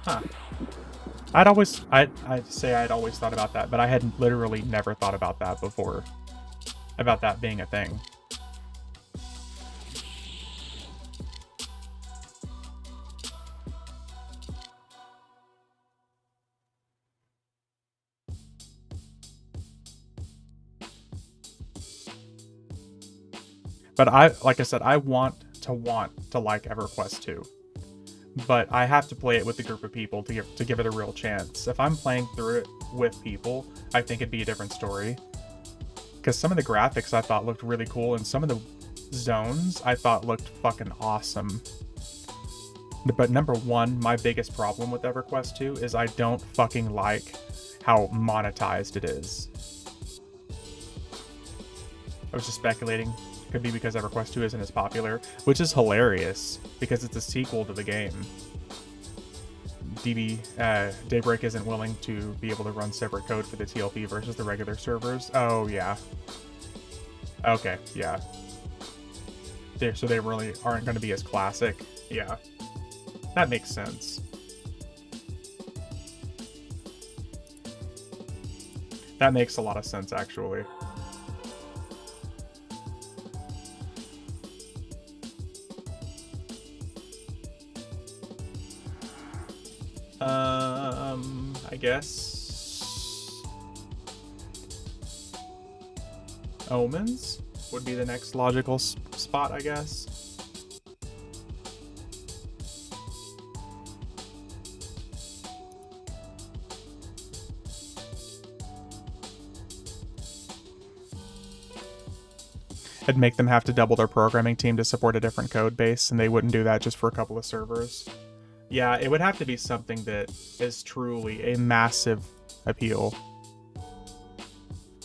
Huh. I'd say I'd always thought about that, but I had literally never thought about that before. About that being a thing. But like I said, I want to like EverQuest 2. But I have to play it with a group of people to give it a real chance. If I'm playing through it with people, I think it'd be a different story. Because some of the graphics I thought looked really cool, and some of the zones I thought looked fucking awesome. But number one, my biggest problem with EverQuest 2 is I don't fucking like how monetized it is. I was just speculating. Could be because EverQuest 2 isn't as popular, which is hilarious because it's a sequel to the game. Daybreak isn't willing to be able to run separate code for the TLP versus the regular servers. Oh yeah. Okay, yeah. So they really aren't going to be as classic. Yeah, that makes sense. That makes a lot of sense, actually. I guess Omens would be the next logical spot, I guess. It'd make them have to double their programming team to support a different code base, and they wouldn't do that just for a couple of servers. Yeah, it would have to be something that is truly a massive appeal.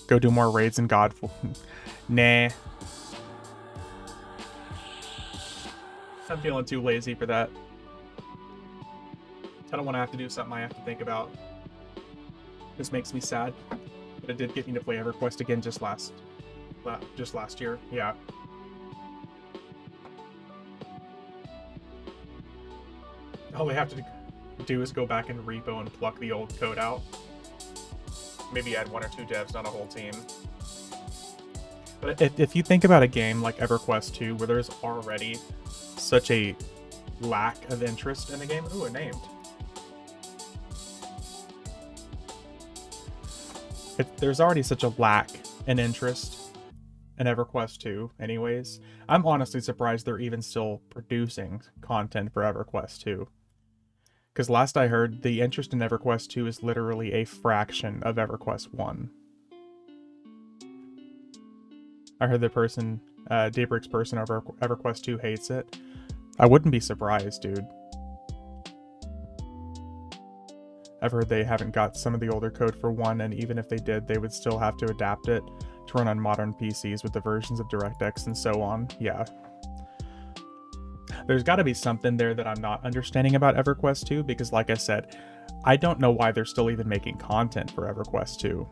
Go do more raids in Godful. Nah. I'm feeling too lazy for that. I don't want to have to do something I have to think about. This makes me sad. But it did get me to play EverQuest again just last year. Yeah. All we have to do is go back in repo and pluck the old code out. Maybe add 1 or 2 devs, not a whole team. But if you think about a game like EverQuest 2, where there's already such a lack of interest in the game... Ooh, a named. There's already such a lack in interest in EverQuest 2 anyways. I'm honestly surprised they're even still producing content for EverQuest 2. Because last I heard, the interest in EverQuest 2 is literally a fraction of EverQuest 1. I heard the person, Daybreak's person over EverQuest 2 hates it. I wouldn't be surprised, dude. I've heard they haven't got some of the older code for 1, and even if they did, they would still have to adapt it to run on modern PCs with the versions of DirectX and so on. Yeah. There's got to be something there that I'm not understanding about EverQuest 2, because like I said, I don't know why they're still even making content for EverQuest 2.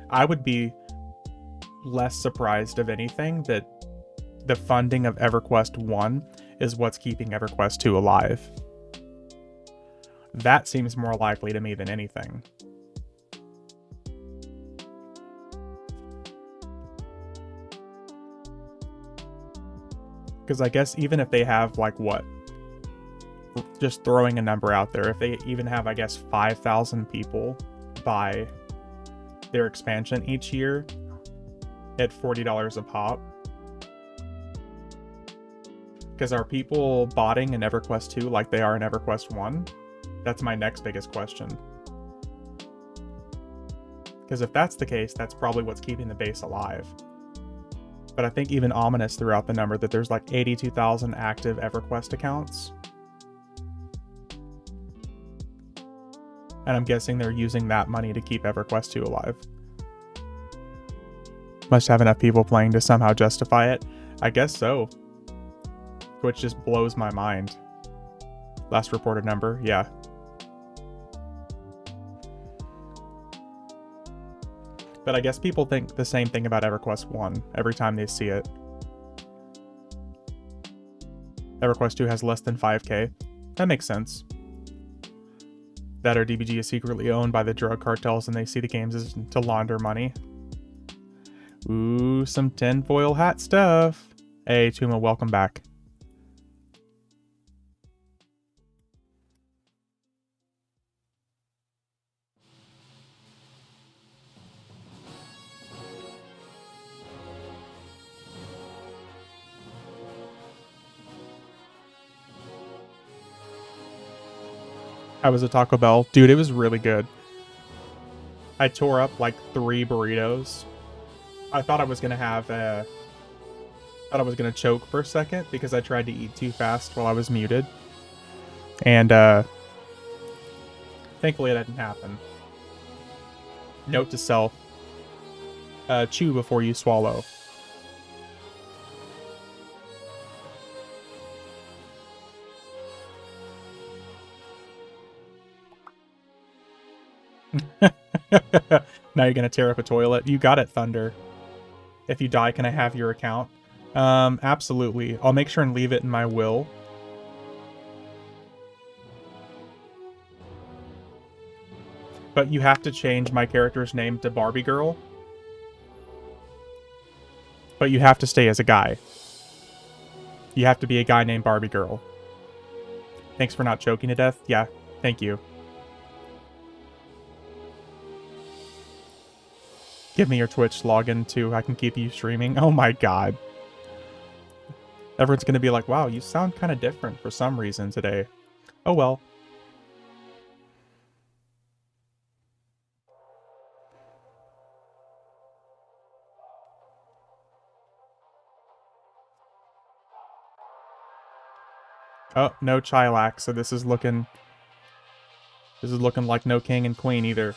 I would be less surprised of anything that the funding of EverQuest 1 is what's keeping EverQuest 2 alive. That seems more likely to me than anything. Because I guess even if they have, like, what? Just throwing a number out there, if they even have, I guess, 5,000 people buy their expansion each year at $40 a pop. Because are people botting in EverQuest 2 like they are in EverQuest 1? That's my next biggest question. Because if that's the case, that's probably what's keeping the base alive. But I think even Ominous threw out the number that there's like 82,000 active EverQuest accounts. And I'm guessing they're using that money to keep EverQuest 2 alive. Must have enough people playing to somehow justify it. I guess so. Which just blows my mind. Last reported number, yeah. But I guess people think the same thing about EverQuest 1 every time they see it. EverQuest 2 has less than 5k. That makes sense. That or DBG is secretly owned by the drug cartels and they see the games as to launder money. Ooh, some tinfoil hat stuff. Hey, Tuma, welcome back. How was a Taco Bell? Dude, it was really good. I tore up like 3 burritos. I thought I was gonna choke for a second because I tried to eat too fast while I was muted. And thankfully it didn't happen. Note to self, chew before you swallow. Now you're gonna tear up a toilet. You got it, Thunder. If you die, can I have your account? Absolutely. I'll make sure and leave it in my will. But you have to change my character's name to Barbie Girl. But you have to stay as a guy. You have to be a guy named Barbie Girl. Thanks for not choking to death. Yeah, thank you. Give me your Twitch login too. I can keep you streaming. Oh my god. Everyone's gonna be like, wow, you sound kind of different for some reason today. Oh well. Oh, no Chilax, so this is looking like no king and queen either.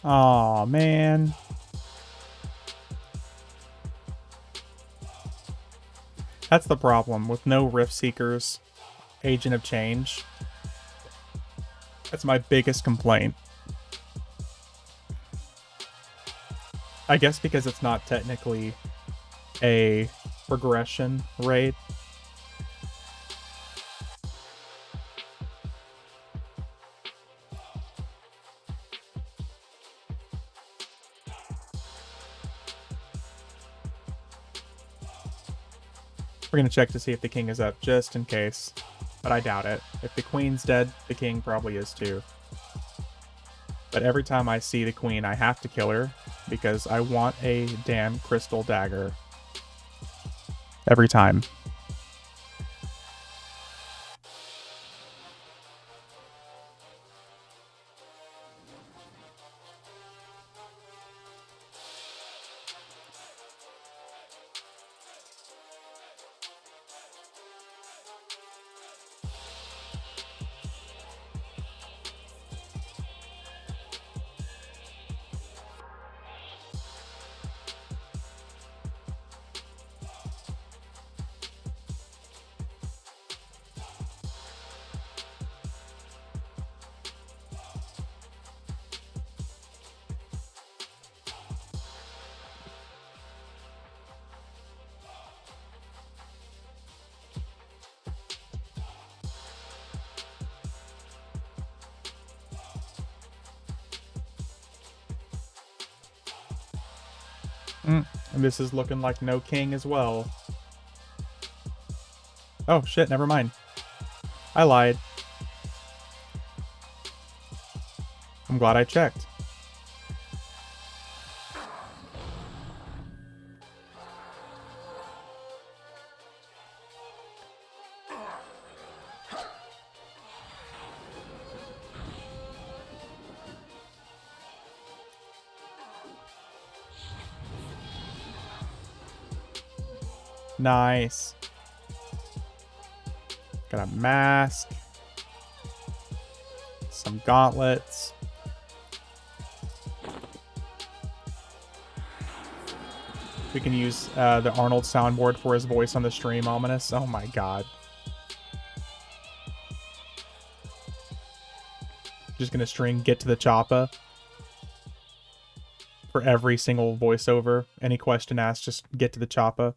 Aw, man. That's the problem with no Rift Seekers, Agent of Change. That's my biggest complaint. I guess because it's not technically a progression raid. We're gonna check to see if the king is up, just in case. But I doubt it. If the queen's dead, the king probably is too. But every time I see the queen, I have to kill her because I want a damn crystal dagger. Every time. And this is looking like no king as well. Oh shit, never mind. I lied. I'm glad I checked. Nice. Got a mask. Some gauntlets. We can use the Arnold soundboard for his voice on the stream, ominous. Oh my god. Just gonna string get to the choppa for every single voiceover. Any question asked, just get to the choppa.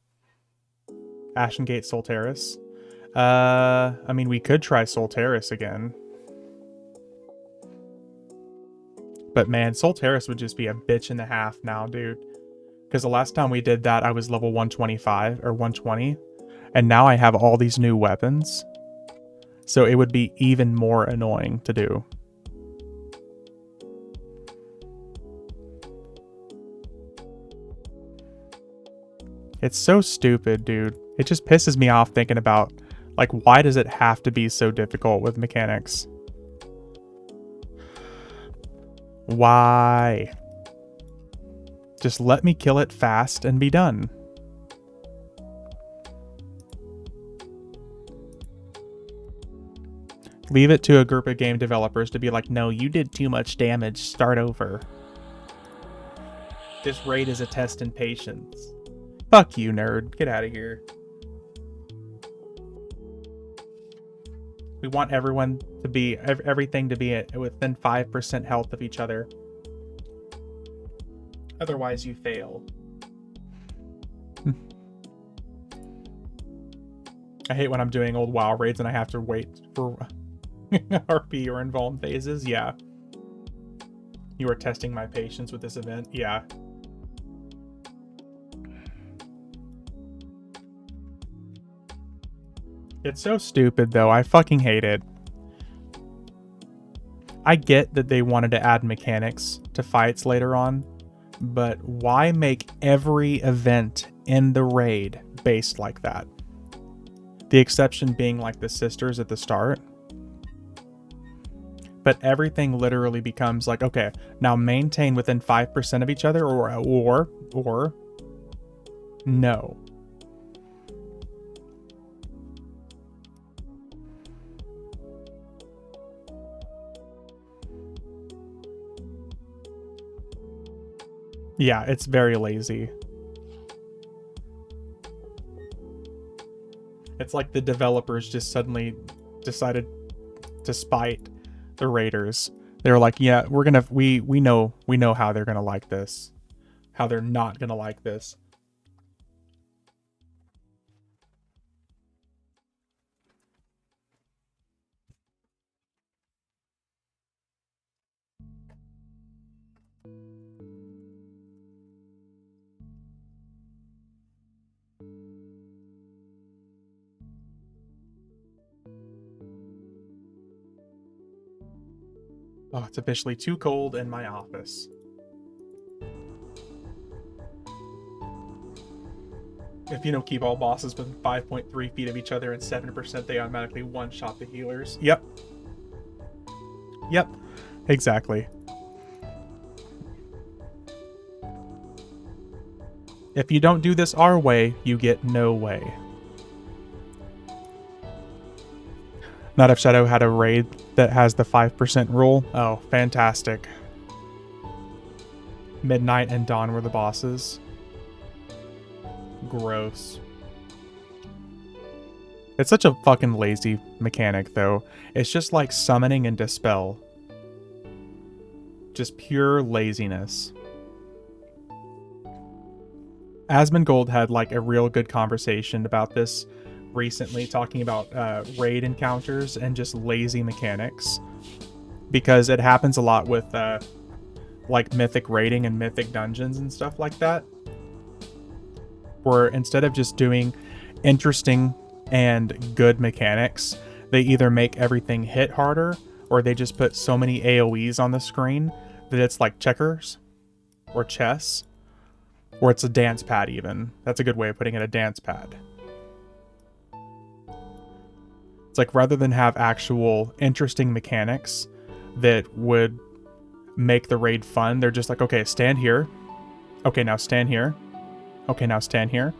Ashengate Solteris. I mean, we could try Solteris again. But man, Solteris would just be a bitch and a half now, dude. Because the last time we did that, I was level 125 or 120. And now I have all these new weapons. So it would be even more annoying to do. It's so stupid, dude. It just pisses me off thinking about, like, why does it have to be so difficult with mechanics? Why? Just let me kill it fast and be done. Leave it to a group of game developers to be like, no, you did too much damage, start over. This raid is a test in patience. Fuck you, nerd. Get out of here. We want everyone to be, everything to be within 5% health of each other. Otherwise, you fail. I hate when I'm doing old WoW raids and I have to wait for RP or invuln phases. Yeah. You are testing my patience with this event. Yeah. It's so stupid, though. I fucking hate it. I get that they wanted to add mechanics to fights later on, but why make every event in the raid based like that? The exception being like the sisters at the start. But everything literally becomes like, okay, now maintain within 5% of each other or no. Yeah, it's very lazy. It's like the developers just suddenly decided to spite the raiders. They were like, yeah, we know how they're gonna like this. How they're not gonna like this. Oh, it's officially too cold in my office. If you don't keep all bosses within 5.3 feet of each other and 7%, they automatically one-shot the healers. Yep. Yep. Exactly. If you don't do this our way, you get no way. Not if Shadow had a raid that has the 5% rule. Oh, fantastic. Midnight and Dawn were the bosses. Gross. It's such a fucking lazy mechanic, though. It's just like summoning and dispel. Just pure laziness. Asmongold had like a real good conversation about this recently, talking about raid encounters and just lazy mechanics. Because it happens a lot with like mythic raiding and mythic dungeons and stuff like that. Where instead of just doing interesting and good mechanics, they either make everything hit harder or they just put so many AoEs on the screen that it's like checkers or chess, or it's a dance pad even. That's a good way of putting it, a dance pad. It's like rather than have actual interesting mechanics that would make the raid fun, they're just like, okay, stand here. Okay, now stand here. Okay, now stand here.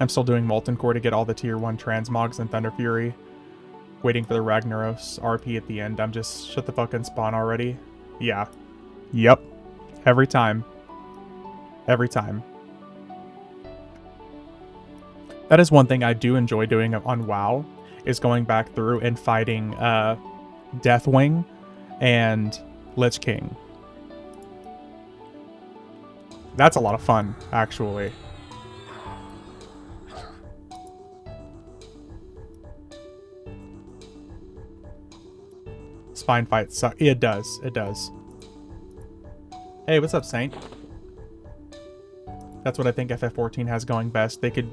I'm still doing Molten Core to get all the tier 1 transmogs and Thunder Fury. Waiting for the Ragnaros RP at the end. I'm just, shut the fuck and spawn already. Yeah. Yep. Every time. Every time. That is one thing I do enjoy doing on WoW, is going back through and fighting Deathwing and Lich King. That's a lot of fun, actually. Spine fights suck. It does. It does. Hey, what's up, Saint? That's what I think FF14 has going best. They could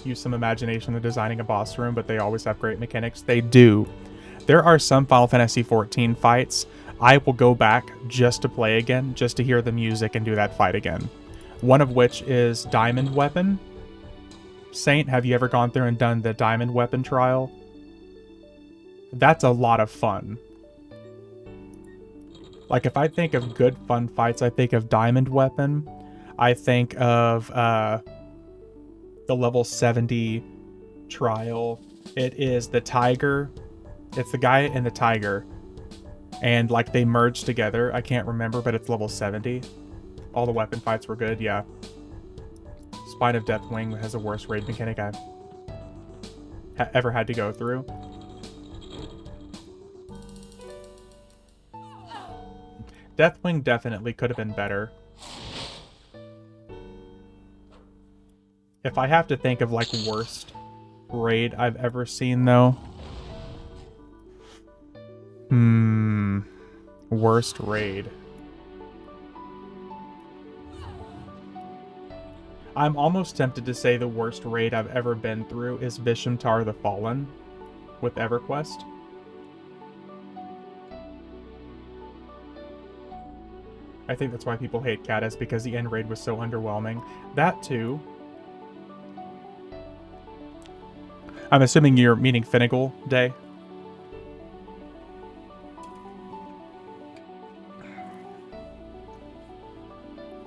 use some imagination in designing a boss room, but they always have great mechanics. They do. There are some Final Fantasy XIV fights I will go back just to play again, just to hear the music and do that fight again. One of which is Diamond Weapon. Saint, have you ever gone through and done the Diamond Weapon trial? That's a lot of fun. Like, if I think of good fun fights, I think of Diamond Weapon. I think of the level 70 trial. It is the tiger. It's the guy and the tiger. And, like, they merge together. I can't remember, but it's level 70. All the weapon fights were good, yeah. Spine of Deathwing has the worst raid mechanic I've ever had to go through. Deathwing definitely could have been better. If I have to think of, like, worst raid I've ever seen, though. Worst raid. I'm almost tempted to say the worst raid I've ever been through is Vishamtar the Fallen with EverQuest. I think that's why people hate Caddis, because the end raid was so underwhelming. That too. I'm assuming you're meaning Finnegal Day.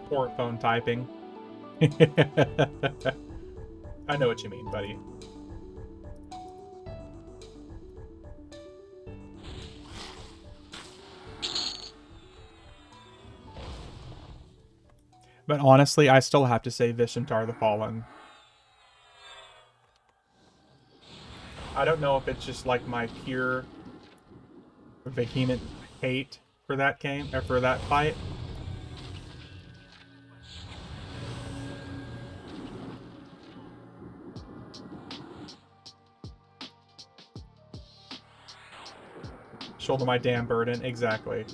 Poor phone typing. I know what you mean, buddy. But honestly, I still have to say Vishamtar the Fallen. I don't know if it's just like my pure vehement hate for that game, or for that fight. Shoulder my damn burden, exactly.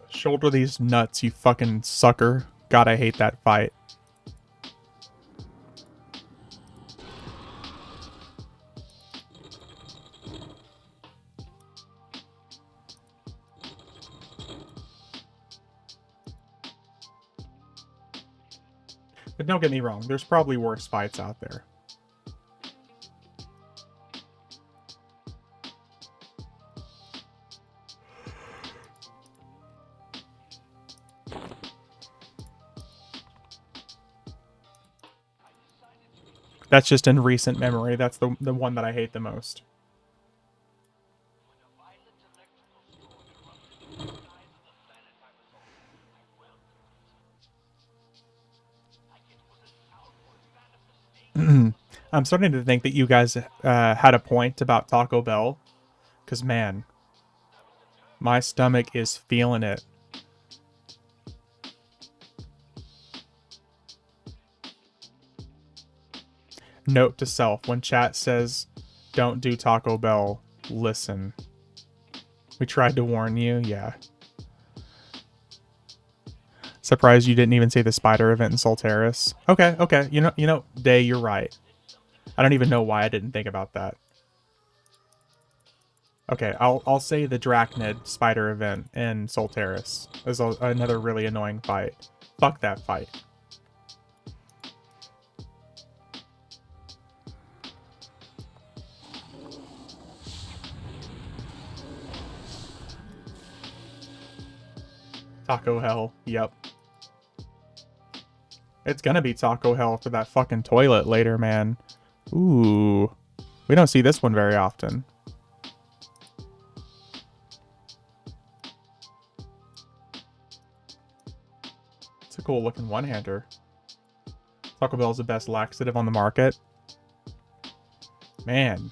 Shoulder these nuts, you fucking sucker. God, I hate that fight. But don't get me wrong, there's probably worse fights out there. That's just in recent memory. That's the one that I hate the most. I'm starting to think that you guys had a point about Taco Bell. Because, man, my stomach is feeling it. Note to self, when chat says, don't do Taco Bell, listen. We tried to warn you, yeah. Surprised you didn't even see the spider event in Solteris. Okay. You know, Day, you're right. I don't even know why I didn't think about that. Okay, I'll say the Drachnid spider event in Solteris is another really annoying fight. Fuck that fight. Taco Hell, yep. It's gonna be Taco Hell for that fucking toilet later, man. Ooh. We don't see this one very often. It's a cool looking one-hander. Taco Bell is the best laxative on the market. Man.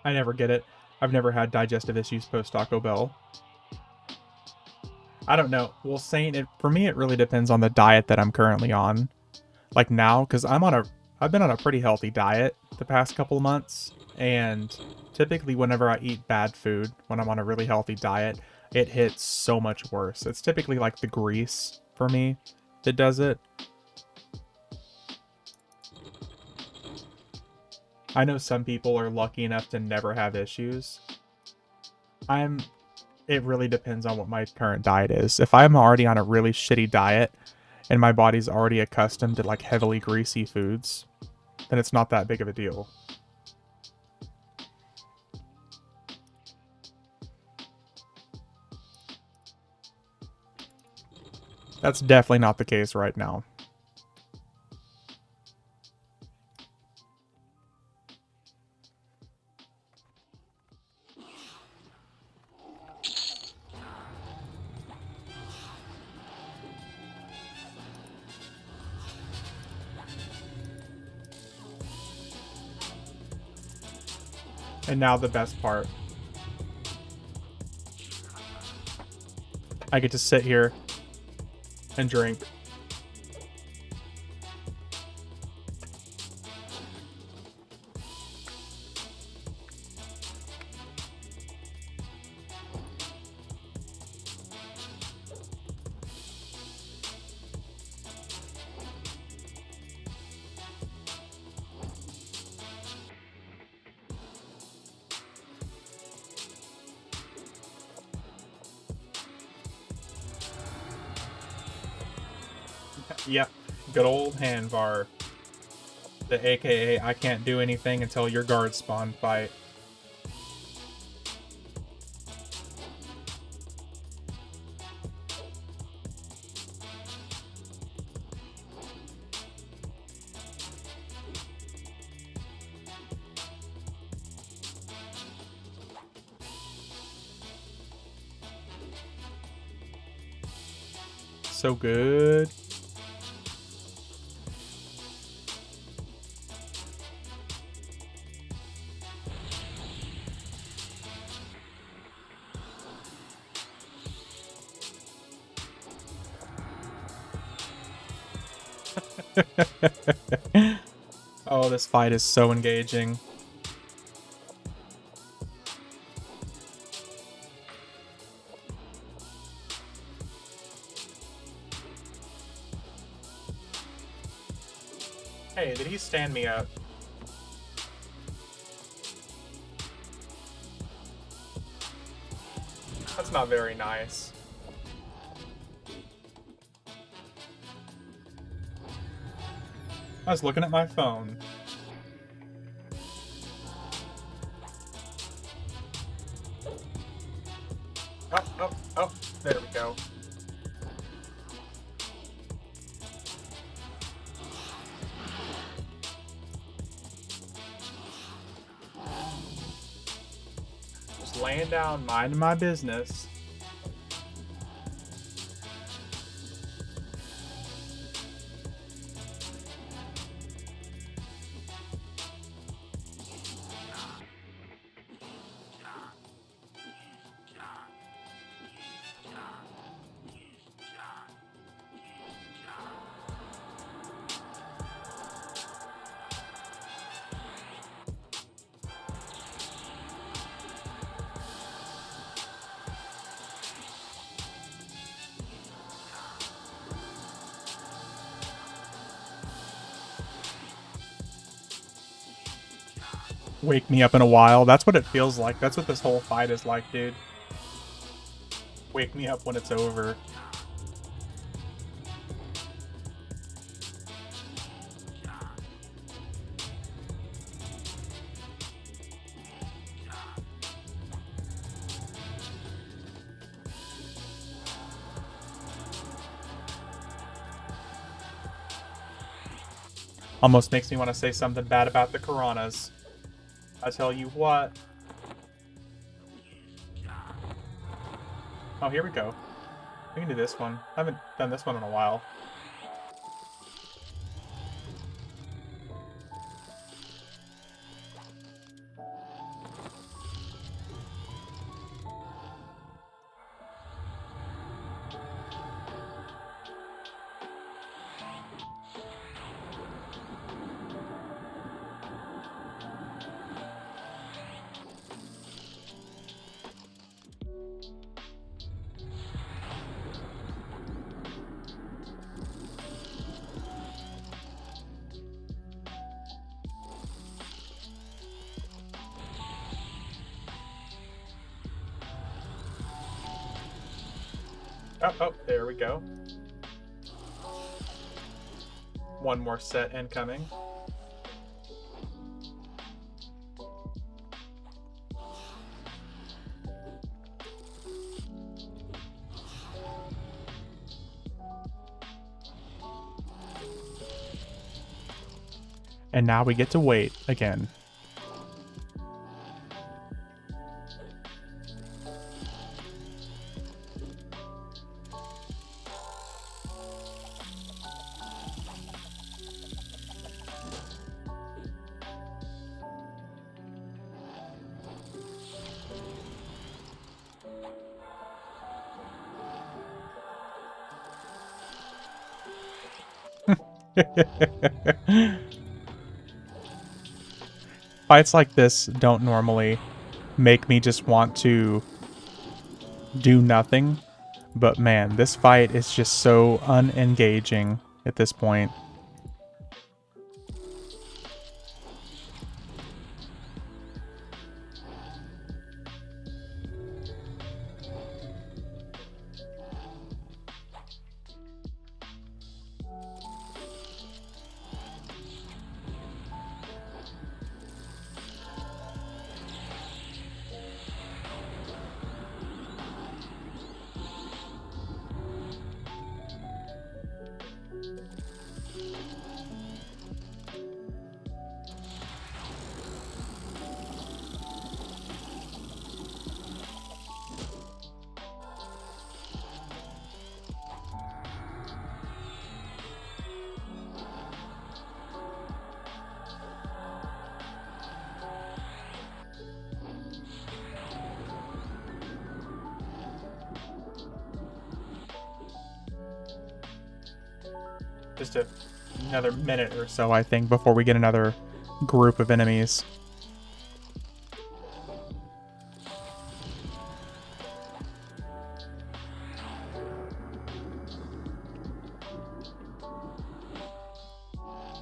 I never get it. I've never had digestive issues post Taco Bell. I don't know. Well, saying it for me, it really depends on the diet that I'm currently on. Like now, because I've been on a pretty healthy diet the past couple of months, and typically whenever I eat bad food, when I'm on a really healthy diet, it hits so much worse. It's typically like the grease for me that does it. I know some people are lucky enough to never have issues. It really depends on what my current diet is. If I'm already on a really shitty diet and my body's already accustomed to like heavily greasy foods, then it's not that big of a deal. That's definitely not the case right now. And now the best part. I get to sit here and drink. Yep, good old Hanvar. The AKA I can't do anything until your guards spawn fight. So good. Oh, this fight is so engaging. Hey, did he stand me up? That's not very nice. I was looking at my phone. Oh, there we go. Just laying down, minding my business. Wake me up in a while. That's what it feels like. That's what this whole fight is like, dude. Wake me up when it's over. Almost makes me want to say something bad about the Karanas. I tell you what. Oh, here we go. We can do this one. I haven't done this one in a while. Oh, there we go. One more set incoming. And now we get to wait again. Fights like this don't normally make me just want to do nothing, but man, this fight is just so unengaging at this point. Just another minute or so, I think, before we get another group of enemies.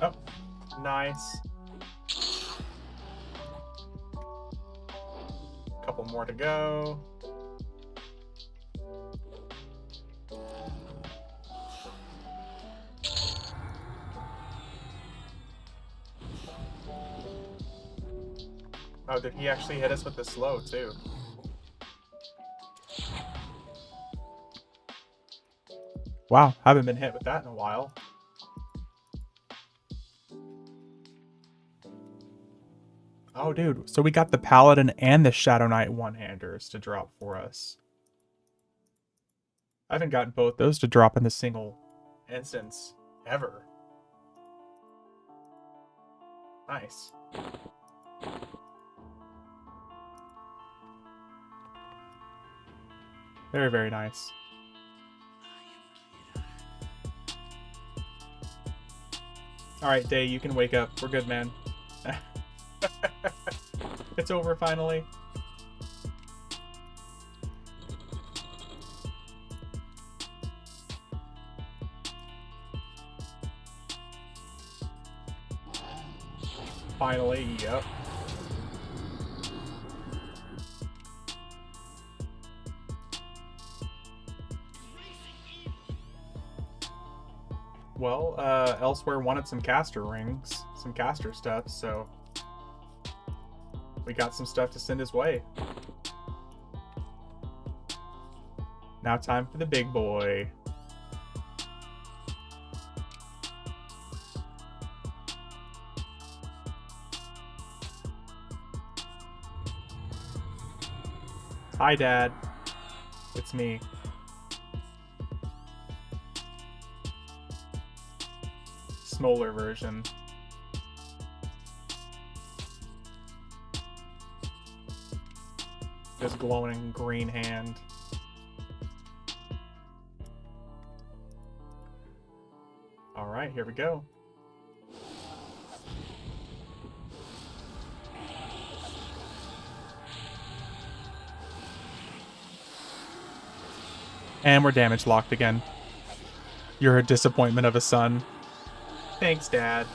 Oh, Nice. Couple more to go. Oh, did he actually hit us with the slow too? Wow, haven't been hit with that in a while. Oh, dude, so we got the Paladin and the Shadow Knight one-handers to drop for us. I haven't gotten both those to drop in the single instance ever. Nice. Very, very nice. Alright, Day, you can wake up. We're good, man. It's over finally. Finally, yep. Well, Elsewhere wanted some caster rings, some caster stuff, so we got some stuff to send his way. Now time for the big boy. Hi, Dad. It's me. Smaller version. This glowing green hand. Alright, here we go. And we're damage locked again. You're a disappointment of a son. Thanks, Dad.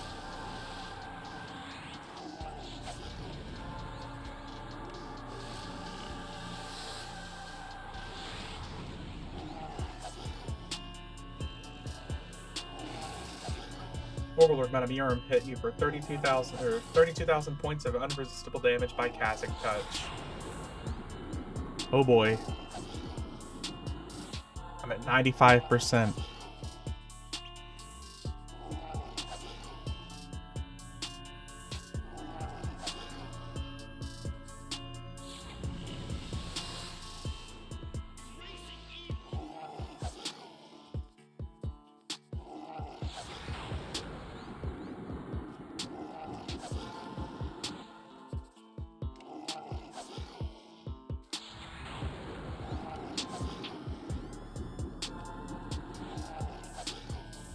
Overlord Metamurum hit you for 32,000 points of unresistible damage by casting touch. Oh boy. I'm at 95%.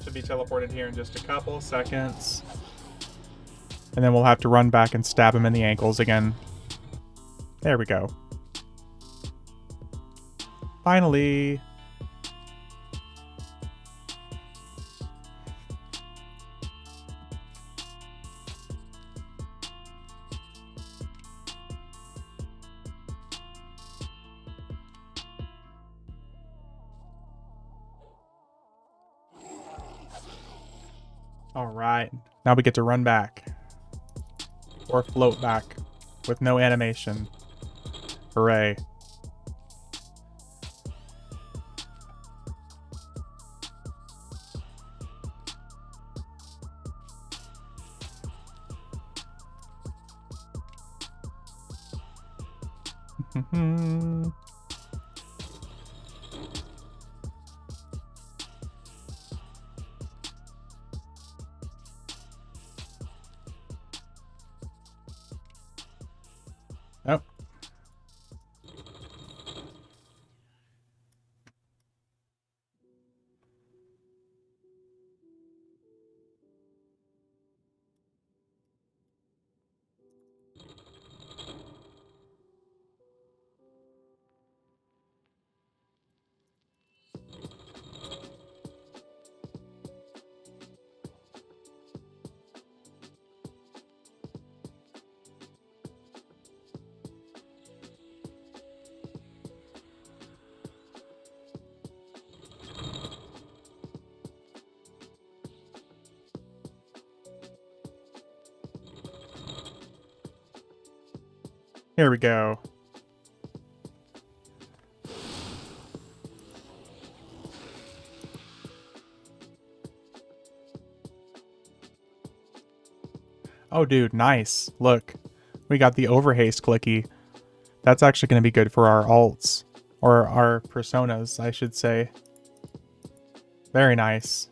Should be teleported here in just a couple seconds. And then we'll have to run back and stab him in the ankles again. There we go. Finally. Alright, now we get to run back. Or float back. With no animation. Hooray. Oh. Here we go. Oh, dude, nice. Look, we got the overhaste clicky. That's actually going to be good for our alts. Or our personas, I should say. Very nice.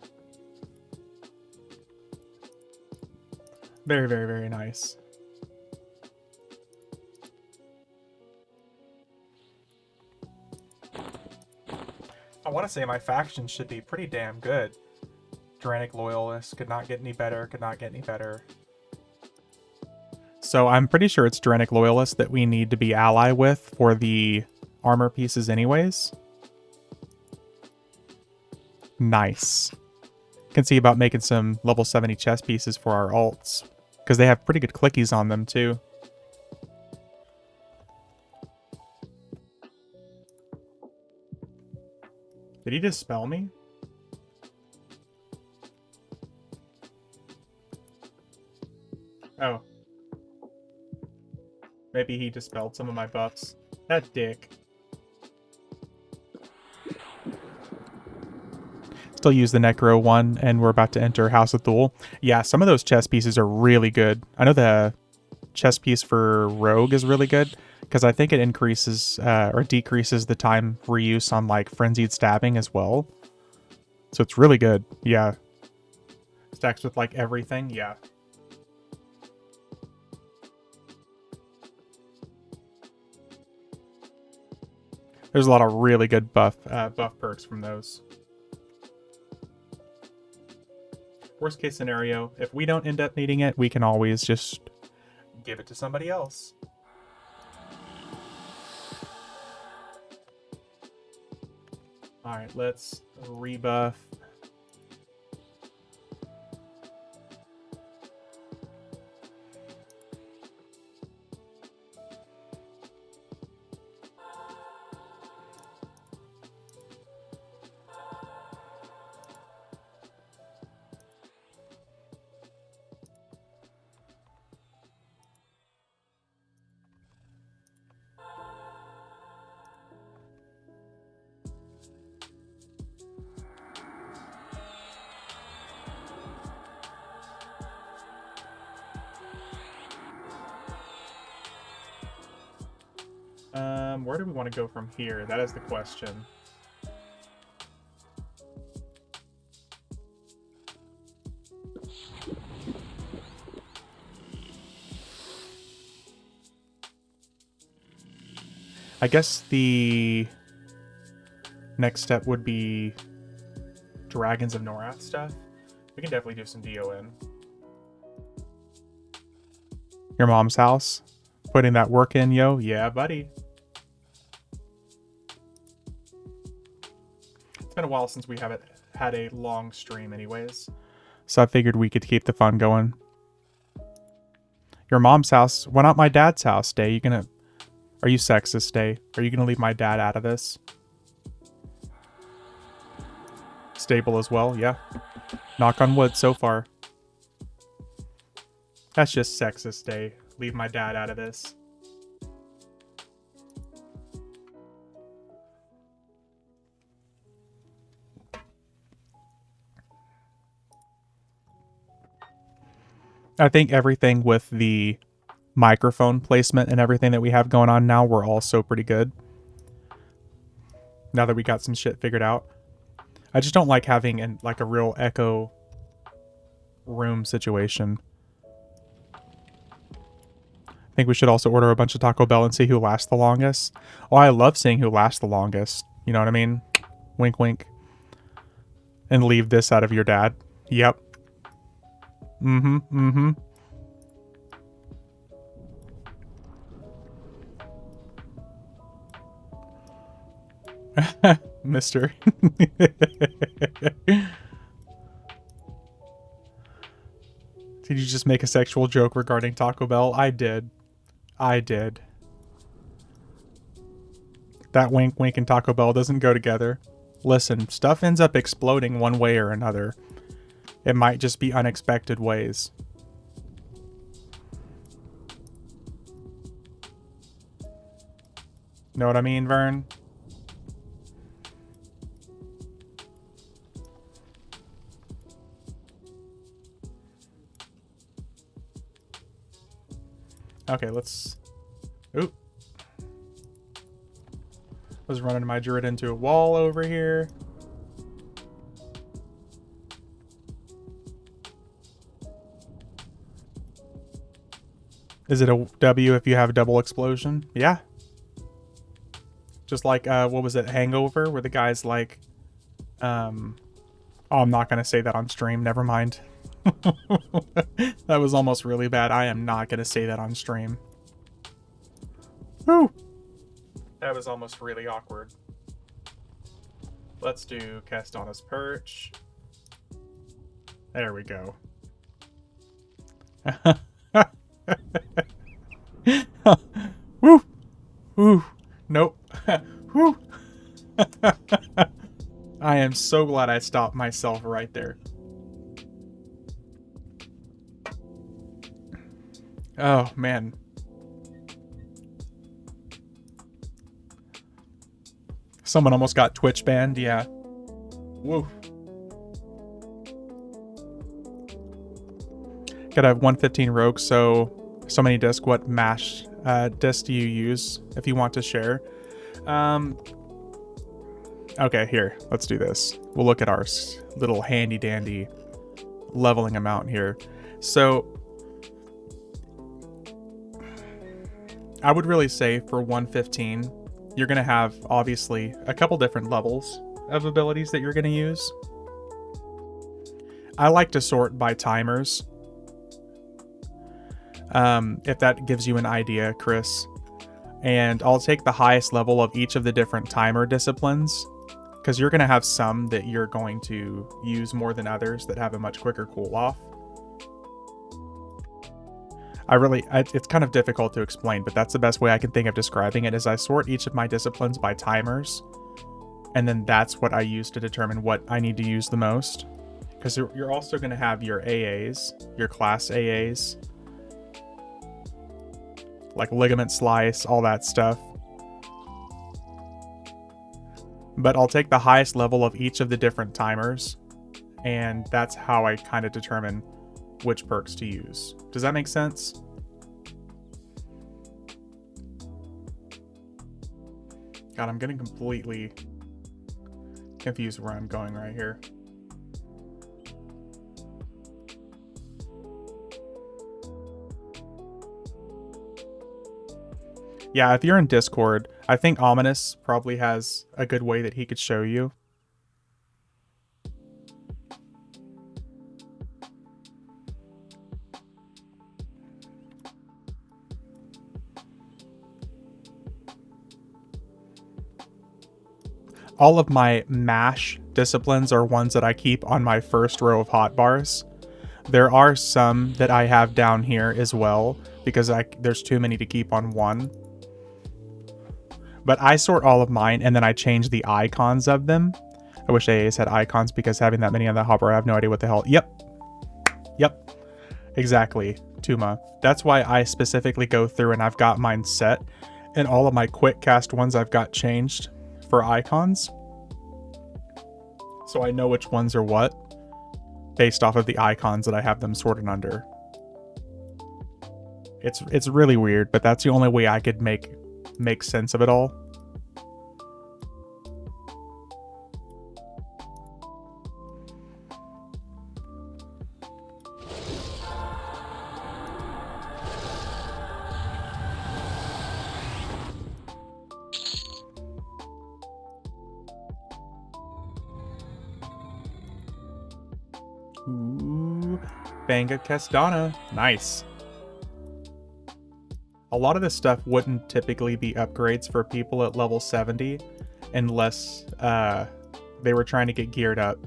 Very, very, very nice. I want to say my faction should be pretty damn good. Dranic Loyalist could not get any better, could not get any better. So I'm pretty sure it's Dranic Loyalist that we need to be ally with for the armor pieces anyways. Nice. Can see about making some level 70 chest pieces for our alts. Because they have pretty good clickies on them too. Did he dispel me? Oh. Maybe he dispelled some of my buffs. That dick. Still use the Necro one, and we're about to enter House of Thule. Yeah, some of those chess pieces are really good. I know the chess piece for Rogue is really good, because I think it increases or decreases the time reuse on like Frenzied Stabbing as well. So it's really good. Yeah. Stacks with like everything. Yeah. There's a lot of really good buff perks from those. Worst case scenario, if we don't end up needing it, we can always just give it to somebody else. Alright, let's rebuff. Where do we want to go from here? That is the question. I guess the next step would be Dragons of Norath stuff. We can definitely do some DON. Your mom's house? Putting that work in, yo? Yeah, buddy. It's been a while since we haven't had a long stream anyways. So I figured we could keep the fun going. Your mom's house? Why not my dad's house, Day? You gonna... Are you sexist, Day? Are you gonna leave my dad out of this? Stable as well, yeah. Knock on wood so far. That's just sexist, Day. Leave my dad out of this. I think everything with the microphone placement and everything that we have going on now, we're also pretty good. Now that we got some shit figured out. I just don't like having like a real echo room situation. I think we should also order a bunch of Taco Bell and see who lasts the longest. Oh, I love seeing who lasts the longest. You know what I mean? Wink, wink. And leave this out of your dad. Yep. Mm-hmm, mm-hmm. Mister. Did you just make a sexual joke regarding Taco Bell? I did. I did. That wink wink and Taco Bell doesn't go together. Listen, stuff ends up exploding one way or another. It might just be unexpected ways. Know what I mean, Vern? Okay, let's... Oop. Was running my druid into a wall over here. Is it a W if you have double explosion? Yeah. Just like, what was it, Hangover, where the guy's like, oh, I'm not going to say that on stream. Never mind. That was almost really bad. I am not going to say that on stream. Woo! That was almost really awkward. Let's do Cast on his Perch. There we go. Woo! Woo! Nope. Woo! I am so glad I stopped myself right there. Oh, man. Someone almost got Twitch banned, yeah. Woo. Gotta have 115 rogue, so many disc. What mash disc do you use if you want to share? Okay, here, let's do this. We'll look at our little handy dandy leveling amount here. So I would really say for 115, you're going to have obviously a couple different levels of abilities that you're going to use. I like to sort by timers. If that gives you an idea, Chris. And I'll take the highest level of each of the different timer disciplines, because you're going to have some that you're going to use more than others that have a much quicker cool off. It's kind of difficult to explain, but that's the best way I can think of describing it, is I sort each of my disciplines by timers, and then that's what I use to determine what I need to use the most. Because you're also going to have your AAs, your class AAs, like ligament slice, all that stuff. But I'll take the highest level of each of the different timers, and that's how I kind of determine which perks to use. Does that make sense? God, I'm getting completely confused where I'm going right here. Yeah, if you're in Discord, I think Ominous probably has a good way that he could show you. All of my MASH disciplines are ones that I keep on my first row of hotbars. There are some that I have down here as well, because there's too many to keep on one. But I sort all of mine, and then I change the icons of them. I wish AAs had icons, because having that many on the hopper, I have no idea what the hell. Yep. Exactly, Tuma. That's why I specifically go through and I've got mine set. And all of my quick cast ones I've got changed for icons. So I know which ones are what, based off of the icons that I have them sorted under. It's really weird, but that's the only way I could make sense of it all. Ooh, Banga Castana. Nice. A lot of this stuff wouldn't typically be upgrades for people at level 70 unless they were trying to get geared up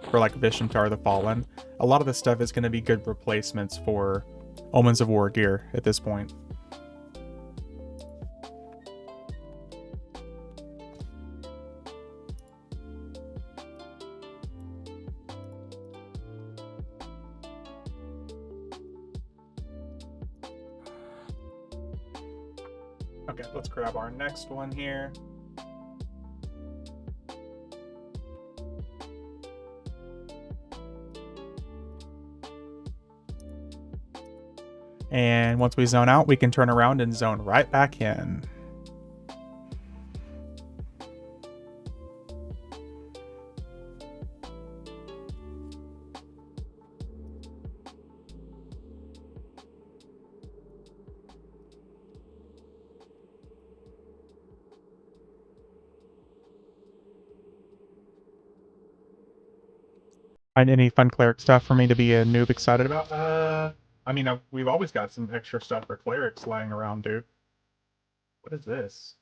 for like Vishantar the Fallen. A lot of this stuff is going to be good replacements for Omens of War gear at this point. Okay, let's grab our next one here. And once we zone out, we can turn around and zone right back in. Find any fun cleric stuff for me to be a noob excited about? I mean, we've always got some extra stuff for clerics lying around, dude. What is this?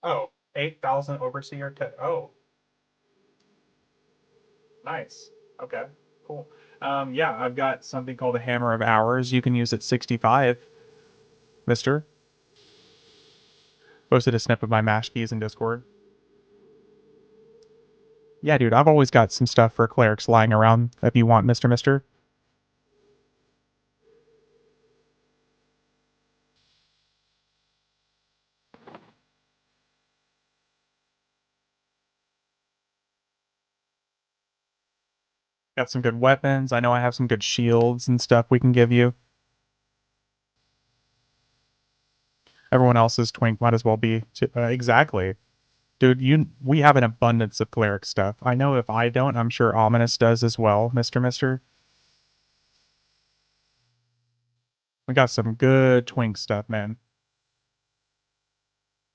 Oh, 8,000 overseer. Oh, nice. Okay, cool. Yeah, I've got something called a Hammer of Hours. You can use at 65, mister. Posted a snip of my mash keys in Discord. Yeah, dude, I've always got some stuff for clerics lying around if you want, Mister. Got some good weapons. I know I have some good shields and stuff we can give you. Everyone else's twink might as well be exactly. Dude, we have an abundance of cleric stuff. I know if I don't, I'm sure Ominous does as well, Mister. We got some good twink stuff, man.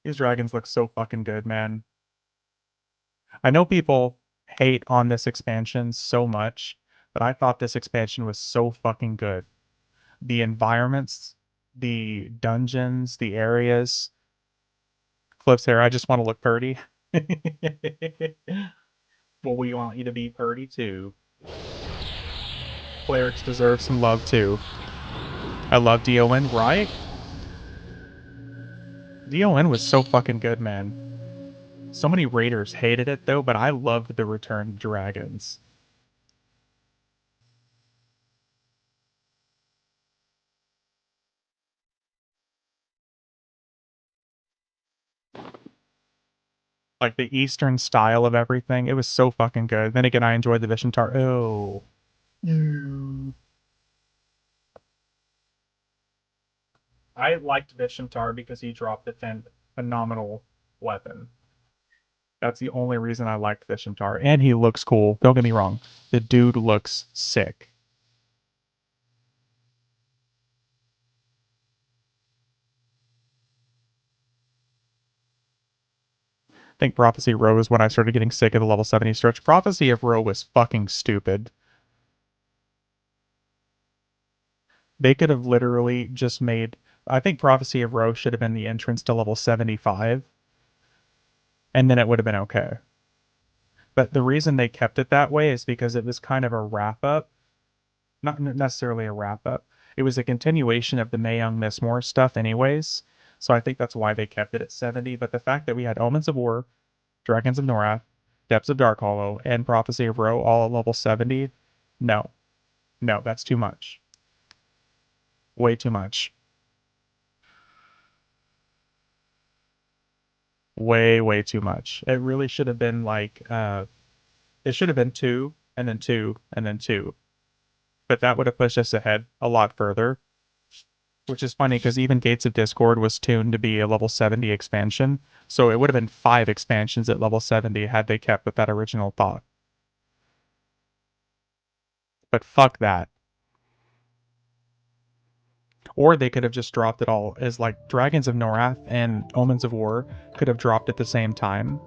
These dragons look so fucking good, man. I know people hate on this expansion so much, but I thought this expansion was so fucking good. The environments, the dungeons, the areas. Cliff's hair, I just want to look purty. Well, we want you to be purty too. Clerics deserve some love too. I love DON, right? DON was so fucking good, man. So many raiders hated it though, but I loved the Return to Dragons. Like the Eastern style of everything, it was so fucking good. Then again, I enjoyed the Vishantar. Oh. No. I liked Vishantar because he dropped a phenomenal weapon. That's the only reason I liked Vishantar. And he looks cool. Don't get me wrong. The dude looks sick. I think Prophecy of Roe is when I started getting sick of the level 70 stretch. Prophecy of Roe was fucking stupid. They could have literally just made... I think Prophecy of Roe should have been the entrance to level 75. And then it would have been okay. But the reason they kept it that way is because it was kind of a wrap-up. Not necessarily a wrap-up. It was a continuation of the Mae Young Miss Moore stuff anyways. So I think that's why they kept it at 70. But the fact that we had Omens of War, Dragons of Norath, Depths of Dark Hollow, and Prophecy of Roe all at level 70, no. No, that's too much. Way too much. Way, way too much. It really should have been like, it should have been 2, and then 2, and then 2. But that would have pushed us ahead a lot further. Which is funny because even Gates of Discord was tuned to be a level 70 expansion. So it would have been 5 expansions at level 70 had they kept with that original thought. But fuck that. Or they could have just dropped it all as like Dragons of Norath and Omens of War could have dropped at the same time.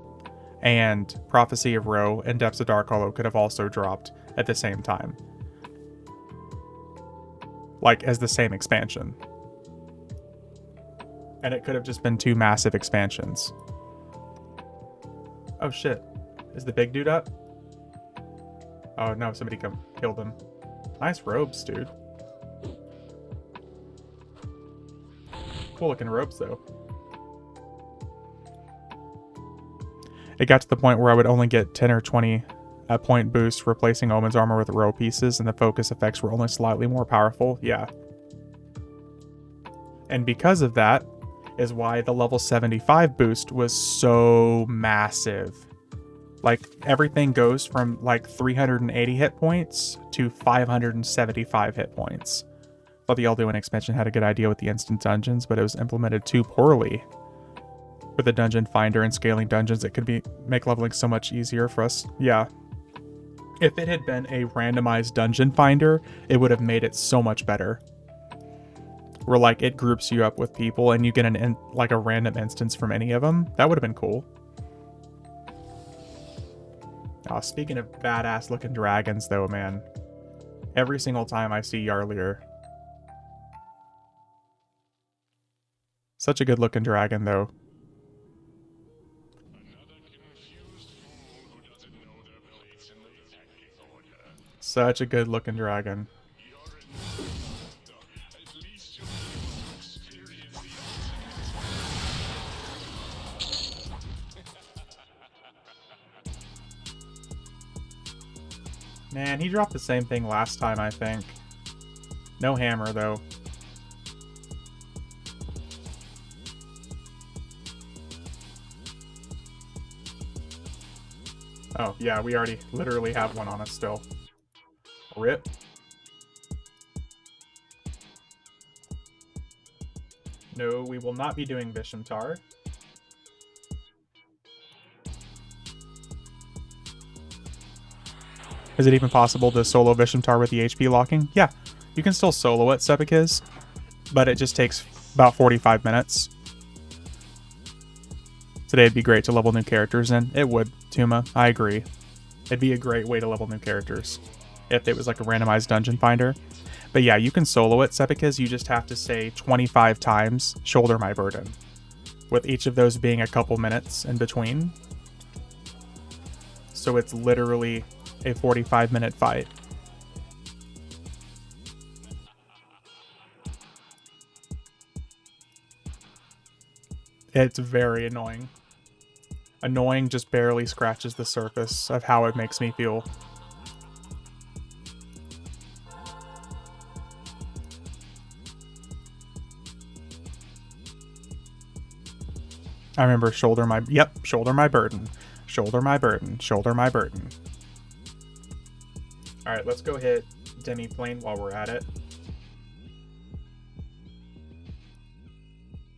And Prophecy of Roe and Depths of Dark Hollow could have also dropped at the same time. Like as the same expansion. And it could have just been 2 massive expansions. Oh shit. Is the big dude up? Oh no, somebody come killed him. Nice robes, dude. Cool looking robes though. It got to the point where I would only get 10 or 20 point boost, replacing Omen's armor with row pieces, and the focus effects were only slightly more powerful. Yeah. And because of that is why the level 75 boost was so massive. Like, everything goes from like 380 hit points to 575 hit points. Thought the Elduin expansion had a good idea with the instant dungeons, but it was implemented too poorly. With the dungeon finder and scaling dungeons, it could make leveling so much easier for us. Yeah. If it had been a randomized dungeon finder, it would have made it so much better. Where like it groups you up with people and you get like a random instance from any of them. That would have been cool. Oh, speaking of badass looking dragons though, man. Every single time I see Yarlir. Such a good looking dragon though. Such a good looking dragon. Man, he dropped the same thing last time, I think. No hammer, though. Oh, yeah, we already literally have one on us still. Rip. No, we will not be doing Vishamtar. Is it even possible to solo Vishamtar with the HP locking? Yeah, you can still solo it, Sepikis, but it just takes about 45 minutes. Today it'd be great to level new characters in. It would, Tuma. I agree. It'd be a great way to level new characters if it was like a randomized dungeon finder. But yeah, you can solo it, Sepikis. You just have to say 25 times, shoulder my burden, with each of those being a couple minutes in between. So it's literally a 45-minute fight. It's very annoying. Annoying just barely scratches the surface of how it makes me feel. I remember shoulder my burden. Shoulder my burden. Shoulder my burden. Alright, let's go hit Demiplane while we're at it.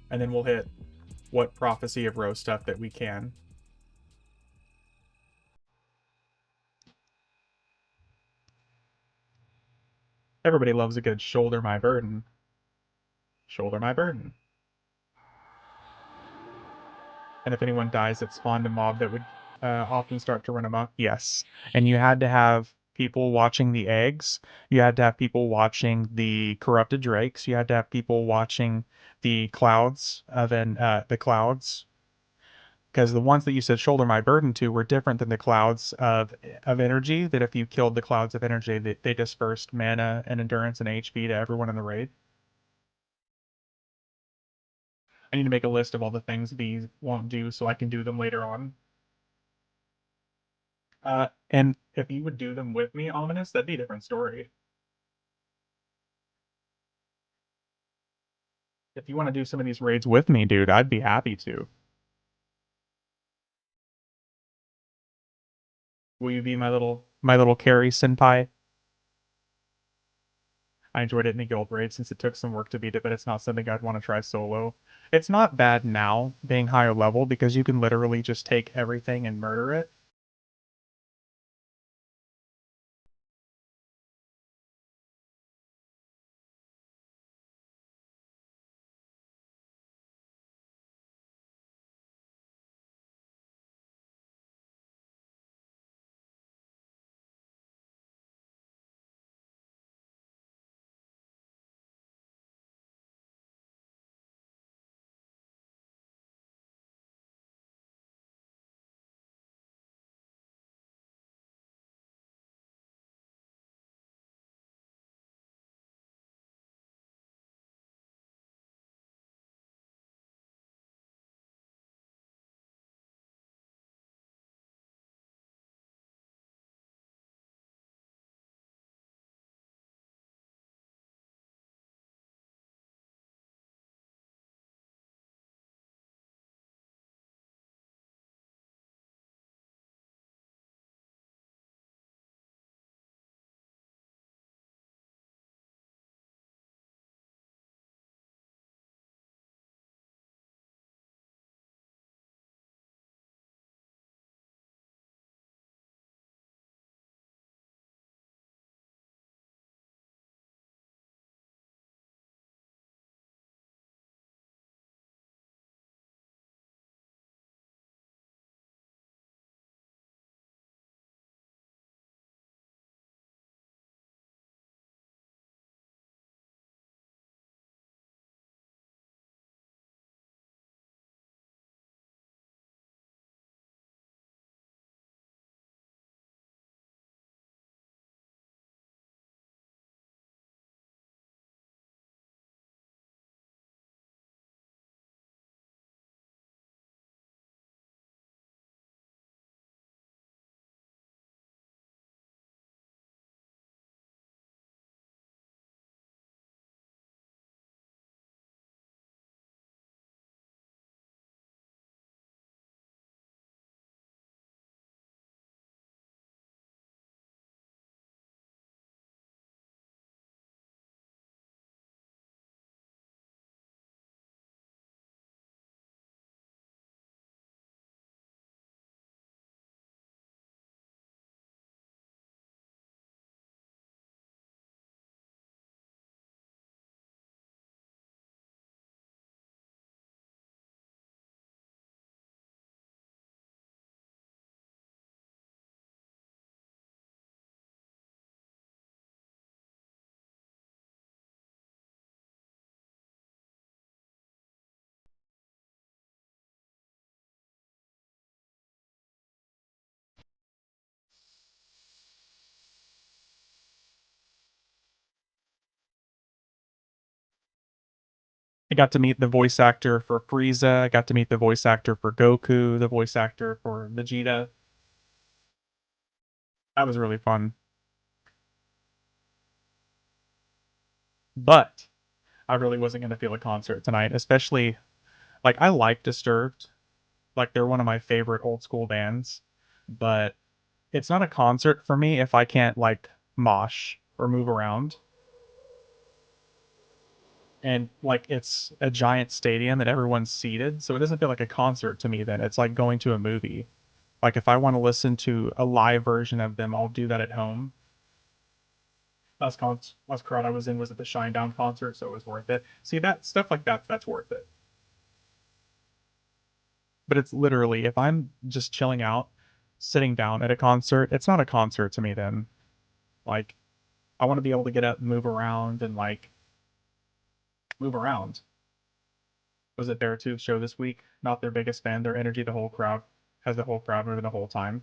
And then we'll hit what Prophecy of Rose stuff that we can. Everybody loves a good shoulder my burden. Shoulder my burden. And if anyone dies, it spawned a mob that would often start to run amok. Yes. And you had to have people watching the eggs. You had to have people watching the corrupted drakes. You had to have people watching the clouds the clouds. Because the ones that you said shoulder my burden to were different than the clouds of energy. That if you killed the clouds of energy, they dispersed mana and endurance and HP to everyone in the raid. I need to make a list of all the things these won't do so I can do them later on. And if you would do them with me, Ominous, that'd be a different story. If you want to do some of these raids with me, dude, I'd be happy to. Will you be my little carry senpai? I enjoyed it in the guild raid since it took some work to beat it, but it's not something I'd want to try solo. It's not bad now, being higher level, because you can literally just take everything and murder it. got to meet the voice actor for Frieza. I got to meet the voice actor for Goku, the voice actor for Vegeta. That was really fun. But I really wasn't going to feel a concert tonight, especially like I like Disturbed. Like they're one of my favorite old school bands, but it's not a concert for me if I can't like mosh or move around. And like it's a giant stadium and everyone's seated, so it doesn't feel like a concert to me then. It's like going to a movie. Like if I want to listen to a live version of them, I'll do that at home. Last crowd I was in was at the Shinedown concert, so it was worth it. See that stuff like that's worth it. But it's literally if I'm just chilling out, sitting down at a concert, it's not a concert to me then. Like I want to be able to get up and move around and like move around. Was it Beartooth's show this week? Not their biggest fan. Their energy, the whole crowd has the whole crowd moving the whole time.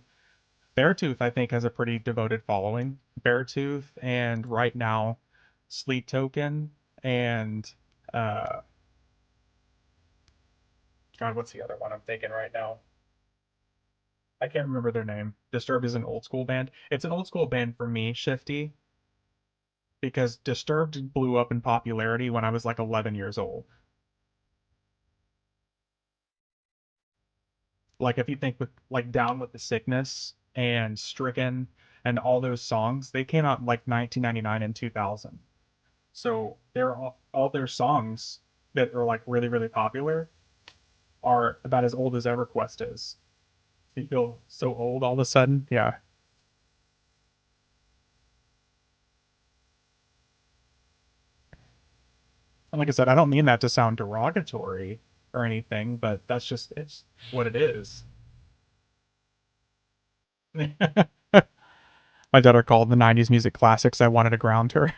Beartooth, I think, has a pretty devoted following. Beartooth and right now, Sleep Token and uh, God, what's the other one I'm thinking right now? I can't remember their name. Disturbed is an old school band. It's an old school band for me, Shifty, because Disturbed blew up in popularity when I was like 11 years old. Like if you think with like Down with the Sickness and Stricken and all those songs, they came out in like 1999 and 2000. So they're all their songs that are like really really popular are about as old as EverQuest is. You feel so old all of a sudden. Yeah. And like I said, I don't mean that to sound derogatory or anything, but that's just it's what it is. My daughter called the 90s music classics. I wanted to ground her.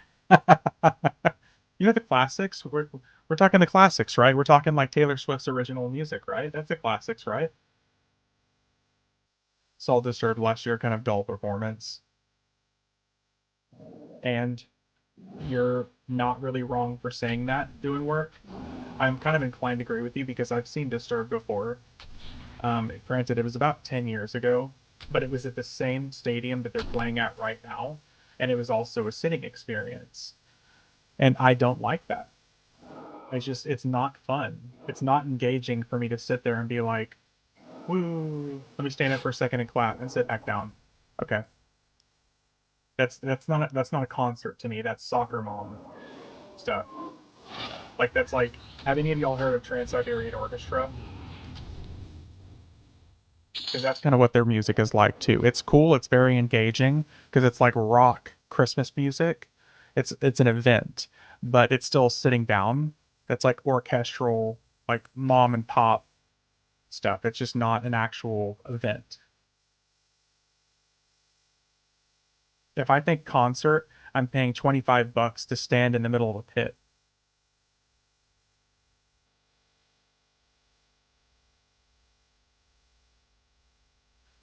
You know the classics? We're talking the classics, right? We're talking like Taylor Swift's original music, right? That's the classics, right? Saw Disturbed last year, kind of dull performance. And you're not really wrong for saying that doing work. I'm kind of inclined to agree with you because I've seen Disturbed before. Granted, it was about 10 years ago, but it was at the same stadium that they're playing at right now, and it was also a sitting experience. And I don't like that. It's not fun. It's not engaging for me to sit there and be like, woo, let me stand up for a second and clap and sit back down. Okay. That's not a concert to me. That's soccer mom stuff. Like that's like have any of y'all heard of Trans-Siberian Orchestra? Because that's kind of what their music is like too. It's cool, it's very engaging because it's like rock Christmas music. It's an event, but it's still sitting down. That's like orchestral, like mom and pop stuff. It's just not an actual event. If I think concert, I'm paying $25 to stand in the middle of a pit.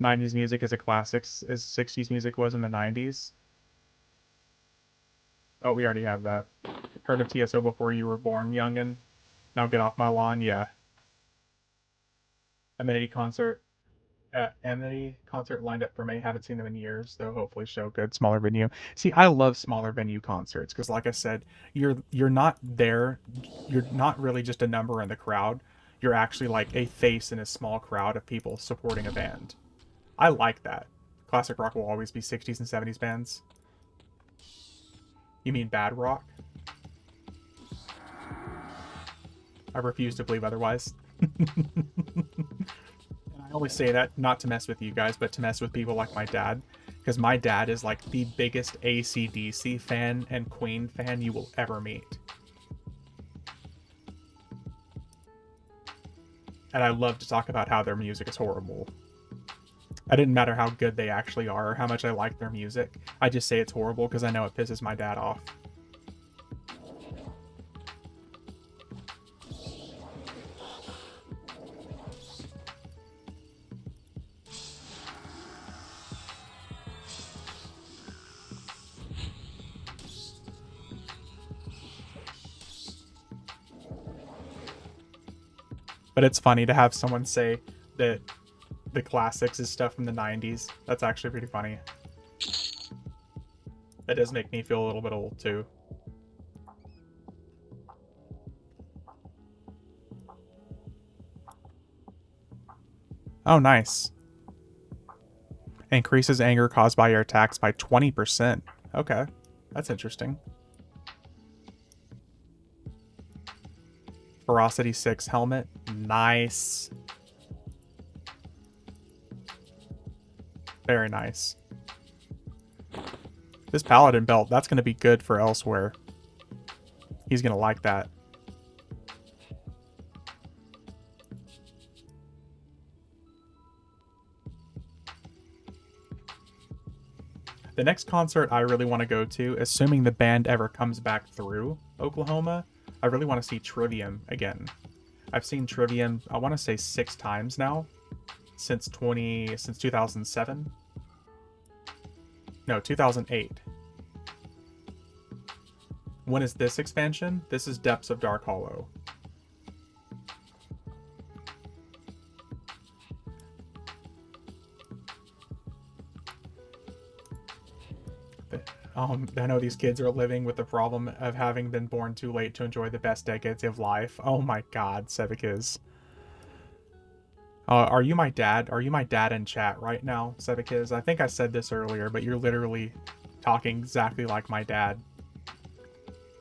90s music is a classic, as 60s music was in the 90s. Oh, we already have that. Heard of TSO before you were born, youngin'? Now get off my lawn. Yeah. Amenity concert. Amenity concert lined up for May. Haven't seen them in years, though. Hopefully, show good. Smaller venue. See, I love smaller venue concerts because, like I said, you're not there. You're not really just a number in the crowd. You're actually like a face in a small crowd of people supporting a band. I like that. Classic rock will always be 60s and 70s bands. You mean bad rock? I refuse to believe otherwise. And I only say that not to mess with you guys, but to mess with people like my dad. Because my dad is like the biggest AC/DC fan and Queen fan you will ever meet. And I love to talk about how their music is horrible. I didn't matter how good they actually are or how much I like their music. I just say it's horrible because I know it pisses my dad off. But it's funny to have someone say that the classics is stuff from the 90s. That's actually pretty funny. That does make me feel a little bit old too. Oh, nice. Increases anger caused by your attacks by 20%. Okay, that's interesting. Ferocity 6 helmet. Nice. Very nice. This paladin belt, that's going to be good for elsewhere. He's going to like that. The next concert I really want to go to, assuming the band ever comes back through Oklahoma, I really want to see Trivium again. I've seen Trivium, I want to say 6 times now, since 2007. No, 2008. When is this expansion? This is Depths of Dark Hollow. I know these kids are living with the problem of having been born too late to enjoy the best decades of life. Oh my god, Sevikiz. Are you my dad? Are you my dad in chat right now, Sevikiz? I think I said this earlier, but you're literally talking exactly like my dad.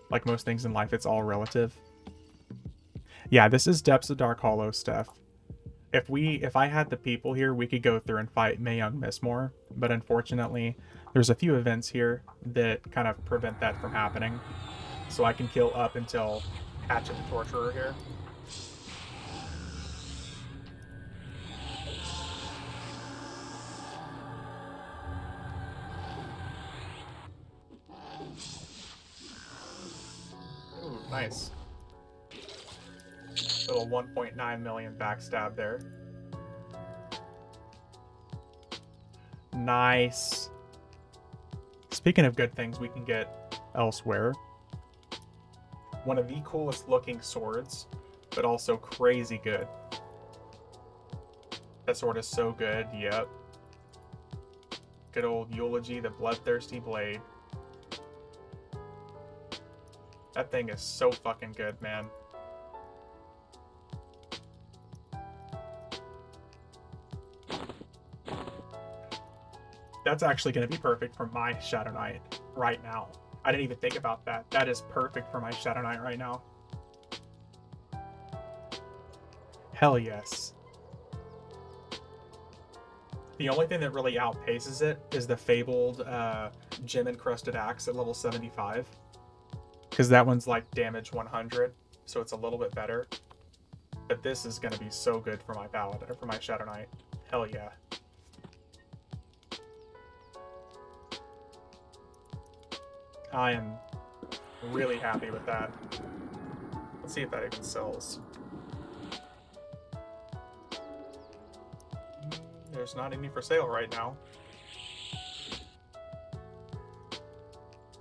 Like most things in life, it's all relative. Yeah, this is Depths of Dark Hollow stuff. If I had the people here, we could go through and fight Mae Young Mistmore, but unfortunately, there's a few events here that kind of prevent that from happening. So I can kill up until Hatchet the Torturer here. Ooh, nice. Little 1.9 million backstab there. Nice. Speaking of good things we can get elsewhere, one of the coolest looking swords, but also crazy good. That sword is so good, yep. Good old Eulogy, the Bloodthirsty Blade. That thing is so fucking good, man. That's actually going to be perfect for my Shadow Knight right now. I didn't even think about that. That is perfect for my Shadow Knight right now. Hell yes. The only thing that really outpaces it is the fabled gem encrusted axe at level 75. Because that one's like damage 100, so it's a little bit better. But this is going to be so good for my Paladin, or for my Shadow Knight. Hell yeah. I am really happy with that. Let's see if that even sells. There's not any for sale right now.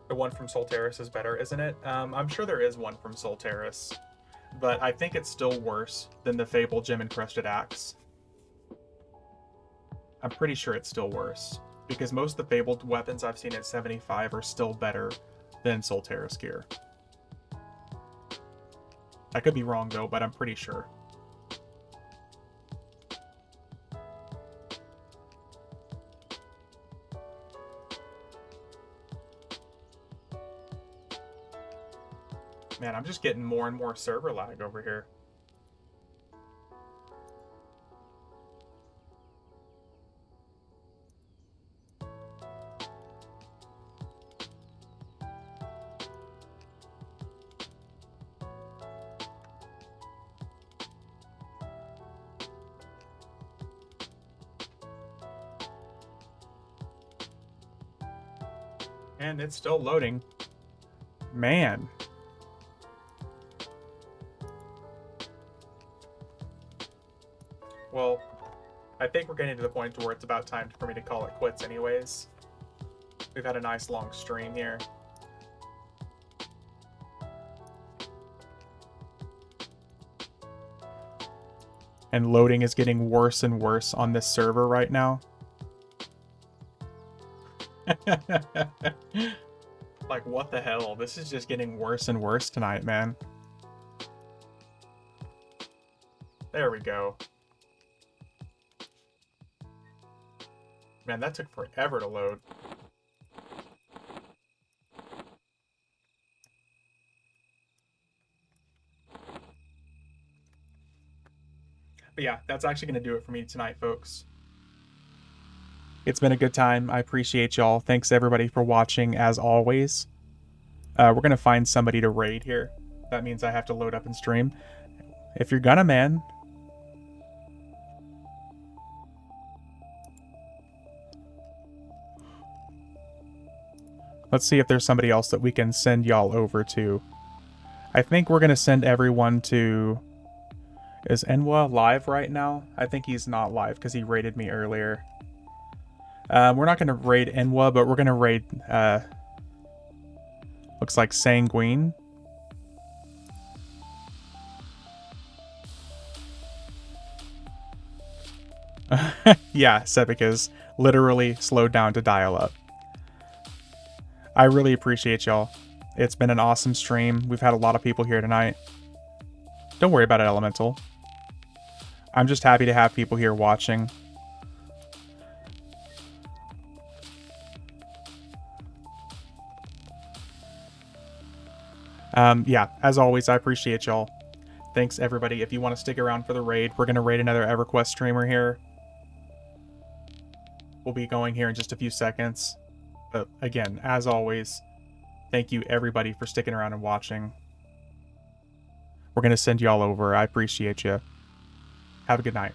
The one from Solteris is better, isn't it? I'm sure there is one from Solteris, but I think it's still worse than the Fable Gem Encrusted Axe. I'm pretty sure it's still worse, because most of the Fabled weapons I've seen at 75 are still better than Solteris gear. I could be wrong though, but I'm pretty sure. Man, I'm just getting more and more server lag over here. And it's still loading. Man. Well, I think we're getting to the point where it's about time for me to call it quits anyways. We've had a nice long stream here. And loading is getting worse and worse on this server right now. Like, what the hell? This is just getting worse and worse tonight, man. There we go. Man, that took forever to load. But yeah, that's actually going to do it for me tonight, folks. It's been a good time. I appreciate y'all. Thanks everybody for watching, as always. We're going to find somebody to raid here. That means I have to load up and stream. If you're gonna, man. Let's see if there's somebody else that we can send y'all over to. I think we're going to send everyone to... Is Enwa live right now? I think he's not live because he raided me earlier. We're not going to raid Enwa, but we're going to raid... looks like Sanguine. Yeah, Sepika's literally slowed down to dial up. I really appreciate y'all. It's been an awesome stream. We've had a lot of people here tonight. Don't worry about it, Elemental. I'm just happy to have people here watching. Yeah, as always, I appreciate y'all. Thanks, everybody. If you want to stick around for the raid, we're going to raid another EverQuest streamer here. We'll be going here in just a few seconds. But again, as always, thank you, everybody, for sticking around and watching. We're going to send y'all over. I appreciate you. Have a good night.